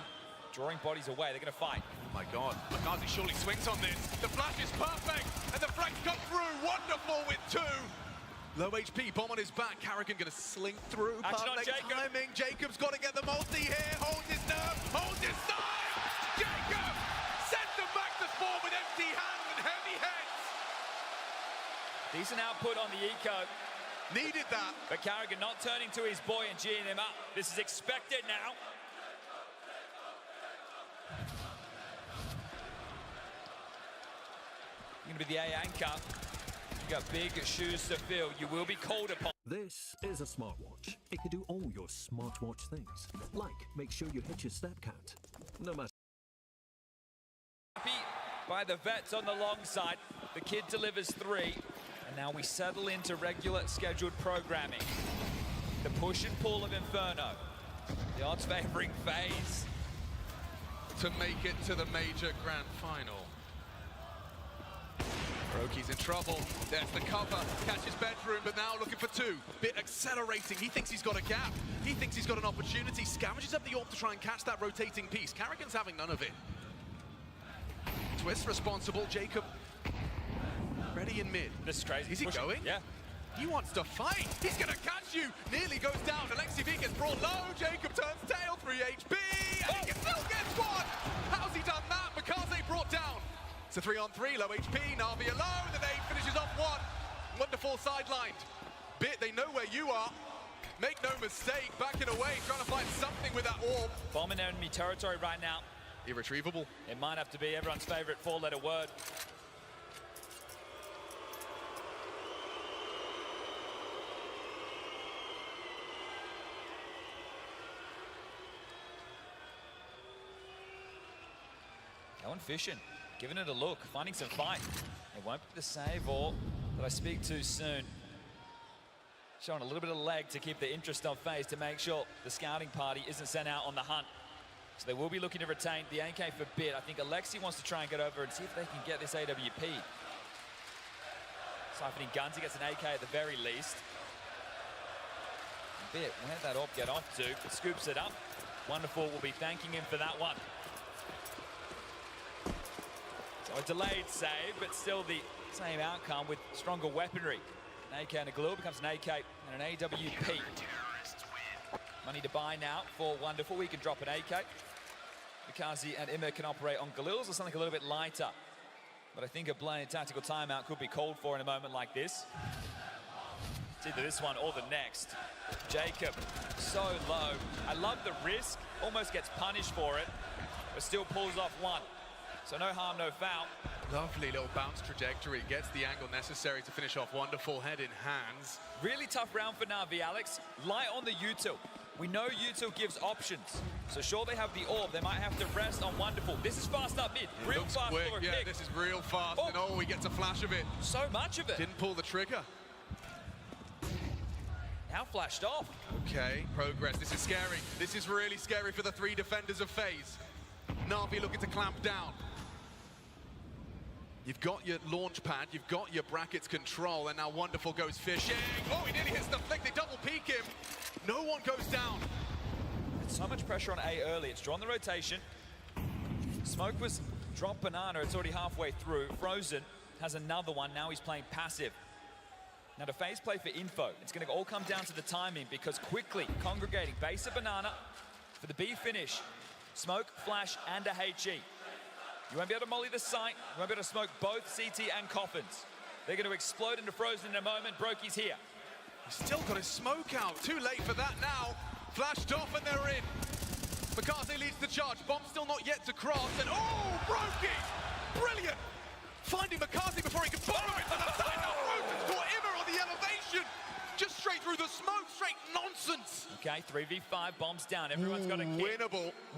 drawing bodies away. They're going to fight. Oh my God. McCarthy surely swings on this. The flash is perfect, and the flanks come through. Wonderful with two. Low HP, bomb on his back. Carrigan going to slink through. Action on Perfect Jacob. timing. Jacob's got to get the multi here. Holds his nerve, holds his side. Jacob sends them back to spawn with empty hands and heavy heads. Decent output on the eco. Needed that. But Carrigan not turning to his boy and geeing him up. This is expected now. Going to be the A anchor. You got big shoes to fill. You will be called upon. This is a smartwatch. It can do all your smartwatch things, like make sure you hit your step count, no matter. Happy by the vets on the long side. The kid delivers 3, and now we settle into regular scheduled programming. The push and pull of Inferno. The odds favoring FaZe to make it to the major grand final. Brokey's in trouble. There's the cover. Catches bedroom, but now looking for 2. Bit accelerating. He thinks he's got a gap. He thinks he's got an opportunity. Scavenges up the AWP to try and catch that rotating piece. Carrigan's having none of it. Twist responsible. Jacob ready in mid. This is crazy. Is he going? Yeah. He wants to fight. He's going to catch you. Nearly goes down. Alexi V gets brought low. Jacob turns tail. 3 HP. And he still gets one. How's he done that? McCarthy brought down. It's a 3-on-3, low HP, Navi alone, and they finishes off 1. Wonderful sidelined. Bit, they know where you are. Make no mistake, backing away, trying to find something with that orb. Bomb in enemy territory right now. Irretrievable. It might have to be everyone's favorite 4-letter word. Going fishing. Giving it a look, finding some fight. It won't be the save or that I speak too soon. Showing a little bit of leg to keep the interest on FaZe to make sure the scouting party isn't sent out on the hunt. So they will be looking to retain the AK for Bit. I think Alexi wants to try and get over and see if they can get this AWP. Siphoning guns, he gets an AK at the very least. Bit, where'd that AWP get off to? Scoops it up. Wonderful, we'll be thanking him for that one. So a delayed save, but still the same outcome with stronger weaponry. An AK and a Galil becomes an AK and an AWP. Money to buy now for Wonderful. We can drop an AK. Mikazi and Immer can operate on Galils or something a little bit lighter. But I think a blind tactical timeout could be called for in a moment like this. It's either this one or the next. Jacob, so low. I love the risk, almost gets punished for it, but still pulls off 1. So no harm, no foul. Lovely little bounce trajectory. Gets the angle necessary to finish off Wonderful, head in hands. Really tough round for Na'Vi, Alex. Light on the util. We know util gives options. So sure they have the orb. They might have to rest on Wonderful. This is fast up mid. Real fast quick. for a Yeah, pick. this is real fast. And oh, he gets a flash of it. So much of it. Didn't pull the trigger. Now flashed off. Okay, progress. This is scary. This is really scary for the 3 defenders of FaZe. Na'Vi looking to clamp down. You've got your launch pad, you've got your brackets control, and now Wonderful goes fishing. Oh, he nearly hits the flick, they double peek him. No one goes down. So much pressure on A early. It's drawn the rotation. Smoke was dropped banana, it's already halfway through. Frozen has another one, now he's playing passive. Now to FaZe play for info, it's gonna all come down to the timing because quickly congregating base of banana for the B finish. Smoke, flash, and a HE. You won't be able to molly the site. You won't be able to smoke both CT and coffins. They're going to explode into Frozen in a moment. Brokey's here. He's still got his smoke out. Too late for that now. Flashed off and they're in. McCarthy leads the charge. Bomb still not yet to cross. And oh, Brokey! Brilliant! Finding McCarthy before he can follow it to the side. Now Frozen's caught Immer on the elevation. Just straight through the smoke. Straight nonsense. Okay, 3v5. Bombs down. Everyone's got a kick.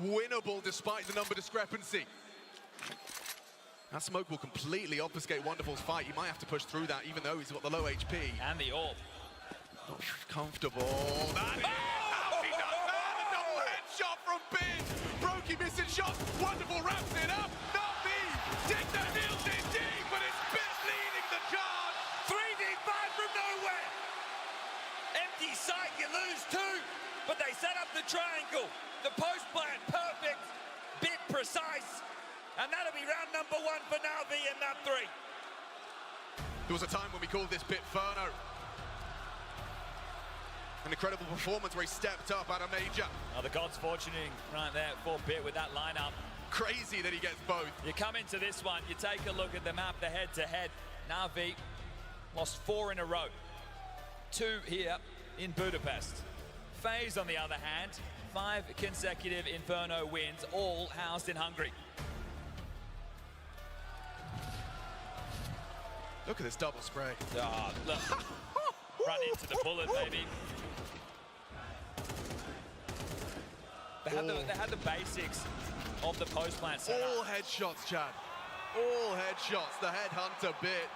Winnable despite the number discrepancy. That smoke will completely obfuscate Wonderful's fight. He might have to push through that, even though he's got the low HP. And the AWP. Not comfortable. That is... How's he done that? Rocky missing shots. Wonderful, wraps it up. Navi dig the heels in deep, but it's Bit leading the charge. 3v5 from nowhere. Empty sight, you lose two, but they set up the triangle. The post plant, perfect, Bit precise, and that'll be round number one for Navi in that three. There was a time when we called this Bit Ferno. An incredible performance where he stepped up at a major. Oh, the gods fortuning right there for Bit with that lineup. Crazy that he gets both. You come into this one, you take a look at the map, the head-to-head. Navi lost 4 in a row. 2 here in Budapest. FaZe, on the other hand, 5 consecutive Inferno wins, all housed in Hungary. Look at this double spray. Oh, look. Run into the bullet, baby. They had the basics of the post plant setup. All headshots, Chad. All headshots. The headhunter Bit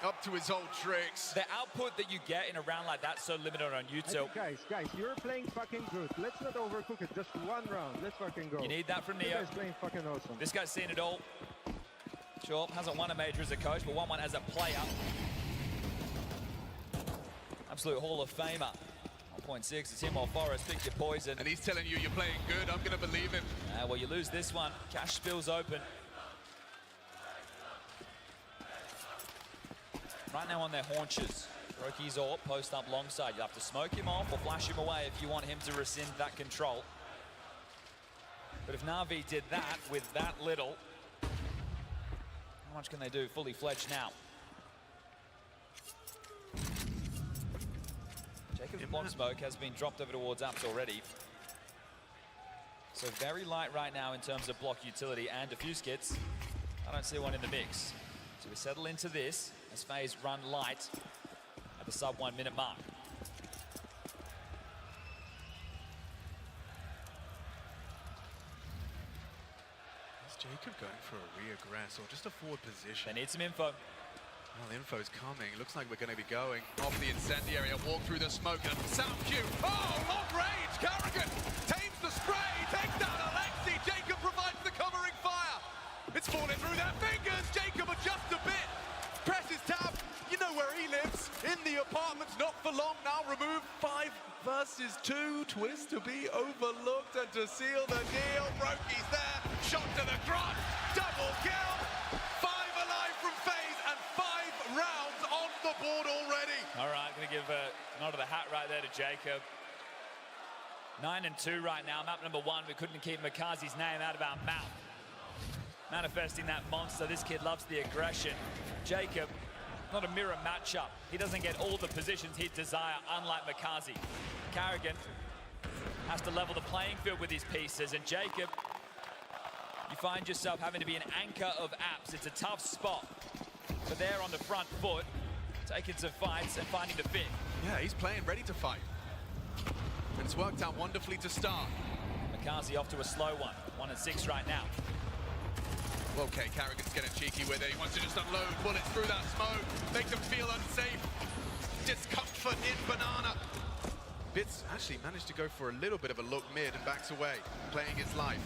up to his old tricks. The output that you get in a round like that so limited on YouTube. Guys, you're playing fucking good. Let's not overcook it. Just one round. Let's fucking go. You need that from Neo. You guys playing fucking awesome. This guy's seen it all. Sure, hasn't won a major as a coach, but won one as a player. Absolute Hall of Famer. 1.6, it's him or Forrest, pick your poison. And he's telling you you're playing good, I'm gonna believe him. Well, you lose this one, cash spills open. Right now on their haunches. Roki's all post up long side. You'll have to smoke him off or flash him away if you want him to rescind that control. But if Navi did that with that little, how much can they do fully fledged now? Jacob's block smoke has been dropped over towards apps already. So very light right now in terms of block utility and diffuse kits. I don't see one in the mix. So we settle into this as FaZe run light at the sub 1 minute mark. Is Jacob going for a re-aggress or just a forward position? They need some info. Well, the info's coming. It looks like we're going to be going off the incendiary. A walk through the smoke and sound cue. Oh, long range. Carrigan tames the spray. Takes down Alexi. Jacob provides the covering fire. It's falling through their fingers. Jacob adjusts a bit. Presses tab. You know where he lives. In the apartments. Not for long now. Remove 5 versus 2. Twist to be overlooked and to seal the deal. Roki's there. Shot to the crotch. Double kill. 5 alive from FaZe and 5 rounds on the board already. All right, going to give a nod of the hat right there to Jacob. 9 and 2 right now. Map number 1, we couldn't keep Makazi's name out of our mouth. Manifesting that monster. This kid loves the aggression. Jacob, not a mirror matchup. He doesn't get all the positions he'd desire, unlike Makazi. Carrigan has to level the playing field with his pieces, and Jacob, you find yourself having to be an anchor of apps. It's a tough spot. But they're on the front foot, taking some fights and finding the fit. Yeah, he's playing ready to fight. And it's worked out wonderfully to start. Makazi off to a slow one. 1 and 6 right now. Okay, Carrigan's getting cheeky with it. He wants to just unload bullets through that smoke. Make them feel unsafe. Discomfort in Banana. Bits actually managed to go for a little bit of a look mid and backs away, playing his life.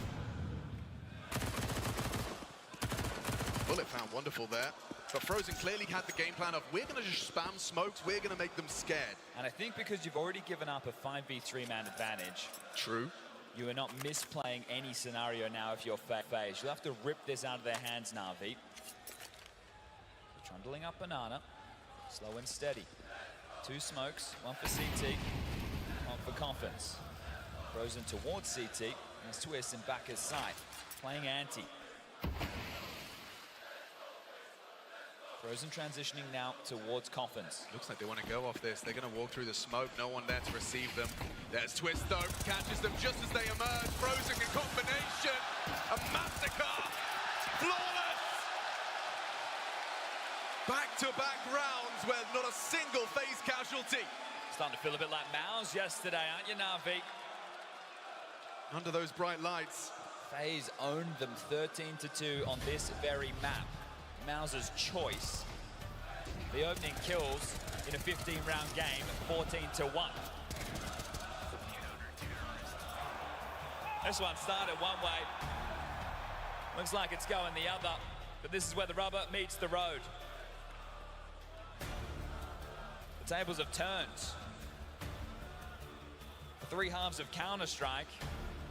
Bullet found wonderful there. But Frozen clearly had the game plan of, we're going to just spam smokes, we're going to make them scared. And I think because you've already given up a 5v3 man advantage. True. You are not misplaying any scenario now if you're FaZe. You'll have to rip this out of their hands, Navi. Trundling up Banana. Slow and steady. 2 smokes, 1 for CT, 1 for Coffins. Frozen towards CT. There's Twist and back his side. Playing anti. Frozen transitioning now towards Coffins. Looks like they want to go off this. They're going to walk through the smoke. No one there to receive them. There's Twist, though. Catches them just as they emerge. Frozen in combination. A massacre. Flawless. Back-to-back rounds where not a single FaZe casualty. Starting to feel a bit like Mouse yesterday, aren't you, Navi? Under those bright lights. FaZe owned them 13-2 on this very map. Mauser's choice. The opening kills in a 15-round game, 14-1. This one started one way. Looks like it's going the other. But this is where the rubber meets the road. The tables have turned. The three halves of Counter-Strike.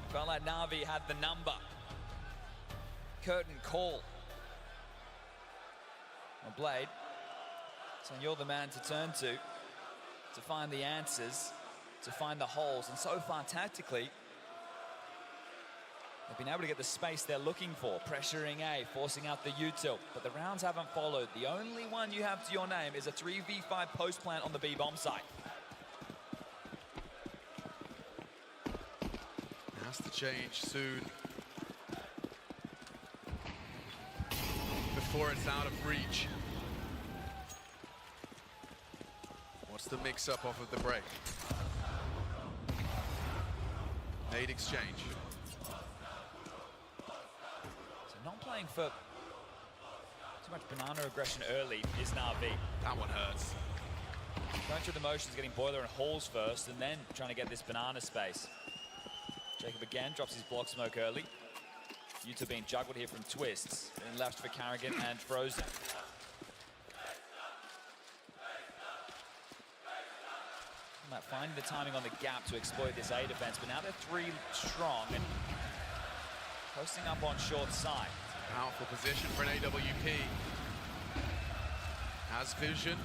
Felt like Na'Vi had the number. Curtain call. Well, Blade, so you're the man to turn to find the answers, to find the holes. And so far, tactically, they've been able to get the space they're looking for, pressuring A, forcing out the util, but the rounds haven't followed. The only one you have to your name is a 3v5 post plant on the B bomb site. Has to change soon. Before it's out of reach. What's the mix-up off of the break? Nade exchange. So not playing for too much banana aggression early is Na'Vi. That one hurts. Going through the motions, getting Boiler and Halls first, and then trying to get this banana space. Jacob again drops his block smoke early. Yuta being juggled here from Twists. Then left for Carrigan and Frozen. Finding the timing on the gap to exploit this A defense, but now they're three strong and posting up on short side. Powerful position for an AWP. Has vision.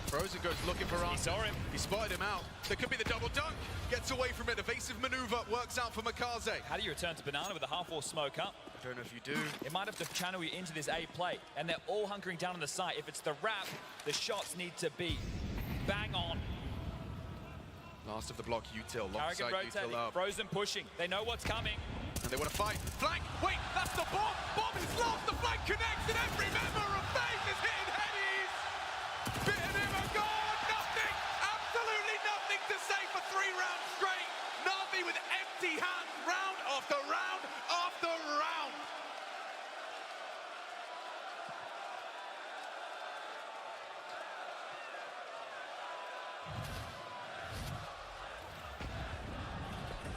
Frozen goes looking for answers. He saw him. He spotted him out. There could be the double dunk. Gets away from it. Evasive maneuver works out for Makaze. How do you return to banana with a half-wall smoke up? I don't know if you do. It might have to channel you into this A play, and they're all hunkering down on the site. If it's the wrap, the shots need to be bang on. Last of the block, util. Carrigan rotating, Frozen pushing. They know what's coming. And they want to fight. Flank! Wait, that's the bomb! Bomb is lost! The flank connects, and every member of FaZe is hitting headies! Bitten him a goal! Nothing! Absolutely nothing to say for 3 rounds straight! Na'Vi with empty hands, round after round after round!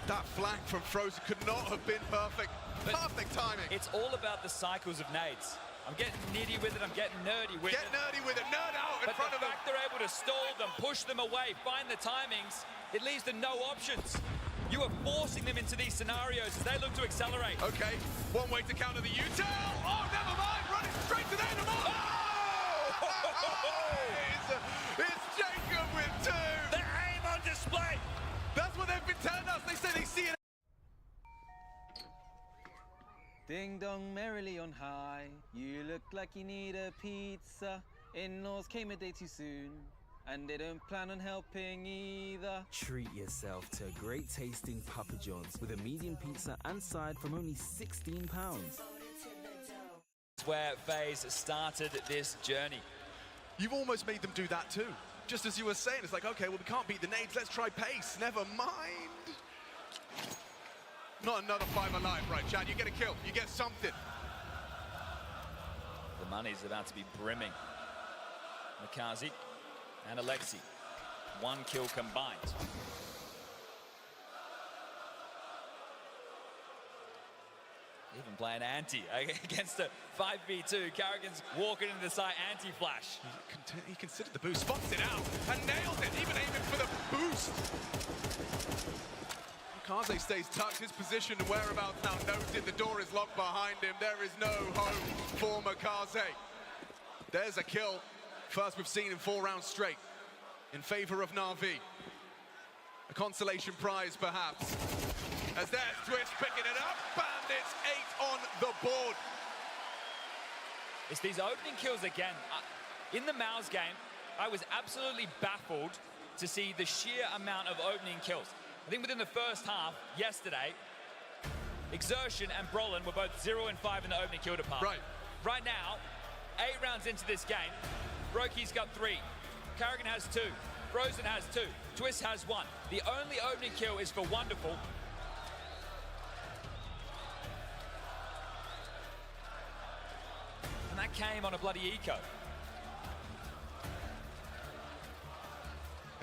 That flank from Frozen could not have been perfect. Perfect timing. It's all about the cycles of nades. I'm getting nitty with it, I'm getting nerdy with it. Get nerdy with it, nerd out in front of them. But the fact they're able to stall them, push them away, find the timings, it leaves them no options. You are forcing them into these scenarios as they look to accelerate. Okay, one way to counter the util. Oh, never mind, running straight to the end of the It's Jacob with 2. The aim on display. That's what they've been telling us. They say they see it. Ding dong merrily on high, you look like you need a pizza. In-laws came a day too soon, and they don't plan on helping either. Treat yourself to a great tasting Papa John's with a medium pizza and side from only £16. It's where FaZe started this journey. You've almost made them do that too. Just as you were saying, it's like, okay, well, we can't beat the nades, let's try pace. Never mind. Not another 5 alive, right, Chad? You get a kill, you get something. The money's about to be brimming. Makaze and Alexi, 1 kill combined. Even playing anti against a 5v2. Carrigan's walking into the site anti-flash. He considered the boost, spots it out, and nails it, even aiming for the boost. Makaze stays tucked, his position and whereabouts now noted. The door is locked behind him. There is no hope for Makaze. There's a kill. First we've seen in 4 rounds straight in favor of Na'Vi. A consolation prize, perhaps. As there's Twitch picking it up, and it's 8 on the board. It's these opening kills again. In the Mouse game, I was absolutely baffled to see the sheer amount of opening kills. I think within the first half, yesterday, Exertion and Brolin were both 0 and 5 in the opening kill department. Right now, 8 rounds into this game, Brokey's got 3, Carrigan has 2, Frozen has 2, Twist has 1. The only opening kill is for Wonderful. And that came on a bloody eco.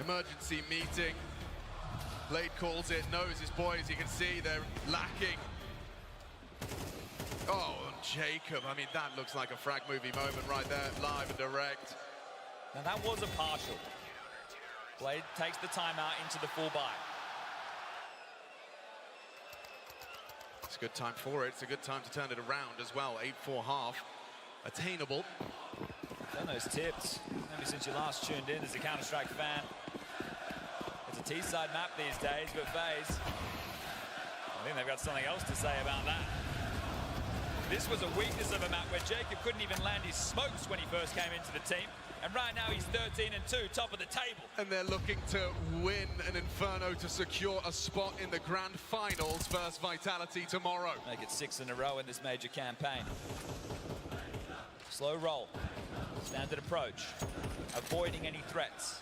Emergency meeting. Blade calls it, knows his boys, you can see they're lacking. Oh, Jacob, I mean, that looks like a frag movie moment right there, live and direct. Now that was a partial. Blade takes the timeout into the full buy. It's a good time for it. It's a good time to turn it around as well. 8-4 half, attainable. Done those tips, maybe since you last tuned in as a Counter-Strike fan. It's a T-side map these days, but FaZe, I think they've got something else to say about that. This was a weakness of a map where Jacob couldn't even land his smokes when he first came into the team. And right now he's 13-2, top of the table. And they're looking to win an Inferno to secure a spot in the grand finals versus Vitality tomorrow. Make it 6 in a row in this major campaign. Slow roll, standard approach, avoiding any threats.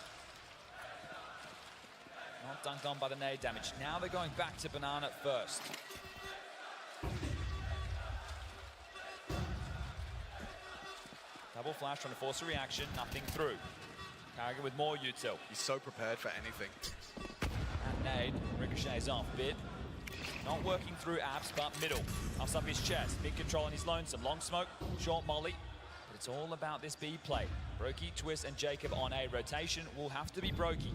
Not dunked on by the nade damage. Now they're going back to Banana first. Double flash trying to force a reaction, nothing through. Carrigan with more util. He's so prepared for anything. That nade ricochets off. Bid not working through apps, but middle. Ups up his chest. Big control on his lonesome. Long smoke, short molly. But it's all about this B play. Brokey, Twist, and Jacob on A. Rotation will have to be Brokey.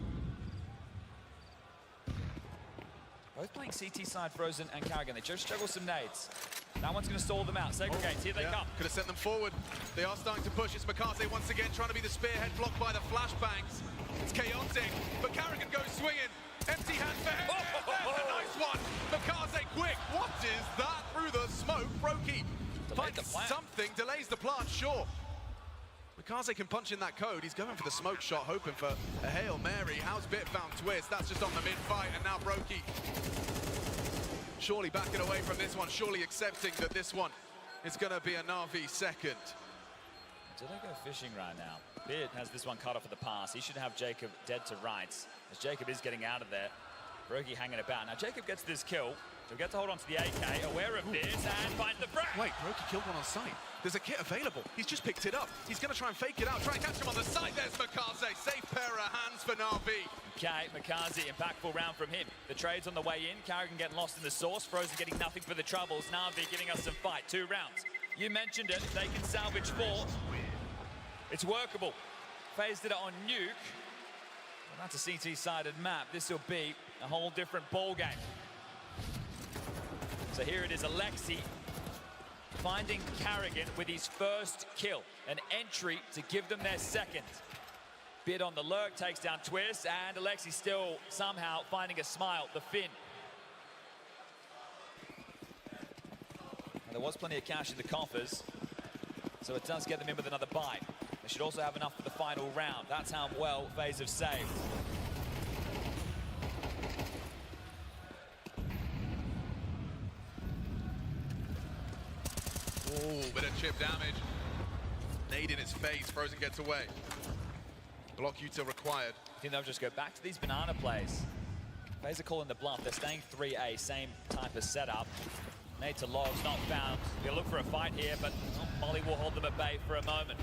Both playing CT side, Frozen and Carrigan. They just juggle some nades. That one's going to stall them out. Segregates, here they come. Could have sent them forward. They are starting to push. It's Mikaze once again trying to be the spearhead, blocked by the flashbangs. It's chaotic, but Carrigan goes swinging. Empty hand for him. There's a nice one. Mikaze quick. What is that through the smoke? Brokey finds something, delays the plant, sure. Mikaze can punch in that code. He's going for the smoke shot, hoping for a Hail Mary. How's Bit found Twist? That's just on the mid-fight, and now Brokey surely backing away from this one, surely accepting that this one is going to be a Na'Vi second. Do they go fishing right now? Bid has this one cut off at the pass. He should have Jacob dead to rights, as Jacob is getting out of there. Brokey hanging about. Now Jacob gets this kill. He'll get to hold on to the AK, aware of this, and finds the frag. Wait, Brokey killed one on site. There's a kit available. He's just picked it up. He's going to try and fake it out, try and catch him on the side. There's Mikaze. Safe pair of hands for Na'Vi. Okay, Mikaze, impactful round from him. The trade's on the way in. Carrigan getting lost in the source. Frozen getting nothing for the troubles. Na'Vi giving us some fight. 2 rounds. You mentioned it. They can salvage 4. It's workable. FaZe did it on Nuke. Well, that's a CT-sided map. This will be a whole different ball game. So here it is, Alexi finding Carrigan with his first kill. An entry to give them their second. Bid on the lurk, takes down Twist, and Alexi still somehow finding a smile, the Finn. And there was plenty of cash in the coffers, so it does get them in with another buy. They should also have enough for the final round. That's how well FaZe have saved. Ooh, bit of chip damage. Nade in his face, Frozen gets away. Block util required. I think they'll just go back to these banana plays. FaZe are calling the bluff. They're staying 3A, same type of setup. Nade to logs, not found. They'll look for a fight here, but Molly will hold them at bay for a moment.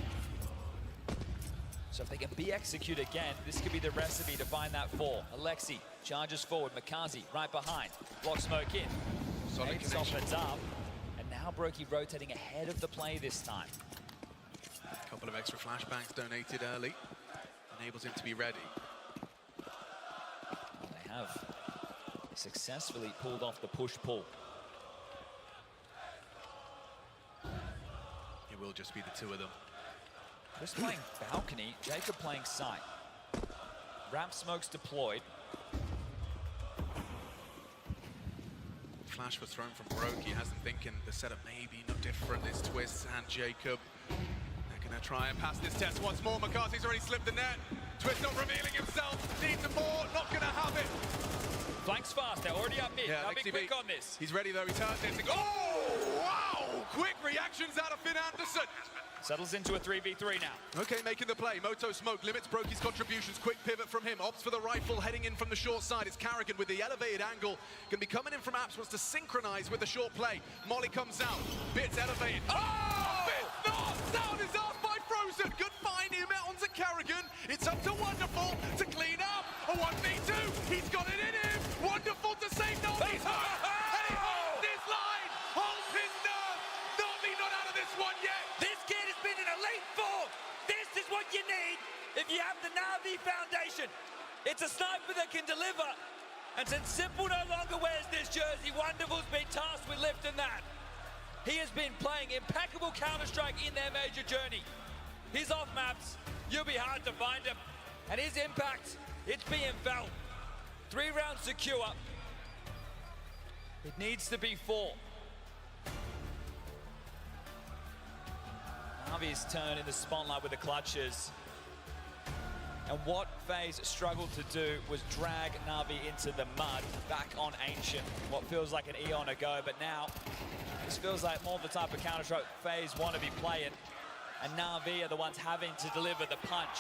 So if they can be execute again, this could be the recipe to find that 4. Alexi charges forward, Mikaze right behind. Block smoke in. Nade softens up. Now Brokey rotating ahead of the play this time. A couple of extra flashbangs donated early. Enables him to be ready. Well, they have successfully pulled off the push-pull. It will just be the 2 of them. Just playing balcony, Jacob playing side. Ramp smokes deployed. Flash was thrown from Brokey, has them thinking the setup may be no different. It's Twist and Jacob. They're gonna try and pass this test once more. Mikaze's already slipped the net. Twist not revealing himself, needs some more, not gonna have it. Flanks fast, they're already up mid. Yeah, Now be quick on this. He's ready though, he turns it. Oh, wow! Quick reactions out of Finn Anderson. Settles into a 3v3 now. Okay, making the play. Moto smoke limits Brokey's contributions. Quick pivot from him. Opts for the rifle, heading in from the short side. It's Carrigan with the elevated angle. Can be coming in from apps, wants to synchronize with the short play. Molly comes out. Bits elevated. Oh! Bit not! Sound is off by Frozen. Good find here onto Carrigan. It's up to Wonderful to clean up. A 1v2. He's got it in him. Wonderful to save Navi. And he holds his line, holds his nerve. Navi not out of this one yet. This kid has been in elite form. This is what you need if you have the Navi foundation. It's a sniper that can deliver. And since Simple no longer wears this jersey, Wonderful's been tasked with lifting that. He has been playing impeccable Counter-Strike in their major journey. He's off maps. You'll be hard to find him. And his impact, it's being felt. 3 rounds secure. It needs to be 4. Navi's turn in the spotlight with the clutches. And what FaZe struggled to do was drag Navi into the mud, back on Ancient, what feels like an eon ago, but now this feels like more the type of Counter-Strike FaZe want to be playing, and Navi are the ones having to deliver the punch.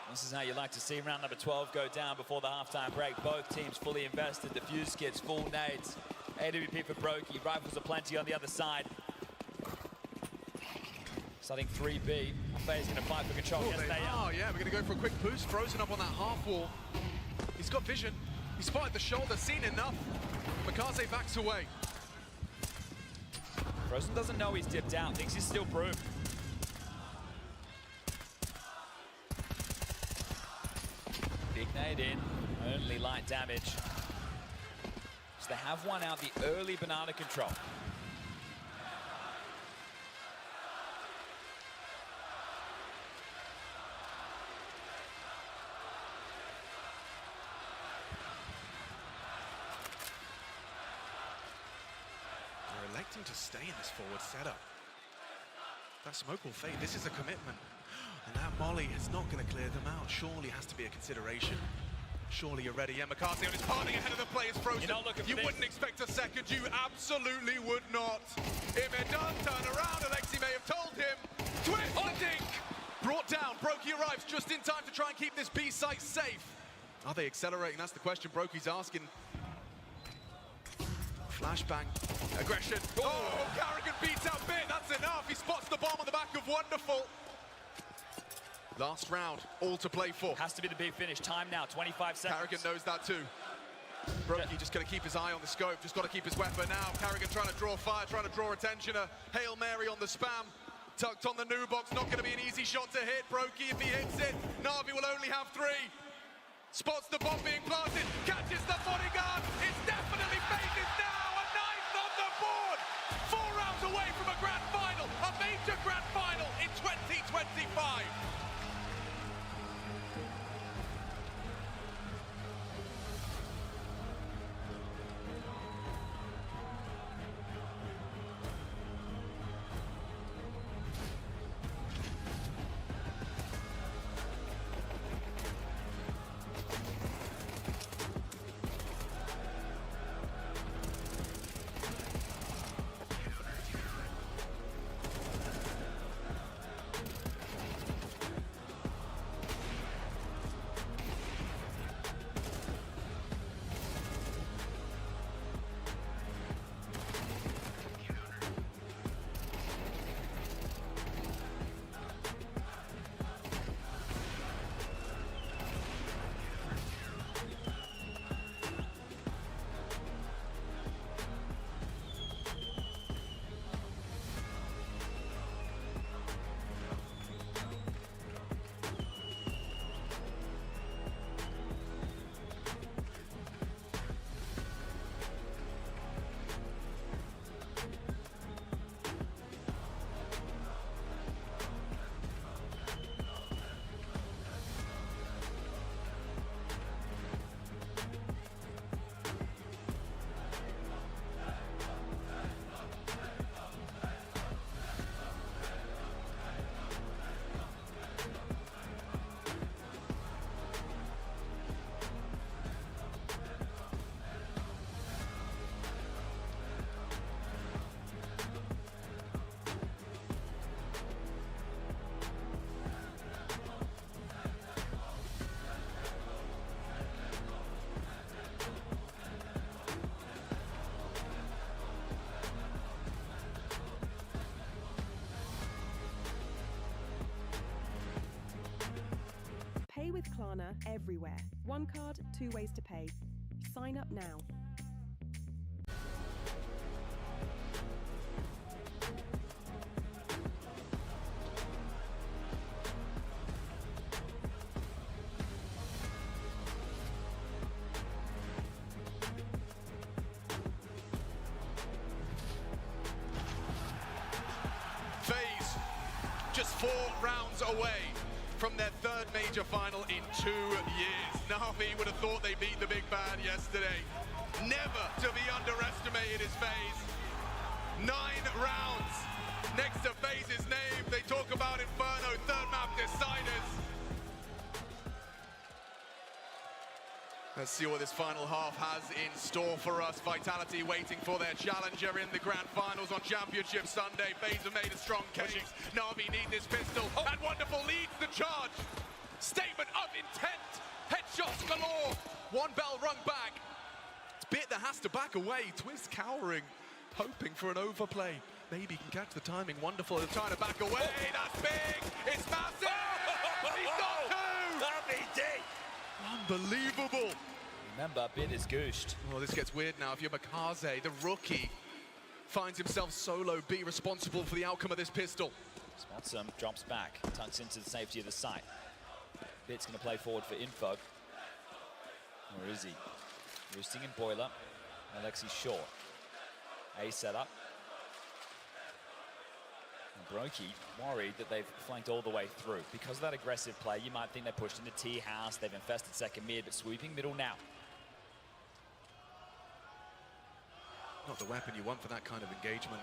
This is how you like to see round number 12 go down before the halftime break. Both teams fully invested, the fuse kits, full nades. AWP for Brokey, rifles aplenty on the other side. Starting 3B, FaZe gonna fight for control. Oh, Yes, they are. Yeah, we're gonna go for a quick boost. Frozen up on that half wall. He's got vision. He's spotted the shoulder, seen enough. Makaze backs away. Frozen doesn't know he's dipped out, thinks he's still Broom. Big nade in, only light damage. So they have won out the early banana control. They're electing to stay in this forward setup. That smoke will fade. This is a commitment. And that molly is not going to clear them out. Surely has to be a consideration. Surely you're ready. Yeah, McCarthy on his parting ahead of the play is Frozen. You're not looking for You this. wouldn't expect a second. You absolutely would not. Ime does turn around. Alexi may have told him. Twist the dink. Brought down. Brokey arrives just in time to try and keep this B site safe. Are they accelerating? That's the question Brokey's asking. Flashbang. Aggression. Oh, Carrigan beats out Bit. That's enough. He spots the bomb on the back of Wonderful. Last round, all to play for. Has to be the big finish. Time now, 25 seconds. Carrigan knows that too. Brokey just got to keep his eye on the scope, just got to keep his weapon now. Carrigan trying to draw fire, trying to draw attention. A Hail Mary on the spam. Tucked on the new box, not going to be an easy shot to hit. Brokey, if he hits it, Na'Vi will only have 3. Spots the bomb being planted, catches the bodyguard. It's definitely FaZe's now. A 9th on the board. 4 rounds away from a grand final, a major grand final in 2025. everywhere. One card, 2 ways to pay. Sign up now. FaZe just 4 rounds away from their 3rd major final in 2 years. Na'Vi would have thought they beat the big bad yesterday. Never to be underestimated is FaZe. 9 rounds. Next to FaZe's name, they talk about Inferno, 3rd map deciders. Let's see what this final half has in store for us. Vitality waiting for their challenger in the grand finals on Championship Sunday. FaZe have made a strong case. Na'Vi need this pistol. And Wonderful leads the charge. Statement of intent. Headshots galore. One bell rung back. It's Bit that has to back away. Twist cowering, hoping for an overplay. Maybe he can catch the timing. Wonderful trying to back away. That's big. It's massive. He's got 2. RBD. Unbelievable. Remember, Bit is goosed. Oh, this gets weird now. If you're Makaze, the rookie, finds himself solo B, responsible for the outcome of this pistol. Spotsum drops back, tucks into the safety of the site. Bit's going to play forward for info. Where is he? Roosting in Boiler. Alexi short. A setup. And Brokey worried that they've flanked all the way through. Because of that aggressive play, you might think they pushed into T-House, they've infested second mid, but sweeping middle now. Not the weapon you want for that kind of engagement.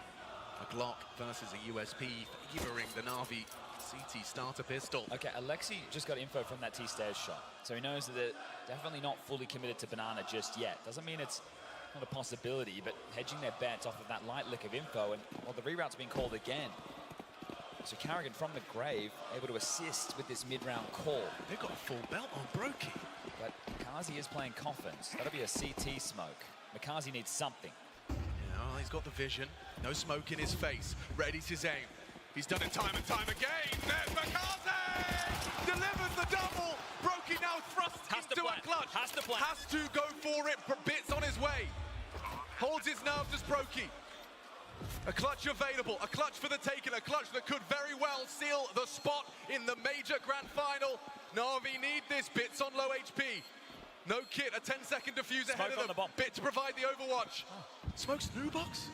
A Glock versus a USP favoring the Na'Vi CT starter pistol. Okay, Alexi just got info from that T-stairs shot. So he knows that they're definitely not fully committed to Banana just yet. Doesn't mean it's not a possibility, but hedging their bets off of that light lick of info, and well, the reroute's been called again. So Carrigan from the grave, able to assist with this mid-round call. They've got a full belt on Brokey. But Makazi is playing Coffins. That'll be a CT smoke. Makazi needs something. Yeah, he's got the vision. No smoke in his face. Readies his aim. He's done it time and time again. There's Makazi! Delivers the double. Brokey now thrust into a clutch. Has to play. Has to go for it. Bits on his way. Holds his nerves as Brokey. A clutch available, a clutch for the taking, a clutch that could very well seal the spot in the major grand final. Na'Vi need this. Bits on low HP. No kit, a 10-second defuse ahead of them. Bit to provide the overwatch. Smokes new box.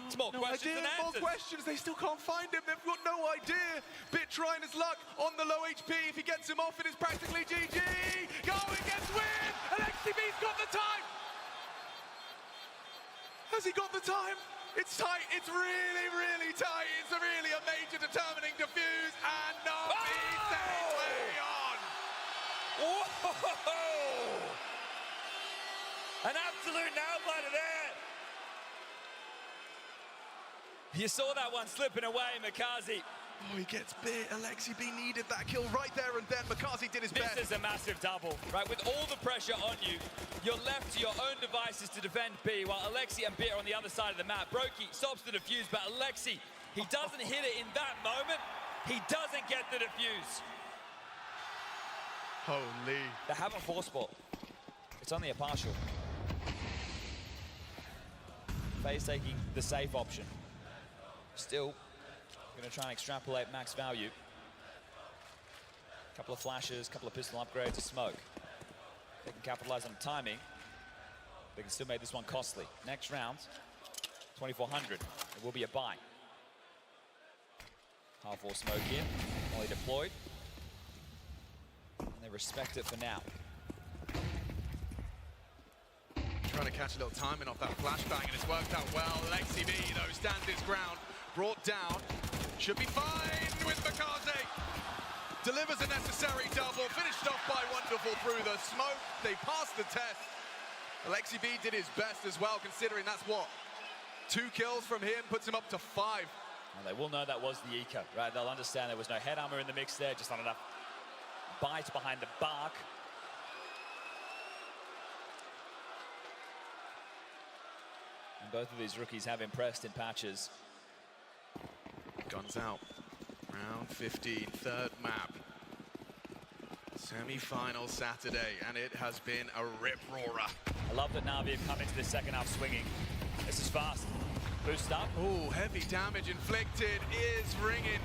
It's more questions than answers. More questions. They still can't find him. They've got no idea. Bit trying his luck on the low HP. If he gets him off, it is practically GG. Going gets win. LXTB's got the time. Has he got the time? It's tight. It's really, really tight. It's really a major determining defuse, and Na'Vi says way on. Whoa! An absolute nail-biter there. You saw that one slipping away, Makazi. Oh, he gets bit. Alexi B needed that kill right there and then. Makazi did his best. This is a massive double, right? With all the pressure on you, you're left to your own devices to defend B, while Alexi and B are on the other side of the map. Brokey stops the defuse, but Alexi, he doesn't hit it in that moment. He doesn't get the defuse. Holy. They have a force ball. It's only a partial. FaZe taking the safe option. Still, going to try and extrapolate max value. Couple of flashes, couple of pistol upgrades, a smoke. They can capitalize on the timing. They can still make this one costly. Next round, 2,400. It will be a buy. Half-wall smoke here, only deployed. And they respect it for now. Trying to catch a little timing off that flashbang, and it's worked out well. Alexi B, though, stands his ground. Brought down. Should be fine with Makaze. Delivers a necessary double. Finished off by Wonderful through the smoke. They passed the test. Alexi B did his best as well, considering that's what? 2 kills from him puts him up to 5. Well, they will know that was the eco, right? They'll understand there was no head armor in the mix there, just not enough bite behind the bark. And both of these rookies have impressed in patches. Guns out. Round 15, 3rd map. Semi-final Saturday, and it has been a rip-roarer. I love that Na'Vi have come into this second half swinging. This is fast. Boost up. Oh, heavy damage inflicted is ringing.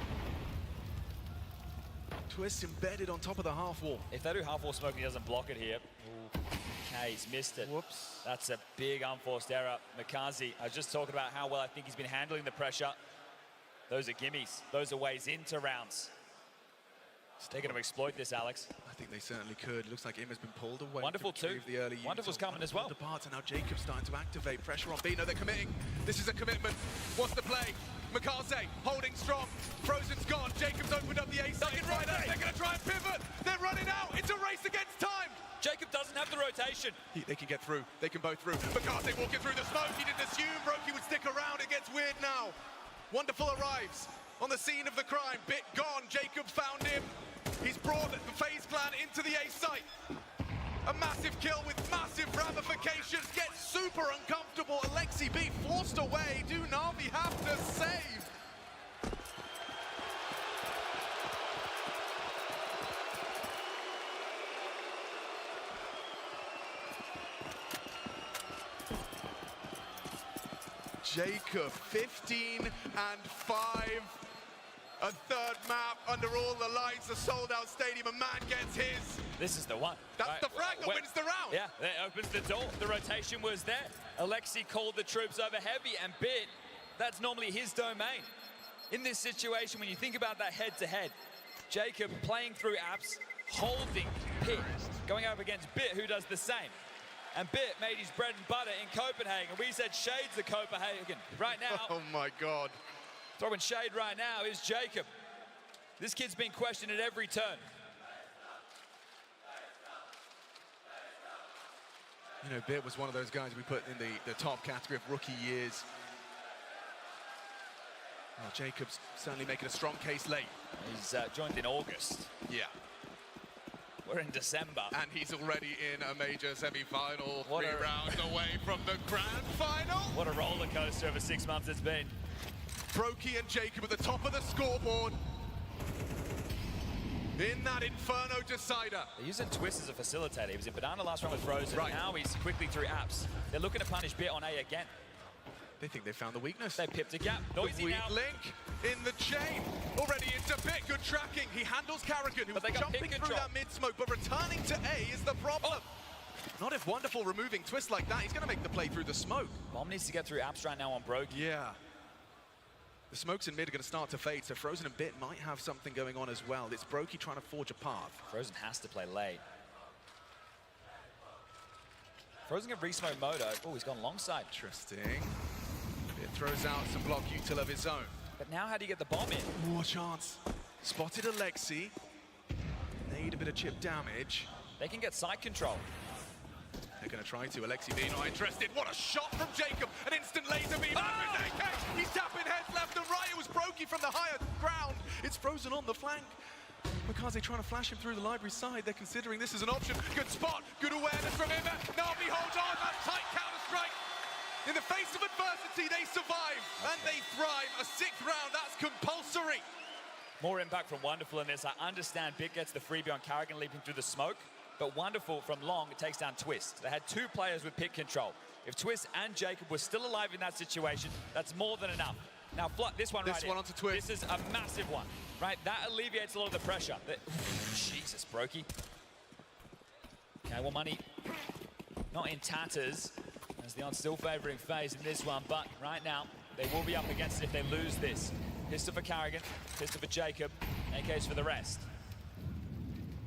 Twist embedded on top of the half wall. If they do half wall smoke, he doesn't block it here. Ooh. Okay, he's missed it. Whoops. That's a big unforced error. Mikaze, I was just talking about how well I think he's been handling the pressure. Those are gimmies. Those are ways into rounds. They're going to exploit this, Alex. I think they certainly could. Looks like Im has been pulled away. Wonderful too. The early Wonderful's coming as well. The parts, and now Jacob's starting to activate. Pressure on B. No, they're committing. This is a commitment. What's the play? Mikaze holding strong. Frozen's gone. Jacob's opened up the A side. They're going to try and pivot. They're running out. It's a race against time. Jacob doesn't have the rotation. They can get through. They can both through. Mikaze walking through the smoke. He didn't assume Brokey would stick around. It gets weird now. Wonderful arrives on the scene of the crime. Bit gone. Jacob found him. He's brought the FaZe clan into the A site. A massive kill with massive ramifications. Gets super uncomfortable. Alexi B forced away. Do Na'Vi have to save? Jacob, 15 and 5. A third map under all the lights, a sold-out stadium. A man gets his. This is the one. That's the frag that wins the round. Yeah, that opens the door. The rotation was there. Alexi called the troops over heavy, and Bit, that's normally his domain. In this situation, when you think about that head-to-head, Jacob playing through apps, holding Pit, going up against Bit, who does the same. And Bit made his bread and butter in Copenhagen. We said shades of Copenhagen. Right now, oh my God. Throwing shade right now is Jacob. This kid's been questioned at every turn. You know, Bit was one of those guys we put in the top category of rookie years. Well, Jacob's certainly making a strong case late. He's joined in August. Yeah. We're in December. And he's already in a major semi-final, 3 rounds away from the grand final. What a roller coaster over 6 months it's been. Brokey and Jacob at the top of the scoreboard. In that Inferno decider. They're using Twist as a facilitator. He was in Banana last round with Frozen. Right. Now he's quickly through apps. They're looking to punish Bit on A again. They think they found the weakness. They pipped a gap. Noisy weak now. link in the chain. Already into Bit. Good tracking. He handles Carrigan, who was jumping through that mid-smoke, but returning to A is the problem. Not if Wonderful removing Twist like that. He's going to make the play through the smoke. Bomb needs to get through apps right now on Brokey. Yeah. The smokes in mid are going to start to fade, so Frozen and Bit might have something going on as well. It's Brokey trying to forge a path. Frozen has to play late. Frozen can re-smoke Moto. Oh, he's gone long side. Interesting. Bit throws out some block util of his own. But now how do you get the bomb in? More chance. Spotted Alexi. Need a bit of chip damage. They can get side control. They're going to try to. Alexi B not interested. What a shot from Jacob. An instant laser beam. He's tapping heads left and right. It was Brokey from the higher ground. It's Frozen on the flank. Mikaze trying to flash him through the library side. They're considering this as an option. Good spot. Good awareness from him. Na'Vi holds on. That tight counter-strike. In the face of adversity, they survive and they thrive. A 6th round, that's compulsory. More impact from Wonderful in this. I understand Bit gets the freebie on Carrigan leaping through the smoke. But Wonderful from long, it takes down Twist. They had 2 players with pit control. If Twist and Jacob were still alive in that situation, that's more than enough. Now, this one right here. Onto Twist. This is a massive one, right? That alleviates a lot of the pressure. Jesus, Brokey. Okay, well, money not in tatters, as the odds still favoring FaZe in this one, but right now, they will be up against it if they lose this. Pistol for Carrigan, pistol for Jacob, AKs for the rest.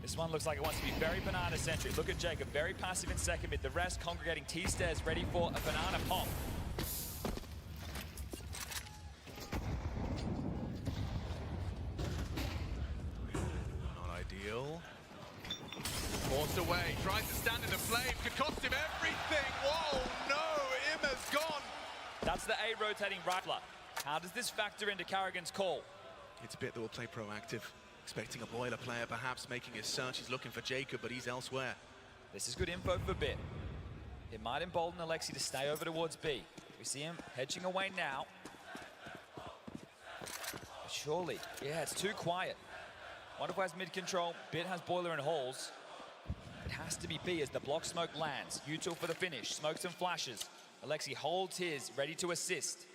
This one looks like it wants to be very banana-centric. Look at Jacob, very passive in second mid. The rest congregating T-stairs, ready for a banana pop. Not ideal. Forced away, tries to stand in the flame, could cost him everything. Whoa, no, Im has gone. That's the A rotating rifler. How does this factor into Carrigan's call? It's a Bit that will play proactive. Expecting a boiler player, perhaps making his search. He's looking for Jacob, but he's elsewhere. This is good info for Bit. It might embolden Alexi to stay over towards B. We see him hedging away now. But surely, yeah, it's too quiet. Wonderful has mid control. Bit has boiler and halls. It has to be B as the block smoke lands. U2 for the finish. Smokes and flashes. Alexi holds his, ready to assist.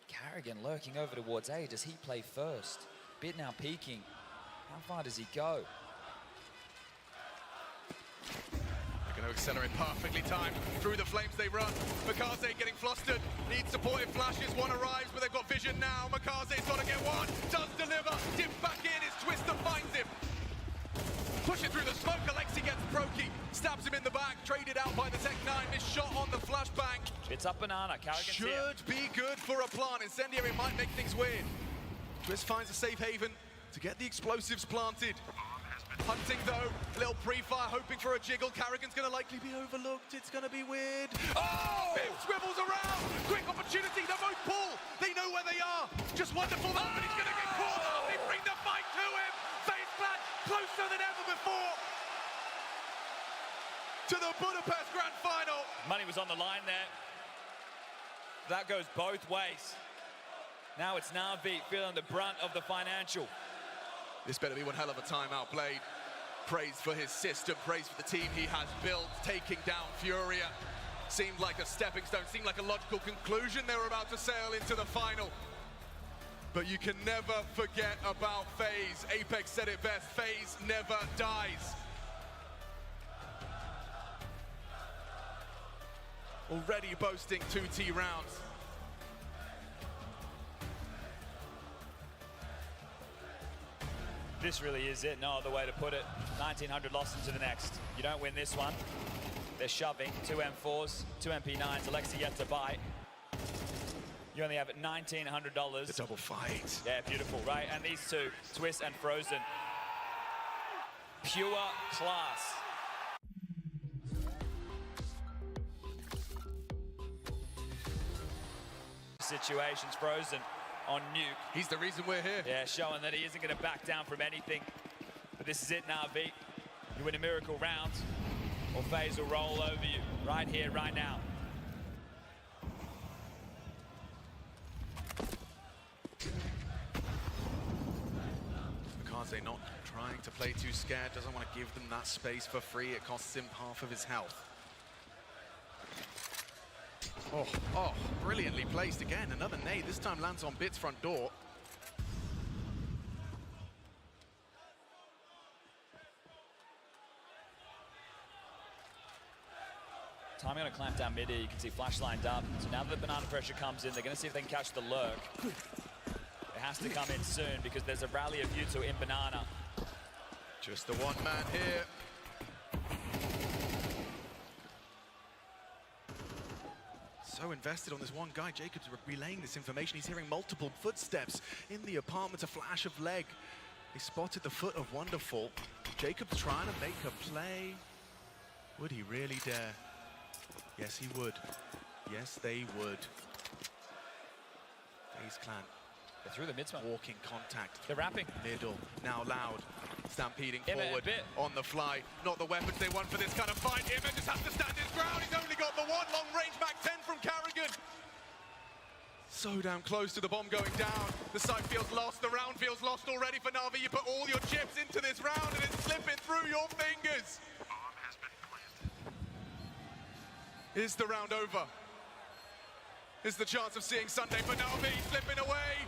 Carrigan lurking over towards A. Does he play first? Bit now peeking. How far does he go? They're going to accelerate perfectly timed. Through the flames they run. Makaze getting flustered. Needs supportive flashes. One arrives, but they've got vision now. Makaze's got to get one. Does deliver. Dips back in. His twister finds him. Pushing through the smoke. Alexi gets Proki. Stabs him in the back. Traded out by the Tech 9. Missed shot on the flashbang. It's up banana. Carrigan's Should be good for a plant. Incendiary might make things weird. Twist finds a safe haven to get the explosives planted. Hunting though, a little pre-fire, hoping for a jiggle. Carrigan's gonna likely be overlooked. It's gonna be weird. Oh! Bim swivels around. Quick opportunity. They both pull. They know where they are. Just wonderful though, but he's gonna get caught up. They bring the fight to him. Face plant closer than ever before to the Budapest Grand Final. Money was on the line there. That goes both ways. Now it's Navi feeling the brunt of the financial. This better be one hell of a time outplayed. Praise for his system, praise for the team he has built, taking down Furia. Seemed like a stepping stone, seemed like a logical conclusion. They were about to sail into the final. But you can never forget about FaZe. Apex said it best, FaZe never dies. Already boasting 2T rounds. This really is it, no other way to put it. 1900 lost into the next. You don't win this one. They're shoving. 2 M4s, 2 MP9s. Alexi yet to buy. You only have $1,900. The double fight. Yeah, beautiful, right? And these two, Twist and Frozen. Pure class. Situations, Frozen on Nuke. He's the reason we're here. Yeah, showing that he isn't going to back down from anything. But this is it now, V. You win a miracle round, or FaZe will roll over you right here, right now. Makaze not trying to play too scared, doesn't want to give them that space for free. It costs him half of his health. Oh, brilliantly placed again. Another nade, this time lands on Bit's front door. Timing on a clamp down mid here, you can see flash lined up. So now that the banana pressure comes in, they're going to see if they can catch the lurk. It has to come in soon because there's a rally of U2 in banana. Just the one man here. So invested on this one guy. Jacob's relaying this information. He's hearing multiple footsteps in the apartment, a flash of leg. He spotted the foot of Wonderful. Jacob's trying to make a play. Would he really dare? Yes, he would. Yes, they would. FaZe Clan. They're through the mid-smoke. Walking contact. They're wrapping. Middle. Now Loud. Stampeding Ima forward on the fly. Not the weapons they want for this kind of fight. Ima just has to stand his ground. He's only got the one long-range Mac 10 from Carrigan. So damn close to the bomb going down. The site feels lost. The round feels lost already for Na'Vi. You put all your chips into this round and it's slipping through your fingers. Is the round over? Is the chance of seeing Sunday for Na'Vi slipping away?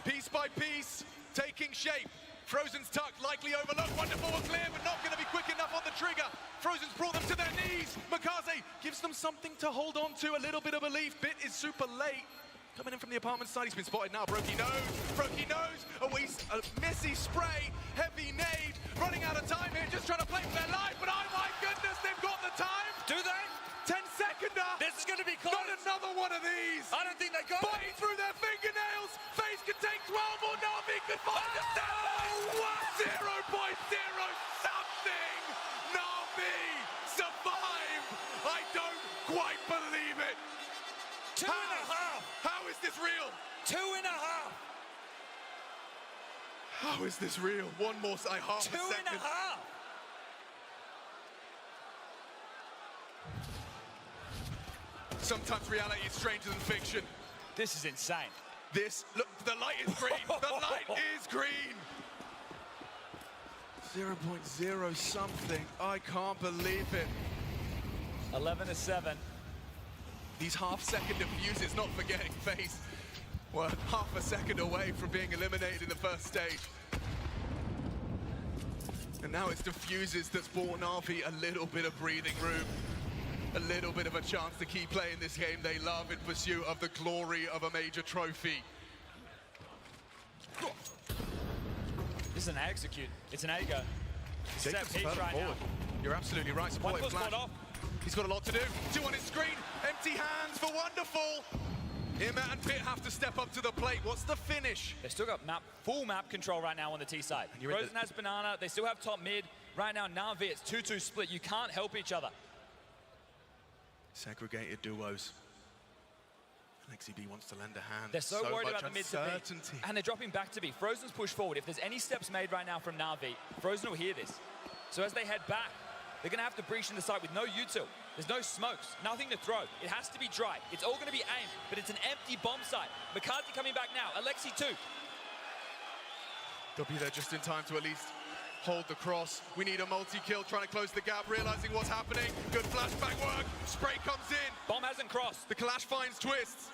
Piece by piece, taking shape. Frozen's tucked, likely overlooked. Wonderful will clear, but not going to be quick enough on the trigger. Frozen's brought them to their knees. Makaze gives them something to hold on to, a little bit of belief. Bit is super late. Coming in from the apartment side, he's been spotted now. Brokey knows. A messy spray, heavy nade. Running out of time here, just trying to play for their life. But oh my goodness, they've got the time. Do they? 10-seconder. This is going to be close. Not another one of these. I don't think they got Biting through their fingernails. FaZe could take 12 or Na'Vi could find a step. 0.0 something. Na'Vi survived. I don't quite believe it. 2.5. How is this real? 2.5. How is this real? One more, half a second. 2.5. Sometimes reality is stranger than fiction. This is insane. Look, the light is green. The light is green. 0.0 something. I can't believe it. 11-7. These half-second defuses, not forgetting FaZe, were half a second away from being eliminated in the first stage. And now it's defuses that's bought Na'Vi a little bit of breathing room, a little bit of a chance to keep playing this game they love in pursuit of the glory of a major trophy. This is an execute. It's an A-go. Jacob's further forward. You're absolutely right. Supporting Flash. He's got a lot to do. 2 on his screen. Empty hands for Wonderful. Ima and Pit have to step up to the plate. What's the finish? They've still got full map control right now on the T side. Frozen has Banana. They still have top mid. Right now, Na'Vi, it's 2-2 split. You can't help each other. Segregated duos. XCB wants to lend a hand. They're so worried about the mid to uncertainty. B. And they're dropping back to B. Frozen's pushed forward. If there's any steps made right now from Na'Vi, Frozen will hear this. So as they head back, they're going to have to breach in the site with no util. There's no smokes, nothing to throw. It has to be dry. It's all going to be aimed, but it's an empty bomb site. McCarthy coming back now. Alexi too. They'll be there just in time to at least hold the cross. We need a multi-kill, trying to close the gap, realizing what's happening. Good flashback work. Spray comes in. Bomb hasn't crossed. The Clash finds twists.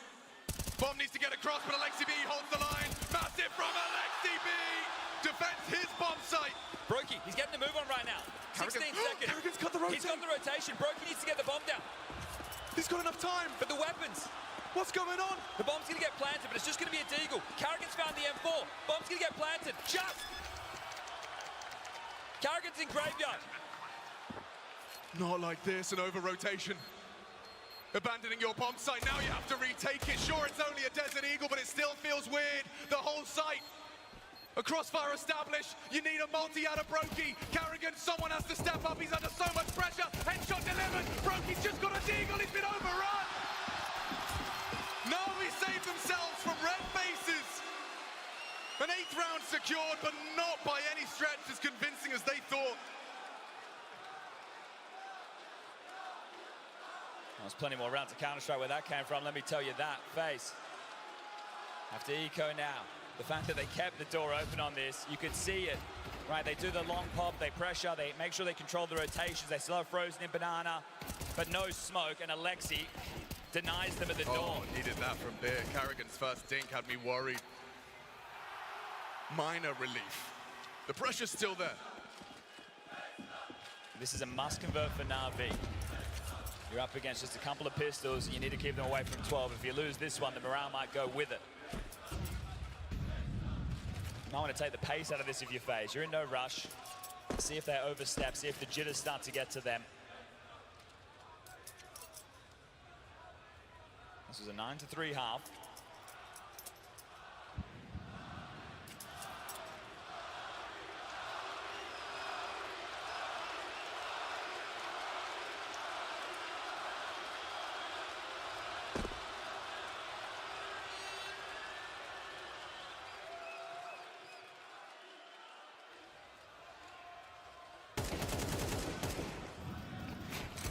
Bomb needs to get across, but Alexi B holds the line. Massive from Alexi B. Defends his bomb site. Brokey, he's getting the move on right now. 16 seconds. Carrigan's got the rotation. He's got the rotation. Brokey needs to get the bomb down. He's got enough time. But the weapons. What's going on? The bomb's going to get planted, but it's just going to be a deagle. Carrigan's found the M4. Bomb's going to get planted. Just. Carrigan's in graveyard. Not like this, an over-rotation. Abandoning your bomb site, now you have to retake it. Sure, it's only a Desert Eagle, but it still feels weird. The whole site. A crossfire established. You need a multi out of Brokey. Carrigan, someone has to step up. He's under so much pressure. Headshot delivered. Brokey's just got a deagle. He's been overrun. Na'Vi saved themselves from red faces. An 8th round secured, but not by any stretch as convincing as they thought. There's plenty more rounds of Counter-Strike where that came from, let me tell you that. FaZe have to eco now. The fact that they kept the door open on this, you could see it. Right, they do the long pop, they pressure, they make sure they control the rotations. They still have Frozen in Banana, but no smoke, and Alexi denies them at the door. Needed that from Beer. Carrigan's first dink had me worried. Minor relief. The pressure's still there. This is a must convert for Na'Vi. You're up against just a couple of pistols. You need to keep them away from 12. If you lose this one, the morale might go with it. You might want to take the pace out of this if you FaZe. You're in no rush. See if they overstep. See if the jitters start to get to them. This is a 9-3 half.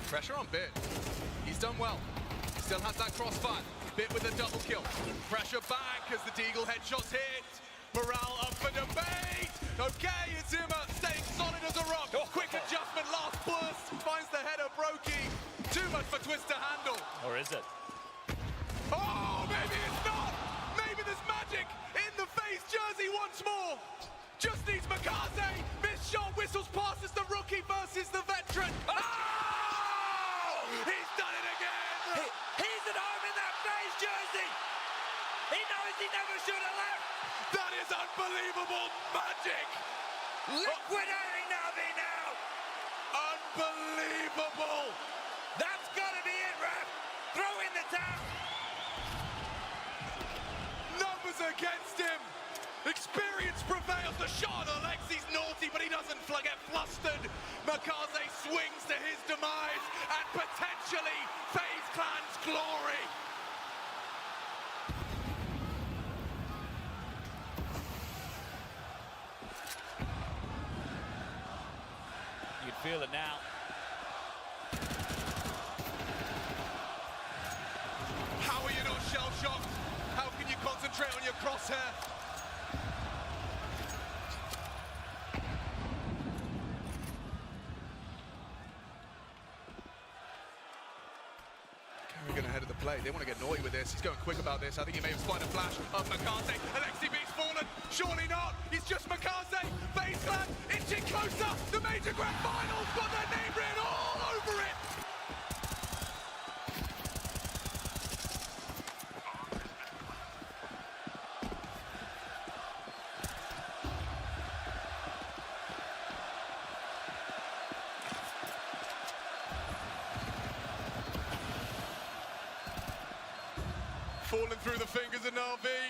Pressure on Bit. He's done well. He still has that crossfire. Bit with a double kill. Pressure back as the Deagle headshots hit. Morale up for debate. Okay, it's Ima staying solid as a rock. Quick adjustment, last burst. Finds the header, Brokey. Too much for Twist to handle. Or is it? Oh, maybe it's not. Maybe there's magic in the FaZe jersey once more. Just needs Makaze. Missed shot, whistles past as the rookie versus the veteran. He's done it again! He's at home in that FaZe jersey! He knows he never should have left! That is unbelievable magic! Liquidating Na'Vi now! Unbelievable! That's gotta be it, ref! Throw in the towel! Numbers against him! Experience prevails. The shot on Alexi's naughty, but he doesn't get flustered. Makaze swings to his demise and potentially FaZe Clan's glory. You'd feel it now. How are you not shell-shocked? How can you concentrate on your crosshair? play. They want to get naughty with this. He's going quick about this. I think he may have spotted a flash of Mikase. Alexi B's fallen. Surely not. He's just Mikase. FaZe Clan inching closer. The Major Grand Finals got their name written all over it. Falling through the fingers of Na'Vi.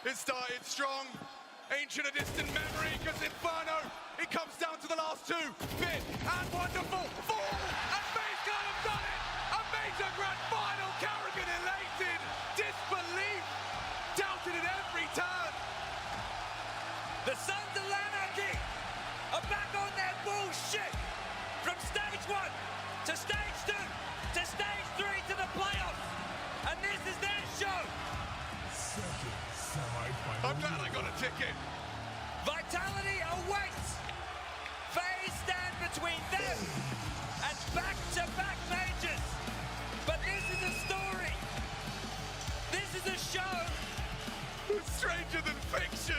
It started strong. Ancient a distant memory, because Inferno, it comes down to the last two. Fit and wonderful. Fall, and FaZe Clan have done it. A Major Grand Final. Carrigan elated. Disbelief. Doubted at every turn. The Sons of Lanarchy are back on their bullshit. From stage 1 to stage 2 to stage 3 to the playoffs. And this is their show. Second semi-final. I'm glad I got a ticket. Vitality awaits. FaZe stand between them and back-to-back majors. But this is a story. This is a show. Stranger than fiction.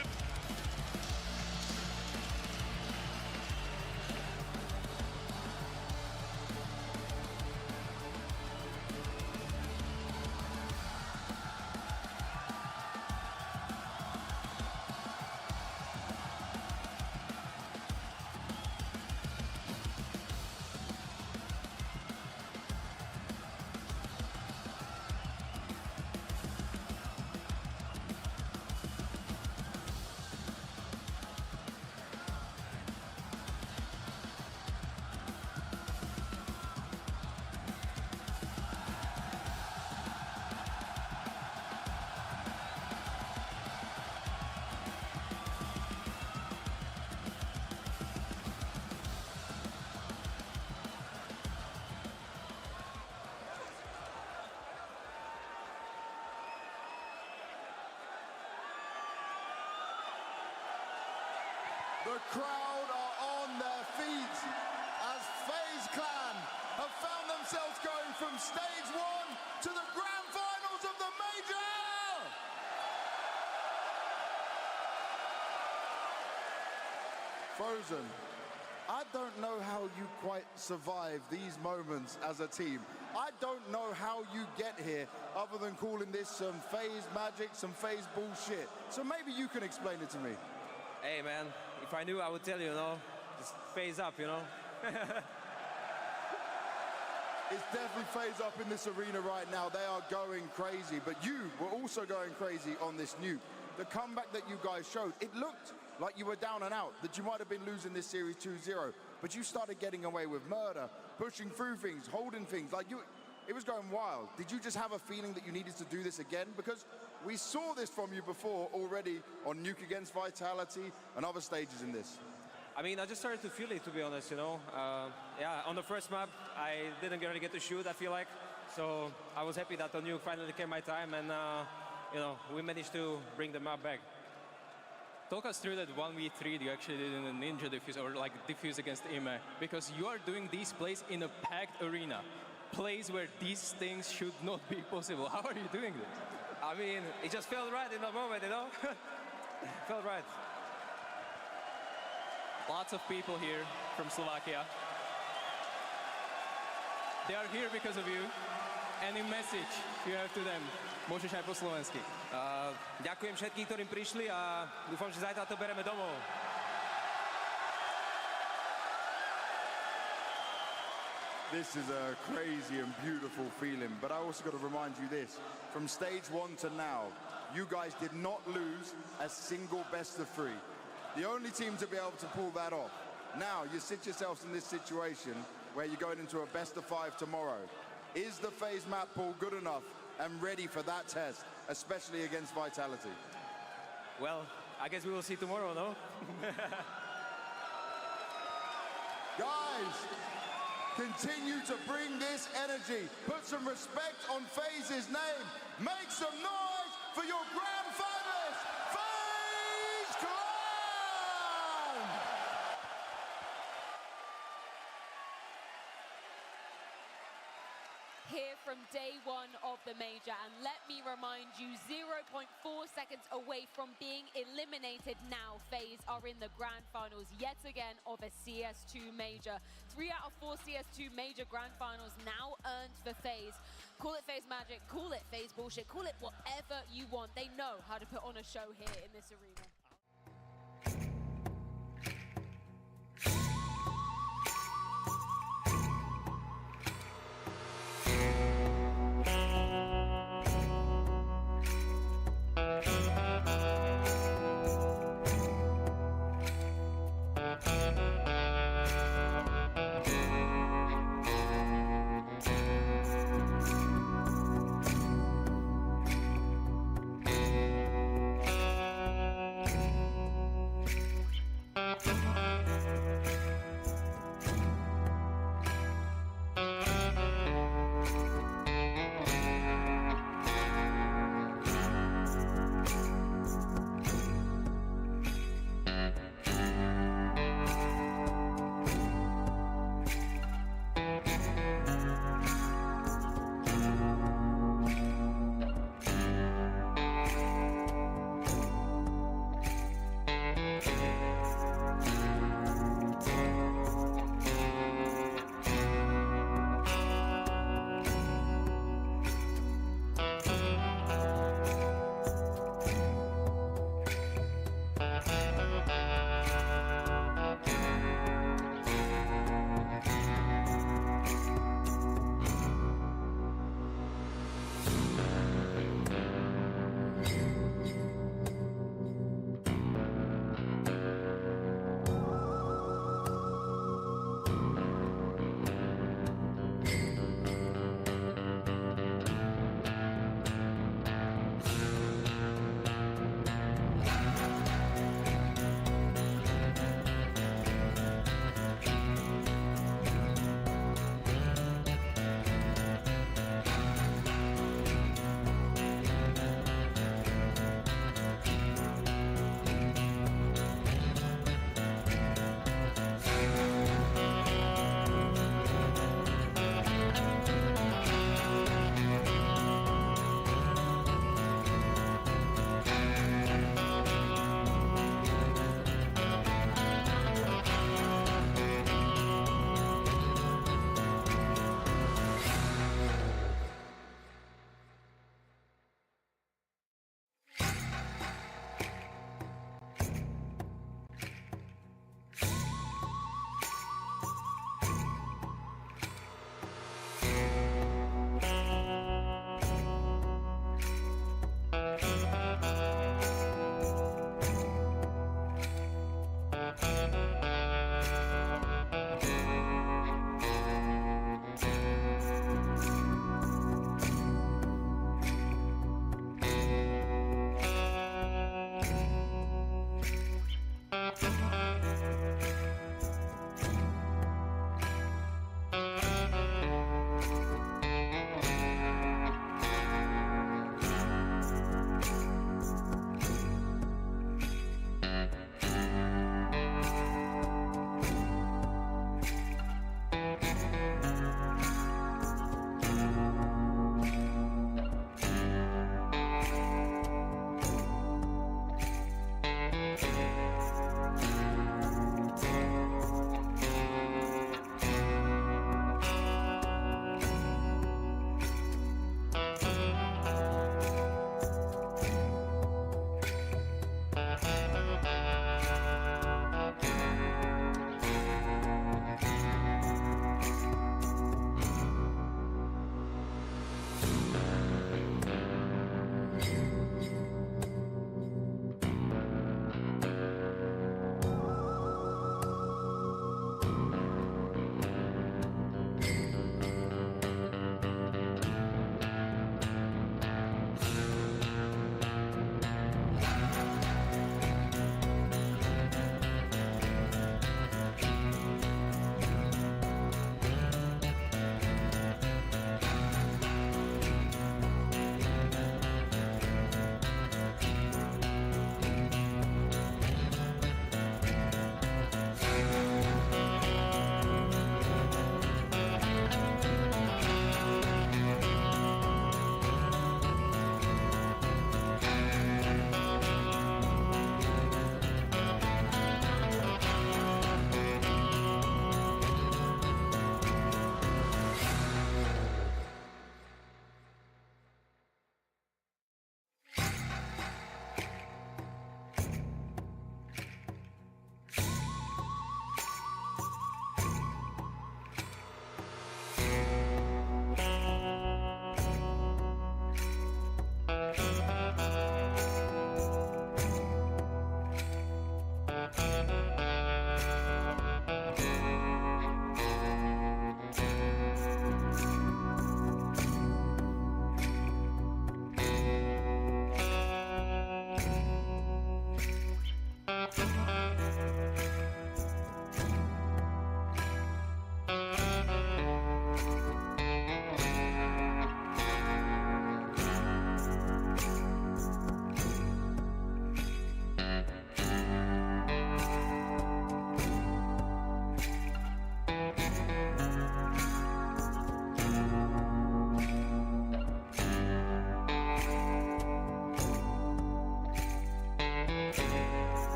The crowd are on their feet as FaZe Clan have found themselves going from stage 1 to the grand finals of the Major! Frozen, I don't know how you quite survive these moments as a team. I don't know how you get here other than calling this some FaZe magic, some FaZe bullshit. So maybe you can explain it to me. Hey man, if I knew I would tell you, just phase up, It's definitely FaZe up in this arena right now. They are going crazy, but you were also going crazy on this nuke. The comeback that you guys showed, it looked like you were down and out, that you might have been losing this series 2-0, but you started getting away with murder, pushing through things, holding things, it was going wild. Did you just have a feeling that you needed to do this again? Because we saw this from you before already on Nuke against Vitality and other stages in this. I mean, I just started to feel it, to be honest, Yeah, on the first map, I didn't really get to shoot, I feel like. So I was happy that on Nuke finally came my time and, we managed to bring the map back. Talk us through that 1v3 you actually did in the Ninja Diffuse, or like Diffuse against Ime, because you are doing these plays in a packed arena. Plays where these things should not be possible. How are you doing this? I mean, it just felt right in the moment, Felt right. Lots of people here from Slovakia. They are here because of you. Any message you have to them? Môžeš aj po slovensky. Ďakujem všetkým, ktorým prišli a dúfam, že zajtra to bereme domov. This is a crazy and beautiful feeling, but I also got to remind you this. From stage 1 to now, you guys did not lose a single best of 3. The only team to be able to pull that off. Now, you sit yourselves in this situation where you're going into a best of 5 tomorrow. Is the FaZe map pool good enough and ready for that test, especially against Vitality? Well, I guess we will see tomorrow, no? Guys, continue to bring this energy. Put some respect on FaZe's name. Make some noise for your grand finalists, FaZe Clan! here from day one of the major. And let me remind you, 0.4 seconds away from being eliminated now. FaZe are in the grand finals yet again of a CS2 major. 3 out of 4 CS2 major grand finals now earned for FaZe. Call it FaZe magic, call it FaZe bullshit, call it whatever you want. They know how to put on a show here in this arena.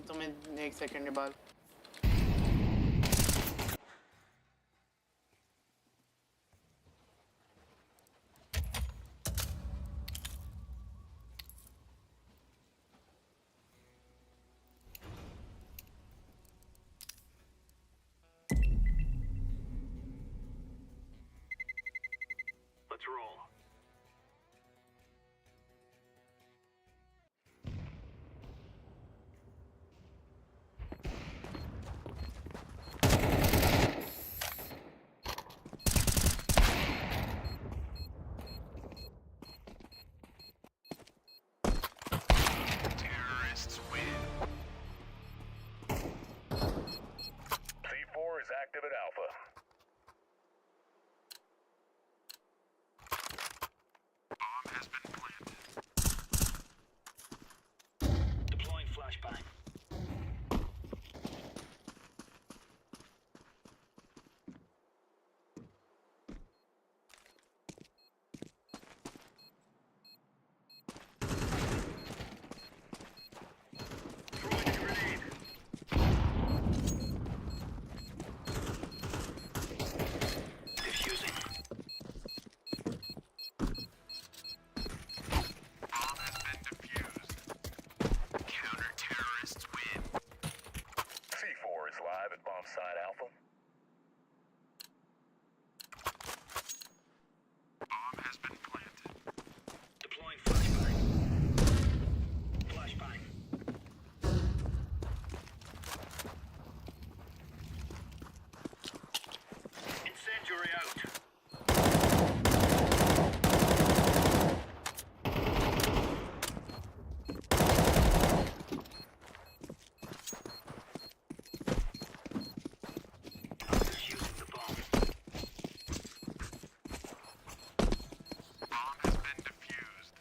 तुम्हें एक second के बाद Let's roll. Terrorists win. C4 is active at Alpha. Bomb has been planted. Deploying flashbang. Throwing a grenade. Diffusing. Bomb has been defused. Counter-terrorists win. C4 is live at bomb site Alpha. Bomb has been planted. Deploying flashbang. Flashbang. Incendiary out. Defusing the bomb. Bomb has been defused.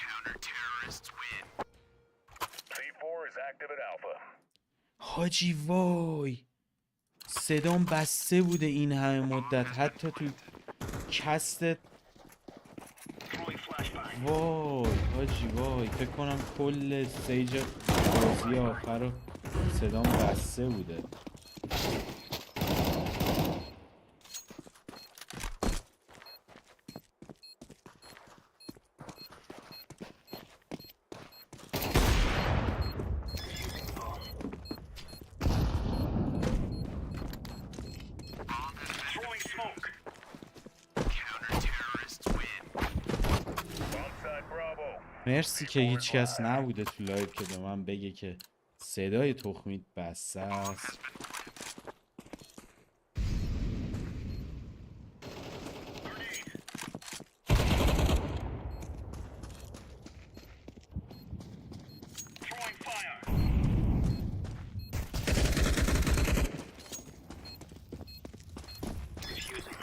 Counter-terrorists win. C4 is active at Alpha. حاجی وای صدام بسته بوده این همه مدت حتی تو کست Throwing flashbang. وای حاجی وای فکر کنم کل استیج بازی آخر رو صدام بسته بوده Throwing smoke. Counter-terrorists win. Bomb site Bravo. مرسی که هیچ کس نبوده تو لایو که به من بگه که صدای تخمیت بسته است Throwing fire. Defusing.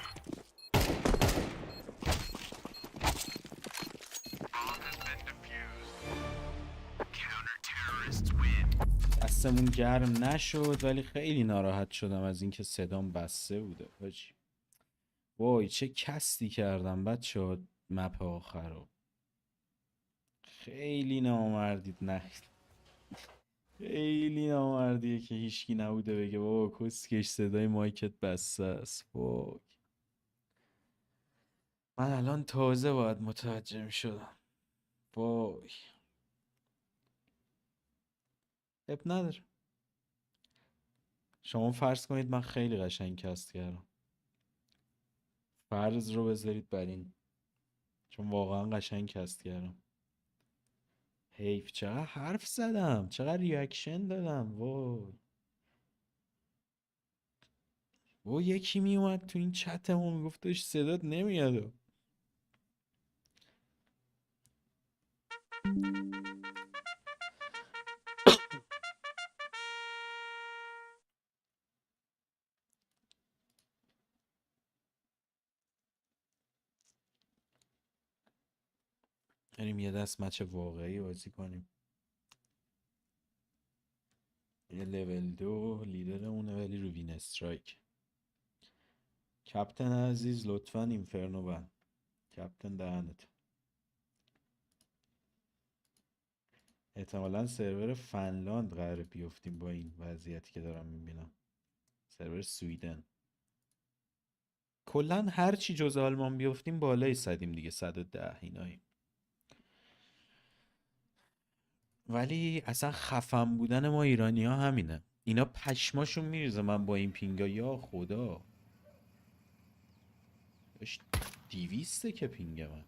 Bomb has been defused. Counter-terrorists win. دستمون گرم نشد ولی خیلی ناراحت شدم از اینکه صدام بسته بوده حاجی وای چه کستی کردم بچه مپ آخر رو خیلی نامردید نه خیلی نامردیه که هیچکی نبوده بگه بابا کسکش صدای مایکت بسته است وای من الان تازه باید متوجه می شدم وای اب نداره شما فرض کنید من خیلی قشنگ کست کردم فرض رو بذارید بر این چون واقعا قشنگ کست کردم حیف چقدر حرف زدم چقدر ریاکشن دادم وای یکی می اومد تو این چتمون میگفتش صدات نمیاد بریم یه دست مچ واقعی بازی کنیم یه لول 2 لیدرمونه ولی رو وین استرایک کپتن عزیز لطفا اینفرنو بند کپتن دهنت احتمالا سرور فنلاند قراره بیفتیم با این وضعیتی که دارم میبینم. سرور سویدن. کلا هر چی جز آلمان بیفتیم بالای 100یم دیگه، 110 ایناییم. ولی اصلا خفن بودن ما ایرانی ها همینه. اینا پشماشون میریزه من با این پینگا. یا خدا 200 که پینگ من.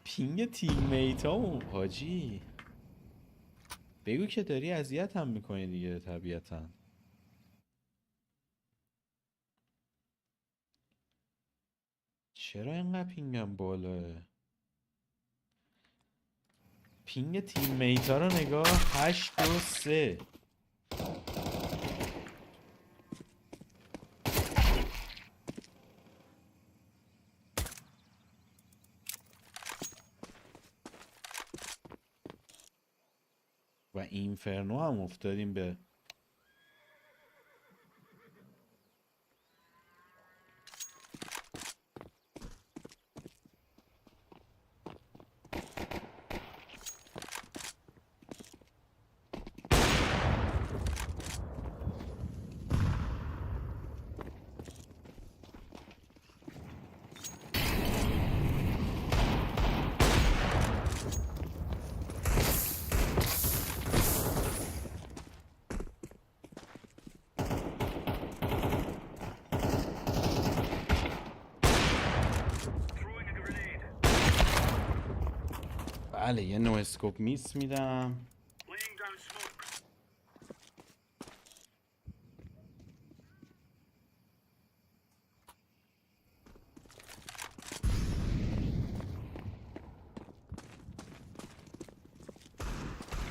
پینگ تیم میتامون حاجی. بگو که داری اذیت هم میکنی دیگه طبیعتا. چرا اینقدر پینگم بالاه؟ پینگ تیم میتا رو نگاه. 823. و اینفرنو هم افتادیم به بله یه نو اسکوپ میس میدم.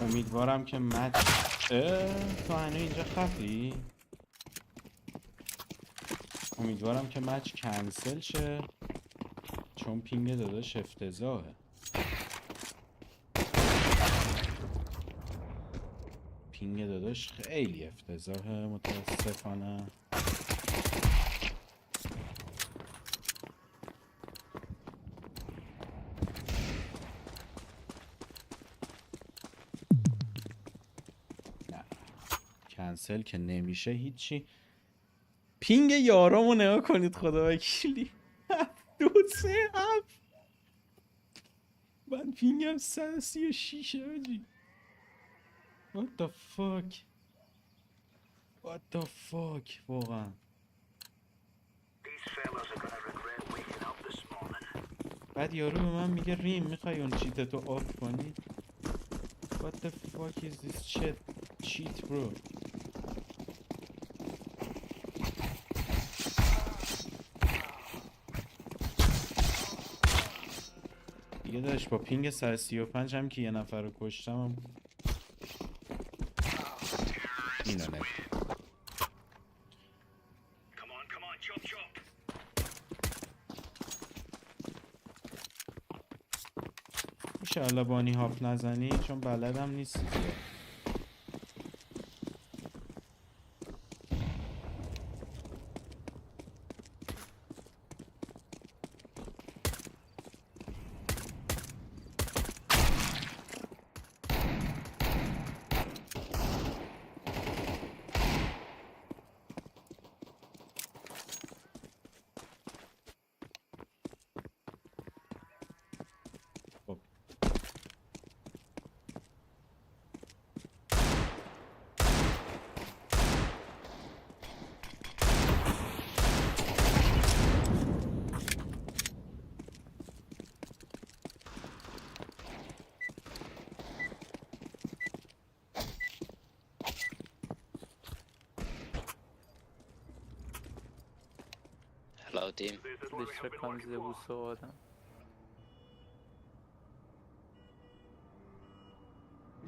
امیدوارم که مچ تو هنو اینجا خفی. امیدوارم که مچ کنسل شه چون پینگ داداش افتضاحه. پینگ داداش خیلی افتضاحه متاسفانه. نه کنسل که نمیشه هیچی. پینگ یارامو نگاه کنید خدا وکیلی. 237. من پینگم 136 آجی. What the fuck? What the fuck واقعا. بعد یارو به من میگه ریم میخوای اون چیتتو آف کنی. What the fuck is this shit? Cheat bro. دیگه داشت با پینگ 135 هم که یه نفر رو کشتم هم اینو نگه. انشاءالله بانی هاپ نزنی چون بلدم نیستی زیاد. Hello team. Discrepanze bu soğudan.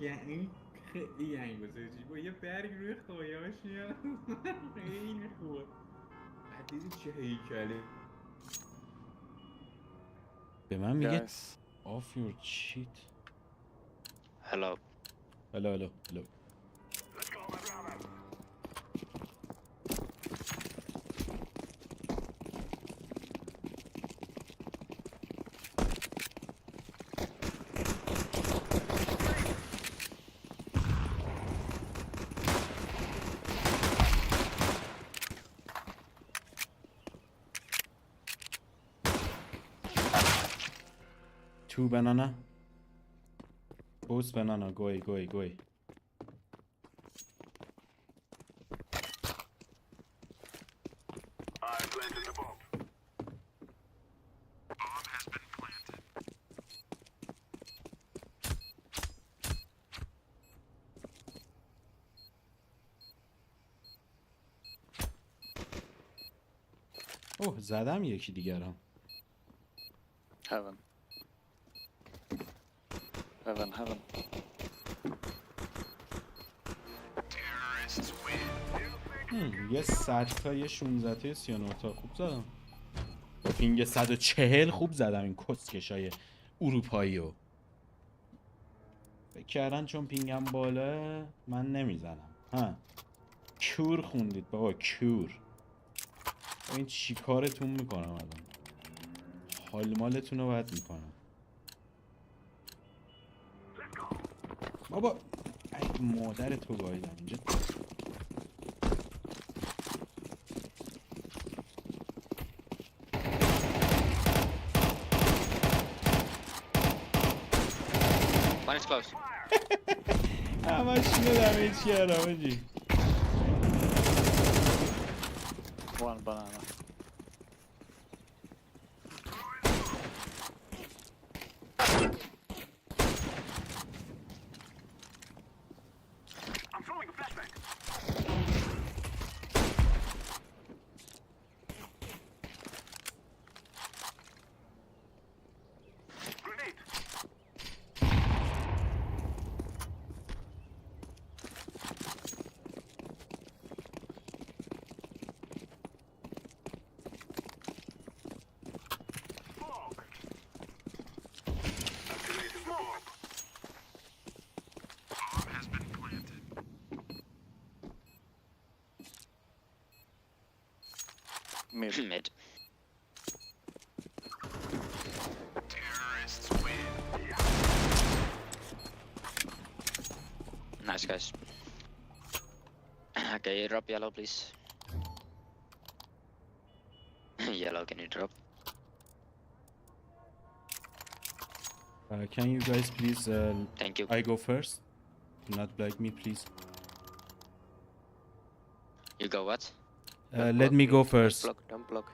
یعنی خیلی یعنی بزرگی با یه برگ روی خواهیاش میاد. خیلی خوبه. دیدی چه هیکله. به من میگه off your cheat. Hello. Hello, hello, hello. Two banana. Both banana. Go. اوه زدم یکی دیگر هم. Heaven. یه 100 تا یه 16 تا 39 تا خوب زدم. با پینگ 140 خوب زدم این کسکشای اروپایی رو. فکر کردن چون پینگم بالا من نمیزنم. ها کور خوندید بابا کور. این چی کارتون میکنم الان؟ حال مالتون رو بد میکنم بابا. ای مادر تو گایدم اینجا. One is close. همش اینو دمیج کردم آجی. One banana. Mid. Nice guys. Okay, drop yellow please. Yellow, can you drop? Can you guys please Thank you. I go first? Do not block me please. You go what? Let me go first. Don't block.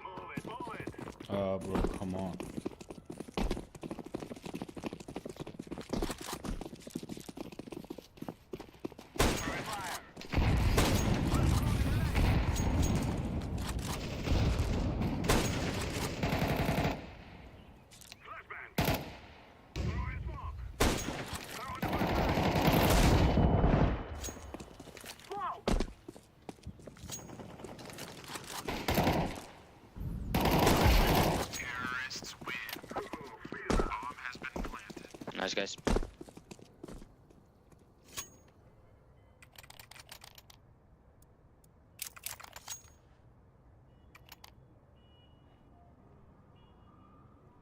Bro, come on. Nice guys.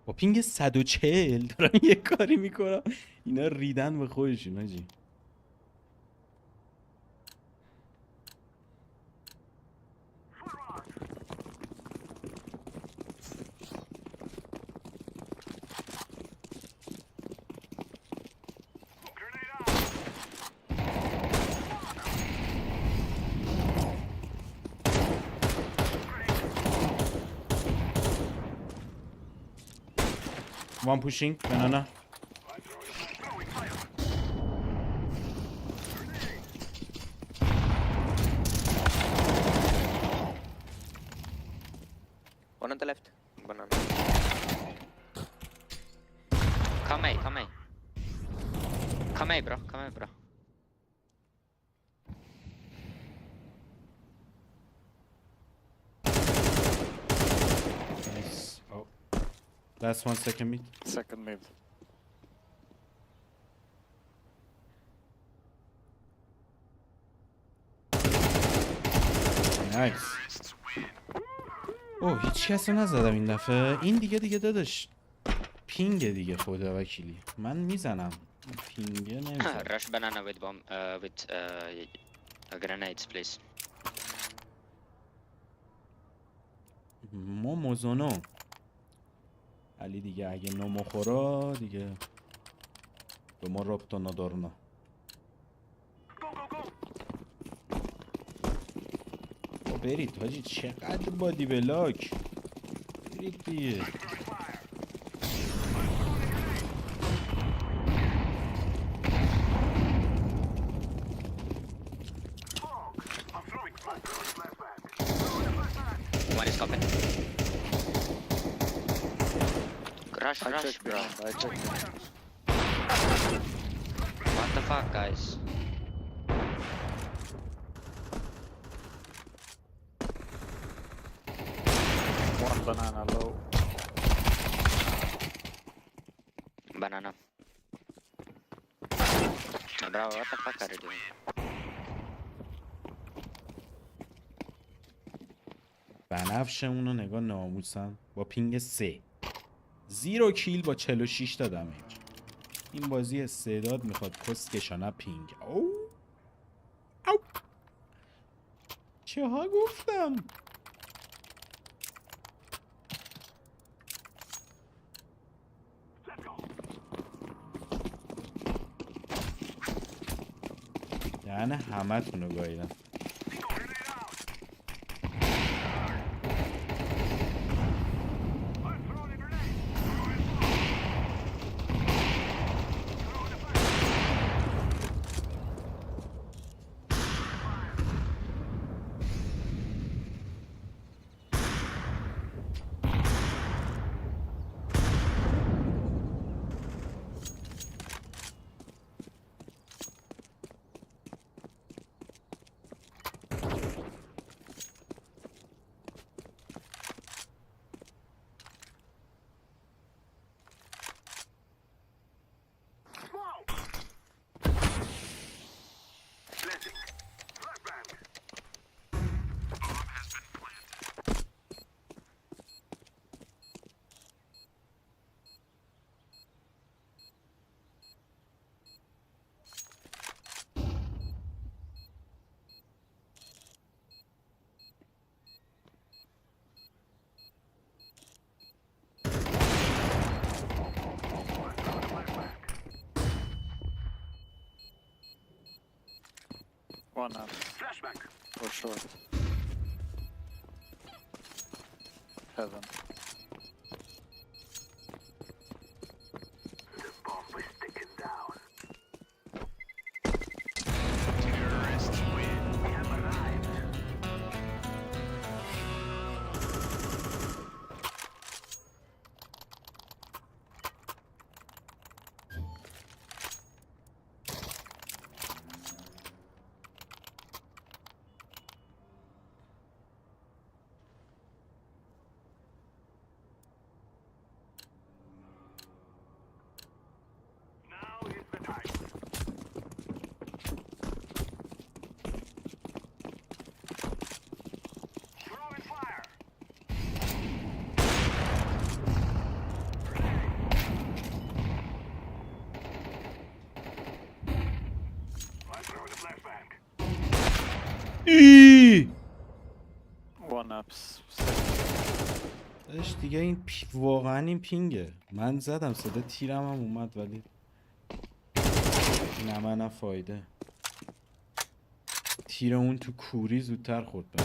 با پینگ 140 دارم یه کاری میکنم اینا ریدن به خودشون آجی. One pushing, banana. One on the left. Banana. Come A. Come A, bro. Nice. Oh. Last 1 second mid. Second mid. Nice. اوه هیچ کس رو نزدم این دفعه. این دیگه داداش پینگ دیگه خدا وکیلی. من میزنم پینگه نمیزنم. Rush banana with bomb with grenades please. موزونو ولی دیگه اگه نمخورا دیگه به ما ربط ندارنا. برید حاجی چقدر بادی بلاک. برید دیگه. One is coming. Rush. I checked ground. What the fuck, guys? One banana low. Banana. Bravo, what the fuck are you doing? بنفشمون رو نگاه ناموسم با پینگ 3 0 کیل با 46 تا دمیج. این بازی استعداد میخواد کسکشانه پینگ. او چه ها گفتم. یعنی همه تونو گاییدم. One up. Flashback. Or short. Heaven. The bomb is ticking down. Terrorists win. We have arrived. Now is the time. Throwing fire. I'm throwing a flashbang. One ups. داشت دیگه این واقعا این پینگه. من زدم صدا تیرم هم اومد ولی نه فایده. تیر اون تو کوری زودتر خورد به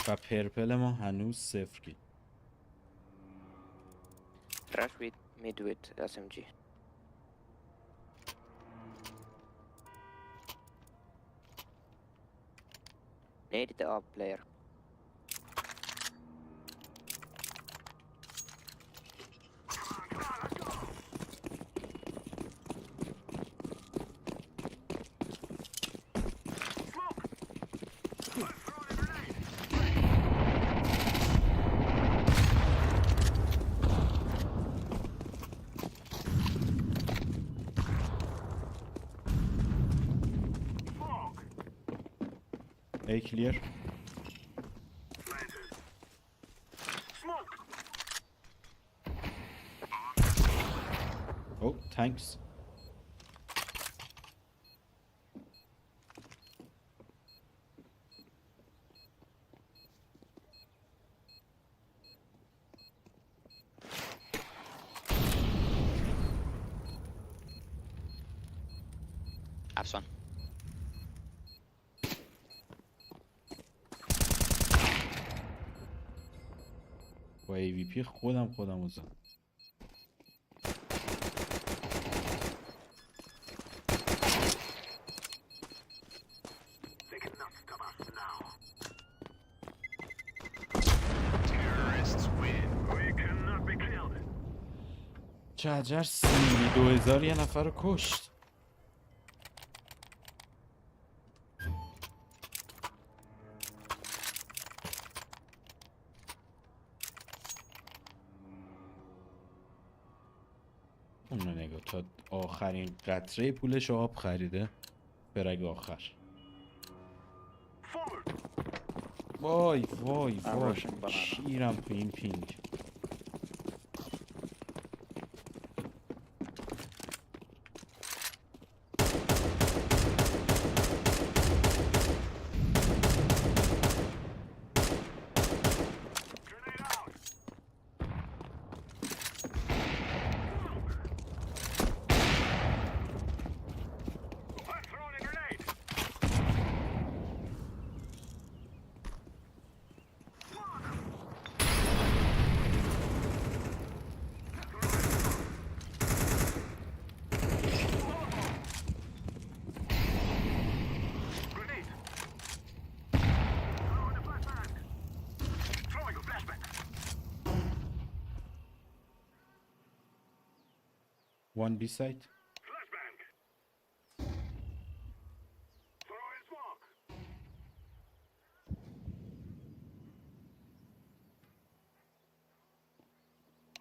و پرپل ما هنوز 0 کیل. Rush with mid with SMG. Need the up player. A clear. Oh, thanks. Perhaps one. با AVP خودم رو زدم. چه عجر سیمی 2000 یه نفر رو کشت. اونو نگاه تا آخرین قطره پولش آب خریده برگ آخر. وای وای وای شیرم تو این پینگ. One B side.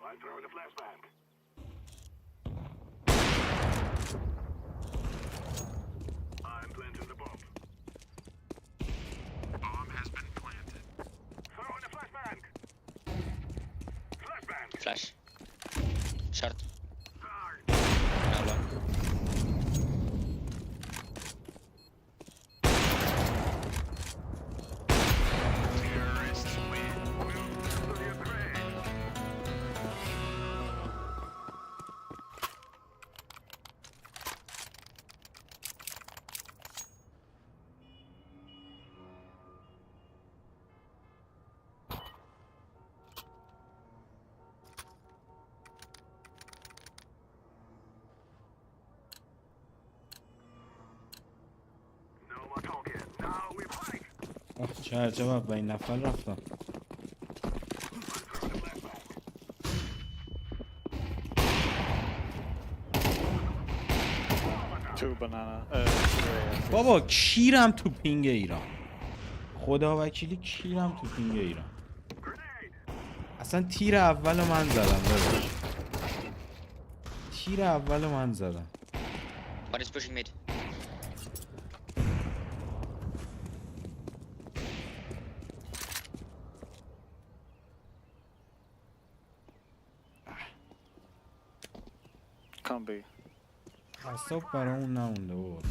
I'm throwing a flashbang. I'm planting the bomb. Bomb has been planted. Throwing a flashbang. Flashbang. Flash. Short. چه عجب اولین نفر رفتم. بابا کیرم تو پینگ ایران. خدا وکیلی کیرم تو پینگ ایران. اصلا تیر اول من زدم داداش. تیر اول من زدم. One is pushing mid. Can't be. اصاب برای اون نمونده بود.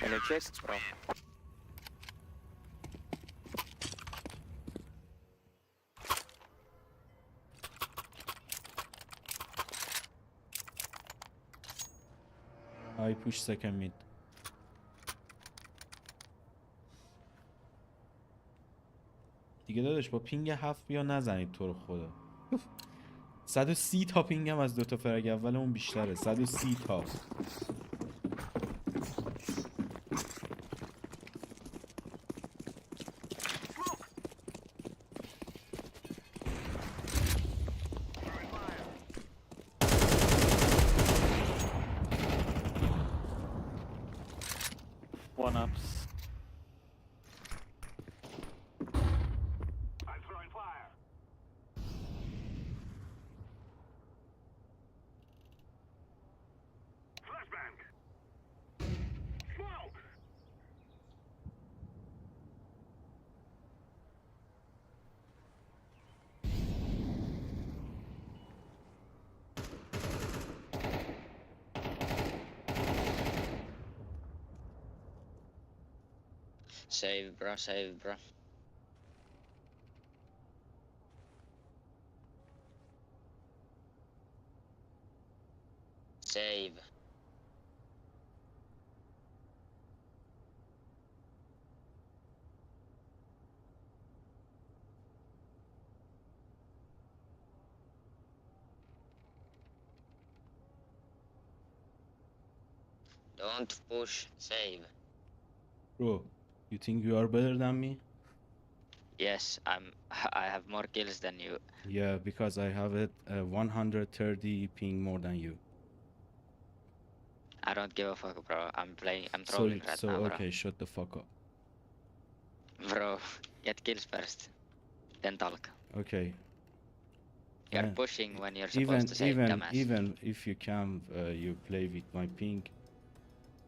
Any chests, bro? I push second mid. دیگه داداش با پینگ 7 بیا نزنید تو رو خدا. 130 تا پینگم از دوتا فرگ اولمون بیشتره. 130 تا. One ups. I'm throwing fire. Flashbang. Smoke. Save, bro, save, bro. Save. Don't push, save. Bro, you think you are better than me? Yes, I have more kills than you. Yeah, because I have it 130 ping more than you. I don't give a fuck, bro. I'm trolling right now, bro. Okay, shut the fuck up. Bro, get kills first, then talk. Okay. You're pushing when you're supposed to save, dumbass. Even if you can, you play with my ping.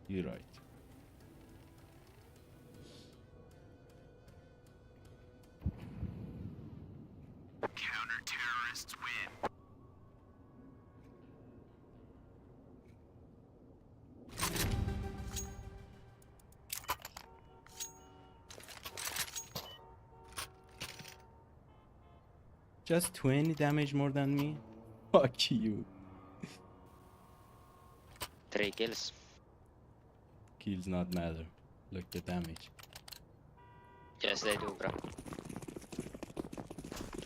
You're right. Counter-terrorists win. Just 20 damage more than me? Fuck you. 3 kills. Kills not matter. Look the damage. Yes, they do, bro.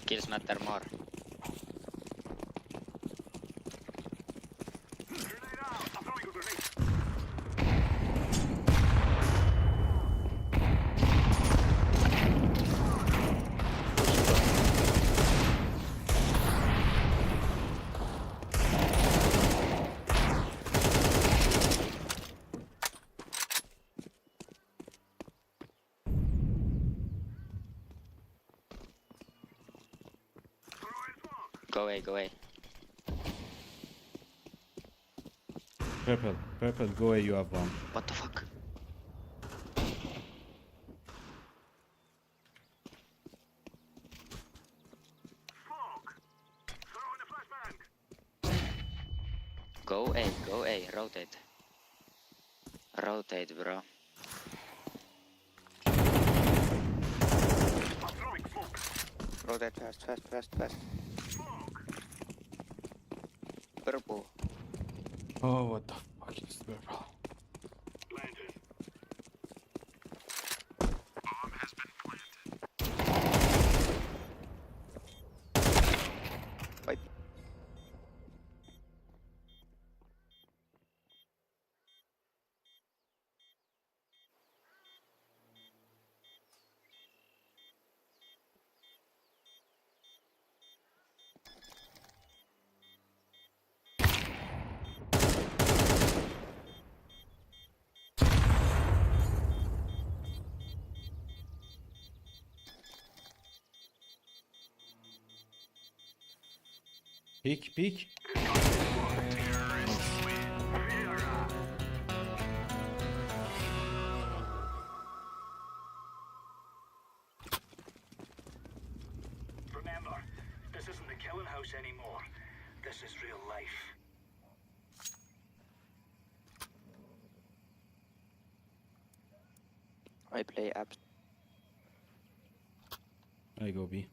Kills matter more. Go away, go away. Purple, go away, you have bomb. What the fuck? Go away, rotate. Rotate, bro. Rotate fast. Purple. Oh, what the fuck is purple? Bomb has been planted. Wait. Peek. Remember, this isn't the killing house anymore. This is real life. I play apps. I go B.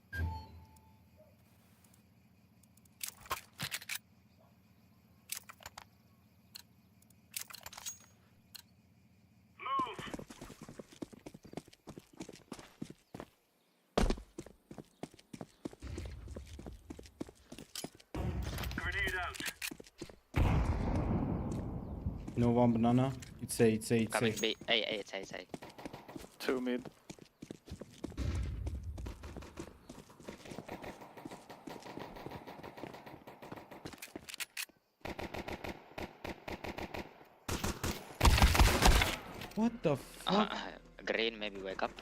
Grenade out. No one banana. It's A. Coming B. It's A. 2 mid. What the fuck? Green, maybe wake up.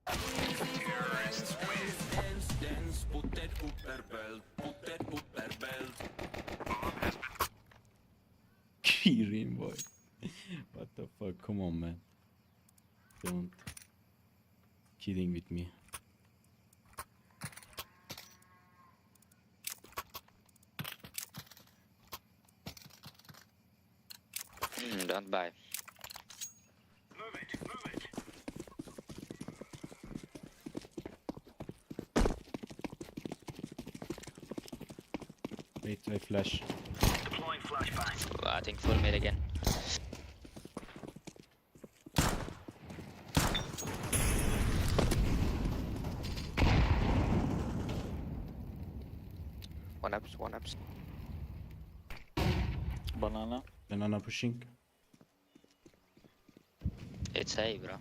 Terrorists win. Put that upper belt. Bomb has been Kirin boy. What the fuck? Come on, man. Don't kidding with me. Don't buy. Wait, I flash. Deploying flashbang. I think full mid again. One ups. Banana. Banana pushing. It's A, bro.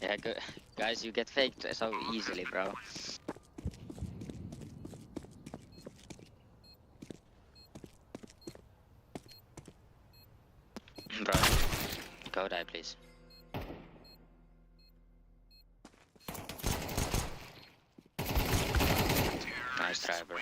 Yeah, guys, you get faked so easily, bro. Bro, go die, please. Nice try, bro.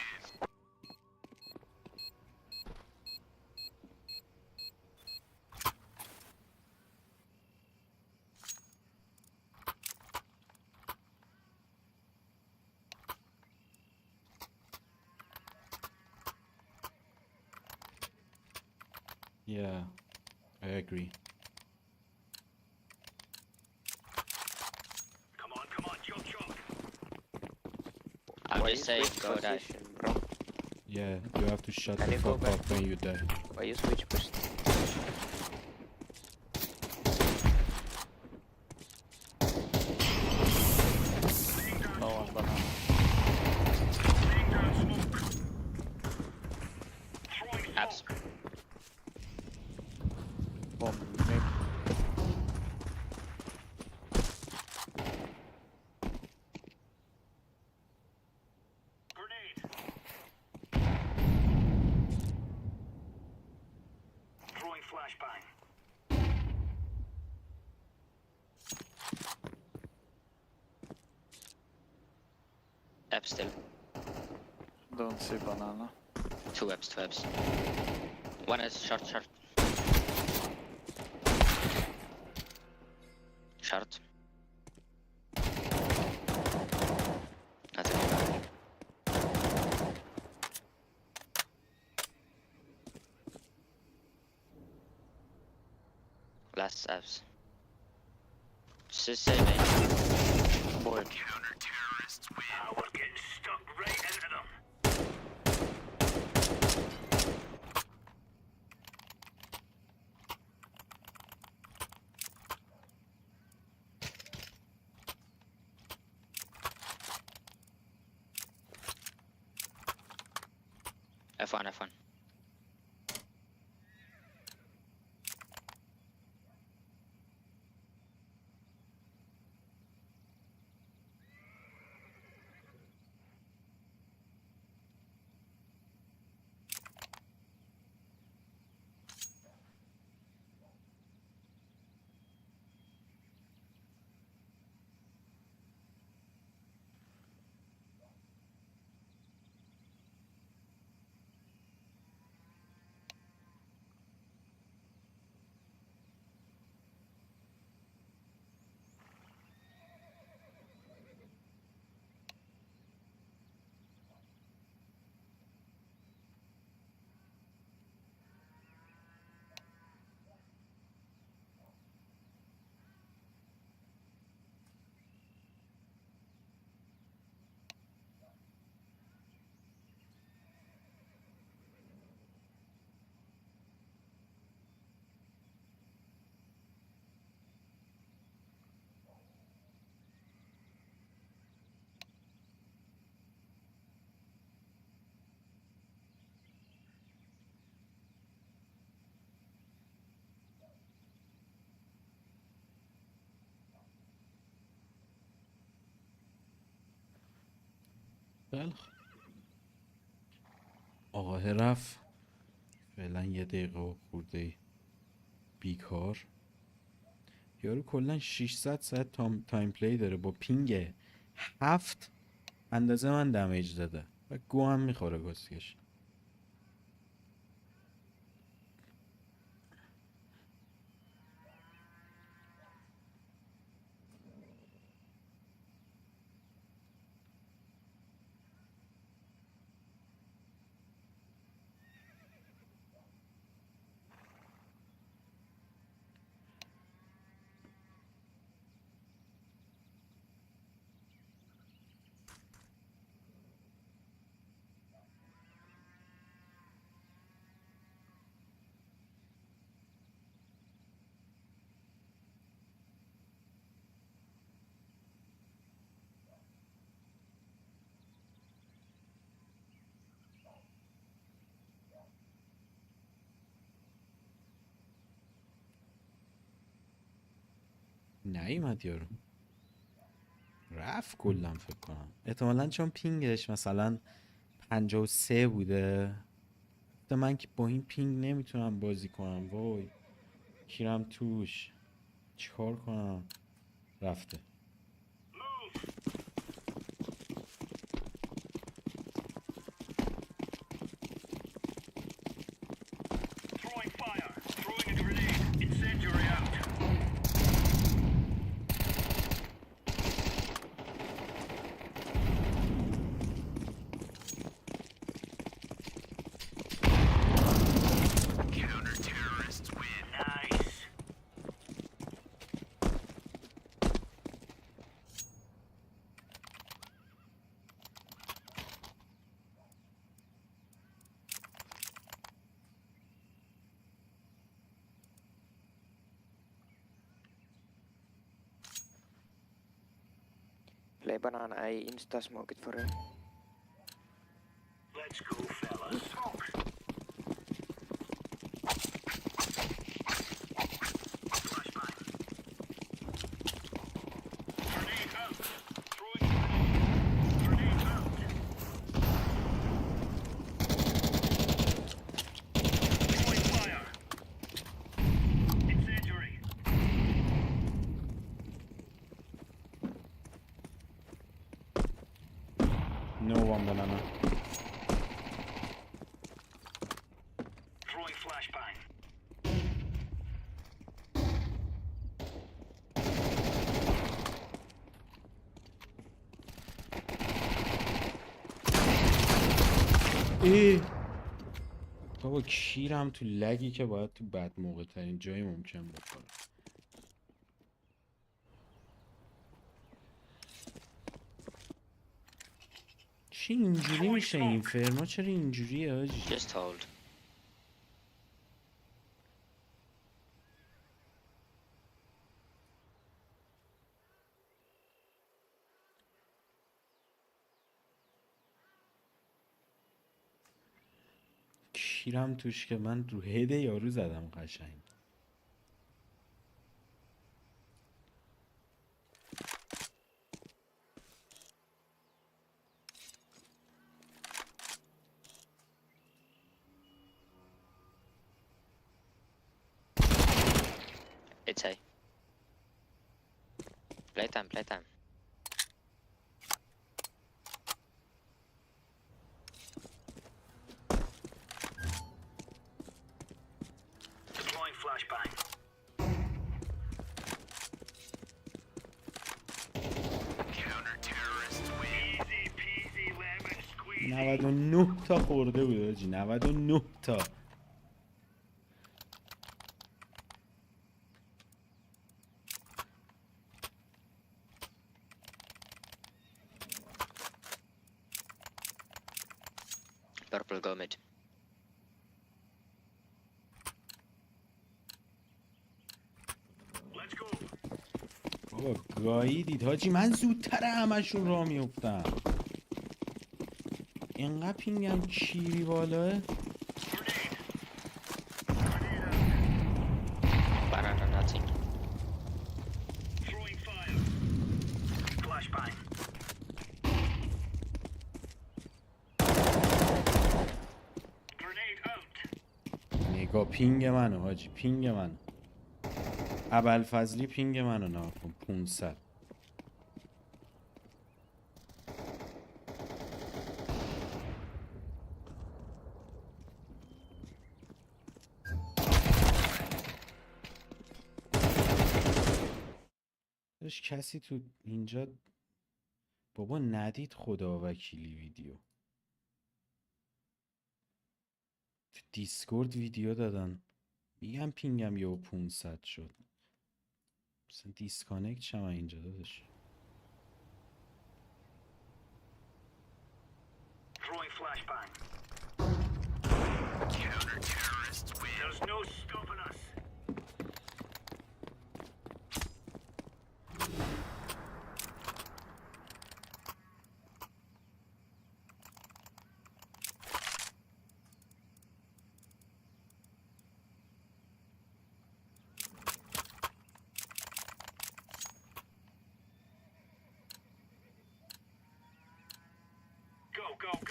Yeah, I agree. Come on, chop. I'm just saying, go die. Bro. Yeah, you have to shut Can the you go fuck back? up when you die. Why you switch push? No one banana. Abs. Bomb mid. Throwing flashbang. Abs still. Don't see banana. Two abs. One is short. Short. That's it. Last abs. Same mate. Boy. Now we're getting stuck right into them. F1. خیلی خوب. آقا رفت فعلا 1 دقیقه و خورده بیکار. یارو کلا 600 ساعت تایم پلی داره با پینگ 7 اندازه من دمیج داده و گو هم میخوره گسکش. نیومد یارو رفت کلم فکر کنم احتمالا چون پینگش مثلا 53 بوده من که با این پینگ نمیتونم بازی کنم وای کیرم توش چیکار کنم رفته Throwing fire. Throwing a grenade. Incendiary out. Counter-terrorists win. Nice. Play banana, I insta smoke it for him. Let's go, fellas. Smoke. Flashbang. Grenade out. Throwing grenade. Grenade out. Throwing fire. Incendiary. No one banana Throwing flashbang. بابا کیرم تو لگی که باید تو بد موقع ترین جایی ممکن بکنه چی اینجوری میشه این فرما چرا اینجوریه آجی Just hold. کیرم توش که من رو هد یارو زدم قشنگ It's A. Playtime, playtime. Deploying flashbang. Counter-terrorists win. Easy peasy lemon squeezy. 99 تا خورده بود آجی 99 تا Purple go mid. Let's go. بابا گاییدید حاجی من زودتر همشون را میفتم اینقدر پینگم کیری بالاه Banana nothing. Throwing fire. Flashbang. Grenade out. نگاه پینگ منو حاجی پینگ منو ابوالفضلی پینگ منو ناکن 500 داشت کسی تو اینجا بابا ندید خدا وکیلی ویدیو تو دیسکورد ویدیو دادن میگم پینگم یهو 500 شد مثلا دیسکانکت شم اینجا داداش Throwing flashbang. Counter-terrorists win. There's no stopping us.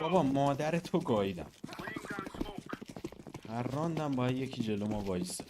بابا مادر تو گاییدم. هر راندم باید یکی جلو ما وایسه.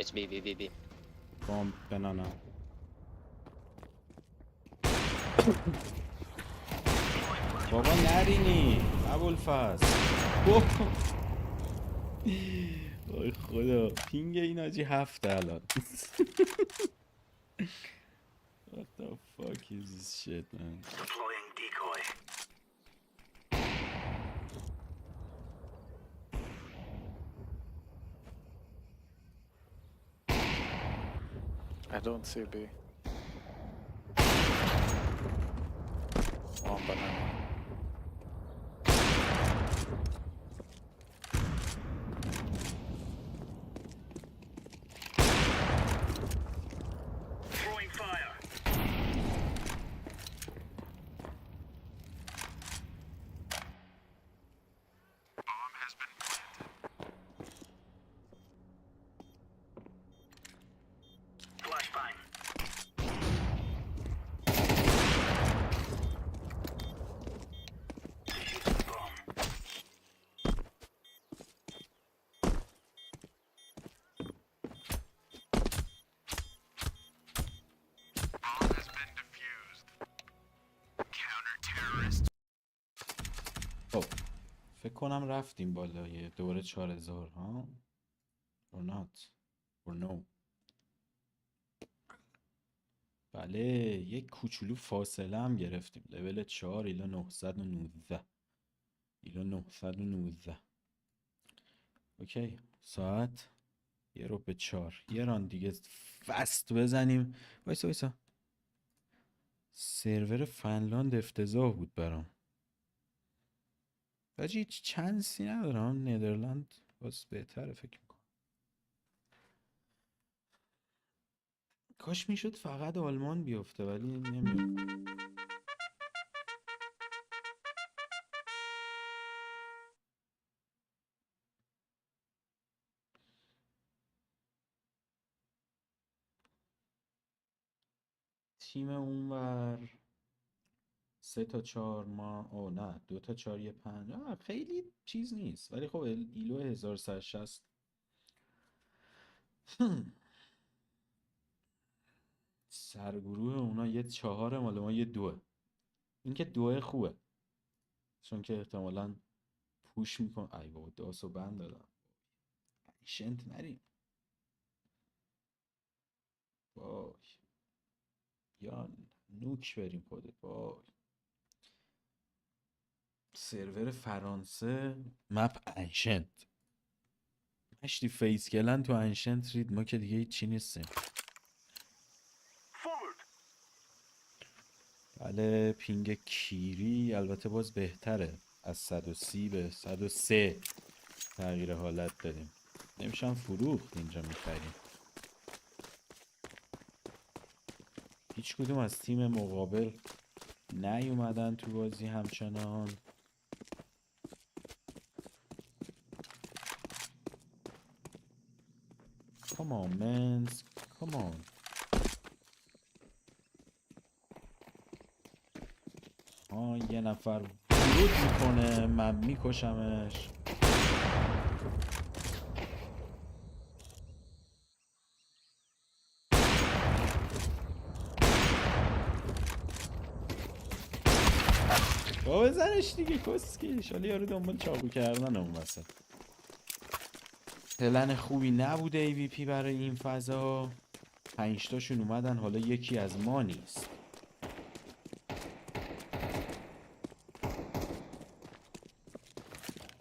It's B. Bomb banana. بابا نرینی ابوالفضل. وای خدا پینگ این آجی 7 الان. What the fuck is this shit, man? Deploying decoy. I don't see B. One banana. Throwing fire. Bomb has been planted. Flashbang. Bomb has been defused. Counter-terrorist. خب فکر کنم رفتیم بالای دوره 4000 ها or not or no. بله یک کوچولو فاصله هم گرفتیم. لول 4 ایلا 919 ایلا 919. اوکی ساعت 1:04. یه ران دیگه فست بزنیم. وایسا سرور فنلاند افتضاح بود برام. باجی هیچ چانسی ندارم. ندرلند باز بهتره فکر میکنم. کاش میشد فقط آلمان بیفته ولی نمیاد. تیم اونور 3 تا 4 ما او نه 2 تا 4 1 5 خیلی چیز نیست ولی خب ایلو 1160. سرگروه اونا یه 4 مال ما یه 2. این که 2 خوبه چون که احتمالاً پوش میکن. ای بابا داسو بند دادم. شنت نریم. وای یا نوک بریم خودت. وای سرور فرانسه مپ انشنت مشتی فیس گلن تو انشنت رید. ما که دیگه هیچی نیستیم. بله پینگ کیری البته باز بهتره. از 130 به 103 تغییر حالت داریم. نمیشم فروخت اینجا میخریم. هیچ کدوم از تیم مقابل نیومدن تو بازی همچنان. Come on man come on. یه نفر ورود میکنه من میکشمش. با بزنش دیگه کسکیش. حالا یارو دنبال چاقو کردن اون وسط. پلن خوبی نبوده AVP برای این فضا. 5 تاشون اومدن حالا یکی از ما نیست.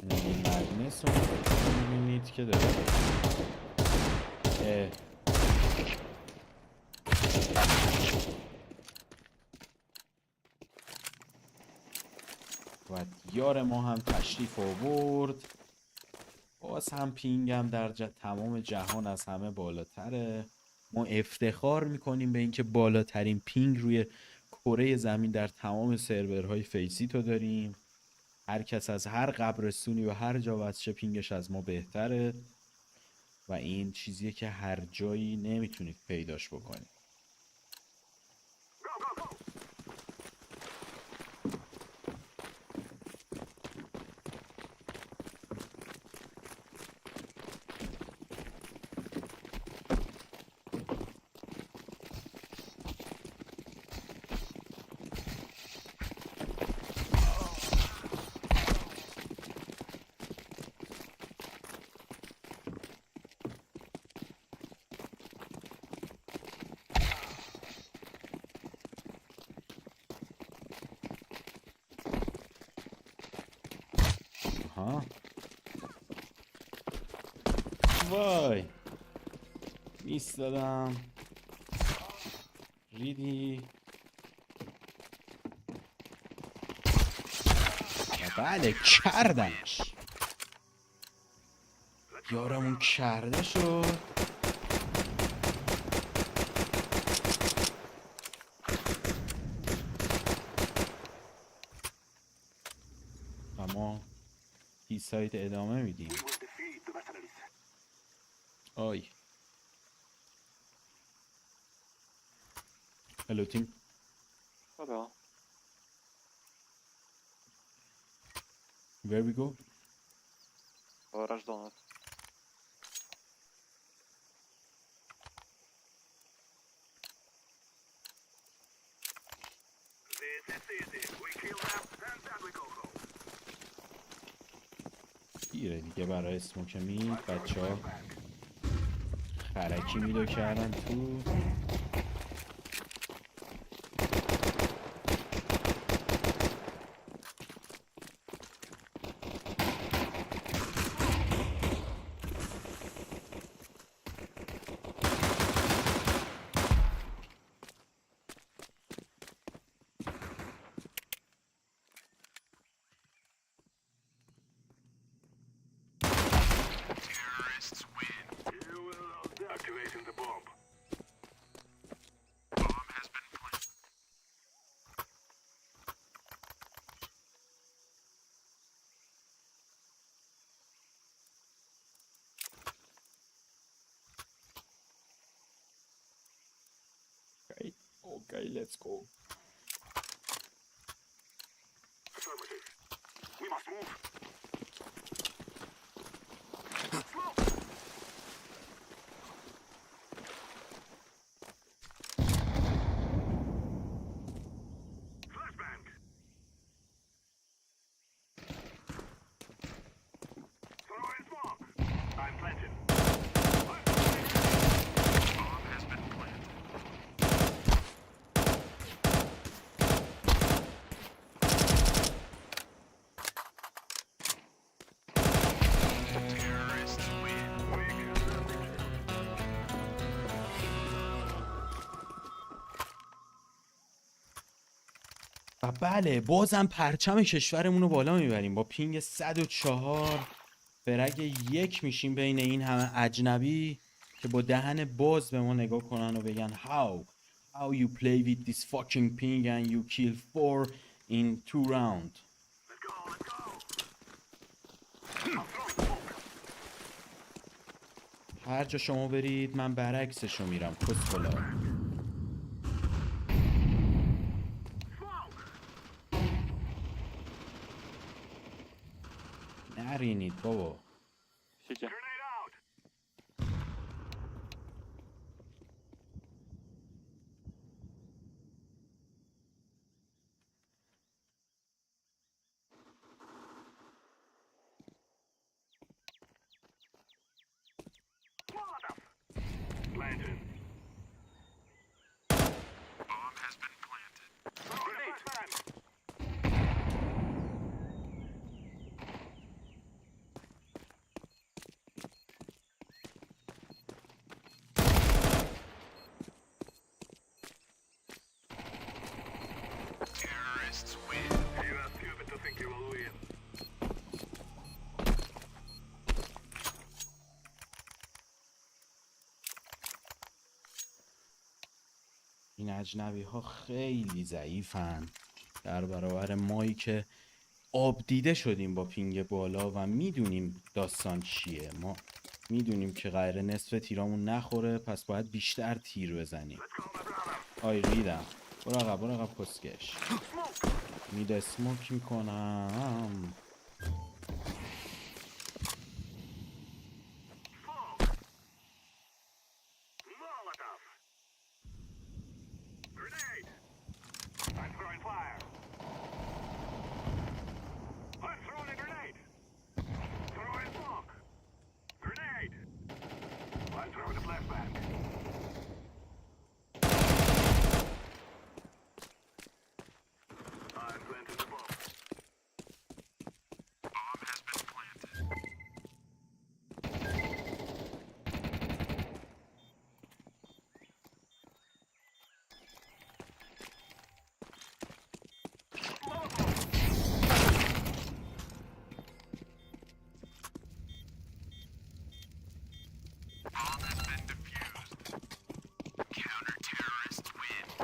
مگنس رو میبینید که داره و یار ما هم تشریف آورد. باز هم پینگم در تمام جهان از همه بالاتره. ما افتخار میکنیم به اینکه بالاترین پینگ روی کره زمین در تمام سرورهای فیسی تو داریم. هر کس از هر قبرستونی و هر جا واسه پینگش از ما بهتره و این چیزیه که هر جایی نمیتونید پیداش بکنید. وای میس دادم ریدی بله کردنش. یارمون کرده شد. و ما تی سایت ادامه میدیم. آی هلو تیم. Bra. Where we go? Рожденный. دیره دیگه برای اسموک مید. بچه ها خرکی میدو کردن تو. Activating the bomb. Okay, let's go. Affirmative. We must move. و بله بازم پرچم کشورمون رو بالا میبریم با پینگ 104. فرگ 1 میشیم بین این همه اجنبی که با دهن باز به ما نگاه کنن و بگن how you play with this fucking ping and you kill 4 in 2 rounds. هر جا شما برید من برعکسشو میرم. کسخلا نرینید بابا. Planted. Bomb has been planted. Grenade. اجنبی ها خیلی ضعیفن در برابر مایی که آب دیده شدیم با پینگ بالا و میدونیم داستان چیه. ما میدونیم که قراره نصف تیرامون نخوره، پس باید بیشتر تیر بزنیم. آی ریدم. برو عقب کسکش. مید اسموک میکنم.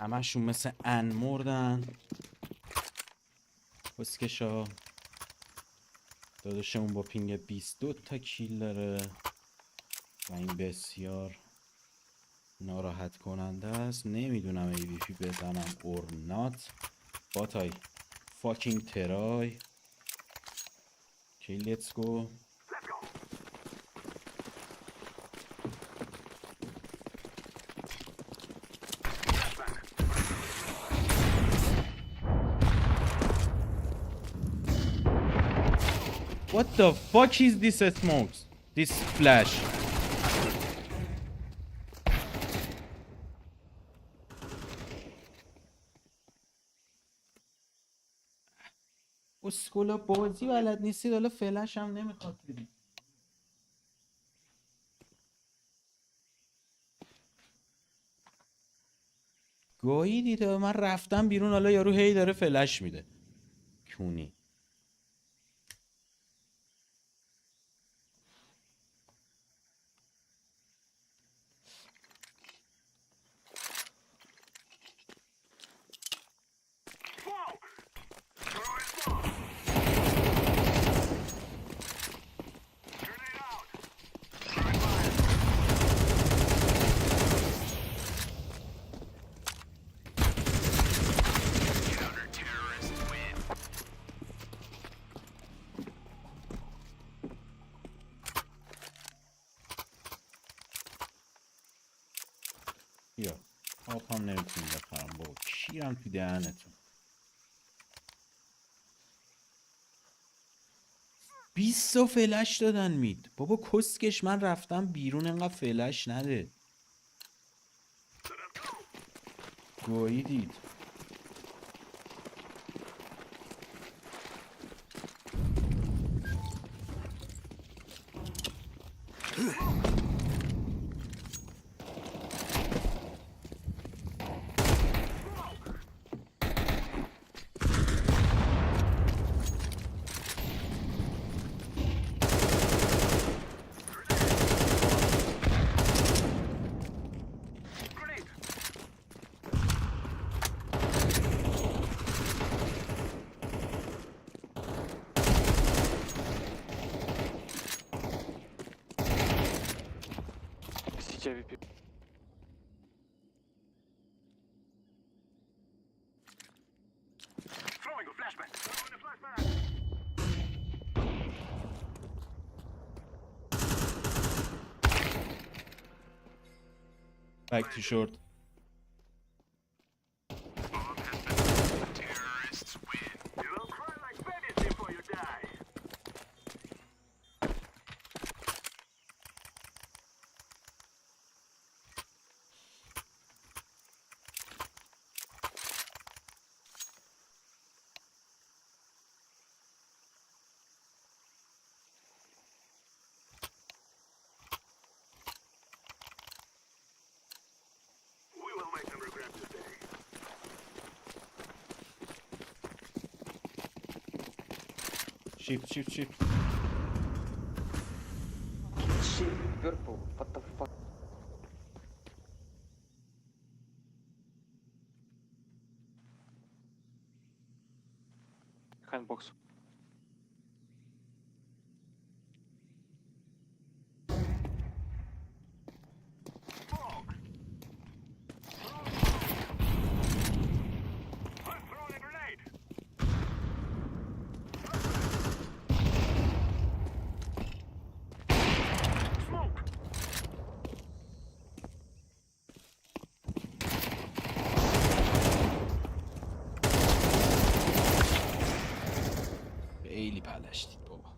همشون مثل ان مردن. کسکشا. داداشمون با پینگ 22 تا کیل داره و این بسیار ناراحت کننده است. نمیدونم ای وی پی بزنم اور نات. باتای فاکینگ ترای. اوکی لیتس گو. What the fuck is this smokes? This flash. اسکولا بازی بلد نیستید، حالا فلش هم نمیخواد بدید. گاهی دیده من رفتم بیرون، حالا یارو هی داره فلش میده. کونی. یا آب هم نمیتونیم بخرم بابا، کیرم تو دهنتون. 20 تا فلش دادن مید بابا، کسکش من رفتم بیرون، انقدر فلش نده. گویی دید. Back to short. Shift. Shit, purple, what the fuck? behind box. خیلی پلشتید بابا.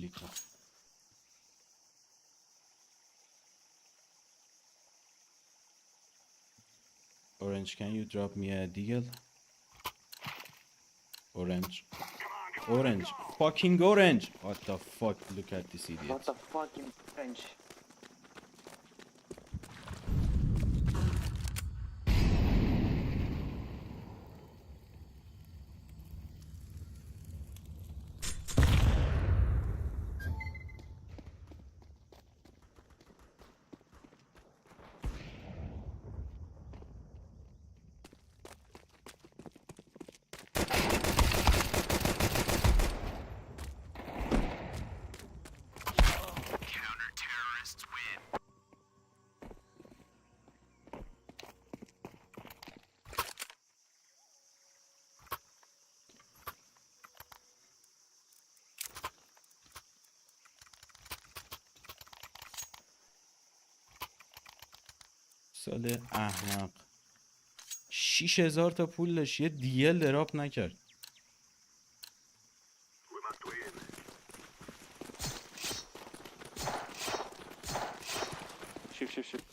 Lika. Orange, can you drop me a deagle? Orange. Orange. Fucking orange! What the fuck? Look at this idiot. What the fucking French? سال احمق 6000 تا پول داشت یه دیل دراپ نکرد. Shift.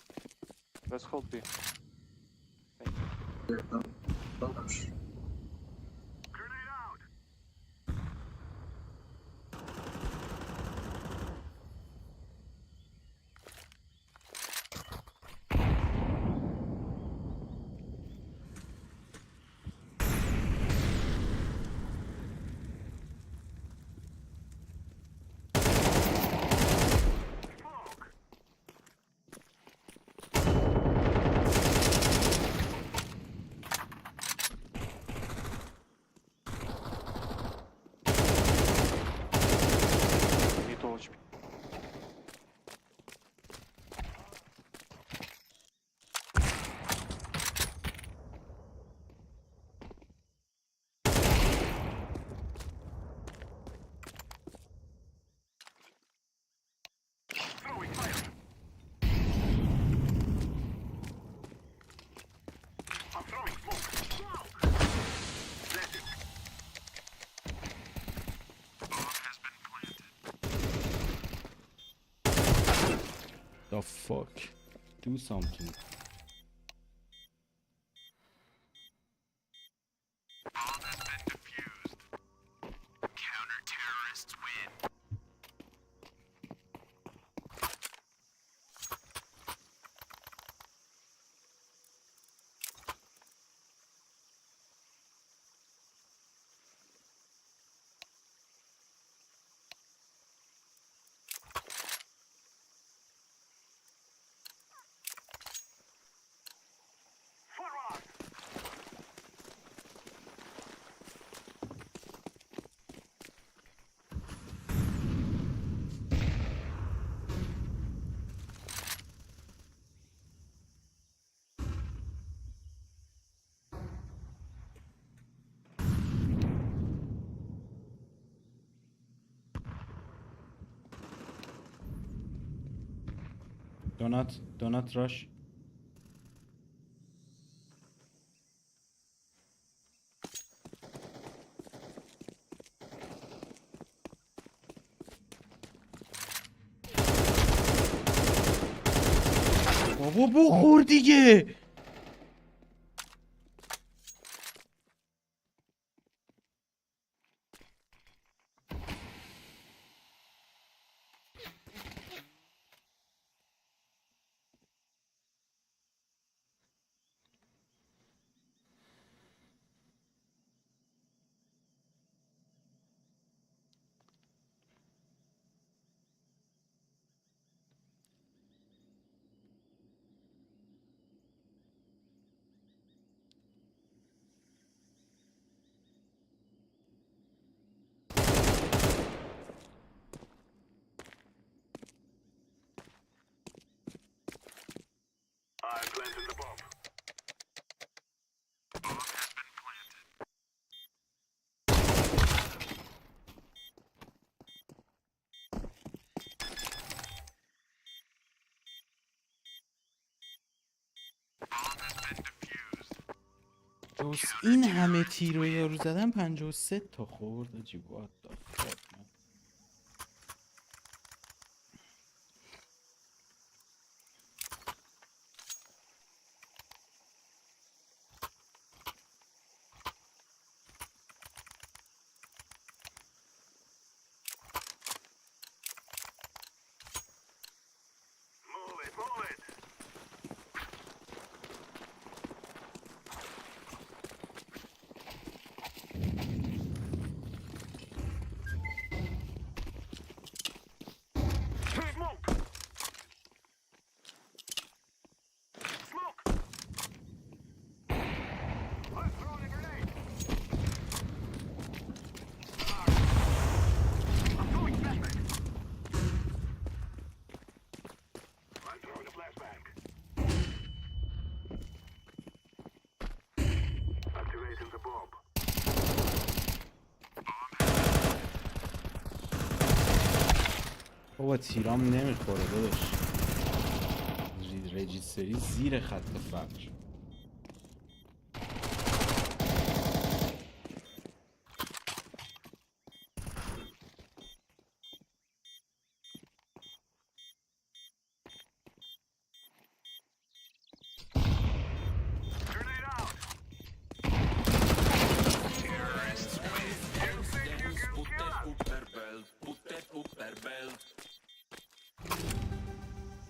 Let's hold B. The fuck? Do something. Do not rush. بابا بخور دیگه. I planted the bomb. این همه تیر رو یارو زدن 53 تا خورد آجی. what the fuck man. بابا تیرام نمیخوره داداش. رجیستری زیر خط فقر.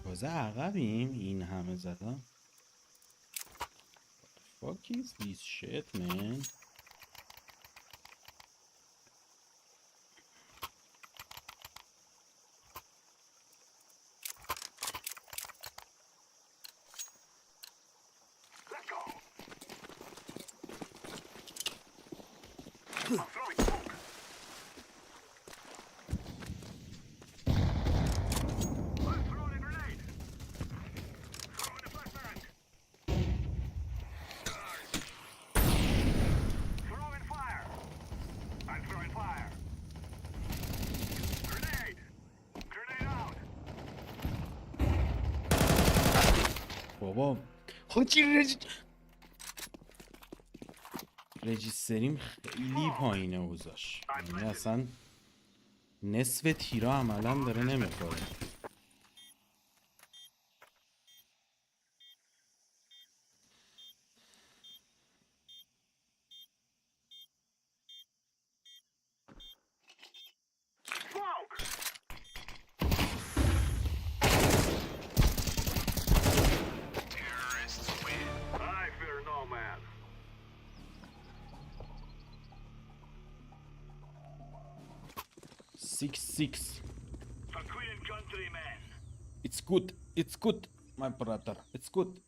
تازه عقبیم این همه زدم. What the fuck is this shit man? بابا حاجی رجیستریم خیلی پایینه اوزاش. یعنی اصلا نصف تیرا عملا داره نمیخوره. Six. It's good. It's good, my brother. It's good.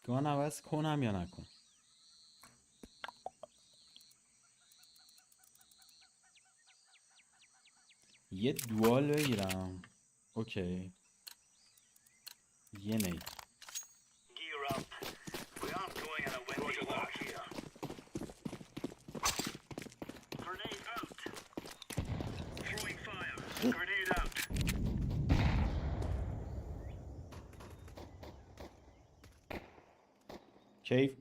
گان عوض کنم یا نکنم؟ یه دوال بگیرم. اوکی. یه نید. Cave.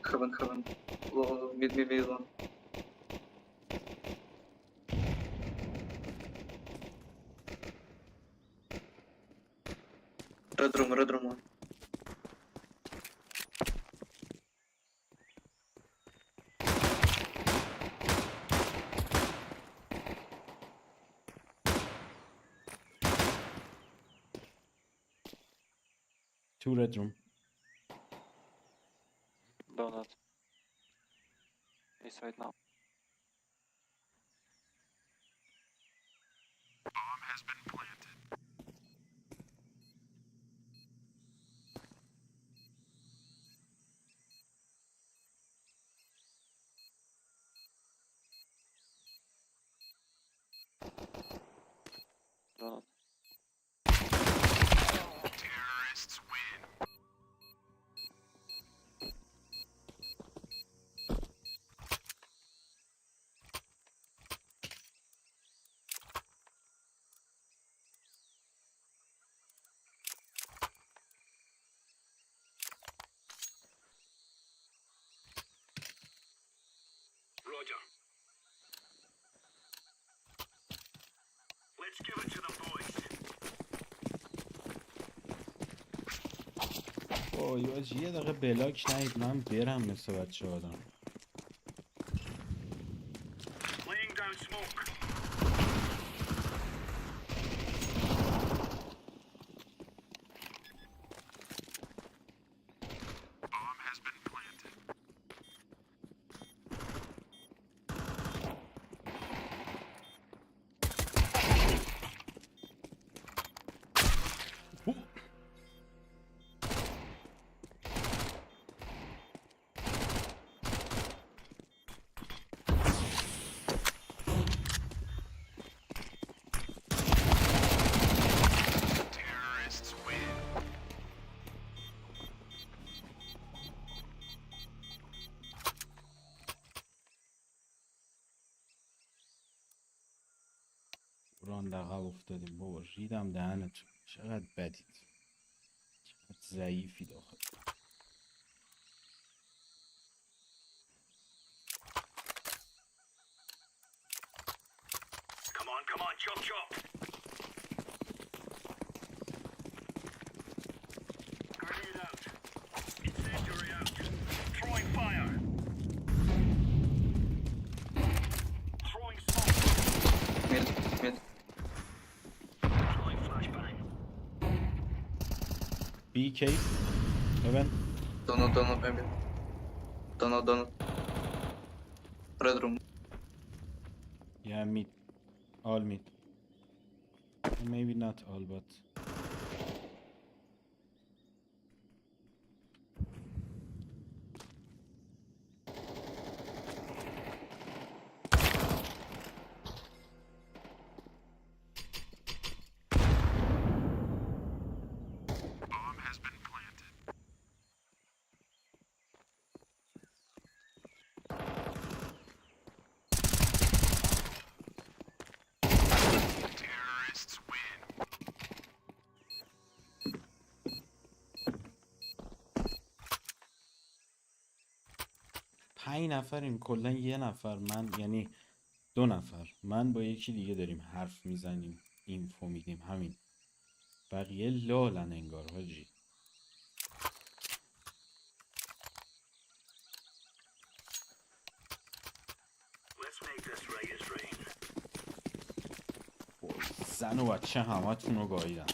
Heaven. Mid one. Red room. Two red room. Donut. He's right now. Bomb has been planted. Donut. Terrorists win. Roger. Let's give it to the boys. اوه یه دقیقه بلاک نهید من برم مثل بچه آدم. Laying down smoke. Bomb has been planted. Terrorists win. قرآن لقب افتادیم بابا ریدم دهنتون. چقدر بدید، چقدر ضعیفی داخل. Come on, chop chop. Grenade out. Incendiary out. Throwing fire. Throwing smoke. Mid. Throwing flashbang. BK Heaven. Donut maybe. Donut. Red room. Yeah, mid. All mid. Maybe not all, but Bomb has been planted. Terrorists win. 5 نفریم کلا، یه نفر من، یعنی 2 نفر من با یکی دیگه داریم حرف میزنیم، اینفو میدیم، همین. بقیه لالن انگار حاجی. Let's make this right as rain. زن و بچه همتون رو گاییدن.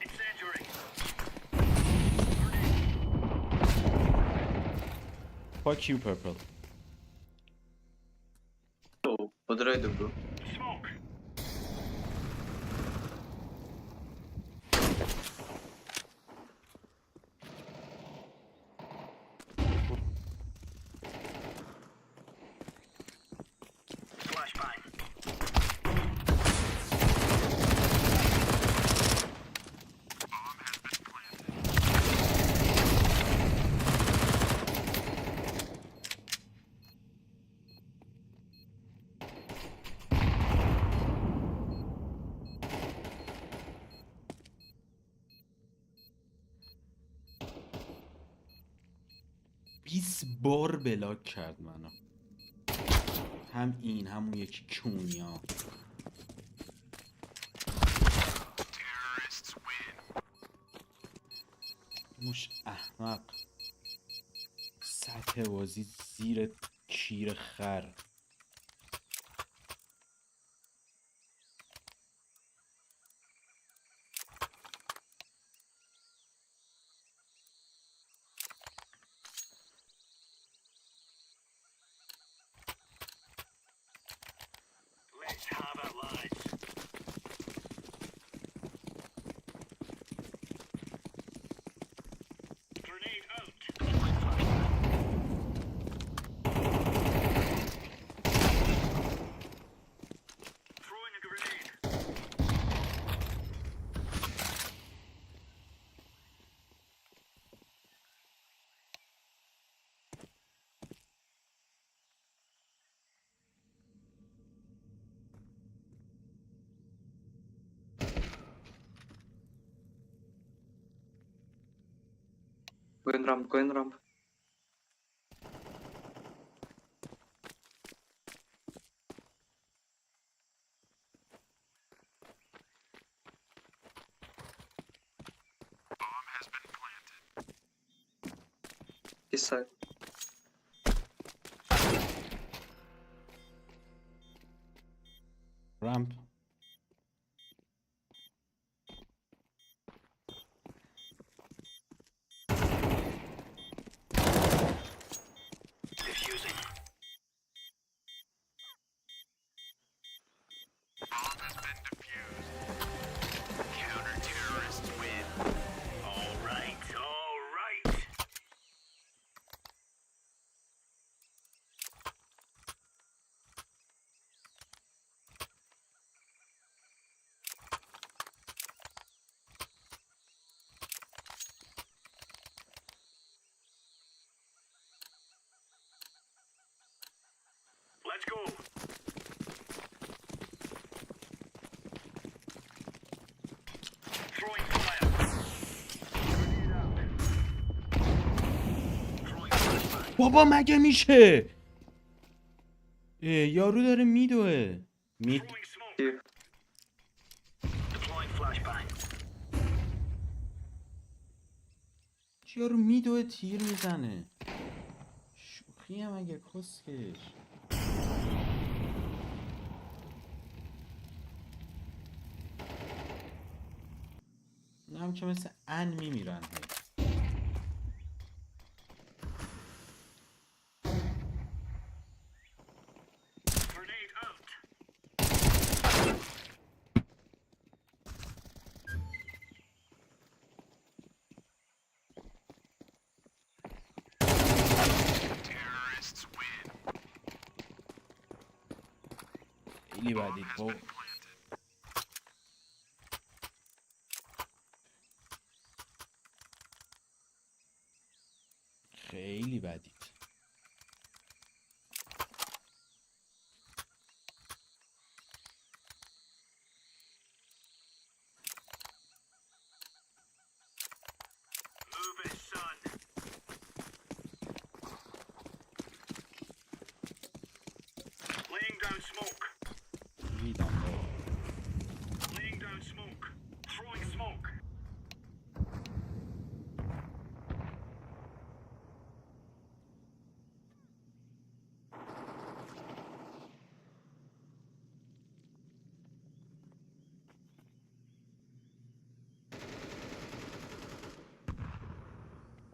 Incendiary. Fuck you, purple. Oh, what did I do, bro? Smoke. Flashbang. Bomb has been planted. بار بلاک کرد منو، هم این همون یکی کونیا. Terrorists win. موش احمق. سطح بازی زیر کیر خر. Let's have it, lads. Grenade out. Throwing a grenade. Going ramp. This side. Ramp. Diffusing. Bomb has been defused. Counter-terrorists win. All right, all right. Let's go. Throwing fire. Grenade out. Throwing flashbang. بابا مگه میشه؟ یارو داره میدوه. Throwing smoke. Deploying flashbang. یارو میدوه تیر میزنه. شوخی هم اگه کسکش. نه هم که مثل ان میمیرن. Grenade out. Terrorists win. خیلی بدید بابا. خیلی بدید. Move it, son. Laying down smoke. ریدم بابا. Laying down smoke. Throwing smoke.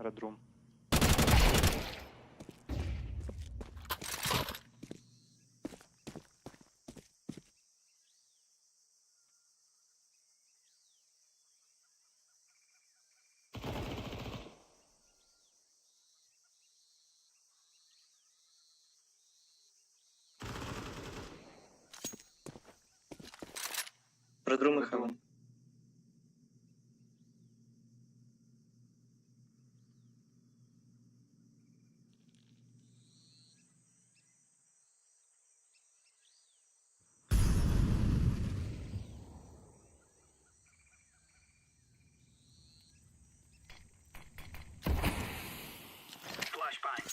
Red room. Red room и heaven. Flashbang.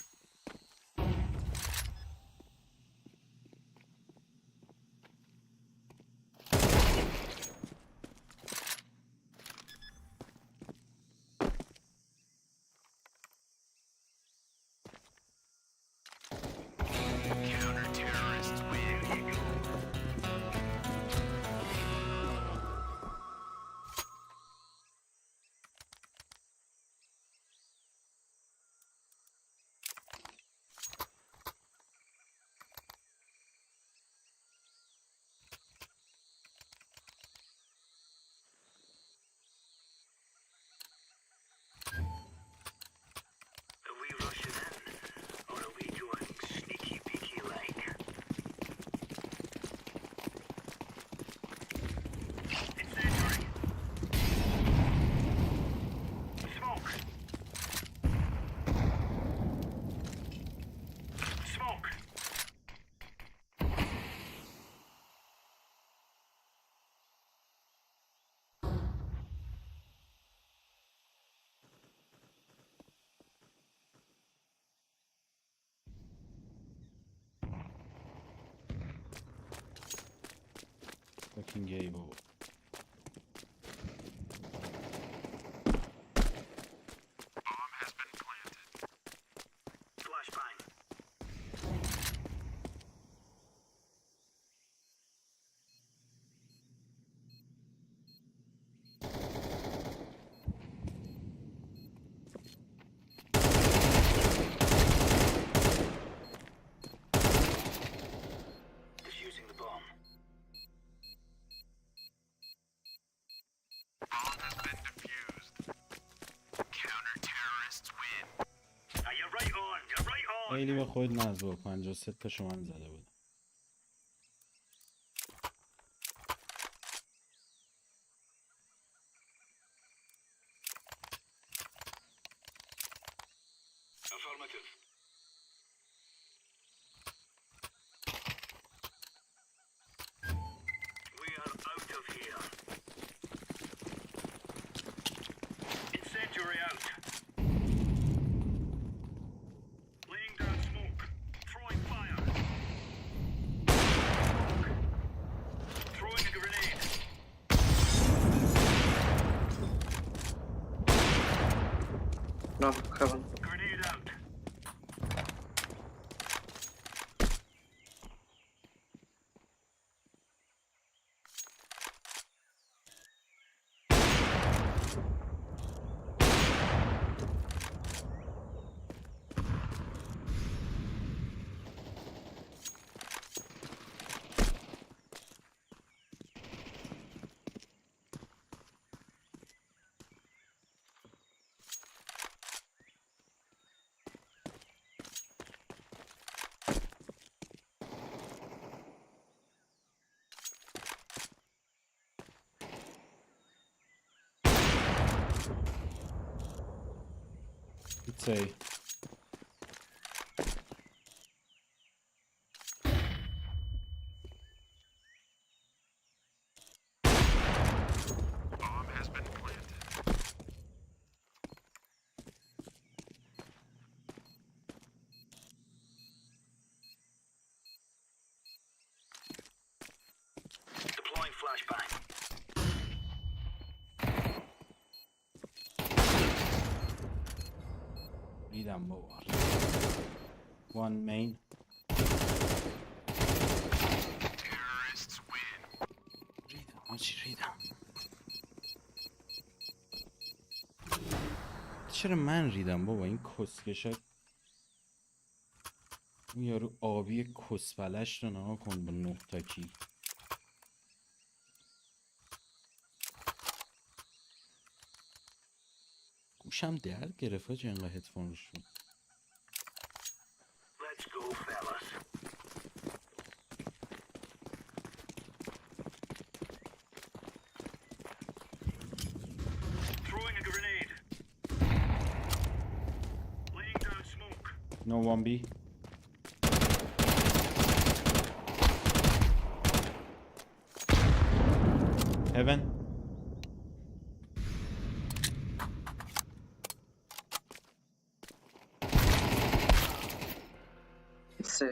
fucking ای بابا. Defusing the bomb. خیلی به خود نزد. 53 تا شما زده بود. Affirmative. We are out of here. Incendiary out. Laying down smoke. Throwing fire. Smoke. Throwing a grenade. No, heaven. Grenade out. It's a Deploying flashbang. ریدم بابا. One main. ریدم آجی ریدم. چرا من ریدم بابا؟ این کسکشا. این یارو آبی کسفلش رو نها کن با 9 تا کی. گوشم درد گرفت آجی انقدر هدفون روش بود. Let's go, fellas. Throwing a grenade. Laying down smoke. No 1B. Heaven. It's a.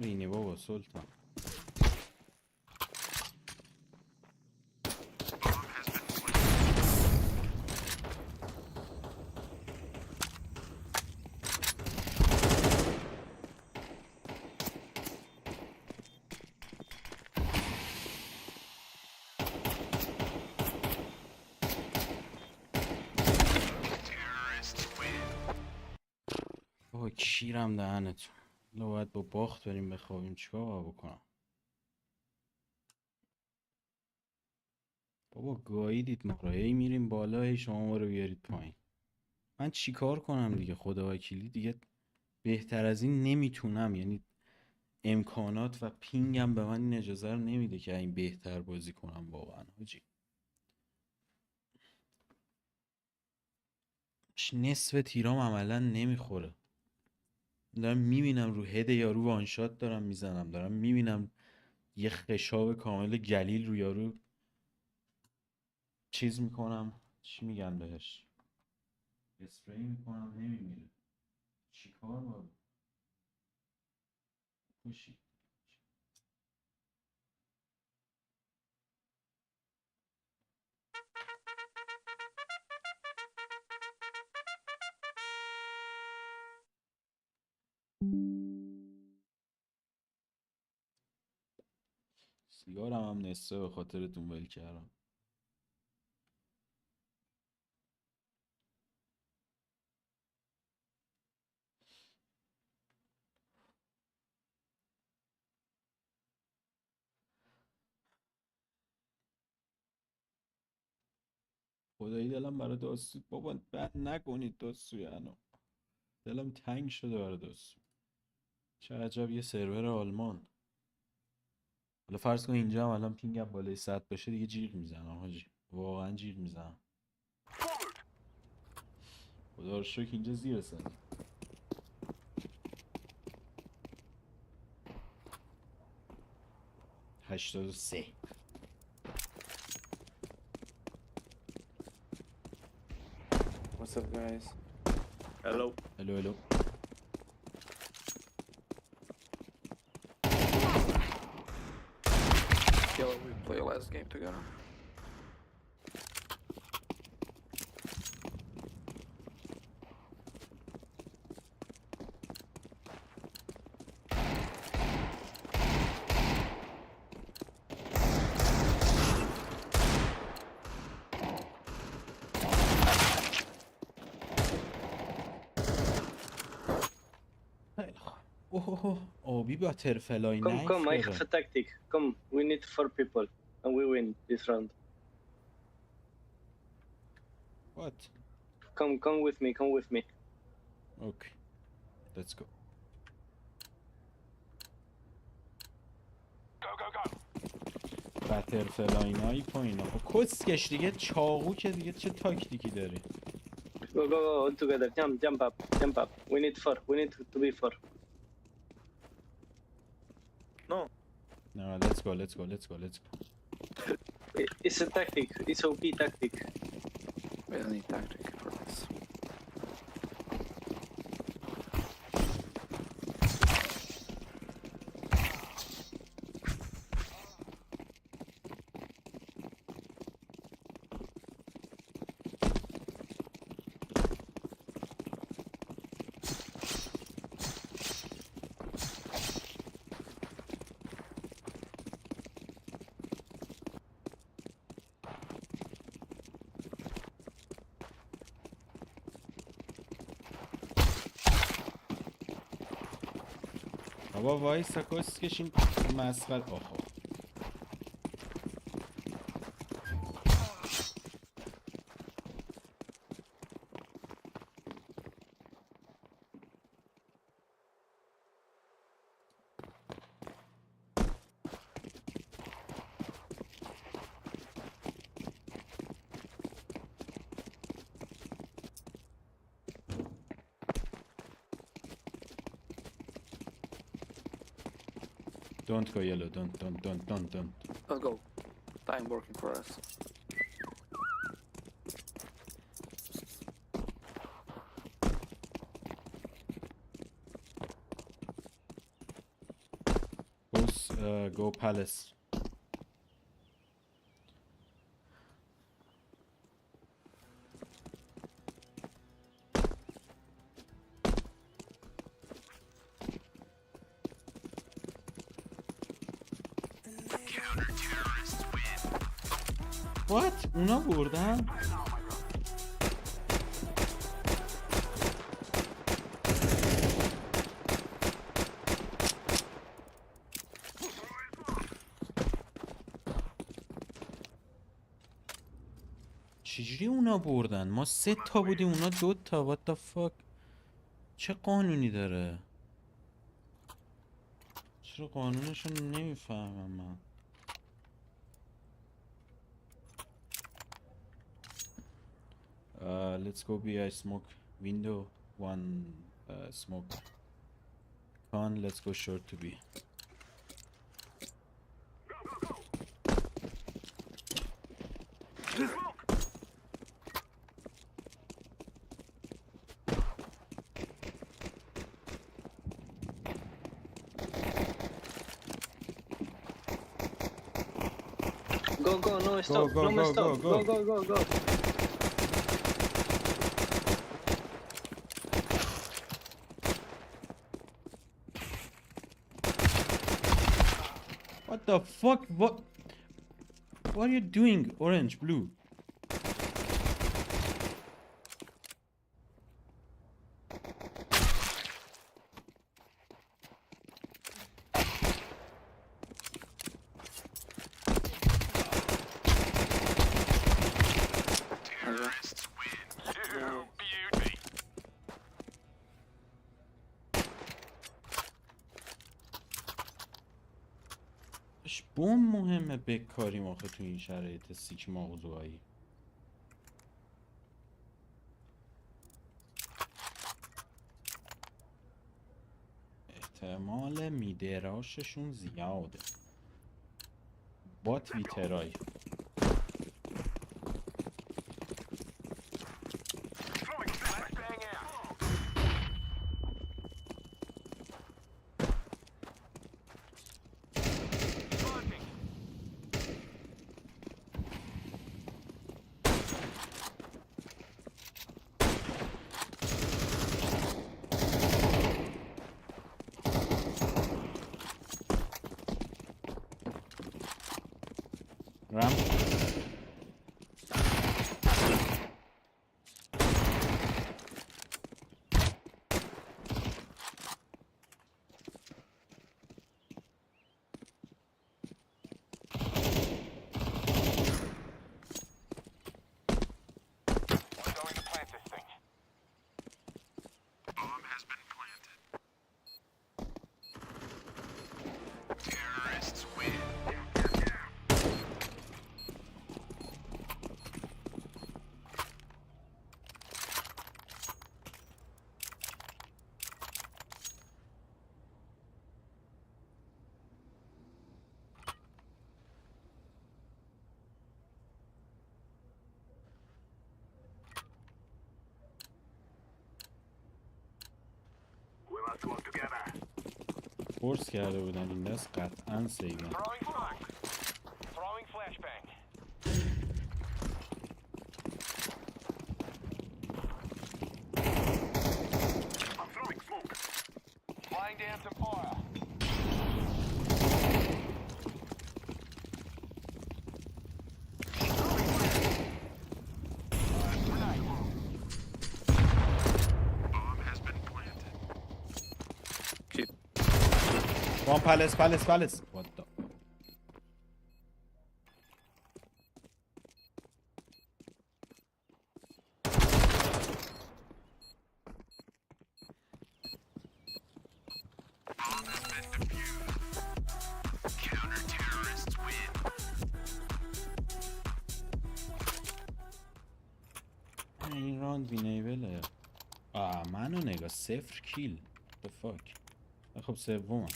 رینی بابا سلطان. بابا کیرم دهنتون. حالا باید با باخت بریم بخوابیم. چیکار باید بکنم؟ بابا گاییدید ما رو. هی میریم بالا هی شما ما رو بیارید پایین. من چیکار کنم دیگه؟ خدا وکیلی دیگه بهتر از این نمیتونم. یعنی امکانات و پینگم به من این اجازه رو نمیده که این بهتر بازی کنم واقعا حاجی. نصف تیرام عملا نمیخوره. دارم میبینم رو هد یارو وانشات دارم میزنم. دارم میبینم یه خشاب کامل گلیل رو یارو چیز میکنم. چی میگن بهش؟ اسپری میکنم نمیمیره. چی کار باید کشی؟ سیگارم هم نصفه به خاطرتون ول کردم. خدایی دلم برای داستو بابا بند نکنید داستویانو. دلم تنگ شده برای داستو. چه عجب یه سرور آلمان. حالا فرض کن اینجا هم الان پینگم بالای 100 باشه دیگه جیغ میزنم حاجی. واقعا جیغ میزنم. خدا رو شکر اینجا زیر 100. هشتاد و سه. What's up, guys? Hello. Hello, hello. Yo, we play last game together. اوه آبی باترفلای Come, نایف come, I have a داره. tactic. Come, we need 4 people, and we win this round. What? Come with me, come with me. Okay. Let's go. باترفلای نایف و اینا. خب کسکش دیگه چاقو که دیگه چه تاکتیکی داری؟ Go, all together. Jump up, jump up. We need 4, we need to be 4. No. No, let's go. It's a tactic, it's OP tactic. We don't need tactic for this. بابا وایسا کسکش این مسخره. آخا Don't go yellow, don't. Let's go. Time working for us. Go palace. What? اونا بردن؟ چجوری اونا بردن؟ ما 3 تا بودیم اونا 2 تا. What the fuck؟ چه قانونی داره؟ چرا قانونشو نمیفهمم من؟ Let's go be I smoke window 1 smoke con. Let's go short to be. Go, go, no stop, go, no go, stop. go, Go, go, go, go. What the fuck? What are you doing? Orange, blue. بوم مهمه بکاریم آخه تو این شرایط سیک مغزوهایی. احتمال میدراششون زیاده. بات ویترای رم فورس کرده بودن این دست قطعا سیگن. One palace. What the? این راند وینیبله. منو نگاه 0 کیل. The fuck. خب سومم.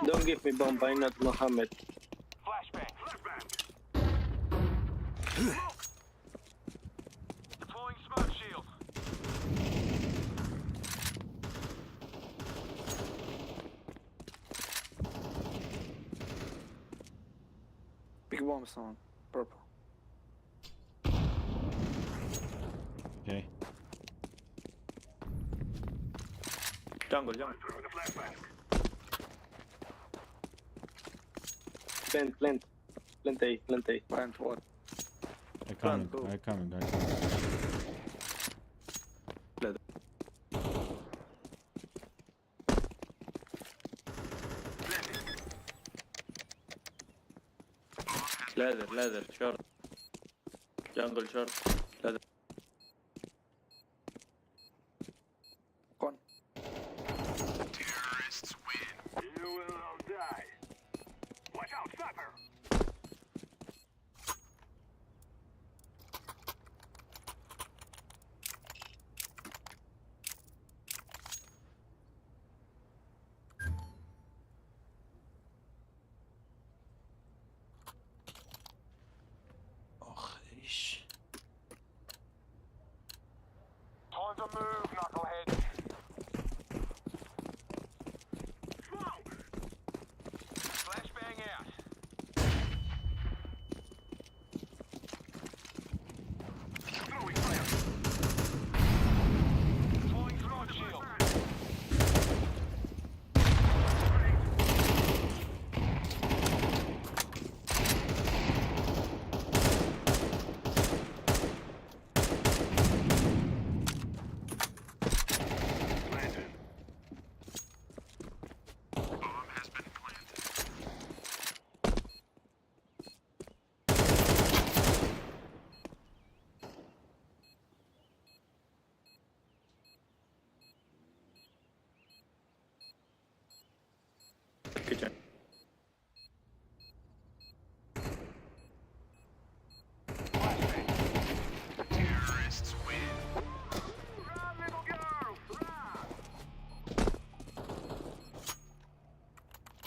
Don't give me bomb, I'm not Mohammed. Flashbang. Deploying smoke shield. Big bomb someone. Purple. Okay. Jungle. Plant A. Plant what? I coming. Ladder, short. Jungle, short. Ladder. Con. Terrorists win. You will all die. Watch out, sniper! move, knucklehead. Smoke! Flashbang out. Throwing fire. Deploying through shield. Kitchen. Terrorists win. Run, little girl, run!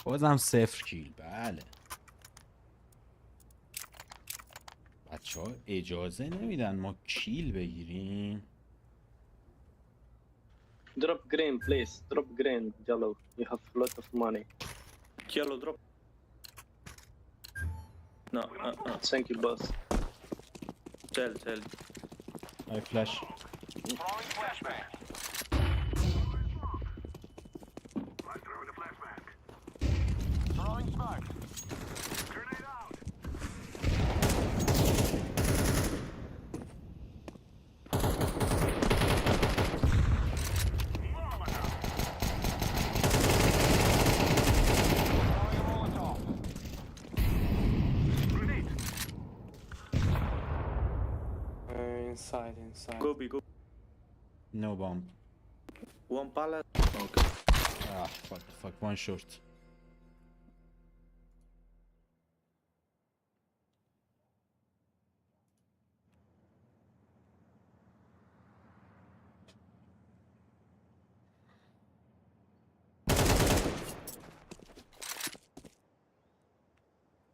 بازم 0 کیل. بله بچه ها اجازه نمیدن ما کیل بگیریم. Drop green, please. Drop green, yellow. You have a lot of money. Yellow drop. No, Thank you, boss. Tell. I flash. Throwing flashbang. I throw the flashbang. Throwing smoke. Grenade out. inside. Go B, go. No bomb. One pallet. Okay. Ah, fuck. One short.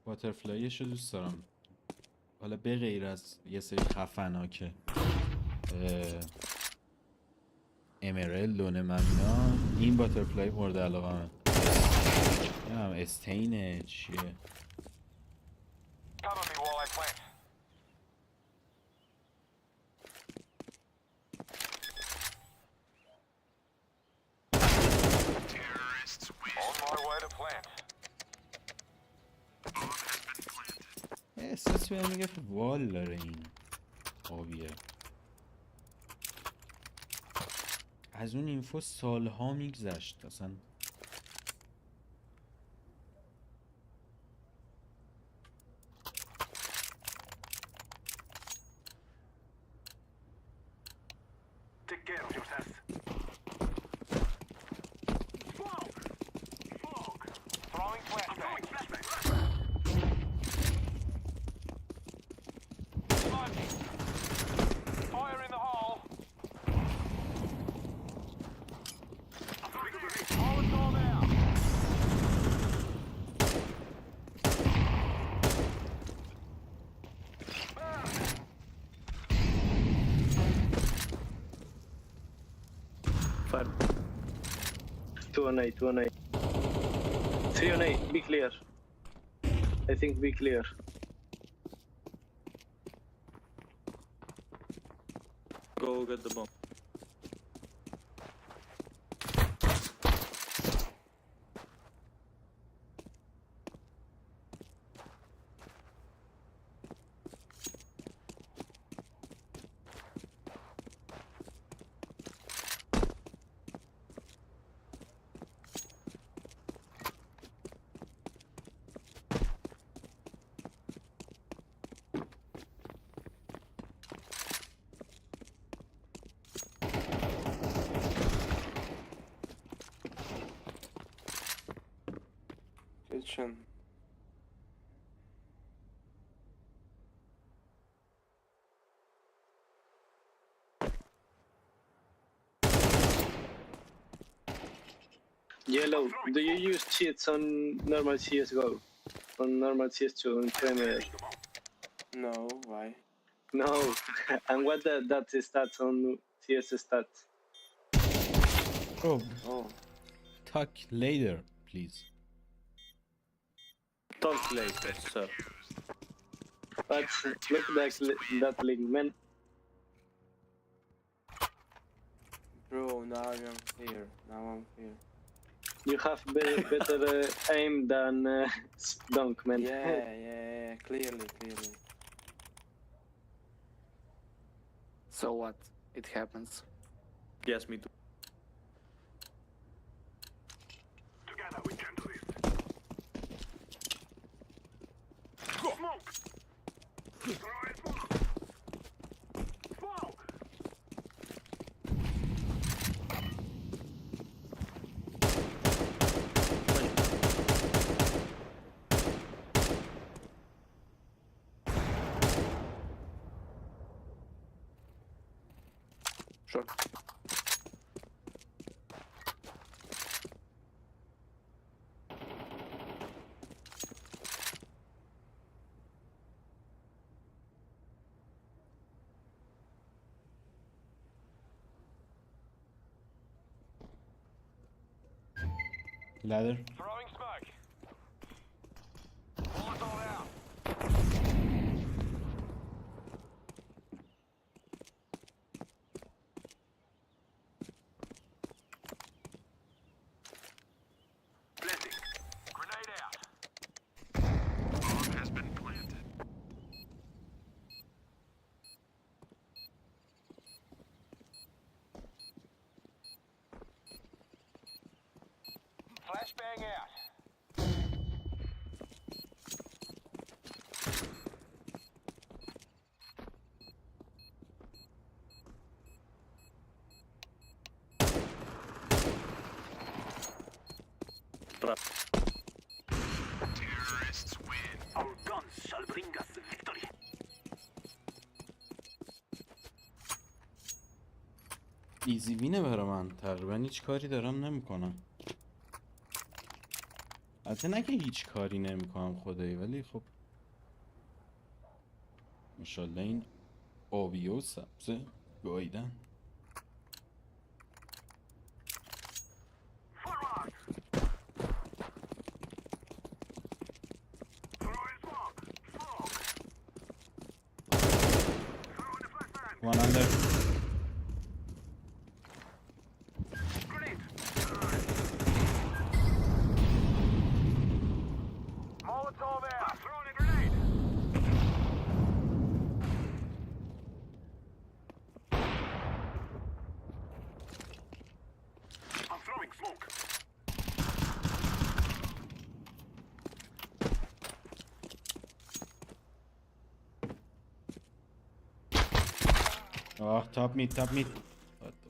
باترفلایشو دوست دارم. حالا به غیر از یه سری خفنا که امرالد و نمیدونم این باترفلای مورد علاقه همه استینه چیه. Cover me while I plant. Terrorists win. On my way to plant. احساس بهم میگه وال داره این آبیه. از اون اینفو سالها میگذشت اصلا. Take care of yourself. Smoke. Throwing flashbang. Smoking. Fire in the hole. Hole is all out. Fire. 2 on A, 2 on A. 3 on A, be clear. I think be clear. Go get the bomb. Kitchen. Yellow, do you use cheats on normal CSGO? On normal CS2 in Premier? No, why? No. And what that stats on CS stats. Oh, Oh. talk later, please. Talk later, sir. But look at that link, man. Bro, now I'm here. Now I'm here. You have better aim than Dunk, man. Yeah, clearly. So what? It happens. Yes, me too. Together we can do this. Smoke! Throwing smoke! Smoke! Short. Ladder. Throwing smoke. Molotov out. Blending. Grenade out. Bomb has been planted. Flashbang out. Terrorists win. Our guns shall bring us victory. ایزی وینه برا من. تقریبا هیچ کاری دارم نمیکنم. البته نه که هیچ کاری نمیکنم خدایی، ولی خب ماشاءالله این آبی و سبزه گاییدن. Forward. Throwing smoke. Smoke. Throwing the flashbang. One under. Grenade. Molotov out. Throwing a grenade. I'm throwing smoke. Ah, top mid, top mid. What the...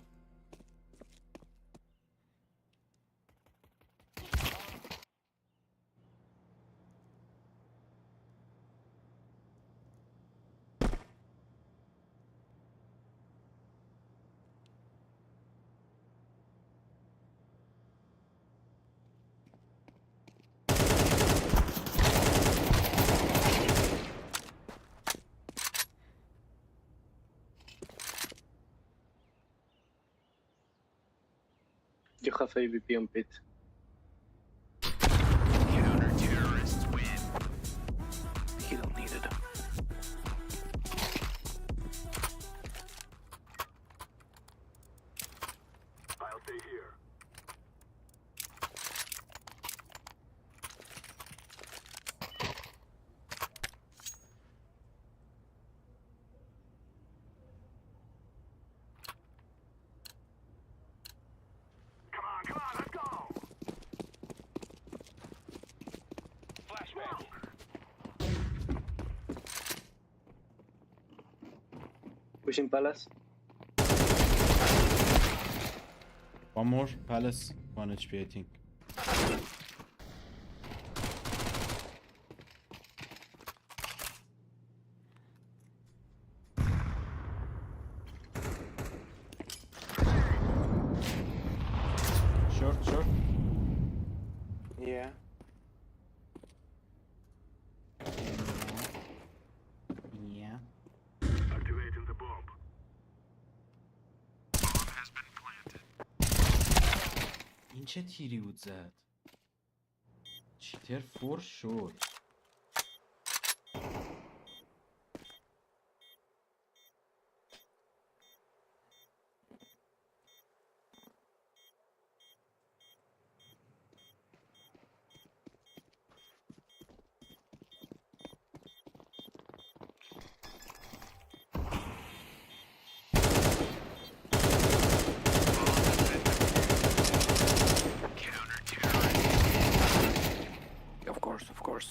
You have AVP on pit. Counter-terrorists win. He don't need it. I'll stay here. Come on, let's go! Flashbang. Pushing palace. One more palace, 1 HP I think. Short. Yeah. Yeah. Activating the bomb. چه تیری بود زد؟ چیتر فور شد. Of course.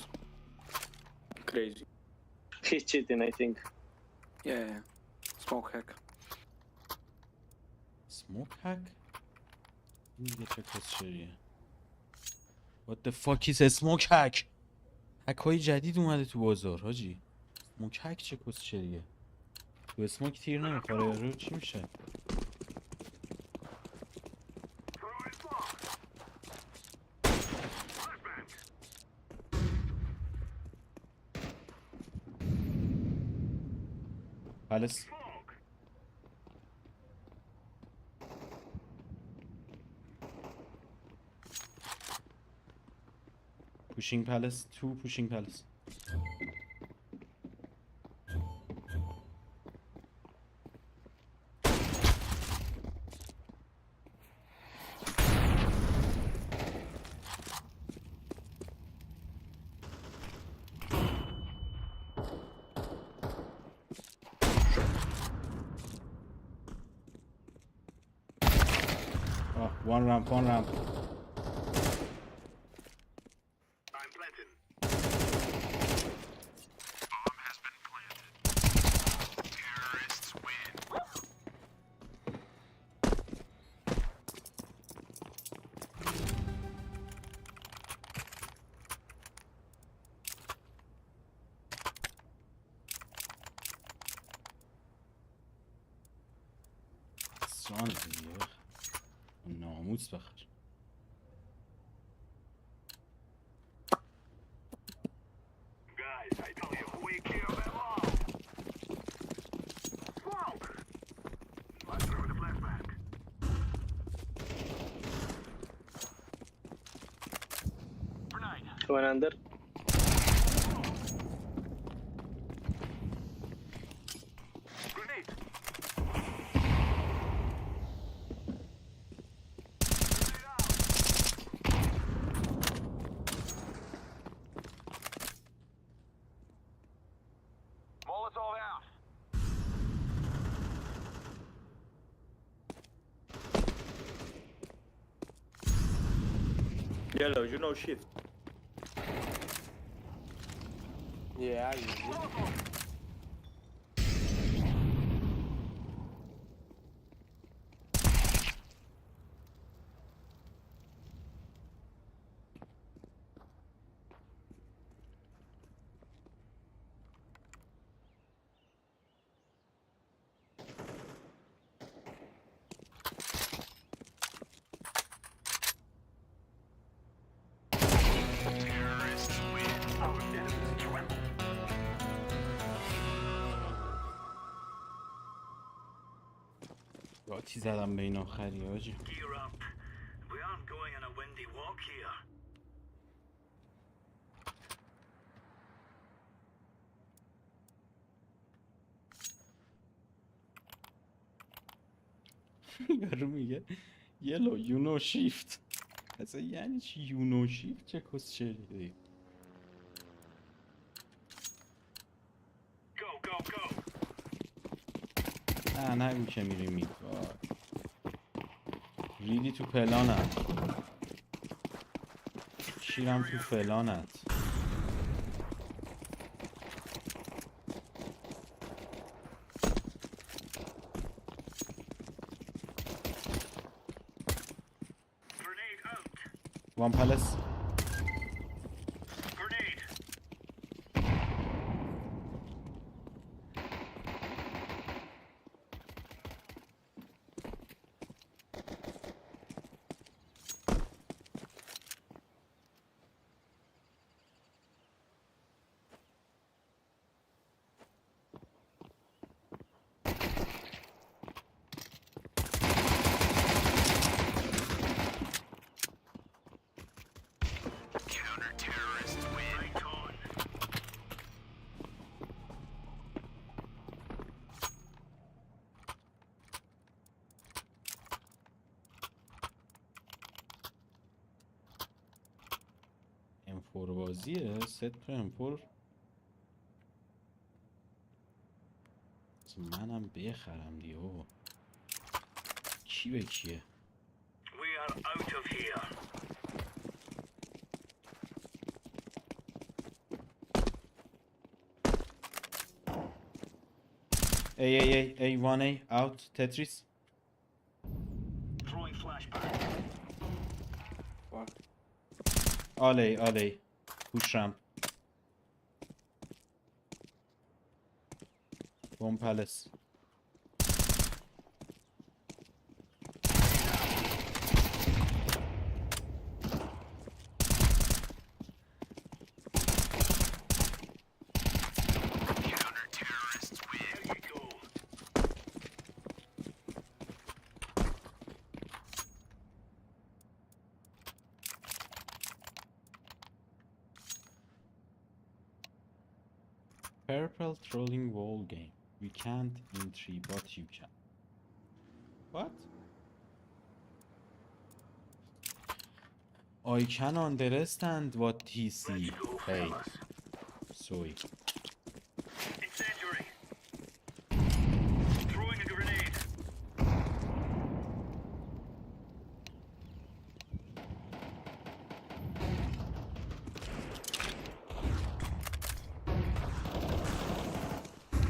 Crazy. He's cheating, I think. Yeah. Smoke hack. Smoke hack? این دیگه چه کسچریه؟ What the fuck is a smoke hack? هک های جدید اومده تو بازار حاجی. smoke hack چه کسچریه؟ تو اسموک تیر نمیخوره رو چی میشه؟ Palace. Pushing Palace. 2 pushing Palace. One ramp. I'm planting. Bomb has been planted. Terrorists win. سان دیگه ناموس بخر. Guys, I tell you, we kill them all. Smoke. Let's throw the flashback. Grenade. One under. Grenade. Molotov out. Yellow, you know shift. Yeah, I use it. Terrorists win. Our enemies tremble. راتی زدم به این آخری حاجی. Gear up. We aren't going on a windy walk here. یارو میگه یلو یونو شیفت. اصلا یعنی چی یونو شیفت؟ چه کسچریه؟ Go, go, go. نه نگو که میری مید. ریدی تو پلانت. شیرم تو فلانت. Grenade out. One palace. Grenade. M4 بازیه. ست تو M4 منم بخرم دیگه بابا. کی به کیه؟ We are out of here. A 1A out Tetris. Throwing flashbang. All A push ramp. Bomb palace. Purple trolling wall game. We can't in 3, but you can. What? I can understand what he see. Hey. Sorry. Incendiary. Throwing a grenade.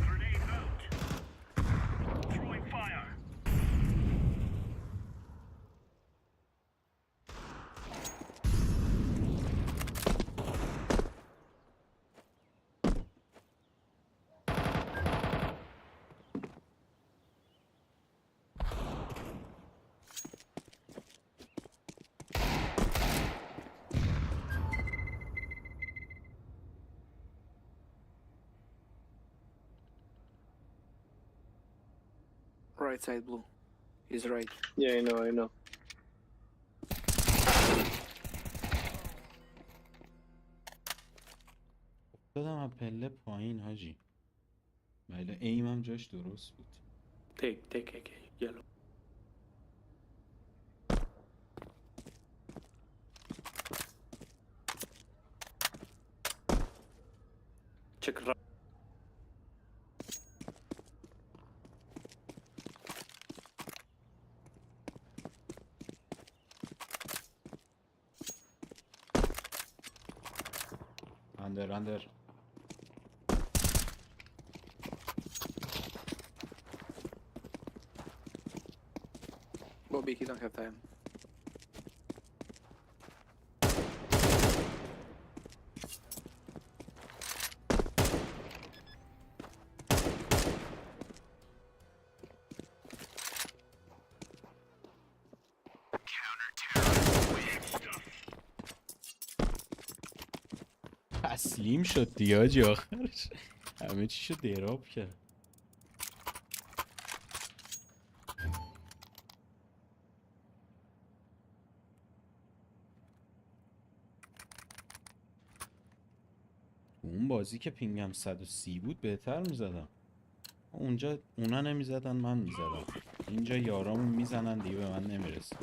Grenade out. Throwing fire. Right side blue. He's right. Yeah, I know. دادم از پله پایین حاجی. بله ایمم جاش درست بود. Take yellow. Check right. Under. Go big, you don't have time. تسلیم شد دیگه حاجی آخرش. همه چیشو دراب کرد. اون بازی که پینگم 130 بود بهتر میزدم. اونجا اونا نمیزدن من میزدم. اینجا یارامون میزنن دیگه به من نمیرسه.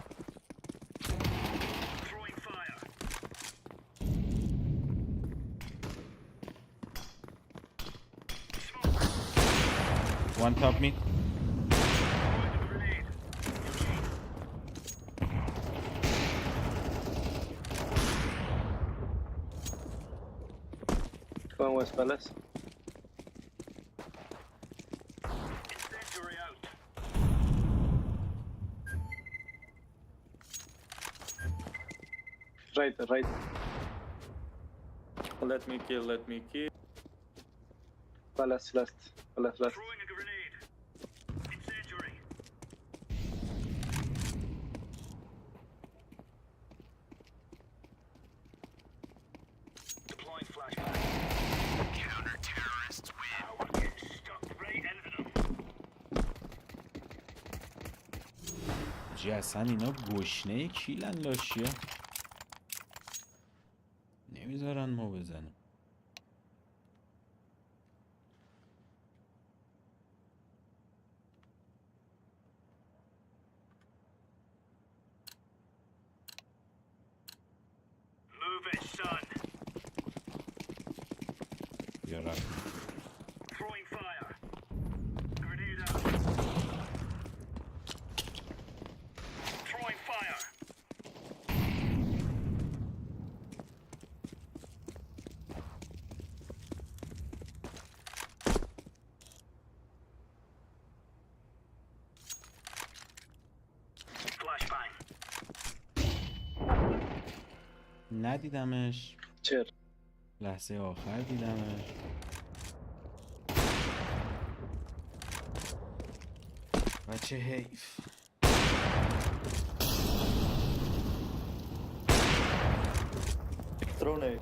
One top me. One West Palace. Incendiary out. Right. Let me kill. Palace last. Throwing a grenade. Incendiary. Deploying flashbang. Counter-terrorists win. We're getting stuck right into them. جی اصلا اینا گشنه کیلن لاشیه. نمیذارن ما بزنیم. Move it, son. Throwing fire. Grenade out. Throwing fire. Flashbang. ندیدمش. چرا؟ لحظه آخر دیدمش. و چه حیف. درونه.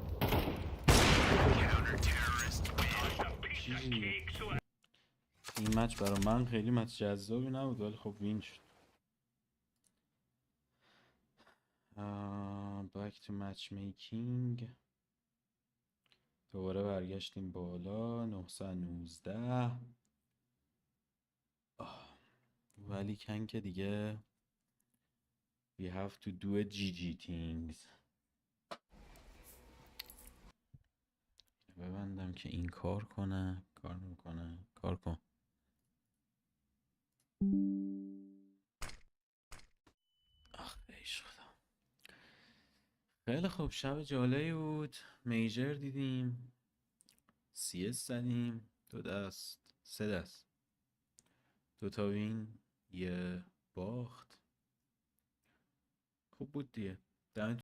این مچ برای من خیلی مچ جذابی نبود ولی خب وین شد. back to matchmaking. دوباره برگشتیم بالا 919. ولی کن که دیگه we have to do a GG things. ببندم که این کار کنه. کار نمیکنه. کار کن. ایش خدا. خیلی خوب شب جالبی بود. میجر دیدیم. CS زدیم. 2 دست 3 دست 2 تا وین 1 باخت. خوب بود دیگه.